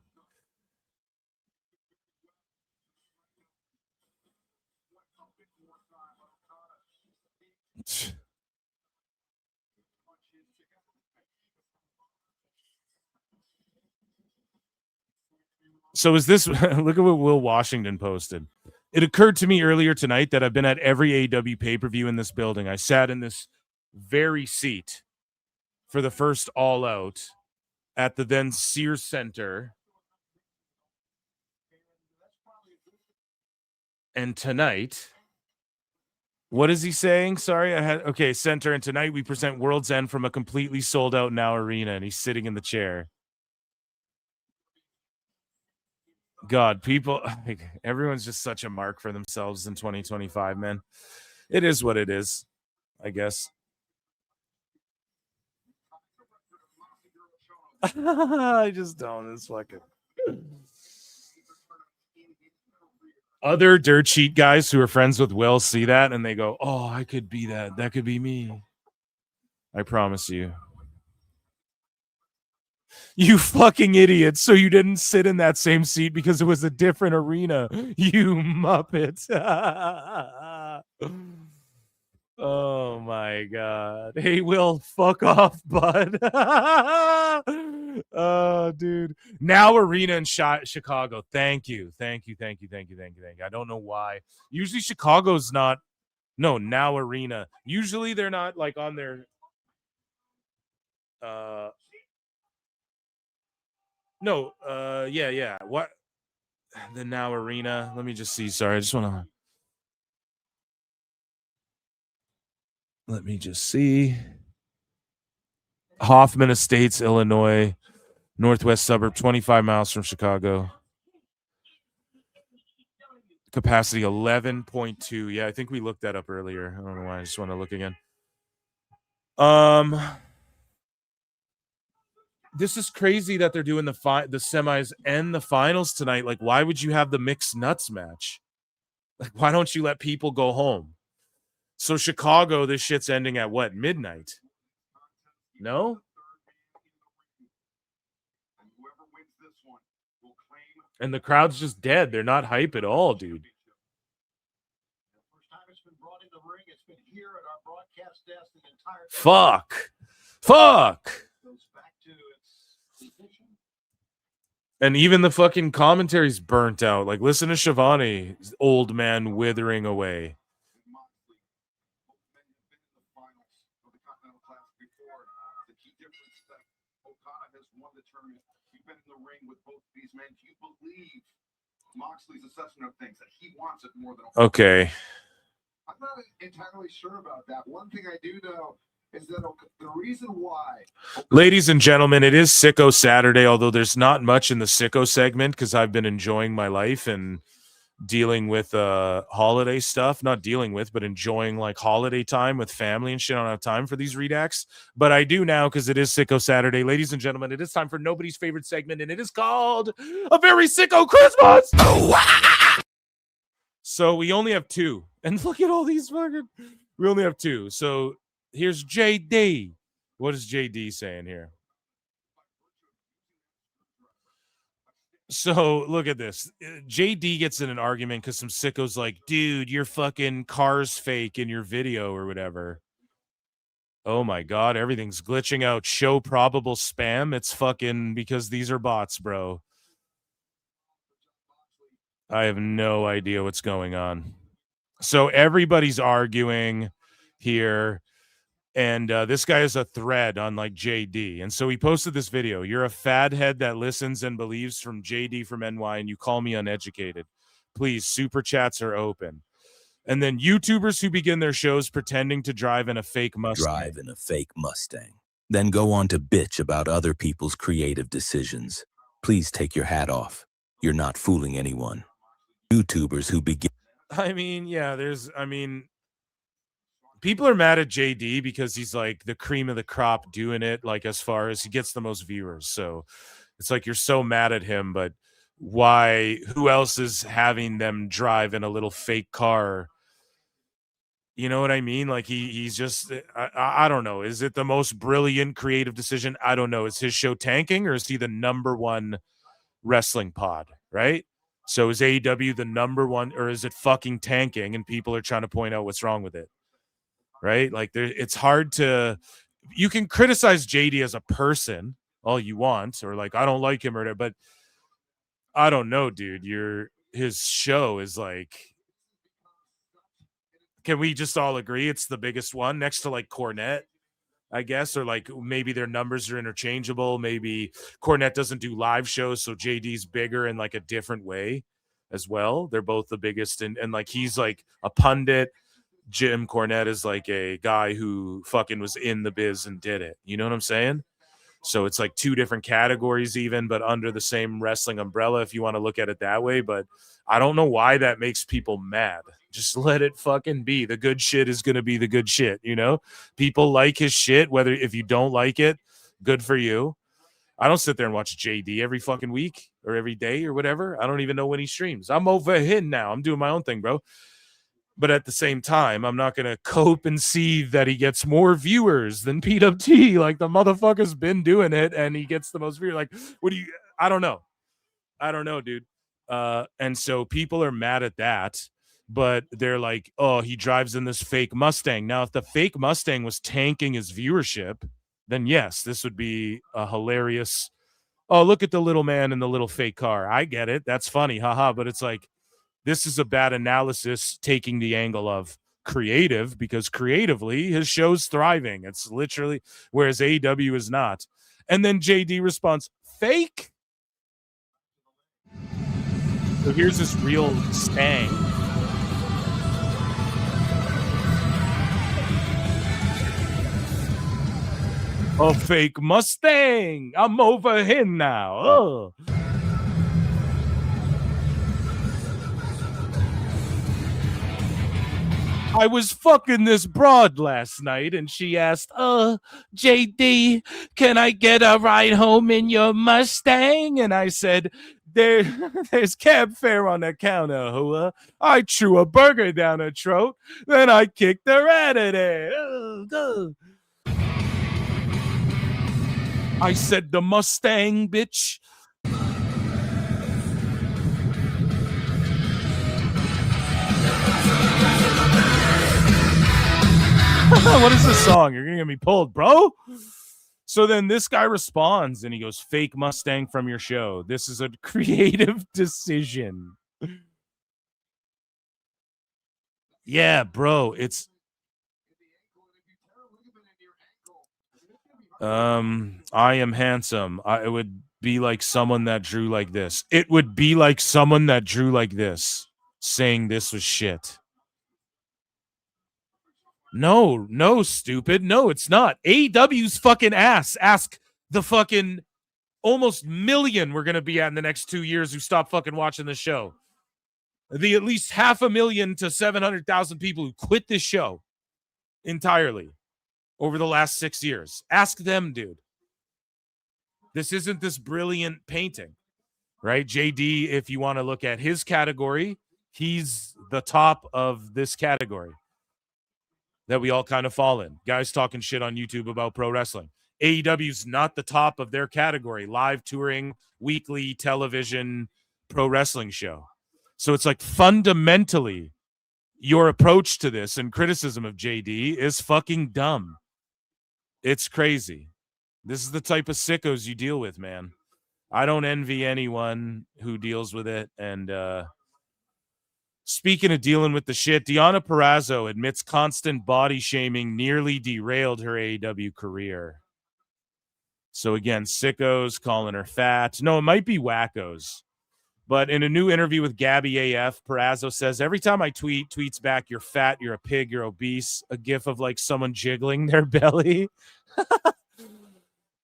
So is this, look at what Will Washington posted. It occurred to me earlier tonight that I've been at every AEW pay-per-view in this building. I sat in this very seat for the first All Out at the then Sears Center. And tonight, what is he saying? Sorry, Center. And tonight we present World's End from a completely sold out Now Arena, and he's sitting in the chair. God, people, everyone's just such a mark for themselves in 2025, man. It is what it is, I guess. I just don't. It's fucking. Other dirt sheet guys who are friends with Will see that and they go, "Oh, I could be that. That could be me." I promise you. You fucking idiot. So you didn't sit in that same seat because it was a different arena. You muppet. Oh my God. Hey, Will, fuck off, bud. Oh, dude. Now Arena in Chicago. Thank you. I don't know why. Usually Chicago's not. No, Now Arena. Usually they're not like on their. Yeah. What? The Now Arena. Let me just see. Sorry, I just want to. Let me just see. Hoffman Estates, Illinois, northwest suburb, 25 miles from Chicago. Capacity 11.2. Yeah, I think we looked that up earlier. I don't know why. I just want to look again. This is crazy that they're doing the semis and the finals tonight. Like, why would you have the mixed nuts match? Like, why don't you let people go home? So Chicago, this shit's ending at what? Midnight? No? And the crowd's just dead. They're not hype at all, dude. Fuck. And even the fucking commentary's burnt out. Like, listen to Shivani, old man withering away. Moxley's assessment of things that he wants it more than. Okay. I'm not entirely sure about that. One thing I do know is that the reason why. Ladies and gentlemen, it is Sicko Saturday, although there's not much in the Sicko segment because I've been enjoying my life and dealing with holiday stuff. Not dealing with, but enjoying like holiday time with family and shit. I don't have time for these redacts, but I do now because it is Sicko Saturday. Ladies and gentlemen, it is time for nobody's favorite segment, and it is called A Very Sicko Christmas. So we only have two, and look at all these fucking. We only have two. So here's JD. What is JD saying here? So look at this. JD gets in an argument because some sicko's like, dude, your fucking car's fake in your video or whatever. Oh my God, everything's glitching out. Show probable spam. It's fucking because these are bots, bro. I have no idea what's going on. So everybody's arguing here. And this guy has a thread on like JD. And so he posted this video. You're a fad head that listens and believes from JD from NY, and you call me uneducated. Please, super chats are open. And then YouTubers who begin their shows pretending to drive in a fake Mustang. Then go on to bitch about other people's creative decisions. Please take your hat off. You're not fooling anyone. YouTubers who begin. People are mad at JD because he's like the cream of the crop doing it, like as far as he gets the most viewers. So it's like you're so mad at him, but why? Who else is having them drive in a little fake car? You know what I mean? Like he's just, I don't know. Is it the most brilliant creative decision? I don't know. Is his show tanking or is he the #1 wrestling pod, right? So is AEW the #1 or is it fucking tanking and people are trying to point out what's wrong with it? Right? Like it's hard to, you can criticize JD as a person all you want, or like, I don't like him or whatever, but I don't know, dude. His show is like, Can we just all agree it's the biggest one next to like Cornette, I guess, or like maybe their numbers are interchangeable. Maybe Cornette doesn't do live shows, so JD's bigger in like a different way as well. They're both the biggest, and like he's like a pundit. Jim Cornette is like a guy who fucking was in the biz and did it. You know what I'm saying? So it's like two different categories even, but under the same wrestling umbrella, if you want to look at it that way. But I don't know why that makes people mad. Just let it fucking be. The good shit is going to be the good shit, you know? People like his shit, whether if you don't like it, good for you. I don't sit there and watch JD every fucking week or every day or whatever. I don't even know when he streams. I'm over here now. I'm doing my own thing, bro. But at the same time, I'm not going to cope and see that he gets more viewers than PWT. Like, the motherfucker's been doing it, and he gets the most viewers. Like, what do you – I don't know. I don't know, dude. And so people are mad at that, but they're like, oh, he drives in this fake Mustang. Now, if the fake Mustang was tanking his viewership, then yes, this would be a hilarious – oh, look at the little man in the little fake car. I get it. That's funny. Haha. But it's like, this is a bad analysis taking the angle of creative, because creatively his show's thriving. It's literally, whereas AEW is not. And then JD responds, fake? So here's this real Stang. A fake Mustang. I'm over here now. Oh. I was fucking this broad last night, and she asked, JD, can I get a ride home in your Mustang? And I said, there's cab fare on the counter, hooah. I threw a burger down her throat, then I kicked her out of there. I said, the Mustang, bitch. What is this song? You're gonna get me pulled, bro. So then this guy responds and he goes, fake Mustang from your show. This is a creative decision. Yeah, bro. It's I am handsome. It would be like someone that drew like this. It would be like someone that drew like this, saying this was shit. No, stupid. No, it's not. AEW's fucking ass. Ask the fucking almost million we're going to be at in the next 2 years who stop fucking watching the show. The at least 500,000 to 700,000 people who quit this show entirely over the last 6 years. Ask them, dude. This isn't this brilliant painting, right? JD, if you want to look at his category, he's the top of this category that we all kind of fall in. Guys talking shit on YouTube about pro wrestling. AEW's not the top of their category. Live touring, weekly television, pro wrestling show. So it's like fundamentally your approach to this and criticism of JD is fucking dumb. It's crazy. This is the type of sickos you deal with, man. I don't envy anyone who deals with it. And speaking of dealing with the shit, Deonna Purrazzo admits constant body shaming nearly derailed her AEW career. So again, sickos calling her fat. No, it might be wackos. But in a new interview with Gabby AF, Purrazzo says, every time I tweets back, you're fat, you're a pig, you're obese, a gif of like someone jiggling their belly.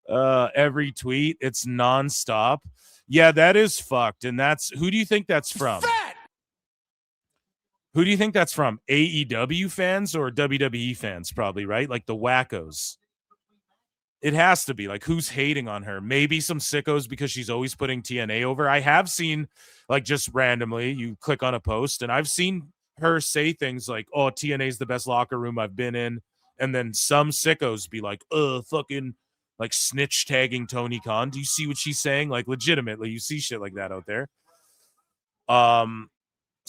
Every tweet, it's nonstop. Yeah, that is fucked. And that's, who do you think that's from? Fat! Who do you think that's from? AEW fans or WWE fans? Probably, right? Like the wackos. It has to be. Like, who's hating on her? Maybe some sickos because she's always putting TNA over. I have seen, like, just randomly, you click on a post, and I've seen her say things like, oh, TNA's the best locker room I've been in. And then some sickos be like, fucking, like, snitch tagging Tony Khan. Do you see what she's saying? Like, legitimately, you see shit like that out there.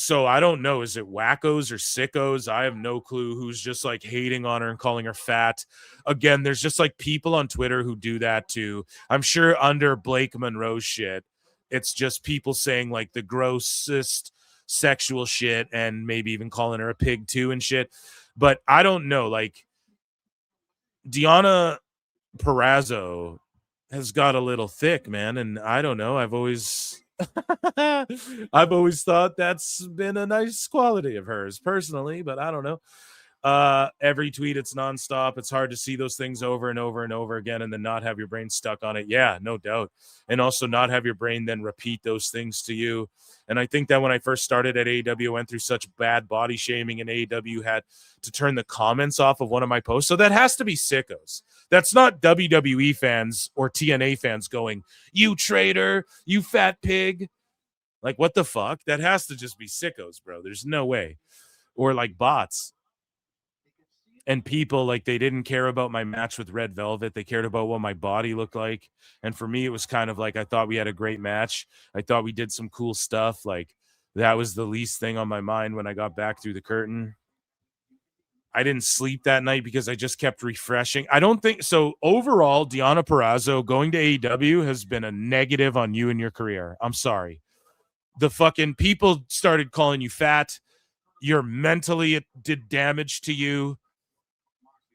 So I don't know. Is it wackos or sickos? I have no clue who's just like hating on her and calling her fat. Again, there's just like people on Twitter who do that too. I'm sure under Blake Monroe's shit, it's just people saying like the grossest sexual shit and maybe even calling her a pig too and shit. But I don't know. Like, Deonna Purrazzo has got a little thick, man. And I don't know. I've always thought that's been a nice quality of hers personally, but I don't know. Every tweet, it's nonstop. It's hard to see those things over and over and over again and then not have your brain stuck on it. Yeah, no doubt. And also not have your brain then repeat those things to you. And I think that when I first started at AEW, I went through such bad body shaming, and AEW had to turn the comments off of one of my posts. So that has to be Sickos. That's not WWE fans or TNA fans going, "You traitor, you fat pig." Like, what the fuck? That has to just be Sickos, bro. There's no way. Or like bots. And people, like, they didn't care about my match with Red Velvet. They cared about what my body looked like. And for me, it was kind of like, I thought we had a great match. I thought we did some cool stuff. Like, that was the least thing on my mind when I got back through the curtain. I didn't sleep that night because I just kept refreshing. I don't think so. Overall, Deonna Purrazzo going to AEW has been a negative on you and your career. I'm sorry. The fucking people started calling you fat. You're mentally, it did damage to you.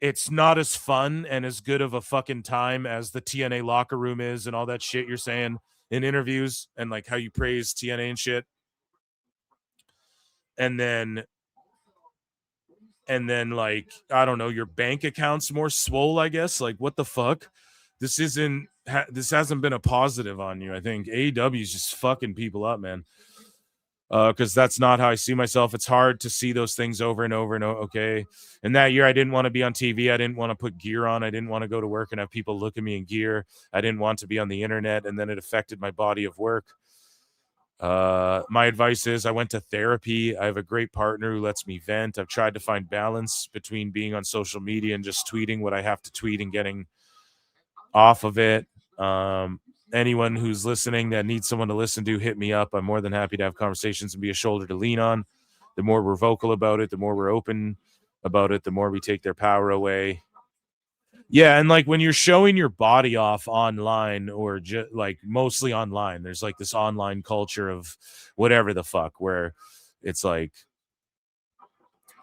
It's not as fun and as good of a fucking time as the TNA locker room is and all that shit you're saying in interviews and like how you praise TNA and shit. And then like, I don't know, your bank account's more swole, I guess. Like, what the fuck? This hasn't been a positive on you. I think AEW is just fucking people up, man. Because that's not how I see myself. It's hard to see those things over and over and over. Okay. And that year, I didn't want to be on TV. I didn't want to put gear on. I didn't want to go to work and have people look at me in gear. I didn't want to be on the internet. And then it affected my body of work. My advice is I went to therapy. I have a great partner who lets me vent. I've tried to find balance between being on social media and just tweeting what I have to tweet and getting off of it. Anyone who's listening that needs someone to listen to, hit me up. I'm more than happy to have conversations and be a shoulder to lean on. The more we're vocal about it, the more we're open about it, the more we take their power away. Yeah, and like when you're showing your body off online or just like mostly online, there's like this online culture of whatever the fuck where it's like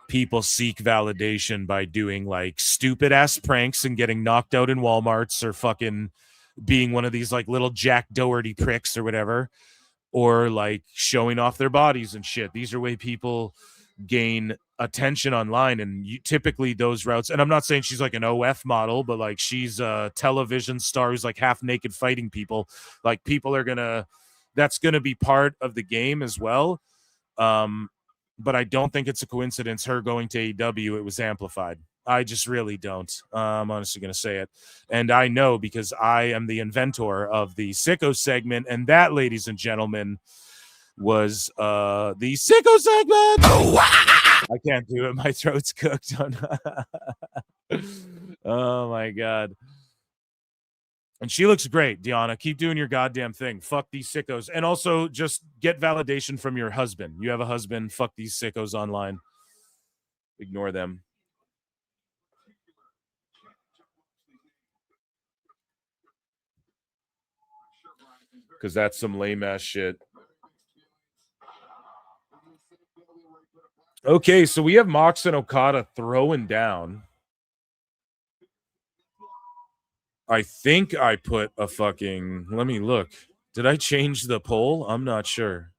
people seek validation by doing like stupid ass pranks and getting knocked out in Walmarts or fucking being one of these like little Jack Doherty pricks or whatever, or like showing off their bodies and shit. These are way people gain attention online, and typically those routes, and I'm not saying she's like an OF model, but like she's a television star who's like half naked fighting people. Like people are that's gonna be part of the game as well. But I don't think it's a coincidence her going to AEW, it was amplified. I just really don't. I'm honestly going to say it. And I know because I am the inventor of the Sicko segment. And that, ladies and gentlemen, was the Sicko segment. I can't do it. My throat's cooked. Oh, my God. And she looks great, Deonna. Keep doing your goddamn thing. Fuck these sickos. And also just get validation from your husband. You have a husband. Fuck these sickos online. Ignore them. Because that's some lame ass shit. Okay, so we have Mox and Okada throwing down. I think I put a fucking... Let me look. Did I change the poll? I'm not sure.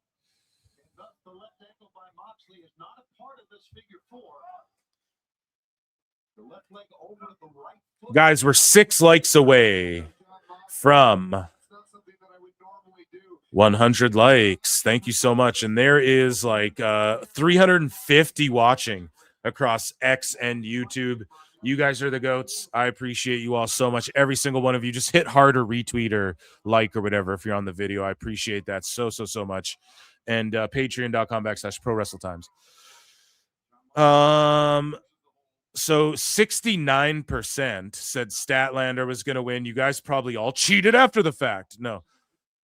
Guys, we're 6 likes away from 100 likes. Thank you so much. And there is like 350 watching across X and YouTube. You guys are the goats. I appreciate you all so much. Every single one of you. Just hit heart or retweet or like or whatever if you're on the video. I appreciate that so much. And patreon.com/ProWrestleTimes. So 69% said Statlander was going to win. You guys probably all cheated after the fact. No.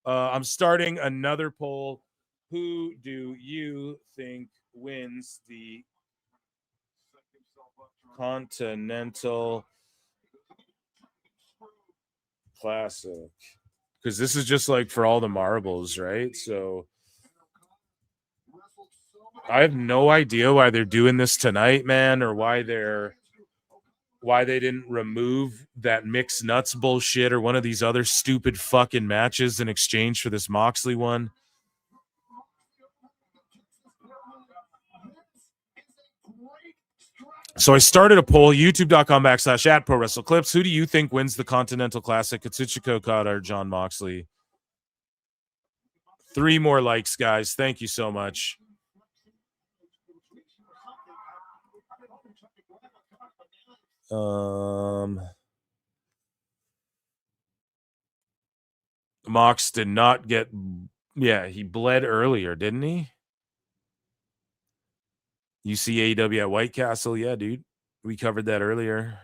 I'm starting another poll. Who do you think wins the Continental Classic? Because this is just like for all the marbles, right? So I have no idea why they're doing this tonight, man, or why they didn't remove that mixed nuts bullshit or one of these other stupid fucking matches in exchange for this Moxley one. So I started a poll, youtube.com/@ProWrestleClips. Who do you think wins the Continental Classic, Katsuchika Okada or Jon Moxley? 3 more likes, guys. Thank you so much. Mox did not get, yeah, he bled earlier, didn't he? You see AEW at White Castle? Yeah, dude. We covered that earlier.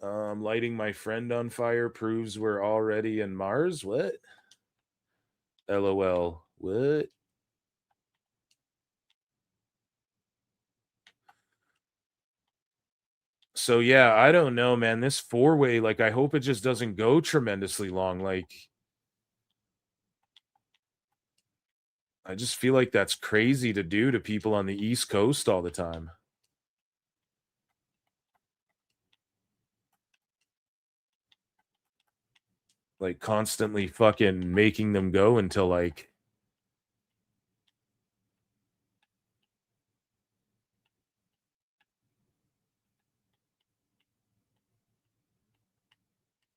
Lighting my friend on fire proves we're already in Mars. What? LOL. What? So yeah, I don't know, man. This 4-way, like, I hope it just doesn't go tremendously long. Like, I just feel like that's crazy to do to people on the East Coast all the time. Like, constantly fucking making them go until, like,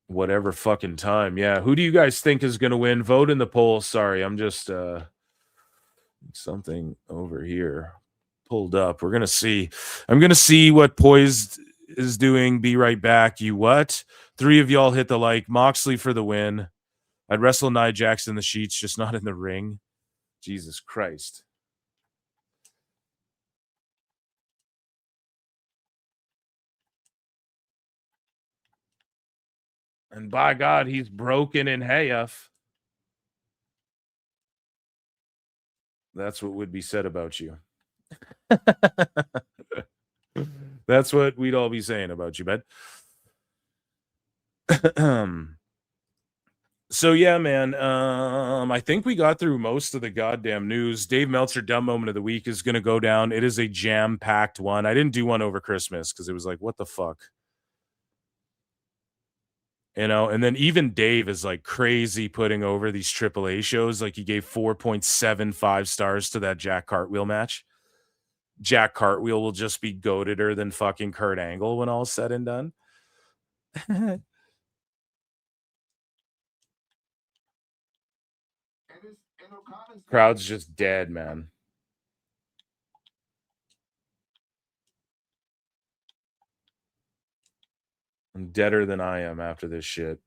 whatever fucking time. Yeah. Who do you guys think is going to win? Vote in the poll. Sorry, I'm just something over here pulled up. We're going to see. I'm going to see what Poised is doing. Be right back. You what? 3 of y'all hit the like. Moxley for the win. I'd wrestle Nia Jax in the sheets, just not in the ring. Jesus Christ. And by God, he's broken in half. That's what would be said about you. That's what we'd all be saying about you, bud. So yeah, man. I think we got through most of the goddamn news. Dave Meltzer dumb moment of the week is going to go down. It is a jam-packed one. I didn't do one over Christmas because it was like, what the fuck? You know, and then even Dave is like crazy putting over these AAA shows. Like, he gave 4.75 stars to that Jack Cartwheel match. Jack Cartwheel will just be goateder than fucking Kurt Angle when all's said and done. Crowd's just dead, man. I'm deader than I am after this shit.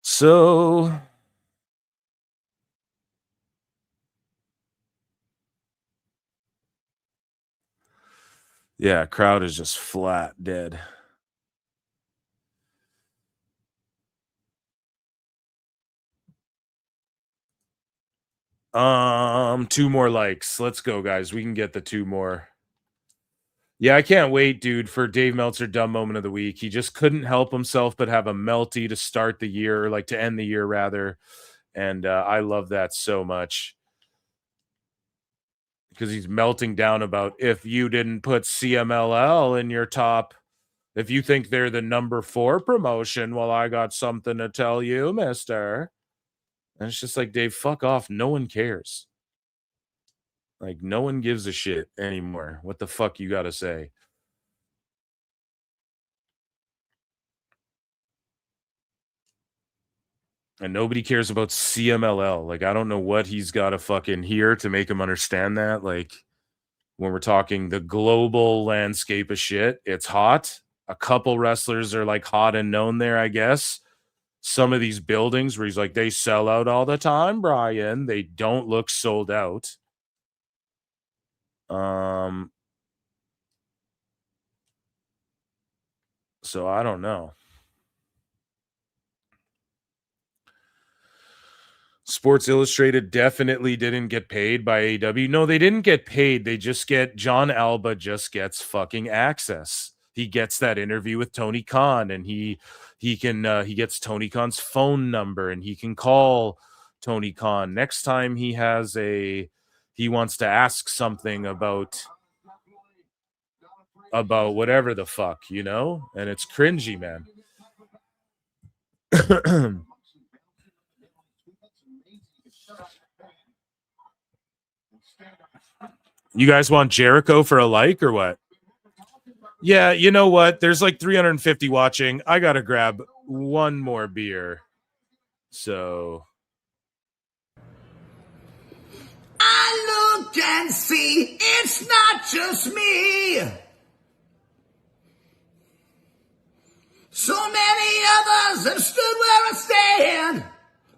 So yeah, crowd is just flat dead. Two more likes. Let's go, guys. We can get the 2 more. Yeah, I can't wait, dude, for Dave Meltzer dumb moment of the week. He just couldn't help himself but have a melty to start the year, like to end the year rather. And I love that so much. Because he's melting down about, if you didn't put CMLL in your top, if you think they're the number 4 promotion, well, I got something to tell you, mister. And it's just like, Dave, fuck off. No one cares. Like, no one gives a shit anymore. What the fuck you got to say? And nobody cares about CMLL. Like, I don't know what he's got to fucking hear to make him understand that. Like, when we're talking the global landscape of shit, it's hot. A couple wrestlers are like hot and known there, I guess. Some of these buildings where he's like, they sell out all the time, Brian. They don't look sold out. So I don't know. Sports Illustrated definitely didn't get paid by AEW. No, they didn't get paid. They just get John Alba just gets fucking access. He gets that interview with Tony Khan, and he gets Tony Khan's phone number, and he can call Tony Khan next time he wants to ask something about whatever the fuck, you know? And it's cringy, man. You guys want Jericho for a like or what? Yeah, you know what? There's like 350 watching. I gotta grab one more beer. So I look and see it's not just me. So many others have stood where I stand.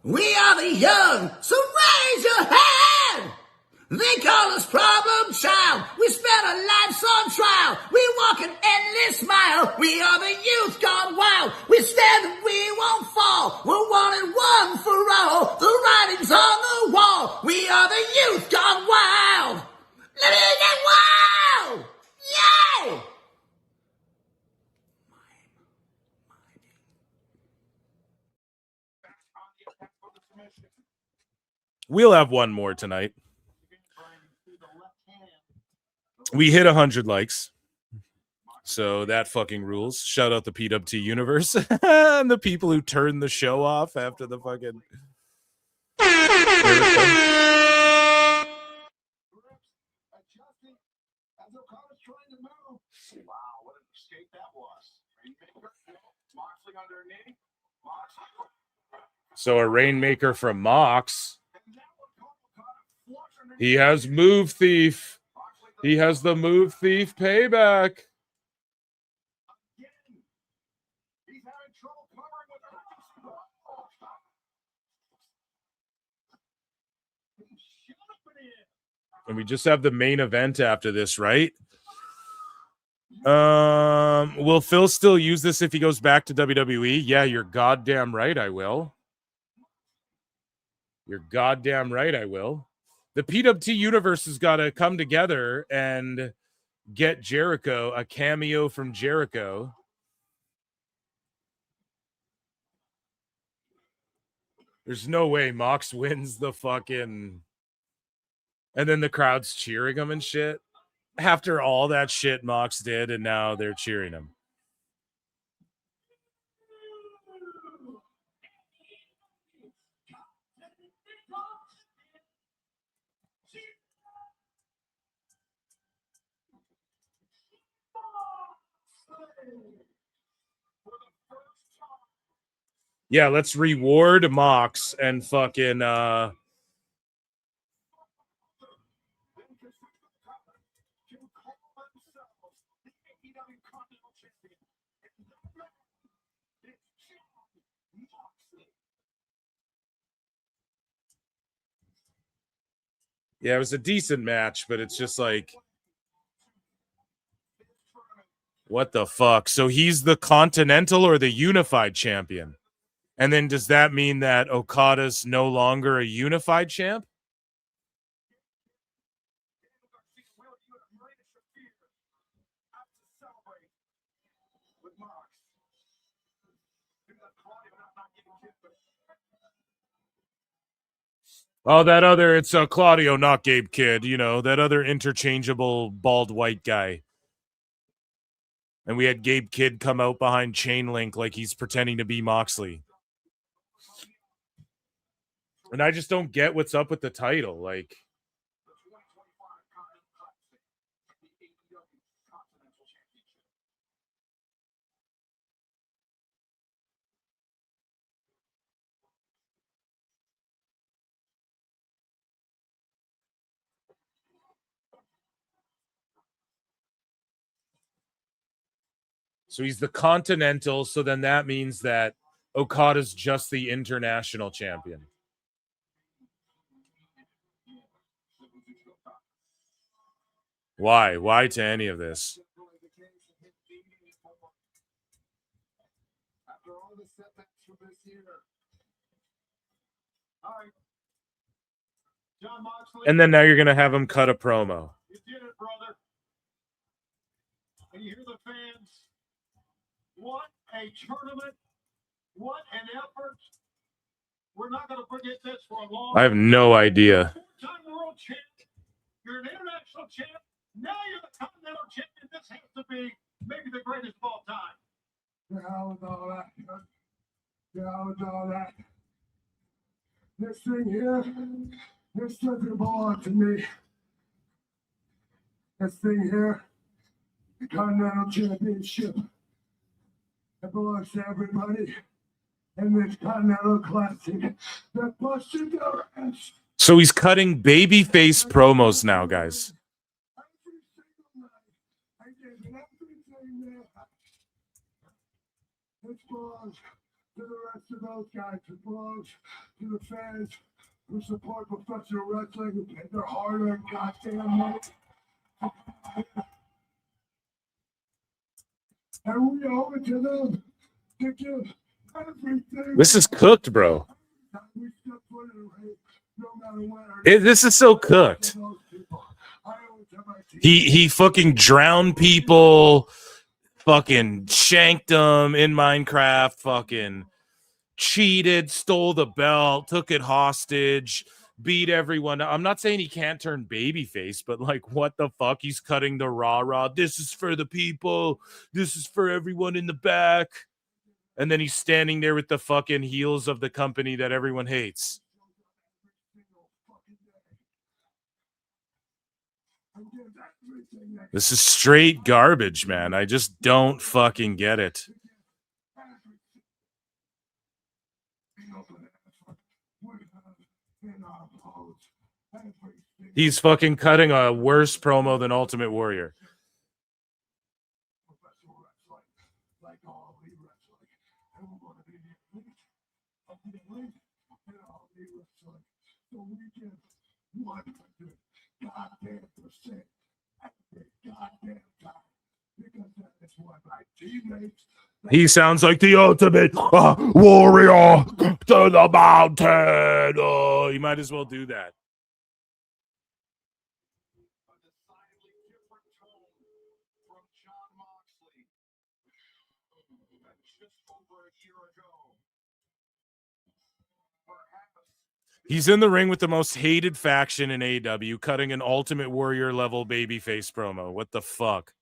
We are the young, so raise your hand. They call us problem child. We spent our lives on trial. We walk an endless mile. We are the youth gone wild. We stand and we won't fall. We're one and one for all. The writing's on the wall. We are the youth gone wild. Let me get wild! Yay! we'll have one more tonight. We hit 100 likes. So that fucking rules. Shout out the PWT universe and the people who turned the show off after the fucking. So a Rainmaker from Mox. He has Move Thief. He has the Move Thief payback. And we just have the main event after this, right? Will Phil still use this if he goes back to WWE? Yeah, you're goddamn right I will. You're goddamn right I will. The PWT universe has got to come together and get Jericho, a cameo from Jericho. There's no way Mox wins the fucking... And then the crowd's cheering him and shit. After all that shit Mox did, and now they're cheering him. Yeah, let's reward Mox and fucking yeah, it was a decent match, but it's just like, what the fuck? So he's the Continental or the Unified Champion? And then does that mean that Okada's no longer a Unified Champ? Oh, that other, it's Claudio, not Gabe Kidd, you know, that other interchangeable bald white guy. And we had Gabe Kidd come out behind Chain Link like he's pretending to be Moxley. And I just don't get what's up with the title. Like, so he's the Continental. So then that means that Okada's just the international champion. Why? Why to any of this? After all the setbacks from this year. All right. And then now you're going to have him cut a promo. You did it, brother. And you hear the fans. What a tournament. What an effort. We're not going to forget this for a long I have no idea. Four-time world champ. You're an international champ. Now you're the continental champion. This has to be maybe the greatest of all time. The hell with all that. The hell with all that. This thing here, this doesn't belong to me. This thing here, the Continental Championship, it belongs to everybody in this Continental Classic that busted their ass. So he's cutting babyface promos now, guys. This belongs to the rest of those guys. It belongs to the fans who support professional wrestling, who pay their hard-earned goddamn money. And we owe it to them to give everything. This is cooked, bro. This is so cooked. He fucking drowned people, fucking shanked them in Minecraft, fucking cheated, stole the belt, took it hostage, beat everyone. I'm not saying he can't turn babyface, but like, what the fuck? He's cutting the rah-rah. This is for the people. This is for everyone in the back. And then he's standing there with the fucking heels of the company that everyone hates. This is straight garbage, man. I just don't fucking get it. He's fucking cutting a worse promo than Ultimate Warrior. He sounds like the ultimate warrior to the mountain. Oh, you might as well do that. He's in the ring with the most hated faction in AEW, cutting an Ultimate Warrior level babyface promo. What the fuck?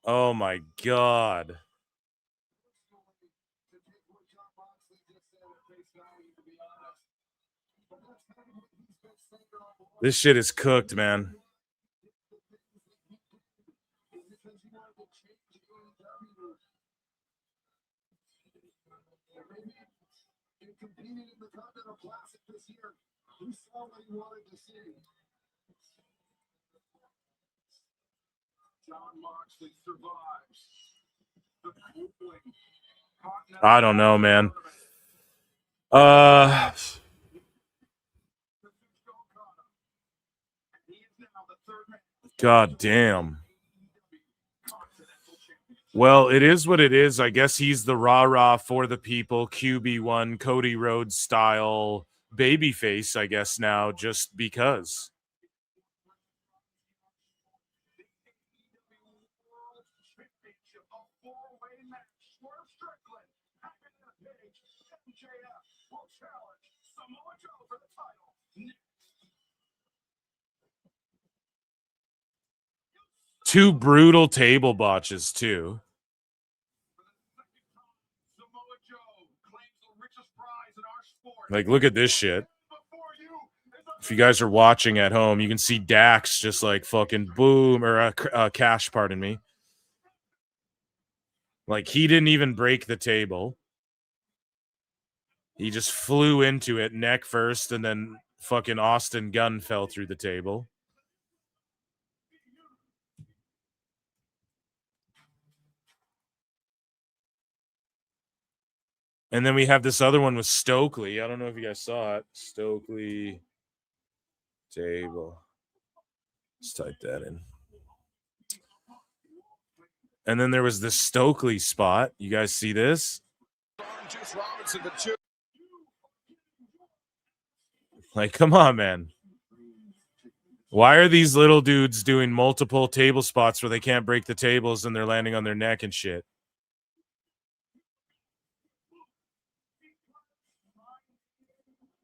Oh my God. This shit is cooked, man. Competed in the Continental Classic this year. We saw what he wanted to see. John Moxley survives. The I don't know, man. God damn. Well, it is what it is. I guess he's the rah-rah for the people, QB1, Cody Rhodes style babyface, I guess now, just because. Two brutal table botches, too. Like, look at this shit. If you guys are watching at home, you can see Dax just like fucking boom, or Cash, pardon me. Like, he didn't even break the table. He just flew into it neck first, and then fucking Austin Gunn fell through the table. And then we have this other one with Stokely. I don't know if you guys saw it. Stokely table. Let's type that in. And then there was this Stokely spot. You guys see this? Like, come on, man. Why are these little dudes doing multiple table spots where they can't break the tables and they're landing on their neck and shit?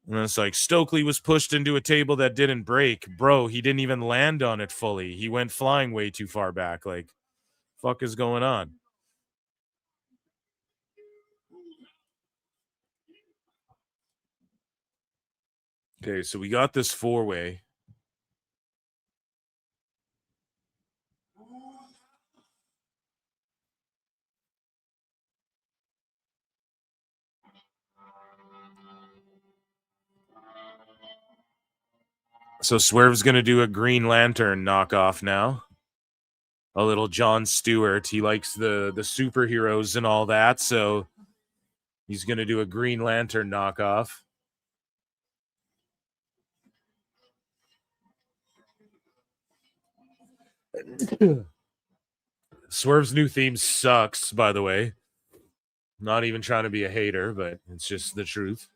And it's like Stokely was pushed into a table that didn't break. Bro, he didn't even land on it fully. He went flying way too far back. Like, fuck is going on? Okay, so we got this four-way. So Swerve's going to do a Green Lantern knockoff now. A little Jon Stewart. He likes the superheroes and all that, so he's going to do a Green Lantern knockoff. Swerve's new theme sucks, by the way. Not even trying to be a hater, but it's just the truth.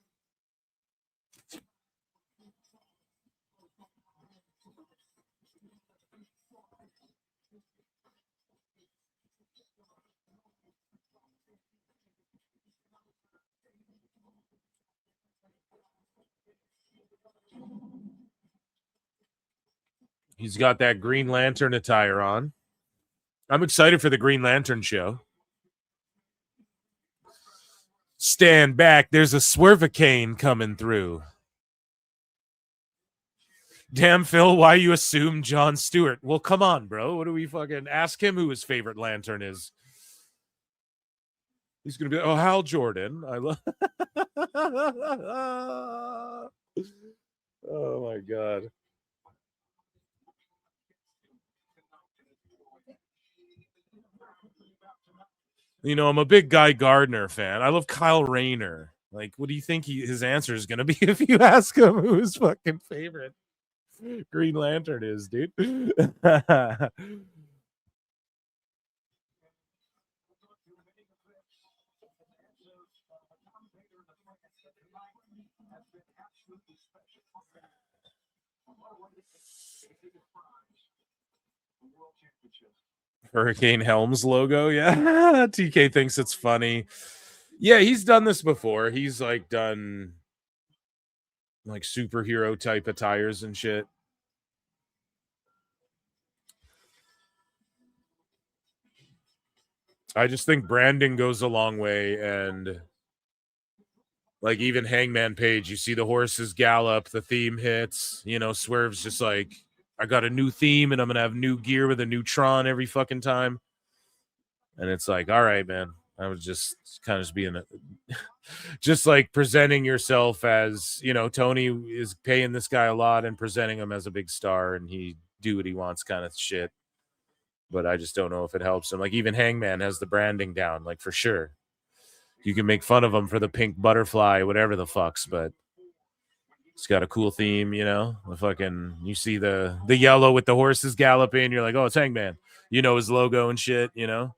He's got that Green Lantern attire on. I'm excited for the Green Lantern show. Stand back. There's a Swervicane coming through. Damn, Phil, why you assume Jon Stewart? Well, come on, bro. What do we fucking ask him who his favorite lantern is? He's going to be, oh, Hal Jordan. I love. Oh, my God. You know, I'm a big Guy Gardner fan. I love Kyle Rayner. Like, what do you think his answer is going to be if you ask him who his fucking favorite Green Lantern is, dude? Hurricane Helms logo, yeah. TK thinks it's funny. Yeah, he's done this before. He's like done like superhero type attires and shit. I just think branding goes a long way, and like even Hangman Page, you see the horses gallop, the theme hits, you know, Swerve's just like, I got a new theme and I'm gonna have new gear with a new Tron every fucking time. And it's like, all right, man. I was just kind of just being just like presenting yourself as, you know, Tony is paying this guy a lot and presenting him as a big star and he do what he wants kind of shit. But I just don't know if it helps him. Like even Hangman has the branding down, like for sure. You can make fun of him for the pink butterfly, whatever the fucks, but it's got a cool theme, you know. The fucking you see the yellow with the horses galloping, you're like, oh, it's Hangman. You know his logo and shit, you know.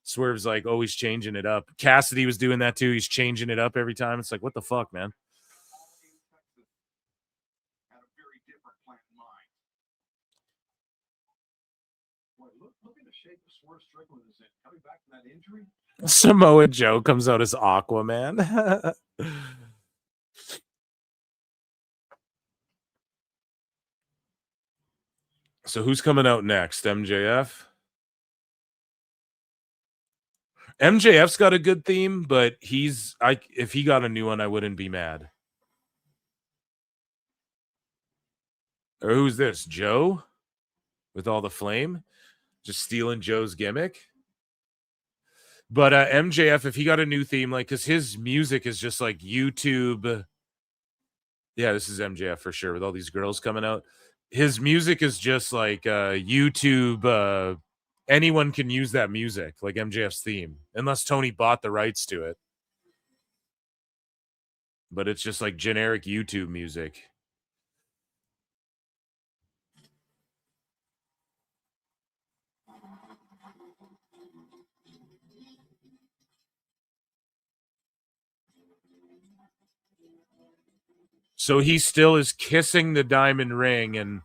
Swerve's like always changing it up. Cassidy was doing that too. He's changing it up every time. It's like, what the fuck, man? Samoa Joe comes out as Aquaman. So who's coming out next? MJF? MJF's got a good theme, but if he got a new one, I wouldn't be mad. Or who's this? Joe? With all the flame? Just stealing Joe's gimmick? But MJF, if he got a new theme, like, because his music is just like YouTube. Yeah, this is MJF for sure, with all these girls coming out. His music is just like YouTube. Anyone can use that music, like MJF's theme, unless Tony bought the rights to it. But it's just like generic YouTube music. So he still is kissing the diamond ring, and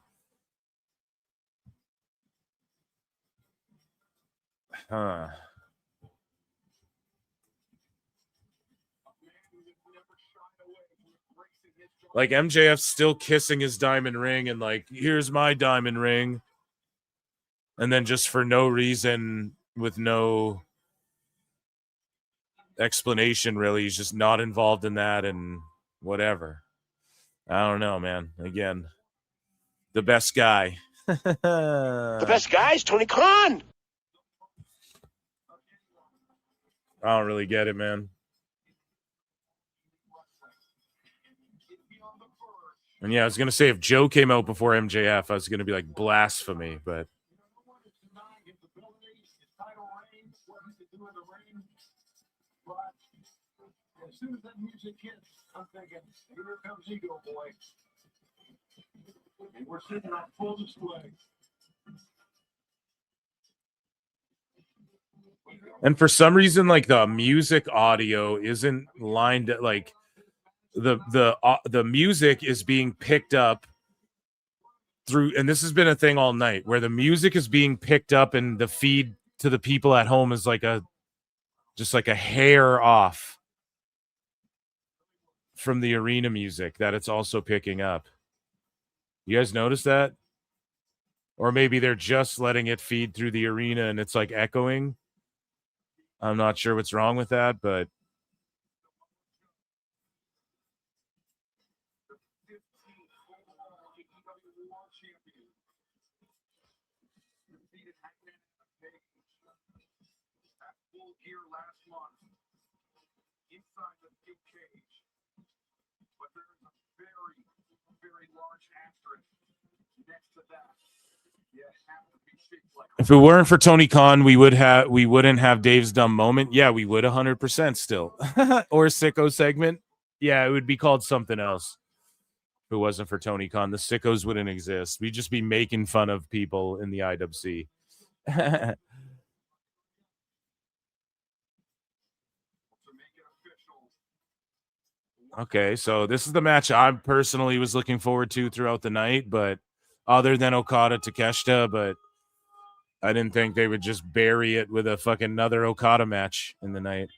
like MJF's still kissing his diamond ring, and like, here's my diamond ring, and then just for no reason, with no explanation, really, he's just not involved in that, and whatever. I don't know, man. Again, the best guy. The best guy is Tony Khan. I don't really get it, man. And yeah, I was gonna say if Joe came out before MJF, I was gonna be like blasphemy, but As soon as that music hits, I'm thinking, here comes Ego Boy. And we're sitting on full display. and for some reason, like the music audio isn't lined like the music is being picked up through, and this has been a thing all night where the music is being picked up and the feed to the people at home is like just like a hair off from the arena music that it's also picking up. You guys notice that? Or maybe they're just letting it feed through the arena and it's like echoing. I'm not sure what's wrong with that, but if it weren't for Tony Khan, we wouldn't have Dave's dumb moment. Yeah, we would 100% still. Or Sicko segment. Yeah, it would be called something else. If it wasn't for Tony Khan, the Sickos wouldn't exist. We'd just be making fun of people in the IWC. Okay, so this is the match I personally was looking forward to throughout the night, but other than Okada Takeshita, but I didn't think they would just bury it with a fucking another Okada match in the night.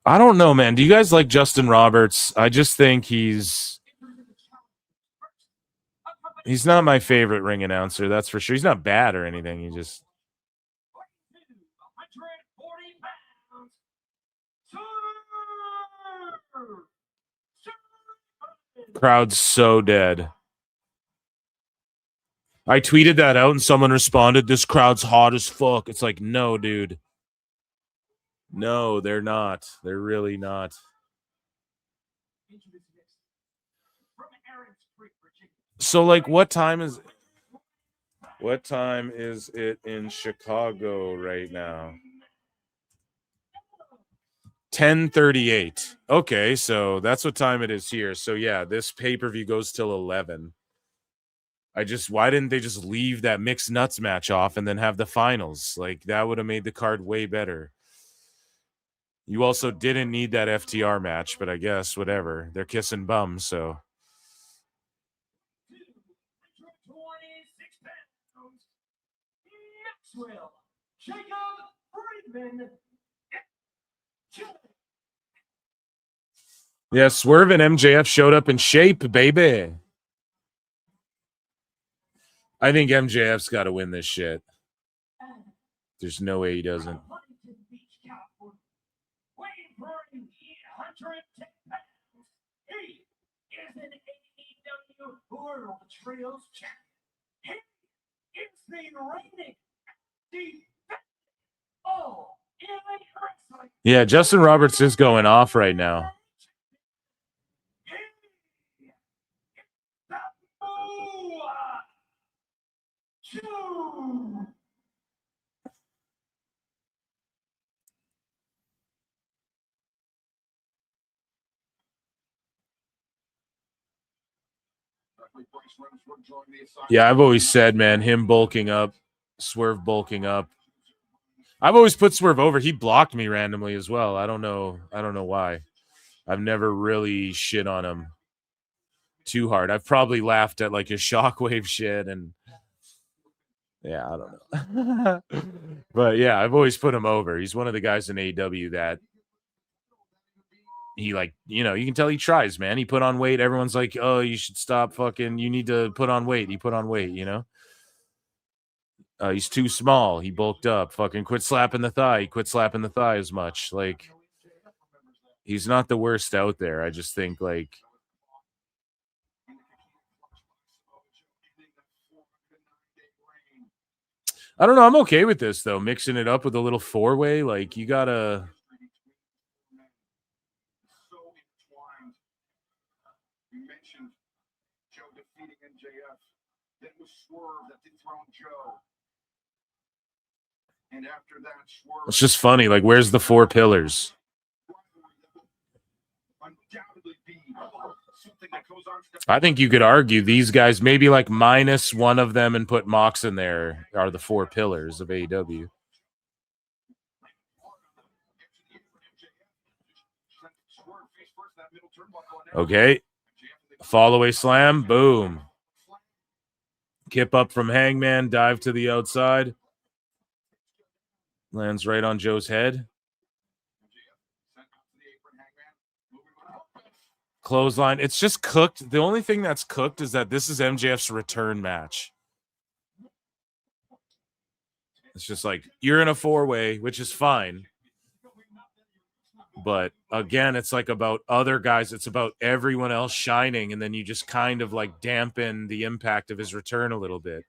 I don't know, man. Do you guys like Justin Roberts? I just think he's not my favorite ring announcer, that's for sure. He's not bad or anything. He just crowd's so dead. I tweeted that out and someone responded, "This crowd's hot as fuck." It's like, no, dude. No, they're not. They're really not. So, like, what time is it in Chicago right now? 10:38. Okay, so that's what time it is here. So yeah, this pay-per-view goes till 11. Why didn't they just leave that mixed nuts match off and then have the finals? Like, that would have made the card way better. You also didn't need that FTR match, but I guess whatever. They're kissing bums, so. Yeah, Swerve and MJF showed up in shape, baby. I think MJF's got to win this shit. There's no way he doesn't. Yeah, Justin Roberts is going off right now. Yeah, I've always said, man, him bulking up, Swerve bulking up. I've always put Swerve over. He blocked me randomly as well. I don't know why. I've never really shit on him too hard. I've probably laughed at like his shockwave shit and yeah, I don't know. But yeah, I've always put him over. He's one of the guys in AEW that he like, you know, you can tell he tries, man. He put on weight. Everyone's like, oh, you should stop fucking, you need to put on weight. He put on weight, you know? He's too small. He bulked up. Fucking quit slapping the thigh. He quit slapping the thigh as much. Like, he's not the worst out there. I just think, like, I don't know. I'm okay with this, though. Mixing it up with a little four-way. Like, you gotta... You mentioned Joe defeating MJF. Then was Swerve that dethroned Joe. And after that, Swerve... It's just funny. Like, where's the four pillars? I think you could argue these guys, maybe like minus one of them and put Mox in there, are the four pillars of AEW. Okay. Fallaway slam. Boom. Kip up from Hangman. Dive to the outside. Lands right on Joe's head. Clothesline. It's just cooked. The only thing that's cooked is that this is MJF's return match. It's just like, you're in a four-way, which is fine. But again, it's like about other guys. It's about everyone else shining. And then you just kind of like dampen the impact of his return a little bit.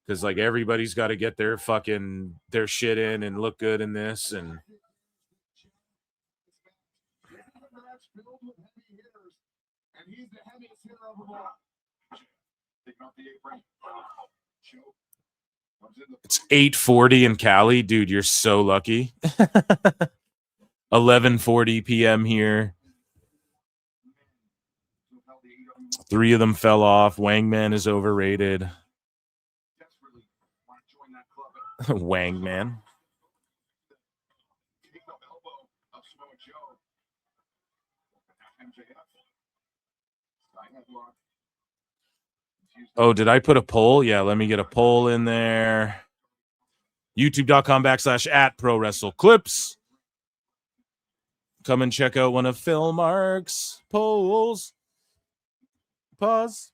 Because like everybody's got to get their shit in and look good in this. And he's the heaviest hitter of them all. Taking off the apron. it's 8:40 in Cali. Dude, you're so lucky. 11:40 p.m. here. 3 of them fell off. Wangman is overrated. Wangman. Oh, did I put a poll? Yeah, let me get a poll in there. YouTube.com/@ProWrestleClips. Come and check out one of Phil Mark's polls. Pause.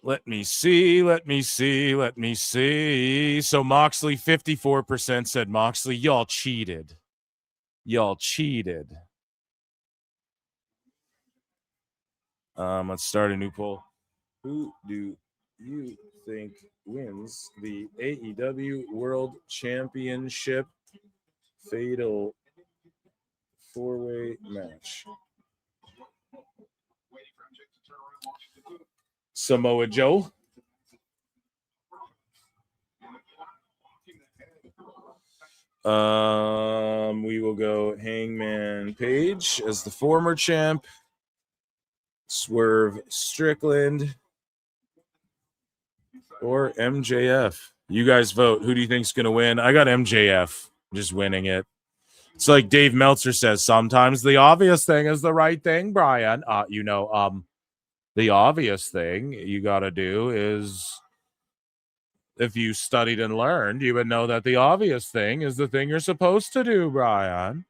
Let me see. So Moxley, 54% said Moxley. Y'all cheated. Let's start a new poll. Who do you think wins the AEW World Championship Fatal 4-way match? Samoa Joe. We will go Hangman Page as the former champ. Swerve Strickland or MJF. You guys vote. Who do you think's going to win? I got MJF just winning it. It's like Dave Meltzer says, sometimes the obvious thing is the right thing, Brian. The obvious thing you got to do is, if you studied and learned, you would know that the obvious thing is the thing you're supposed to do, Brian.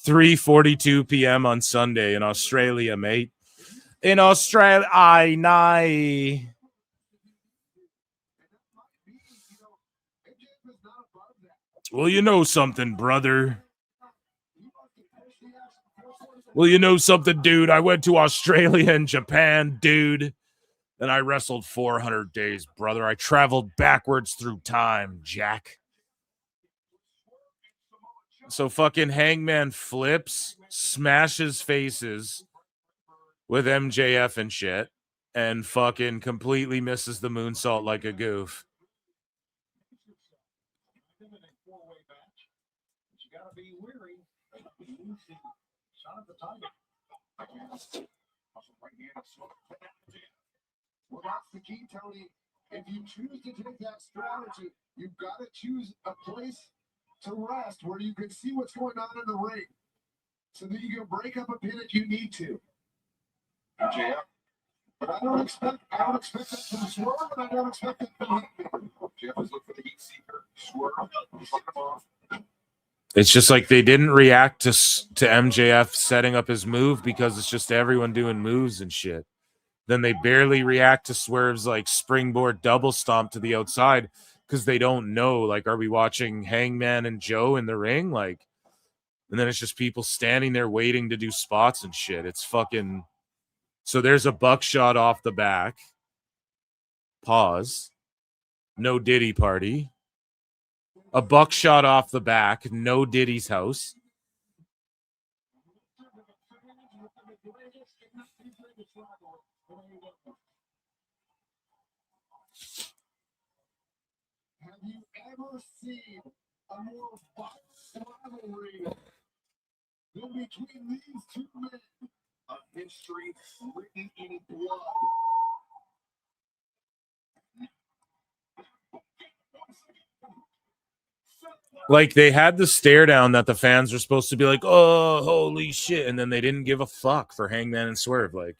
$3:42 p.m. on Sunday in Australia, mate. In Australia, I. Well, you know something, brother. Well, you know something, dude. I went to Australia and Japan, dude. And I wrestled 400 days, brother. I traveled backwards through time, Jack. So fucking Hangman flips, smashes faces with MJF and shit. and fucking completely misses the moonsault like a goof. Well, that's the key, Tony. If you choose to take that strategy, you've got to choose a place to rest where you can see what's going on in the ring so that you can break up a pin if you need to. MJF. But I don't expect that from Swerve, and I don't expect that from Hangman. Jeff is looking for the heat seeker. Swerve, fuck him off. It's just like they didn't react to MJF setting up his move because it's just everyone doing moves and shit. Then they barely react to Swerve's like springboard double stomp to the outside because they don't know, like, are we watching Hangman and Joe in the ring? Like, and then it's just people standing there waiting to do spots and shit. It's fucking... So there's a buckshot off the back. Pause. No Diddy party. A buckshot off the back. No Diddy's house. Have you ever seen a more violent rivalry than between these two men? A history written in blood. Like, they had the stare down that the fans were supposed to be like, oh, holy shit. And then they didn't give a fuck for Hangman and Swerve. Like,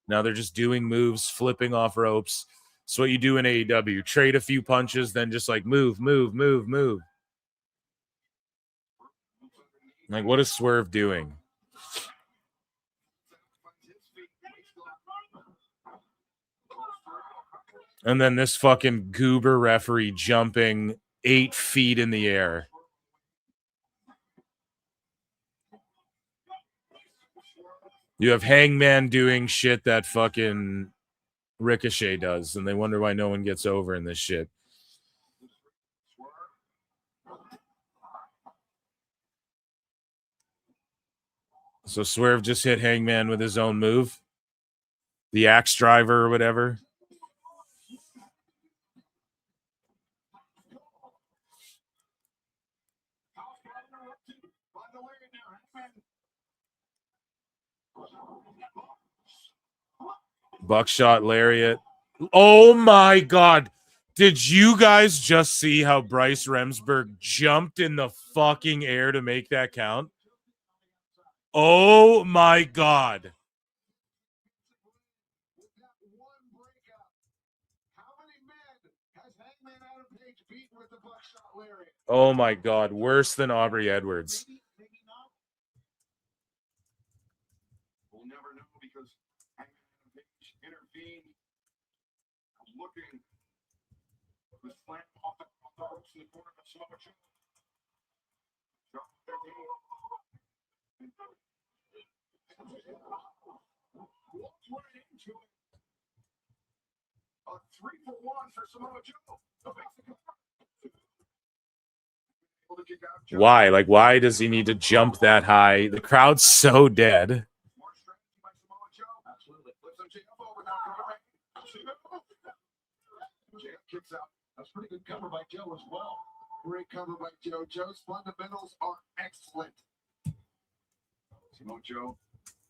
now they're just doing moves, flipping off ropes. It's what you do in AEW. Trade a few punches, then just like move, move, move, move. Like, what is Swerve doing? And then this fucking goober referee jumping 8 feet in the air. You have Hangman doing shit that fucking Ricochet does, and they wonder why no one gets over in this shit. So Swerve just hit Hangman with his own move. The axe driver or whatever. Buckshot lariat. Oh my God. Did you guys just see how Bryce Remsburg jumped in the fucking air to make that count? Oh my God. Oh my God. Worse than Aubrey Edwards. We'll never know because intervened, looking was slant off the ropes in the corner of Samoa Joe. A 3-for-1 for Samoa Joe. Why? Like, why does he need to jump that high? The crowd's so dead. Kicks out. That's pretty good cover by Joe as well. Great cover by Joe. Joe's fundamentals are excellent. Samoa Joe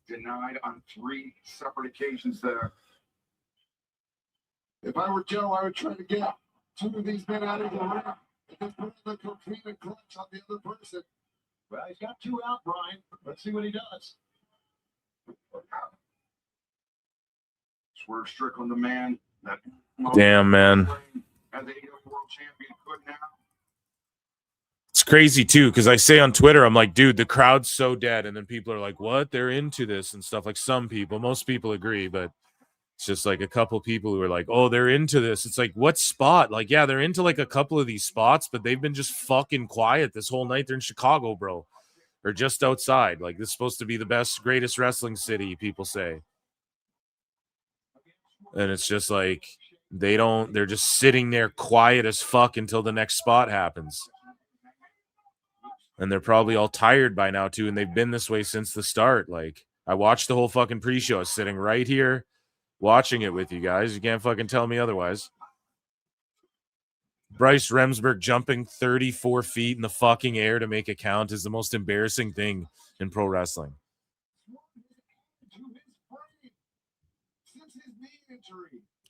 denied on 3 separate occasions there. If I were Joe, I would try to get 2 of these men out of the ring and then put the complete clutch on the other person. Well, he's got 2 out, Brian. Let's see what he does. Swerve Strickland, the man that Damn, man. as the AEW World Champion could now. It's crazy, too, because I say on Twitter, I'm like, dude, the crowd's so dead. And then people are like, what? They're into this and stuff. Like, some people. Most people agree, but it's just like a couple people who are like, oh, they're into this. It's like, what spot? Like, yeah, they're into like a couple of these spots, but they've been just fucking quiet this whole night. They're in Chicago, bro. Or just outside. Like, this is supposed to be the best, greatest wrestling city, people say. And it's just like, they're just sitting there quiet as fuck until the next spot happens. And they're probably all tired by now, too. And they've been this way since the start. Like, I watched the whole fucking pre-show. I was sitting right here. watching it with you guys. You can't fucking tell me otherwise. Bryce Remsburg jumping 34 feet in the fucking air to make a count is the most embarrassing thing in pro wrestling.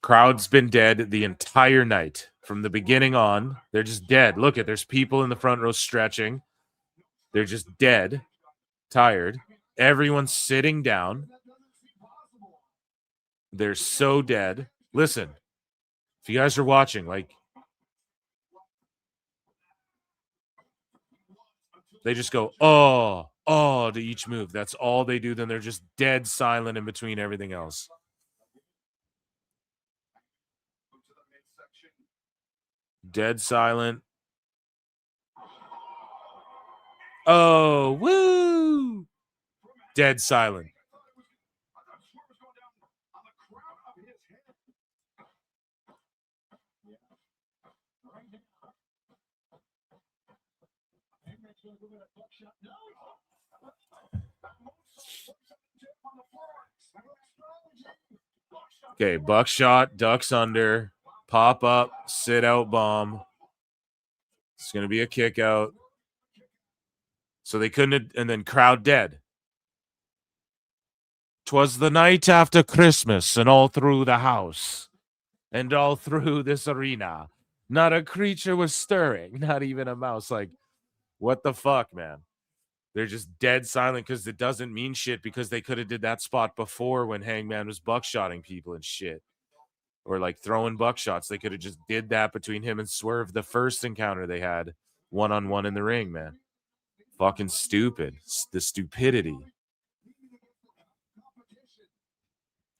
Crowd's been dead the entire night. From the beginning on, they're just dead. Look at, there's people in the front row stretching. They're just dead, tired. Everyone's sitting down. They're so dead. Listen, if you guys are watching, like, they just go, oh, to each move. That's all they do. Then they're just dead silent in between everything else. Dead silent. Oh, woo! Dead silent. Okay, buckshot, ducks under, pop up, sit out bomb. It's going to be a kick out. So they couldn't, and then crowd dead. 'Twas the night after Christmas, and all through the house, and all through this arena, not a creature was stirring, not even a mouse. Like, what the fuck, man? They're just dead silent because it doesn't mean shit, because they could have did that spot before when Hangman was buckshotting people and shit. Or like throwing buckshots. They could have just did that between him and Swerve the first encounter they had one-on-one in the ring, man. Fucking stupid. The stupidity.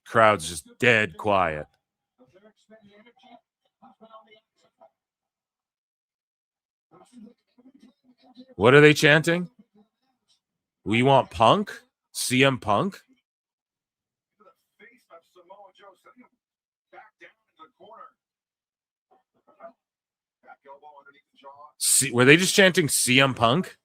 Crowd's just dead quiet. What are they chanting? We want Punk? CM Punk? Were they just chanting CM Punk?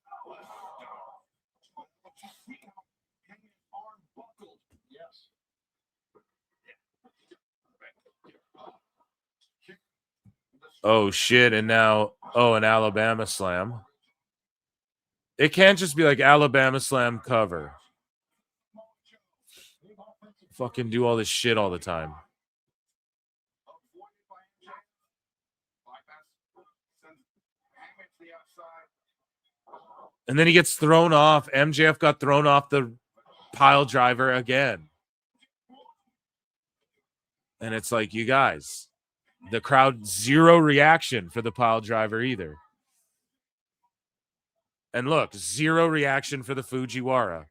Oh, shit. And now, an Alabama Slam. It can't just be like Alabama Slam cover. Fucking do all this shit all the time. And then he gets thrown off. MJF got thrown off the pile driver again. And it's like, you guys, the crowd, zero reaction for the pile driver either. And look, zero reaction for the Fujiwara.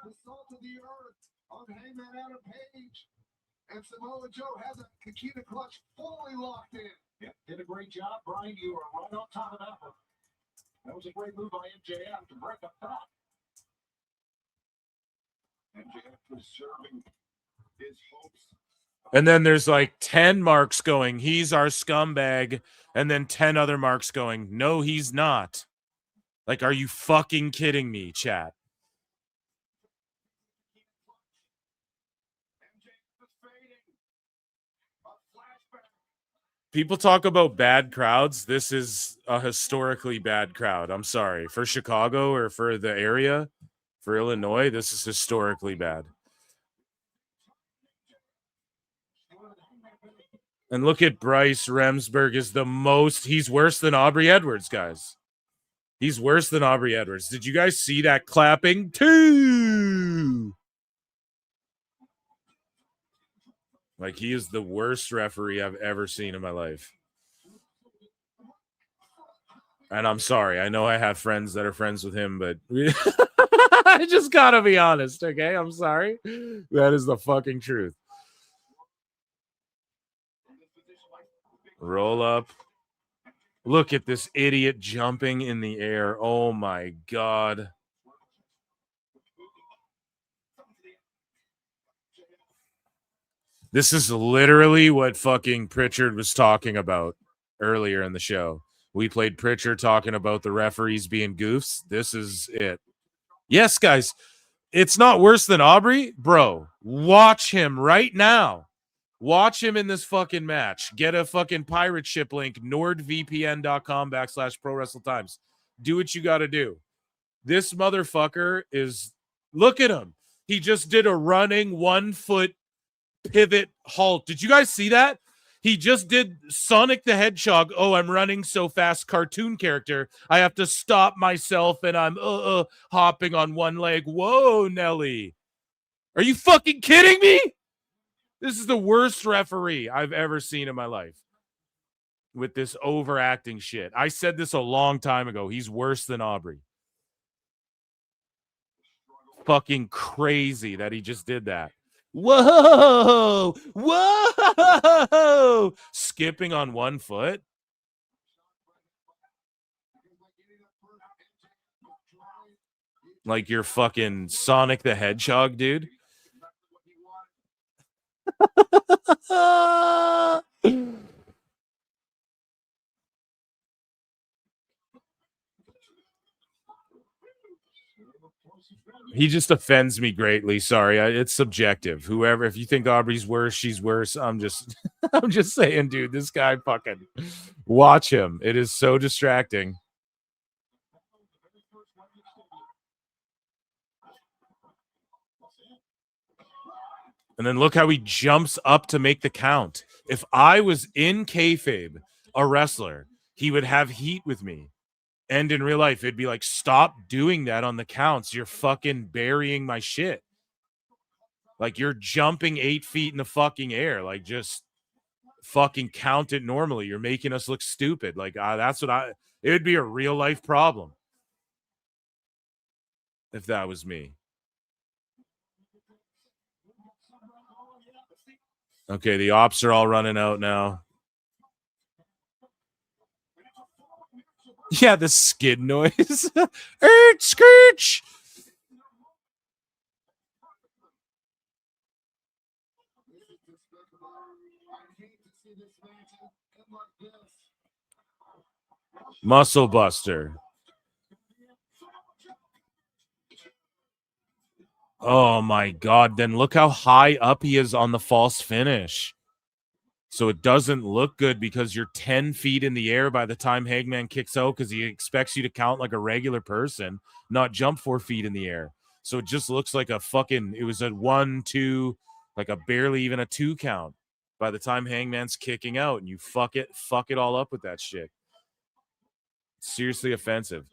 The salt of the earth on Hangman Adam Page. And Samoa Joe has a Kakita clutch fully locked in. Yeah, did a great job, Brian. You were right on top of that one. That was a great move by MJF to break up that. MJF preserving his hopes. And then there's like 10 marks going, he's our scumbag. And then 10 other marks going, no, he's not. Like, are you fucking kidding me, chat? People talk about bad crowds. This is a historically bad crowd. I'm sorry. For Chicago or for the area, for Illinois, this is historically bad. And look at Bryce Remsburg is the most, he's worse than Aubrey Edwards, guys. He's worse than Aubrey Edwards. Did you guys see that clapping? Two! Like, he is the worst referee I've ever seen in my life. And I'm sorry. I know I have friends that are friends with him, but I just gotta be honest, okay? I'm sorry. That is the fucking truth. Roll up. Look at this idiot jumping in the air. Oh, my God. This is literally what fucking Pritchard was talking about earlier in the show. We played Pritchard talking about the referees being goofs. This is it. Yes, guys, it's not worse than Aubrey. Bro, watch him right now. Watch him in this fucking match. Get a fucking pirate ship link, nordvpn.com/ProWrestleTimes. Do what you got to do. This motherfucker is, look at him. He just did a running 1 foot pivot halt. Did you guys see that? He just did Sonic the Hedgehog. Oh, I'm running so fast, cartoon character. I have to stop myself and I'm hopping on one leg. Whoa, Nelly. Are you fucking kidding me? This is the worst referee I've ever seen in my life with this overacting shit. I said this a long time ago. He's worse than Aubrey. Fucking crazy that he just did that. Whoa! Whoa! Skipping on 1 foot. Like you're fucking Sonic the Hedgehog, dude. He just offends me greatly. Sorry, it's subjective. Whoever, if you think Aubrey's worse, she's worse. I'm just saying, dude, this guy fucking watch him. It is so distracting. And then look how he jumps up to make the count. If I was in kayfabe, a wrestler, he would have heat with me. And in real life, it'd be like, stop doing that on the counts. You're fucking burying my shit. Like, you're jumping 8 feet in the fucking air. Like, just fucking count it normally. You're making us look stupid. Like, that's what it would be a real life problem if that was me. Okay, the ops are all running out now. Yeah, the skid noise. Screech. Muscle Buster. Oh my God. Then look how high up he is on the false finish. So it doesn't look good because you're 10 feet in the air by the time Hangman kicks out because he expects you to count like a regular person, not jump 4 feet in the air. So it just looks like a fucking, it was a 1, 2, like a barely even a 2 count by the time Hangman's kicking out, and you fuck it all up with that shit. Seriously offensive.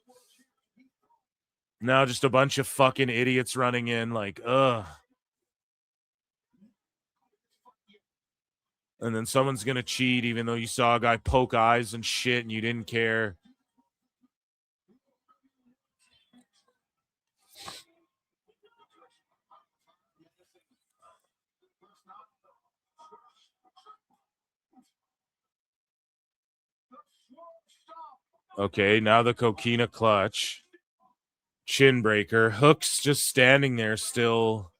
Now just a bunch of fucking idiots running in like, ugh. And then someone's going to cheat even though you saw a guy poke eyes and shit and you didn't care. Okay, now the coquina clutch. Chin breaker. Hook's just standing there still.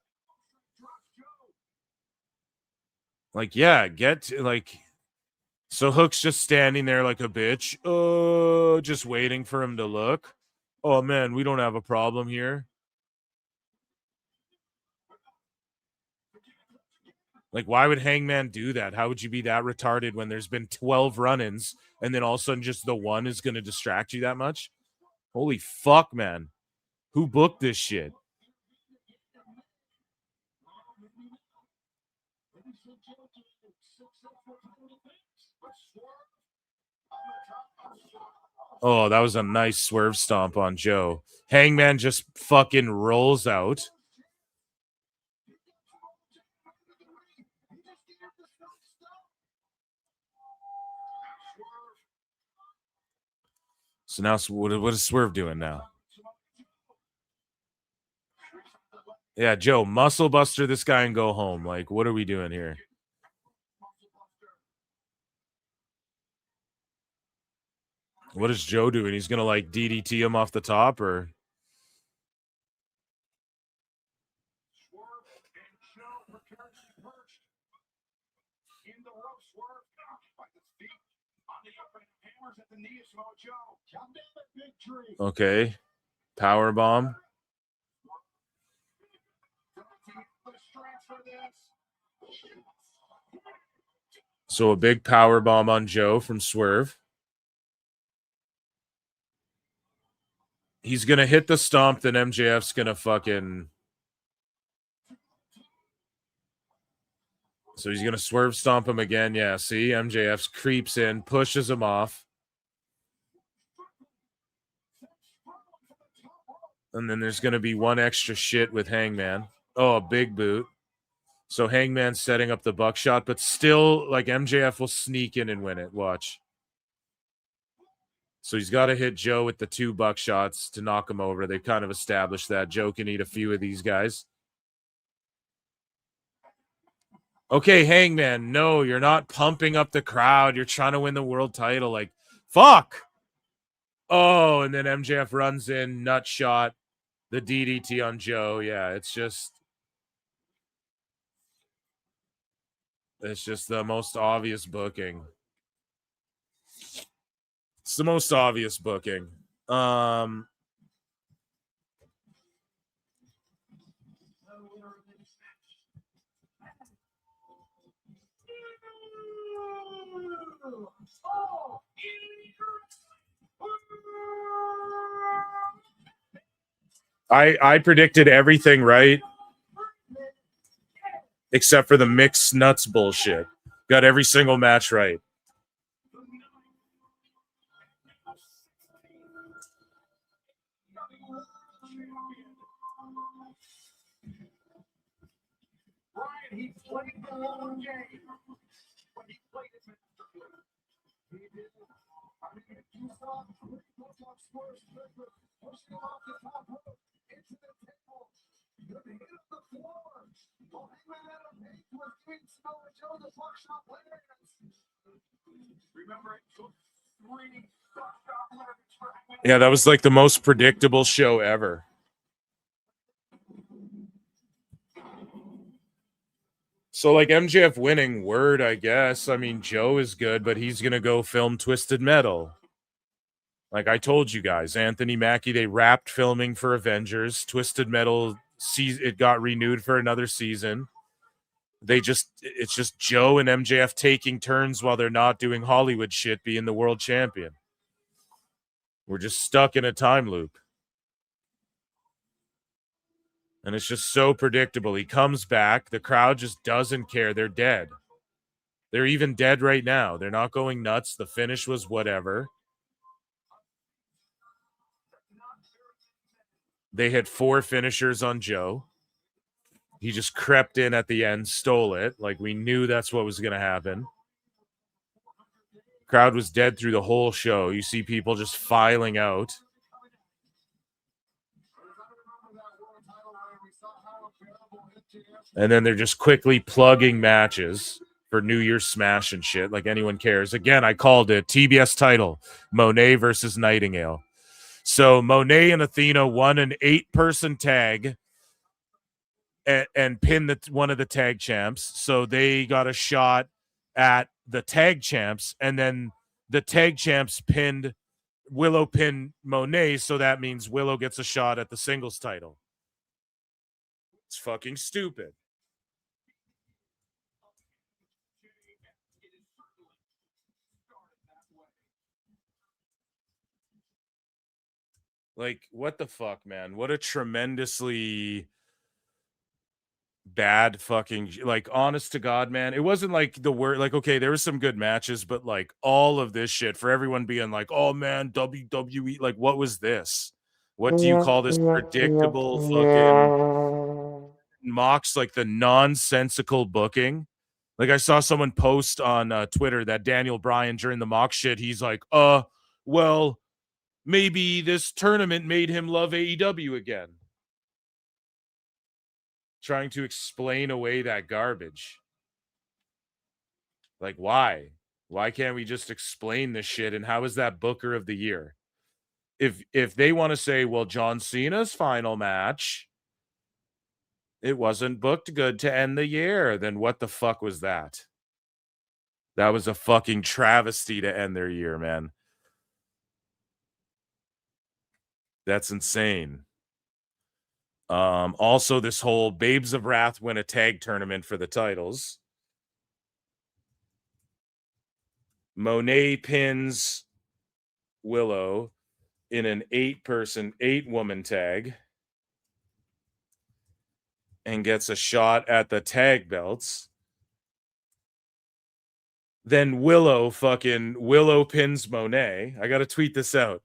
Like, yeah, so Hook's just standing there like a bitch. Oh, just waiting for him to look. Oh, man, we don't have a problem here. Like, why would Hangman do that? How would you be that retarded when there's been 12 run-ins and then all of a sudden just the one is going to distract you that much? Holy fuck, man. Who booked this shit? Oh, that was a nice swerve stomp on Joe. Hangman just fucking rolls out. So now what is Swerve doing now? Yeah, Joe, muscle buster this guy and go home. Like, what are we doing here? What is Joe doing? He's going to, like, DDT him off the top, or? In the rope, Swerve by the feet on the upper hammers at the knee of Samoa Joe. God damn it, big tree. Okay. Power bomb. So a big power bomb on Joe from Swerve. He's going to hit the stomp, then MJF's going to fucking... So he's going to swerve stomp him again. Yeah, see? MJF creeps in, pushes him off. And then there's going to be one extra shit with Hangman. Oh, a big boot. So Hangman's setting up the buckshot, but still, like, MJF will sneak in and win it. Watch. So he's got to hit Joe with the 2 buckshots to knock him over. They've kind of established that. Joe can eat a few of these guys. Okay, Hangman, no, you're not pumping up the crowd. You're trying to win the world title. Like, fuck. Oh, and then MJF runs in, nut shot, the DDT on Joe. Yeah, it's just the most obvious booking. It's the most obvious booking. I predicted everything right, except for the mixed nuts bullshit. Got every single match right. He played the long game, but he played it masterfully. He did. I mean, if you saw Swerve Strickland pushing him off the top rope into the table, the hit of the floor. The Hangman out of eight was giving Samoa Joe the buckshot lands. Remember, it took 3 buckshot lands for Hangman. Yeah, that was like the most predictable show ever. So, like, MJF winning, word, I guess. I mean, Joe is good, but he's going to go film Twisted Metal. Like I told you guys, Anthony Mackie, they wrapped filming for Avengers. Twisted Metal, it got renewed for another season. It's just Joe and MJF taking turns while they're not doing Hollywood shit being the world champion. We're just stuck in a time loop. And it's just so predictable. He comes back. The crowd just doesn't care. They're dead. They're even dead right now. They're not going nuts. The finish was whatever. They had 4 finishers on Joe. He just crept in at the end, stole it. Like, we knew that's what was going to happen. Crowd was dead through the whole show. You see people just filing out. And then they're just quickly plugging matches for New Year's Smash and shit, like anyone cares. Again, I called it TBS title, Monet versus Nightingale. So Monet and Athena won an 8-person tag and pinned one of the tag champs. So they got a shot at the tag champs, and then the tag champs Willow pinned Monet, so that means Willow gets a shot at the singles title. It's fucking stupid. Like, what the fuck, man? What a tremendously bad fucking, like, honest to God, man. It wasn't like the word, like, okay, there was some good matches, but like all of this shit for everyone being like, oh man, WWE, like, what was this? What do you call this predictable fucking Mox, like the nonsensical booking? Like, I saw someone post on Twitter that Daniel Bryan during the Mox shit, he's like, well, maybe this tournament made him love AEW again. Trying to explain away that garbage. Like, why? Why can't we just explain this shit? And how is that Booker of the Year? If they want to say, well, John Cena's final match, it wasn't booked good to end the year, then what the fuck was that? That was a fucking travesty to end their year, man. That's insane. Also, this whole Babes of Wrath win a tag tournament for the titles. Monet pins Willow in an 8-woman tag and gets a shot at the tag belts. Then Willow pins Monet. I got to tweet this out.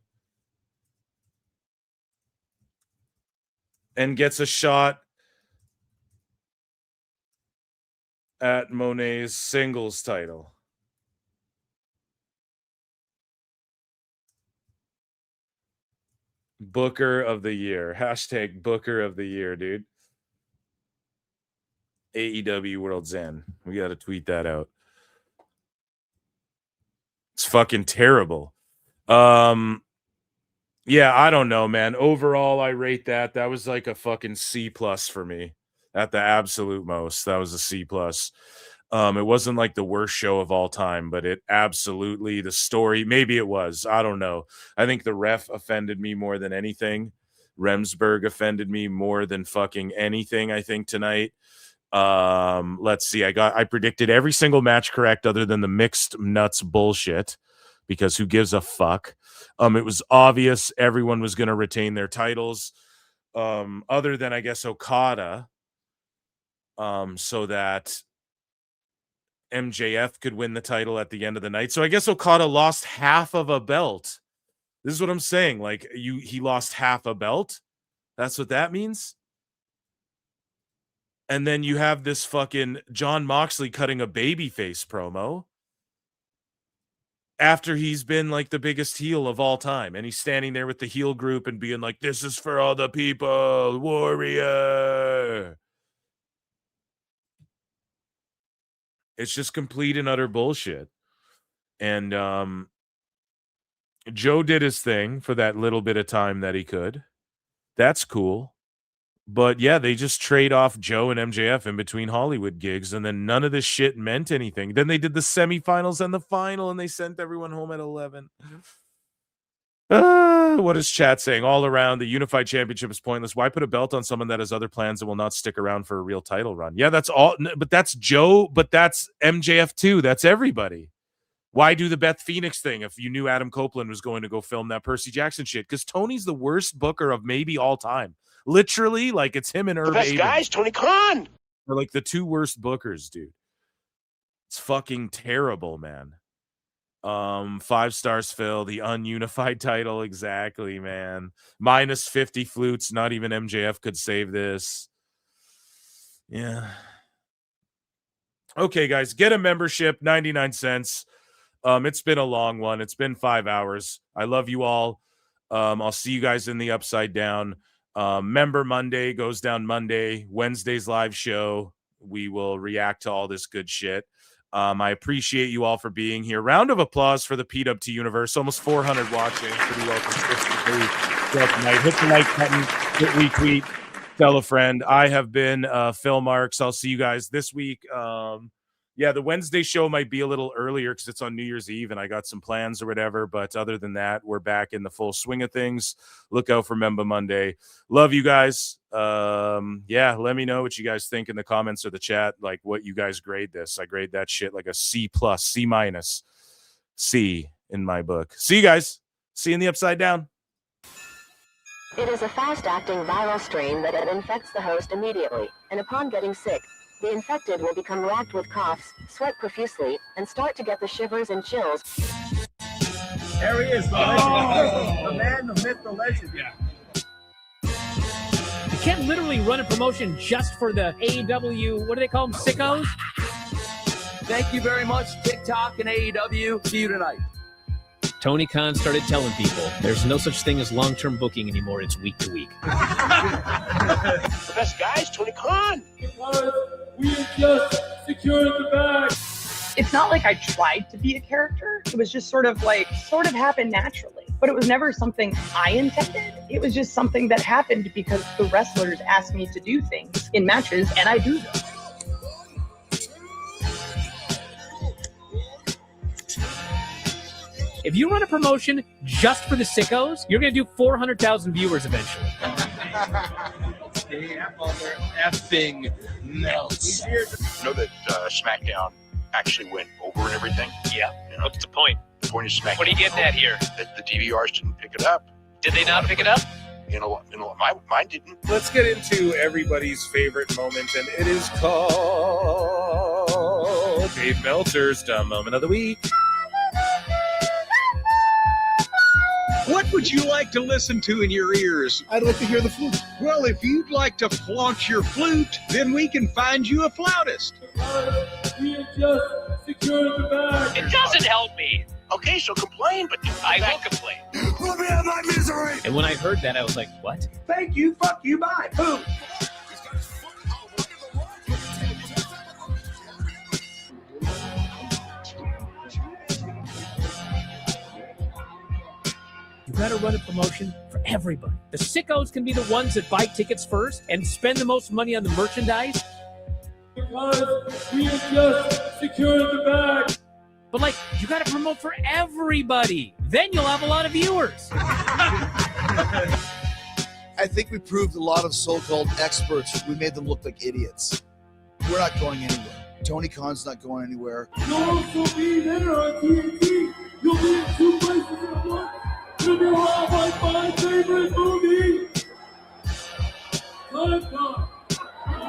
And gets a shot at Monet's singles title. Booker of the year. Hashtag Booker of the year, dude. AEW World's End. We got to tweet that out. It's fucking terrible. Yeah, I don't know, man. Overall, I rate that. That was like a fucking C+ for me at the absolute most. That was a C+. It wasn't like the worst show of all time, but it absolutely, the story, maybe it was. I don't know. I think the ref offended me more than anything. Remsburg offended me more than fucking anything, I think, tonight. Let's see. I predicted every single match correct other than the mixed nuts bullshit, because who gives a fuck? It was obvious everyone was going to retain their titles, other than, I guess, Okada, so that MJF could win the title at the end of the night. So I guess Okada lost half of a belt. This is what I'm saying. Like, he lost half a belt. That's what that means. And then you have this fucking John Moxley cutting a babyface promo after he's been like the biggest heel of all time. And he's standing there with the heel group and being like, this is for all the people, warrior. It's just complete and utter bullshit. And Joe did his thing for that little bit of time that he could. That's cool. But yeah, they just trade off Joe and MJF in between Hollywood gigs, and then none of this shit meant anything. Then they did the semifinals and the final, and they sent everyone home at 11. What is chat saying? All around, the unified championship is pointless. Why put a belt on someone that has other plans and will not stick around for a real title run? Yeah, that's all. But that's Joe, but that's MJF too. That's everybody. Why do the Beth Phoenix thing if you knew Adam Copeland was going to go film that Percy Jackson shit? Because Tony's the worst booker of maybe all time. Literally, like, it's him and Irv. The best guys, Tony Khan. They're like the two worst bookers, dude. It's fucking terrible, man. 5 stars, Phil. The ununified title, exactly, man. Minus 50 flutes. Not even MJF could save this. Yeah. Okay, guys, get a membership. 99 cents. It's been a long one. It's been 5 hours. I love you all. I'll see you guys in the Upside Down. Member Monday goes down Monday. Wednesday's live show, we will react to all this good shit. I appreciate you all for being here. Round of applause for the PWT universe. Almost 400 watching. Pretty welcome. Hit the like button, hit retweet, tell a friend. I have been Phil Marks. I'll see you guys this week. Yeah, the Wednesday show might be a little earlier because it's on New Year's Eve and I got some plans or whatever. But other than that, we're back in the full swing of things. Look out for Member Monday. Love you guys. Yeah, let me know what you guys think in the comments or the chat, like what you guys grade this. I grade that shit like a C+, C-, C in my book. See you guys. See you in the Upside Down. It is a fast-acting viral strain that infects the host immediately, and upon getting sick, the infected will become racked with coughs, sweat profusely, and start to get the shivers and chills. There he is, the legend. The man, the myth, the legend. Yeah. You can't literally run a promotion just for the AEW, what do they call them, sickos? Thank you very much, TikTok and AEW. See you tonight. Tony Khan started telling people there's no such thing as long-term booking anymore. It's week to week. The best guys, Tony Khan. We just secured the bag. It's not like I tried to be a character. It was just sort of happened naturally. But it was never something I intended. It was just something that happened because the wrestlers asked me to do things in matches, and I do them. If you run a promotion just for the Sickos, you're going to do 400,000 viewers eventually. Effing melts. You know that SmackDown actually went over and everything? Yeah. You know, What's the point? the point of SmackDown. What are you getting at here? That the DVRs didn't pick it up. Did they not pick it up? Mine didn't. Let's get into everybody's favorite moment, and it is called Dave Meltzer's Dumb Moment of the Week. What would you like to listen to in your ears? I'd like to hear the flute. Well, if you'd like to flaunt your flute, then we can find you a flautist. It doesn't help me. Okay, so complain, but I will complain. Let me have my misery. And when I heard that, I was like, what? Thank you, fuck you, bye. Boom. You got to run a promotion for everybody. The Sickos can be the ones that buy tickets first and spend the most money on the merchandise. Because we have just secured the bag. But, like, you got to promote for everybody. Then you'll have a lot of viewers. I think we proved a lot of so-called experts. We made them look like idiots. We're not going anywhere. Tony Khan's not going anywhere. You'll also be there on TNT. You'll be in 2 places at once. You'll be like my favorite movie. Lifetime.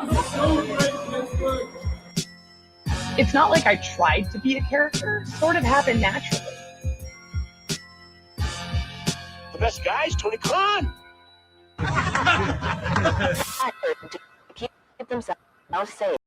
This is so great, Pittsburgh. It's not like I tried to be a character. It sort of happened naturally. The best guy is Tony Khan. Keep themselves safe.